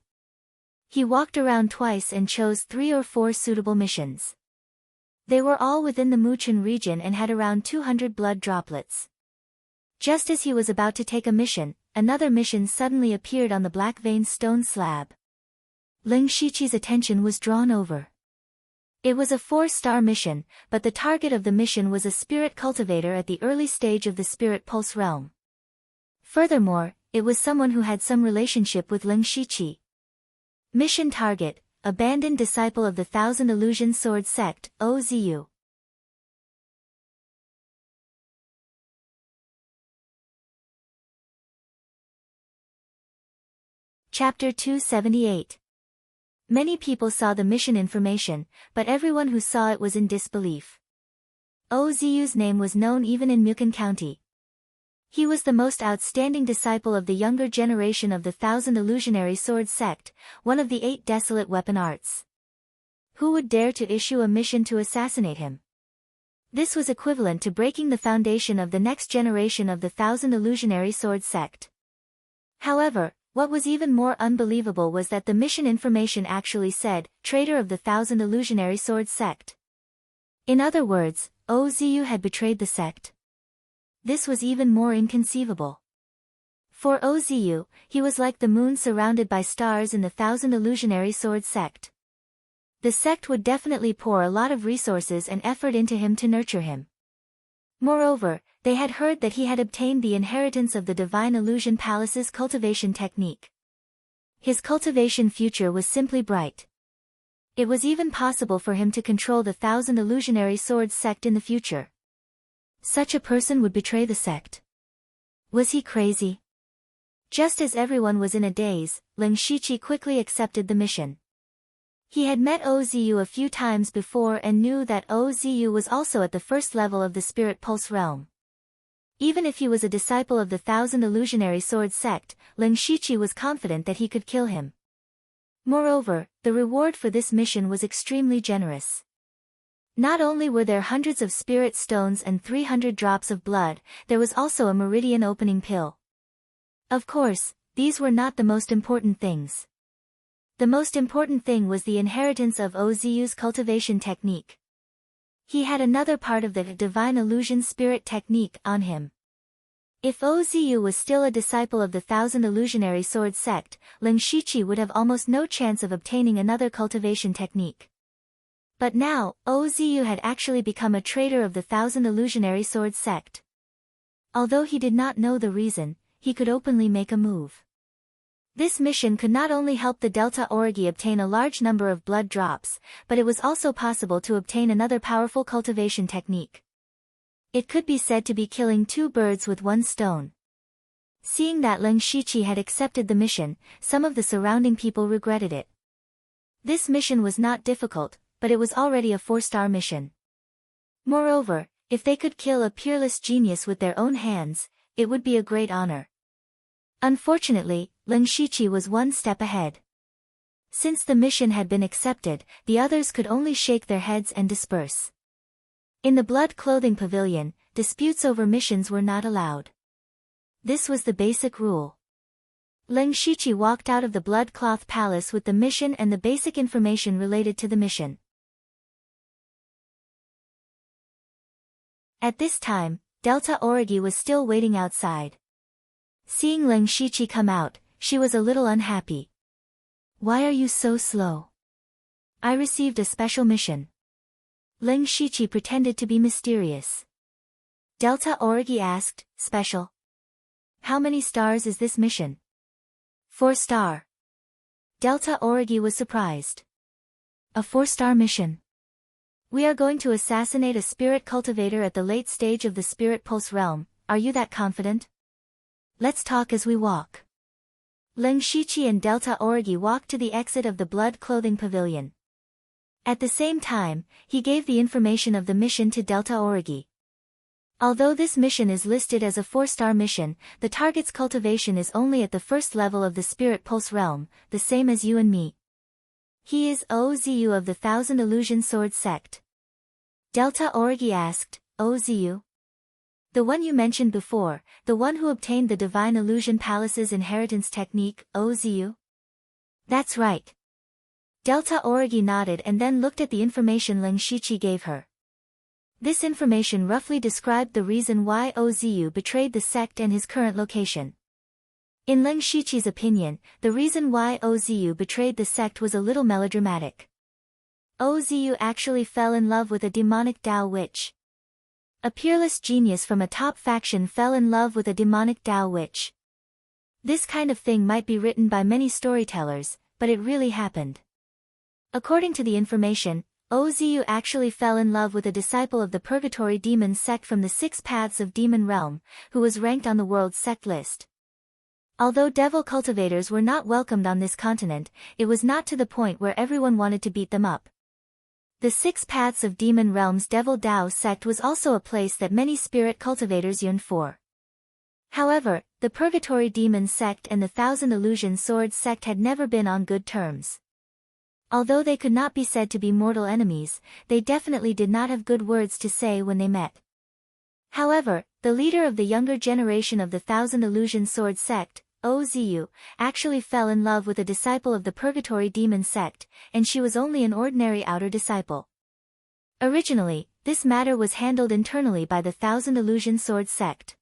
He walked around twice and chose 3 or 4 suitable missions. They were all within the Muchen region and had around 200 blood droplets. Just as he was about to take a mission, another mission suddenly appeared on the black veined stone slab. Ling Shiqi's attention was drawn over. It was a 4-star mission, but the target of the mission was a spirit cultivator at the early stage of the spirit pulse realm. Furthermore, it was someone who had some relationship with Ling Shiqi. Mission target: abandoned disciple of the Thousand Illusion Sword Sect, OZU. Chapter 278. Many people saw the mission information, but everyone who saw it was in disbelief. OZU's name was known even in Mukon County. He was the most outstanding disciple of the younger generation of the Thousand Illusionary Sword Sect, one of the 8 desolate weapon arts. Who would dare to issue a mission to assassinate him? This was equivalent to breaking the foundation of the next generation of the Thousand Illusionary Sword Sect. However, what was even more unbelievable was that the mission information actually said, traitor of the Thousand Illusionary Sword Sect. In other words, OZU had betrayed the sect. This was even more inconceivable. For OZU, he was like the moon surrounded by stars in the Thousand Illusionary Sword Sect. The sect would definitely pour a lot of resources and effort into him to nurture him. Moreover, they had heard that he had obtained the inheritance of the Divine Illusion Palace's cultivation technique. His cultivation future was simply bright. It was even possible for him to control the Thousand Illusionary Sword Sect in the future. Such a person would betray the sect. Was he crazy? Just as everyone was in a daze, Ling Shiqi quickly accepted the mission. He had met OZU a few times before and knew that OZU was also at the first level of the Spirit Pulse realm. Even if he was a disciple of the Thousand Illusionary Sword Sect, Ling Shiqi was confident that he could kill him. Moreover, the reward for this mission was extremely generous. Not only were there hundreds of spirit stones and 300 drops of blood, there was also a meridian opening pill. Of course, these were not the most important things. The most important thing was the inheritance of OZU's cultivation technique. He had another part of the Divine Illusion Spirit technique on him. If OZU was still a disciple of the Thousand Illusionary Sword Sect, Ling Shiqi would have almost no chance of obtaining another cultivation technique. But now, OZU had actually become a traitor of the Thousand Illusionary Sword Sect. Although he did not know the reason, he could openly make a move. This mission could not only help the Delta Origi obtain a large number of blood drops, but it was also possible to obtain another powerful cultivation technique. It could be said to be killing 2 birds with 1 stone. Seeing that Ling Shiqi had accepted the mission, some of the surrounding people regretted it. This mission was not difficult, but it was already a 4-star mission. Moreover, if they could kill a peerless genius with their own hands, it would be a great honor. Unfortunately, Ling Shiqi was 1 step ahead. Since the mission had been accepted, the others could only shake their heads and disperse. In the blood clothing pavilion, disputes over missions were not allowed. This was the basic rule. Ling Shiqi walked out of the blood cloth palace with the mission and the basic information related to the mission. At this time, Delta Origi was still waiting outside. Seeing Ling Shiqi come out, she was a little unhappy. Why are you so slow? I received a special mission. Ling Shiqi pretended to be mysterious. Delta Origi asked, special? How many stars is this mission? 4-star. Delta Origi was surprised. A 4-star mission. We are going to assassinate a spirit cultivator at the late stage of the Spirit Pulse realm, are you that confident? Let's talk as we walk. Ling Shiqi and Delta Origi walked to the exit of the blood clothing pavilion. At the same time, he gave the information of the mission to Delta Origi. Although this mission is listed as a 4-star mission, the target's cultivation is only at the first level of the Spirit Pulse realm, the same as you and me. He is OZU of the Thousand Illusion Sword Sect. Delta Origi asked, OZU? The one you mentioned before, the one who obtained the Divine Illusion Palace's inheritance technique, OZU? That's right. Delta Origi nodded and then looked at the information Ling Shiqi gave her. This information roughly described the reason why Ozu betrayed the sect and his current location. In Leng Shiqi's opinion, the reason why Ozu betrayed the sect was a little melodramatic. Ozu actually fell in love with a demonic Dao witch. A peerless genius from a top faction fell in love with a demonic Dao witch. This kind of thing might be written by many storytellers, but it really happened. According to the information, Ozu actually fell in love with a disciple of the Purgatory Demon sect from the 6 Paths of Demon Realm, who was ranked on the world's sect list. Although devil cultivators were not welcomed on this continent, it was not to the point where everyone wanted to beat them up. The 6 Paths of Demon Realm's Devil Dao sect was also a place that many spirit cultivators yearned for. However, the Purgatory Demon sect and the Thousand Illusion Sword sect had never been on good terms. Although they could not be said to be mortal enemies, they definitely did not have good words to say when they met. However, the leader of the younger generation of the Thousand Illusion Sword sect, Ozu, actually fell in love with a disciple of the Purgatory Demon sect, and she was only an ordinary outer disciple. Originally, this matter was handled internally by the Thousand Illusion Sword sect.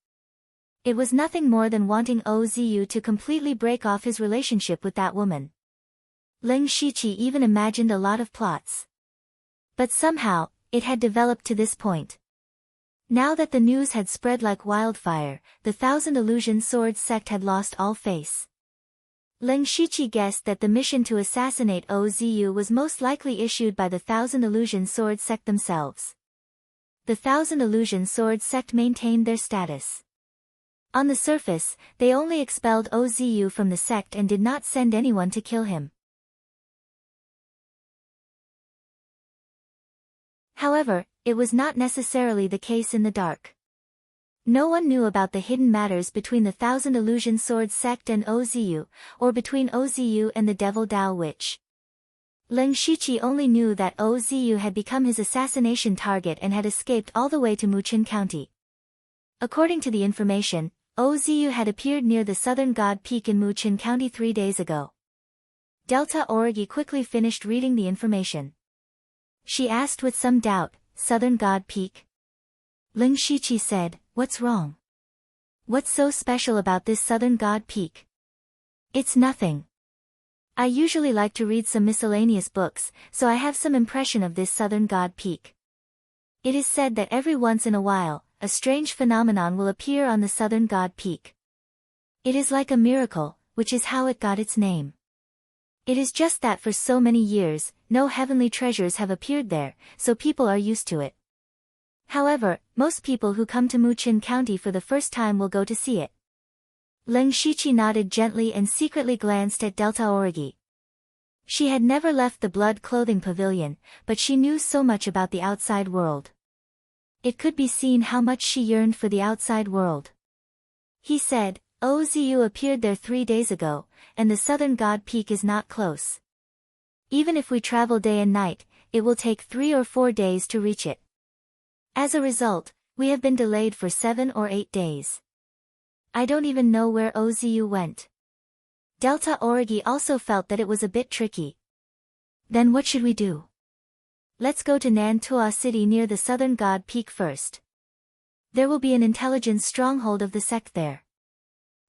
It was nothing more than wanting Ozu to completely break off his relationship with that woman. Leng Shiqi even imagined a lot of plots. But somehow, it had developed to this point. Now that the news had spread like wildfire, the Thousand Illusion Sword sect had lost all face. Leng Shiqi guessed that the mission to assassinate Ozu was most likely issued by the Thousand Illusion Sword sect themselves. The Thousand Illusion Sword sect maintained their status. On the surface, they only expelled Ozu from the sect and did not send anyone to kill him. However, it was not necessarily the case in the dark. No one knew about the hidden matters between the Thousand Illusion Sword sect and Ozu, or between Ozu and the Devil Dao witch. Leng Shiqi only knew that Ozu had become his assassination target and had escaped all the way to Muqin County. According to the information, Ozu had appeared near the Southern God Peak in Muqin County 3 days ago. Delta Origi quickly finished reading the information. She asked with some doubt, Southern God Peak? Leng Shiqi said, what's wrong? What's so special about this Southern God Peak? It's nothing. I usually like to read some miscellaneous books, so I have some impression of this Southern God Peak. It is said that every once in a while, a strange phenomenon will appear on the Southern God Peak. It is like a miracle, which is how it got its name. It is just that for so many years, no heavenly treasures have appeared there, so people are used to it. However, most people who come to Muqin County for the first time will go to see it. Leng Shiqi nodded gently and secretly glanced at Delta Origi. She had never left the blood clothing pavilion, but she knew so much about the outside world. It could be seen how much she yearned for the outside world. He said, Ozu appeared there 3 days ago, and the Southern God Peak is not close. Even if we travel day and night, it will take 3 or 4 days to reach it. As a result, we have been delayed for 7 or 8 days. I don't even know where Ozu went. Delta Origi also felt that it was a bit tricky. Then what should we do? Let's go to Nantua City near the Southern God Peak first. There will be an intelligence stronghold of the sect there.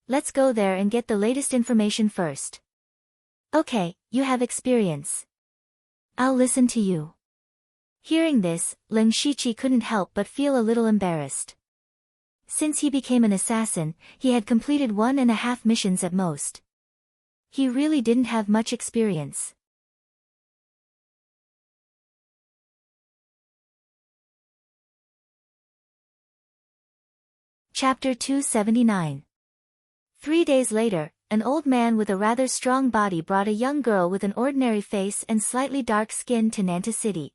Let's go there and get the latest information first. Okay, you have experience. I'll listen to you. Hearing this, Leng Shiqi couldn't help but feel a little embarrassed. Since he became an assassin, he had completed 1.5 missions at most. He really didn't have much experience. Chapter 279. 3 days later, an old man with a rather strong body brought a young girl with an ordinary face and slightly dark skin to Nanta City.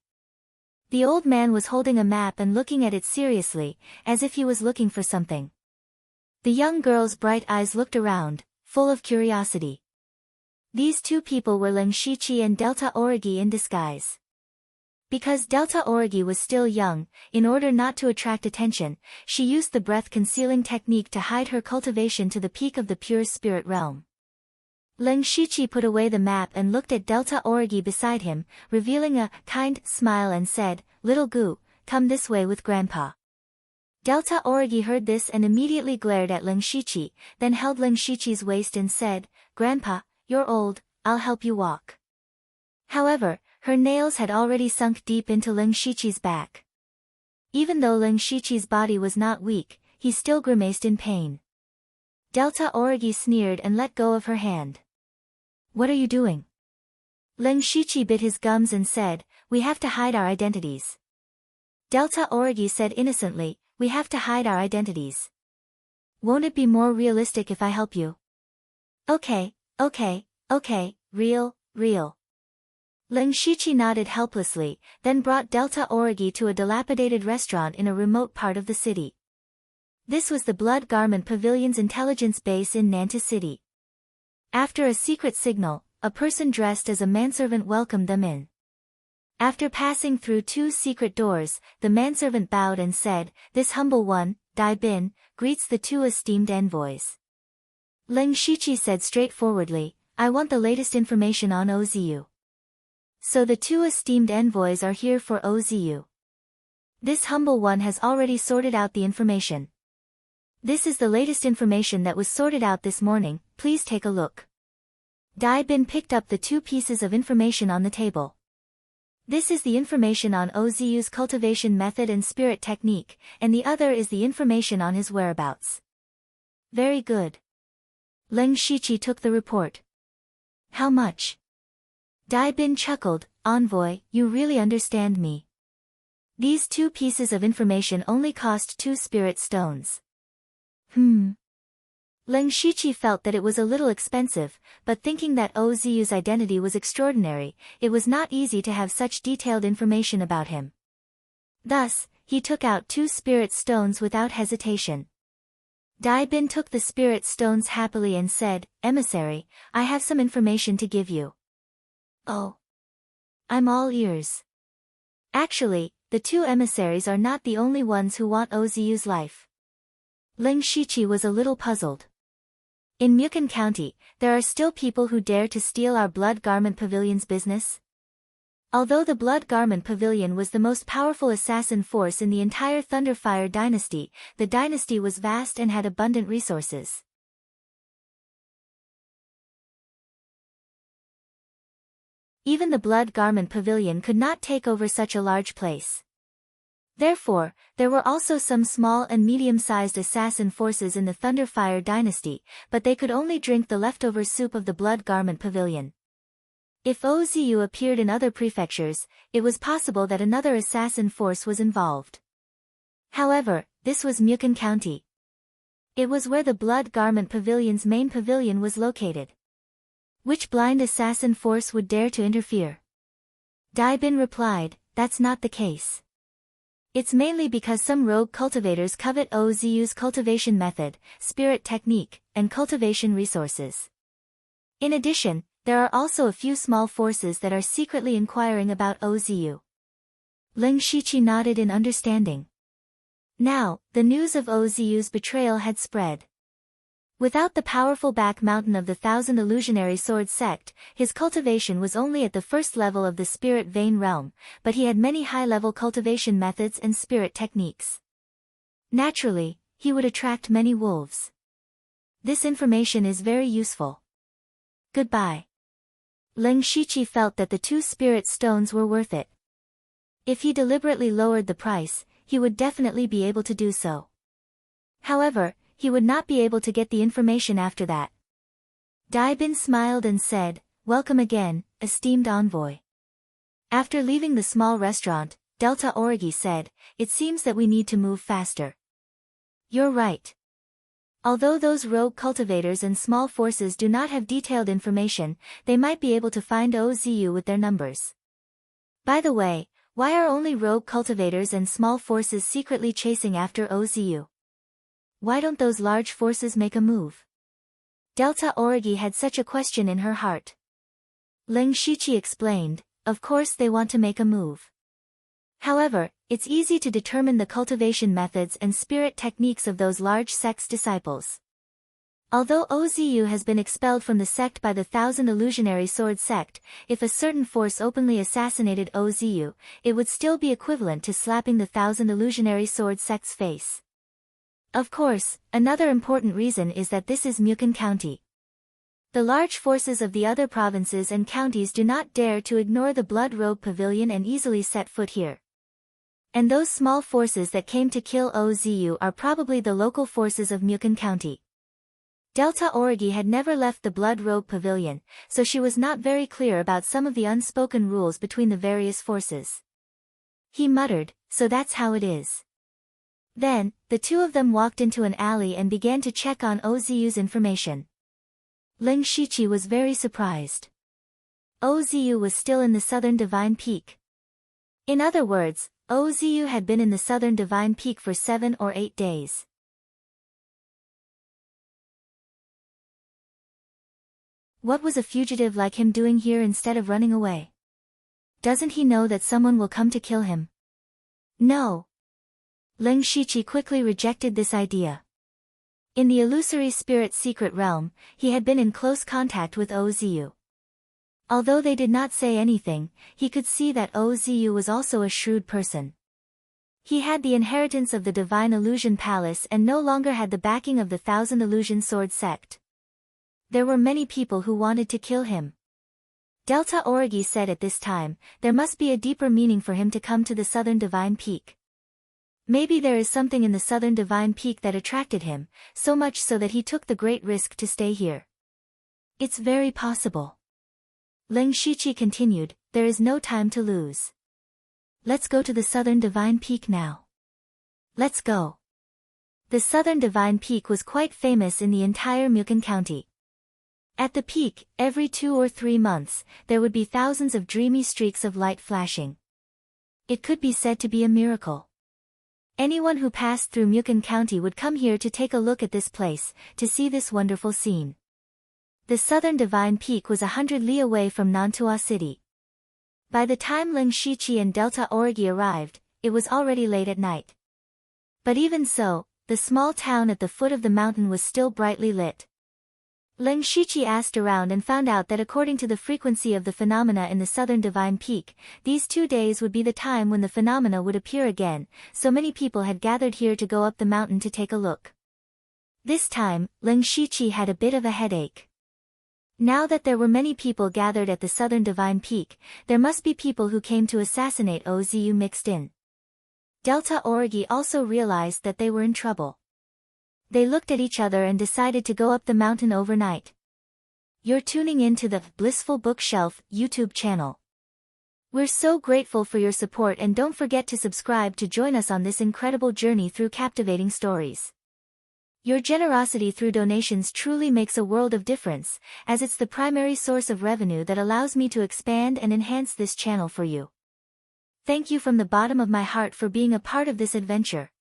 The old man was holding a map and looking at it seriously, as if he was looking for something. The young girl's bright eyes looked around, full of curiosity. These 2 people were Leng Shiqi and Delta Origi in disguise. Because Delta Origi was still young, in order not to attract attention, she used the breath-concealing technique to hide her cultivation to the peak of the pure spirit realm. Leng Shiqi put away the map and looked at Delta Origi beside him, revealing a kind smile and said, "Little Gu, come this way with Grandpa. Delta Origi heard this and immediately glared at Ling Shiqi, then held Ling Shiqi's waist and said, Grandpa, you're old, I'll help you walk. However, her nails had already sunk deep into Ling Shiqi's back. Even though Ling Shiqi's body was not weak, he still grimaced in pain. Delta Origi sneered and let go of her hand. What are you doing? Ling Shiqi bit his gums and said, we have to hide our identities. Delta Origi said innocently, we have to hide our identities. Won't it be more realistic if I help you? Okay, real. Ling Shiqi nodded helplessly, then brought Delta Origi to a dilapidated restaurant in a remote part of the city. This was the Blood Garment Pavilion's intelligence base in Nanta City. After a secret signal, a person dressed as a manservant welcomed them in. After passing through 2 secret doors, the manservant bowed and said, this humble one, Dai Bin, greets the 2 esteemed envoys. Ling Shiqi said straightforwardly, I want the latest information on Ozu. So the 2 esteemed envoys are here for Ozu. This humble one has already sorted out the information. This is the latest information that was sorted out this morning, please take a look. Dai Bin picked up the 2 pieces of information on the table. This is the information on Ozu's cultivation method and spirit technique, and the other is the information on his whereabouts. Very good. Ling Shiqi took the report. How much? Dai Bin chuckled, Envoy, you really understand me. These 2 pieces of information only cost 2 spirit stones. Ling Shiqi felt that it was a little expensive, but thinking that Ozu's identity was extraordinary, it was not easy to have such detailed information about him. Thus, he took out 2 spirit stones without hesitation. Dai Bin took the spirit stones happily and said, Emissary, I have some information to give you. Oh. I'm all ears. Actually, the 2 emissaries are not the only ones who want Ozu's life. Ling Shiqi was a little puzzled. In Mukon County, there are still people who dare to steal our Blood Garment Pavilion's business? Although the Blood Garment Pavilion was the most powerful assassin force in the entire Thunderfire dynasty, the dynasty was vast and had abundant resources. Even the Blood Garment Pavilion could not take over such a large place. Therefore, there were also some small and medium-sized assassin forces in the Thunderfire dynasty, but they could only drink the leftover soup of the Blood Garment Pavilion. If Ozu appeared in other prefectures, it was possible that another assassin force was involved. However, this was Mukon County. It was where the Blood Garment Pavilion's main pavilion was located. Which blind assassin force would dare to interfere? Dai Bin replied, that's not the case. It's mainly because some rogue cultivators covet Ozu's cultivation method, spirit technique, and cultivation resources. In addition, there are also a few small forces that are secretly inquiring about Ozu. Ling Shiqi nodded in understanding. Now, the news of Ozu's betrayal had spread. Without the powerful back mountain of the Thousand Illusionary Sword sect, his cultivation was only at the first level of the spirit vein realm, but he had many high-level cultivation methods and spirit techniques. Naturally, he would attract many wolves. This information is very useful. Goodbye. Ling Shiqi felt that the 2 spirit stones were worth it. If he deliberately lowered the price, he would definitely be able to do so. However, he would not be able to get the information after that. Dai Bin smiled and said, Welcome again, esteemed envoy. After leaving the small restaurant, Delta Origi said, It seems that we need to move faster. You're right. Although those rogue cultivators and small forces do not have detailed information, they might be able to find Ozu with their numbers. By the way, why are only rogue cultivators and small forces secretly chasing after Ozu? Why don't those large forces make a move? Delta Origi had such a question in her heart. Ling Shiqi explained, Of course they want to make a move. However, it's easy to determine the cultivation methods and spirit techniques of those large sect's disciples. Although Ozu has been expelled from the sect by the Thousand Illusionary Sword sect, if a certain force openly assassinated Ozu, it would still be equivalent to slapping the Thousand Illusionary Sword sect's face. Of course, another important reason is that this is Mukon County. The large forces of the other provinces and counties do not dare to ignore the Blood Robe Pavilion and easily set foot here. And those small forces that came to kill Ozu are probably the local forces of Mukon County. Delta Origi had never left the Blood Robe Pavilion, so she was not very clear about some of the unspoken rules between the various forces. He muttered, "So that's how it is." Then, the two of them walked into an alley and began to check on Ozu's information. Ling Shiqi was very surprised. Ozu was still in the Southern Divine Peak. In other words, Ozu had been in the Southern Divine Peak for 7 or 8 days. What was a fugitive like him doing here instead of running away? Doesn't he know that someone will come to kill him? No. Ling Shiqi quickly rejected this idea. In the illusory spirit secret realm, he had been in close contact with Ozu. Although they did not say anything, he could see that Ozu was also a shrewd person. He had the inheritance of the Divine Illusion Palace and no longer had the backing of the Thousand Illusion Sword sect. There were many people who wanted to kill him. Delta Origi said at this time, there must be a deeper meaning for him to come to the Southern Divine Peak. Maybe there is something in the Southern Divine Peak that attracted him, so much so that he took the great risk to stay here. It's very possible. Ling Shiqi continued, there is no time to lose. Let's go to the Southern Divine Peak now. Let's go. The Southern Divine Peak was quite famous in the entire Mukon County. At the peak, every 2 or 3 months, there would be thousands of dreamy streaks of light flashing. It could be said to be a miracle. Anyone who passed through Mukon County would come here to take a look at this place, to see this wonderful scene. The Southern Divine Peak was 100 li away from Nantua City. By the time Ling Shiqi and Delta Origi arrived, it was already late at night. But even so, the small town at the foot of the mountain was still brightly lit. Ling Shiqi asked around and found out that according to the frequency of the phenomena in the Southern Divine Peak, these 2 days would be the time when the phenomena would appear again, so many people had gathered here to go up the mountain to take a look. This time, Ling Shiqi had a bit of a headache. Now that there were many people gathered at the Southern Divine Peak, there must be people who came to assassinate Ozu mixed in. Delta Origi also realized that they were in trouble. They looked at each other and decided to go up the mountain overnight. You're tuning in to the Blissful Bookshelf YouTube channel. We're so grateful for your support and don't forget to subscribe to join us on this incredible journey through captivating stories. Your generosity through donations truly makes a world of difference, as it's the primary source of revenue that allows me to expand and enhance this channel for you. Thank you from the bottom of my heart for being a part of this adventure.